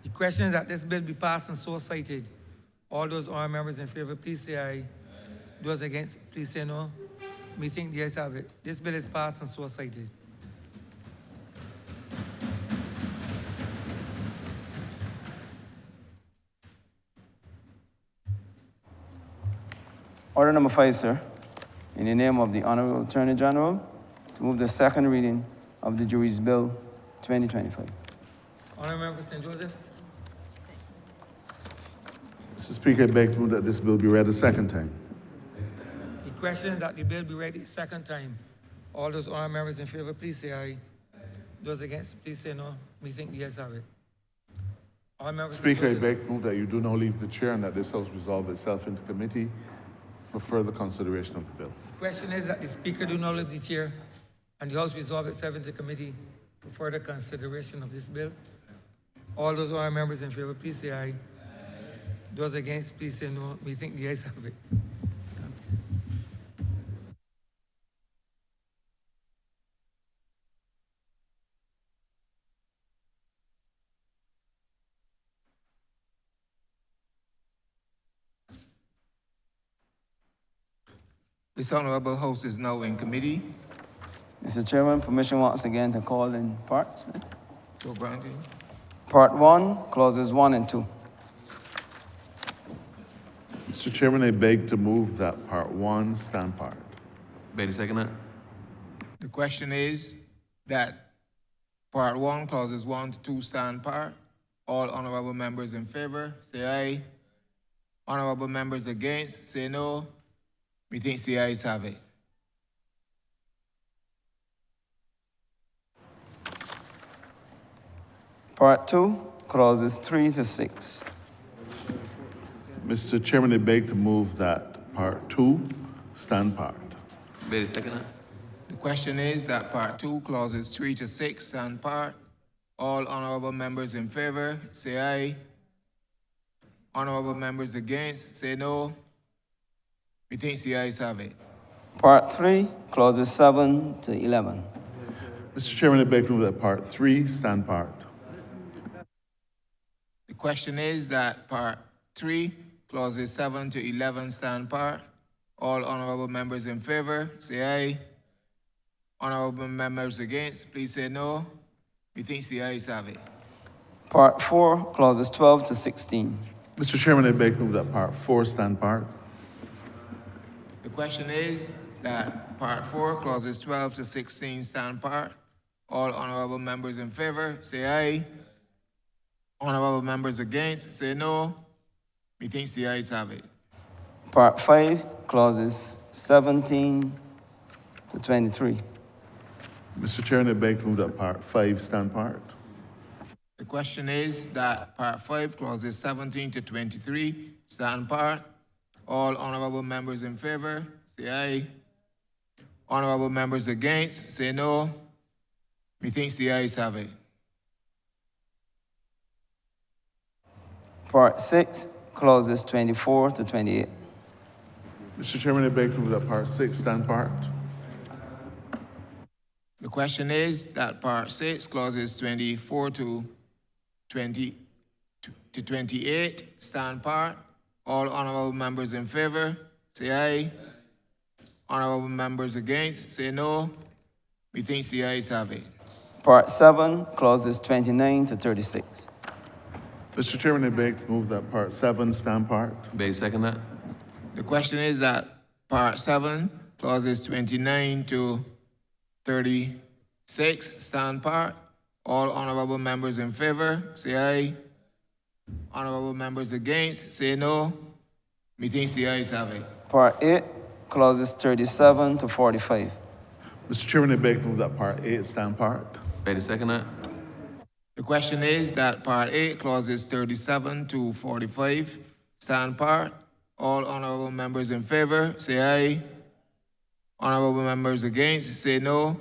The question is that this bill be passed and so cited. All those honourable members in favor, please say aye. Those against, please say no. We think the ayes have it. This bill is passed and so cited. Order number 5, sir. In the name of the Honourable Attorney General, to move the second reading of the Jury's Bill 2025. Honourable member for St. Joseph. Mr. Speaker, I beg to move that this bill be read a second time. The question is that the bill be read a second time. All those honourable members in favor, please say aye. Those against, please say no. We think the ayes have it. Speaker, I beg to move that you do not leave the chair and that this House resolve itself into committee for further consideration of the bill. The question is that the Speaker do not leave the chair and the House resolve itself into committee for further consideration of this bill. All those honourable members in favor, please say aye. Those against, please say no. We think the ayes have it. This honorable House is now in committee. Mr. Chairman, permission once again to call in parts, please. So granted. Part 1, clauses 1 and 2. Mr. Chairman, I beg to move that Part 1 stand part. Very second that. The question is that Part 1, clauses 1 to 2 stand part. All honorable members in favor, say aye. Honorable members against, say no. Methinks the ayes have it. Part 2, clauses 3 to 6. Mr. Chairman, I beg to move that Part 2 stand part. Very second that. The question is that Part 2, clauses 3 to 6 stand part. All honorable members in favor, say aye. Honorable members against, say no. Methinks the ayes have it. Part 3, clauses 7 to 11. Mr. Chairman, I beg to move that Part 3 stand part. The question is that Part 3, clauses 7 to 11 stand part. All honorable members in favor, say aye. Honorable members against, please say no. Methinks the ayes have it. Part 4, clauses 12 to 16. Mr. Chairman, I beg to move that Part 4 stand part. The question is that Part 4, clauses 12 to 16 stand part. All honorable members in favor, say aye. Honorable members against, say no. Methinks the ayes have it. Part 5, clauses 17 to 23. Mr. Chairman, I beg to move that Part 5 stand part. The question is that Part 5, clauses 17 to 23 stand part. All honorable members in favor, say aye. Honorable members against, say no. Methinks the ayes have it. Part 6, clauses 24 to 28. Mr. Chairman, I beg to move that Part 6 stand part. The question is that Part 6, clauses 24 to 28 stand part. All honorable members in favor, say aye. Honorable members against, say no. Methinks the ayes have it. Part 7, clauses 29 to 36. Mr. Chairman, I beg to move that Part 7 stand part. Very second that. The question is that Part 7, clauses 29 to 36, stand part. All honorable members in favor, say aye. Honorable members against, say no. Methinks the ayes have it. Part 8, clauses 37 to 45. Mr. Chairman, I beg to move that Part 8 stand part. Ready, second that? The question is that Part 8, clauses 37 to 45, stand part. All honorable members in favor, say aye. Honorable members against, say no.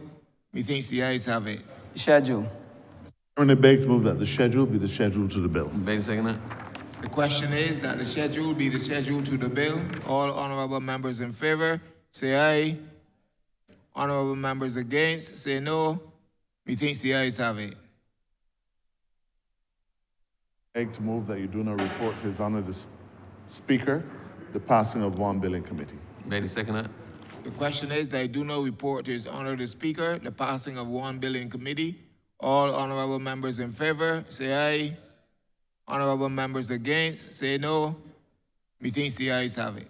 Methinks the ayes have it. Schedule. Chairman, I beg to move that the schedule be the schedule to the bill. Ready, second that? The question is that the schedule be the schedule to the bill. All honorable members in favor, say aye. Honorable members against, say no. Methinks the ayes have it. I beg to move that you do not report to His Honor the Speaker the passing of one bill in committee. Ready, second that? The question is that I do not report to His Honor the Speaker the passing of one bill in committee. All honorable members in favor, say aye. Honorable members against, say no. Methinks the ayes have it.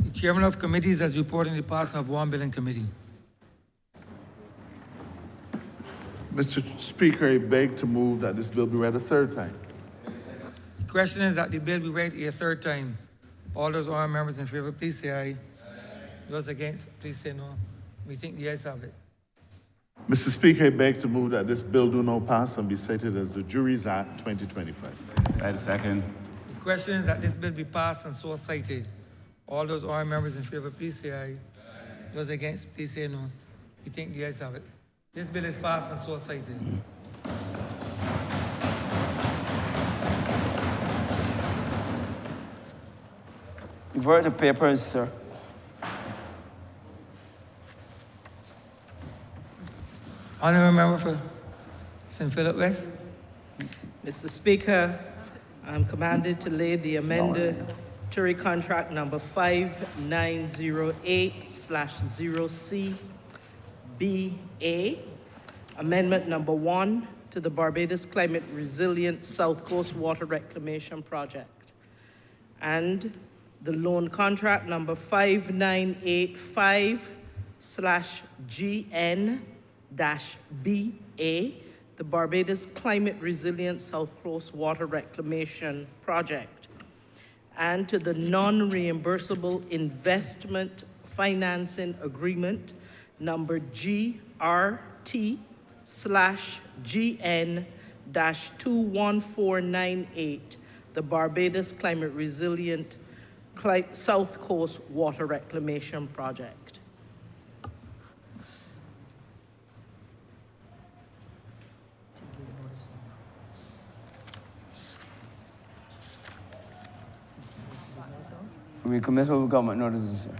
The chairman of committees has reported the passing of one bill in committee. Mr. Speaker, I beg to move that this bill be read a third time. The question is that the bill be read a third time. All those honorable members in favor, please say aye. Those against, please say no. We think the ayes have it. Mr. Speaker, I beg to move that this bill do not pass and be cited as the Juries Act 2025. Right, second. The question is that this bill be passed and so cited. All those honorable members in favor, please say aye. Those against, please say no. We think the ayes have it. This bill is passed and so cited. You've heard the papers, sir. Honorable member for St. Philip West. Mr. Speaker, I'm commanded to lay the amendatory contract number 5908/0C BA, amendment number 1 to the Barbados Climate Resilient South Coast Water Reclamation Project, and the loan contract number 5985/GN-BA, the Barbados Climate Resilient South Coast Water Reclamation Project, and to the non-reimbursable investment financing agreement number GRT/GN-21498, the Barbados Climate Resilient South Coast Water Reclamation Project. Recommittal government notices, sir.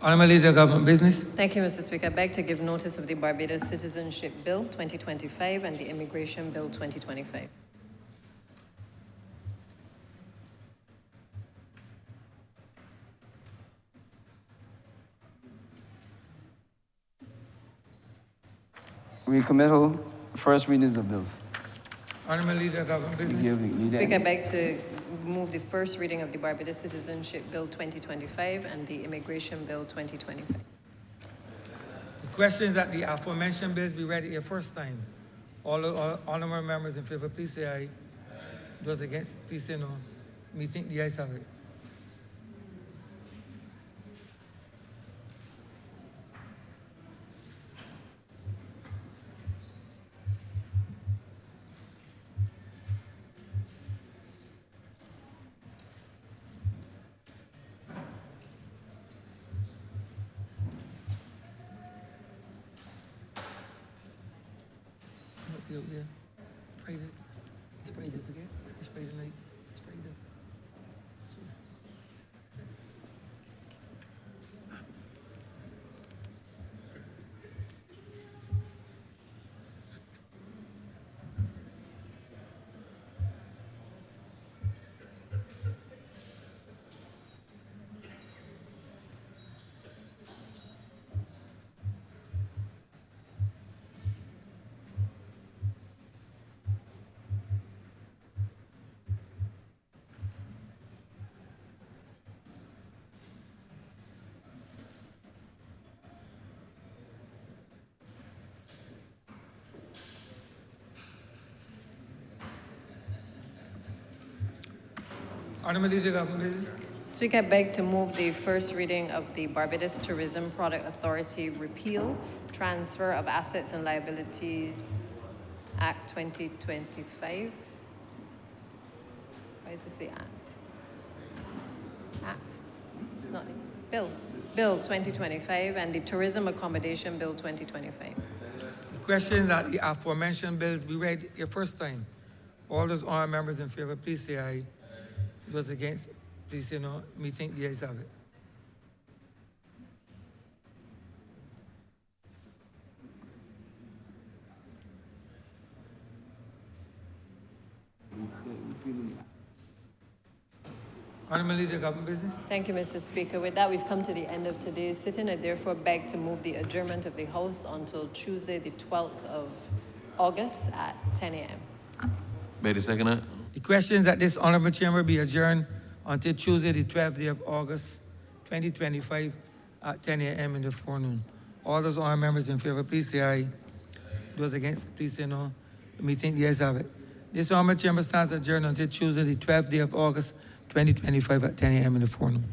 Honorable Leader of Government Business. Thank you, Mr. Speaker. I beg to give notice of the Barbados Citizenship Bill 2025 and the Immigration Bill 2025. Recommittal, first readings of bills. Honorable Leader of Government Business. Mr. Speaker, I beg to move the first reading of the Barbados Citizenship Bill 2025 and the Immigration Bill 2025. The question is that the aforementioned bills be read a first time. All honorable members in favor, please say aye. Those against, please say no. We think the ayes have it. Yeah. Friday. It's Friday, forget? It's Friday night. It's Friday. Honourable Leader, Government Business. Speaker, I beg to move the first reading of the Barbados Tourism Product Authority Repeal, Transfer of Assets and Liabilities Act 2025. Why is this the act? Act? It's not. Bill 2025 and the Tourism Accommodation Bill 2025. Question that the aforementioned bills be read a first time. All those honourable members in favor, please say aye. Those against, please say no. Me think the ayes have it. Honourable Leader, Government Business. Thank you, Mr. Speaker. With that, we've come to the end of today's sitting. I therefore beg to move the adjournment of the House until Tuesday, the 12th of August at 10 a.m. May the second. The question is that this honourable chamber be adjourned until Tuesday, the 12th day of August, 2025 at 10 a.m. in the forenoon. All those honourable members in favor, please say aye. Those against, please say no. Me think the ayes have it. This honourable chamber stands adjourned until Tuesday, the 12th day of August, 2025 at 10 a.m. in the forenoon.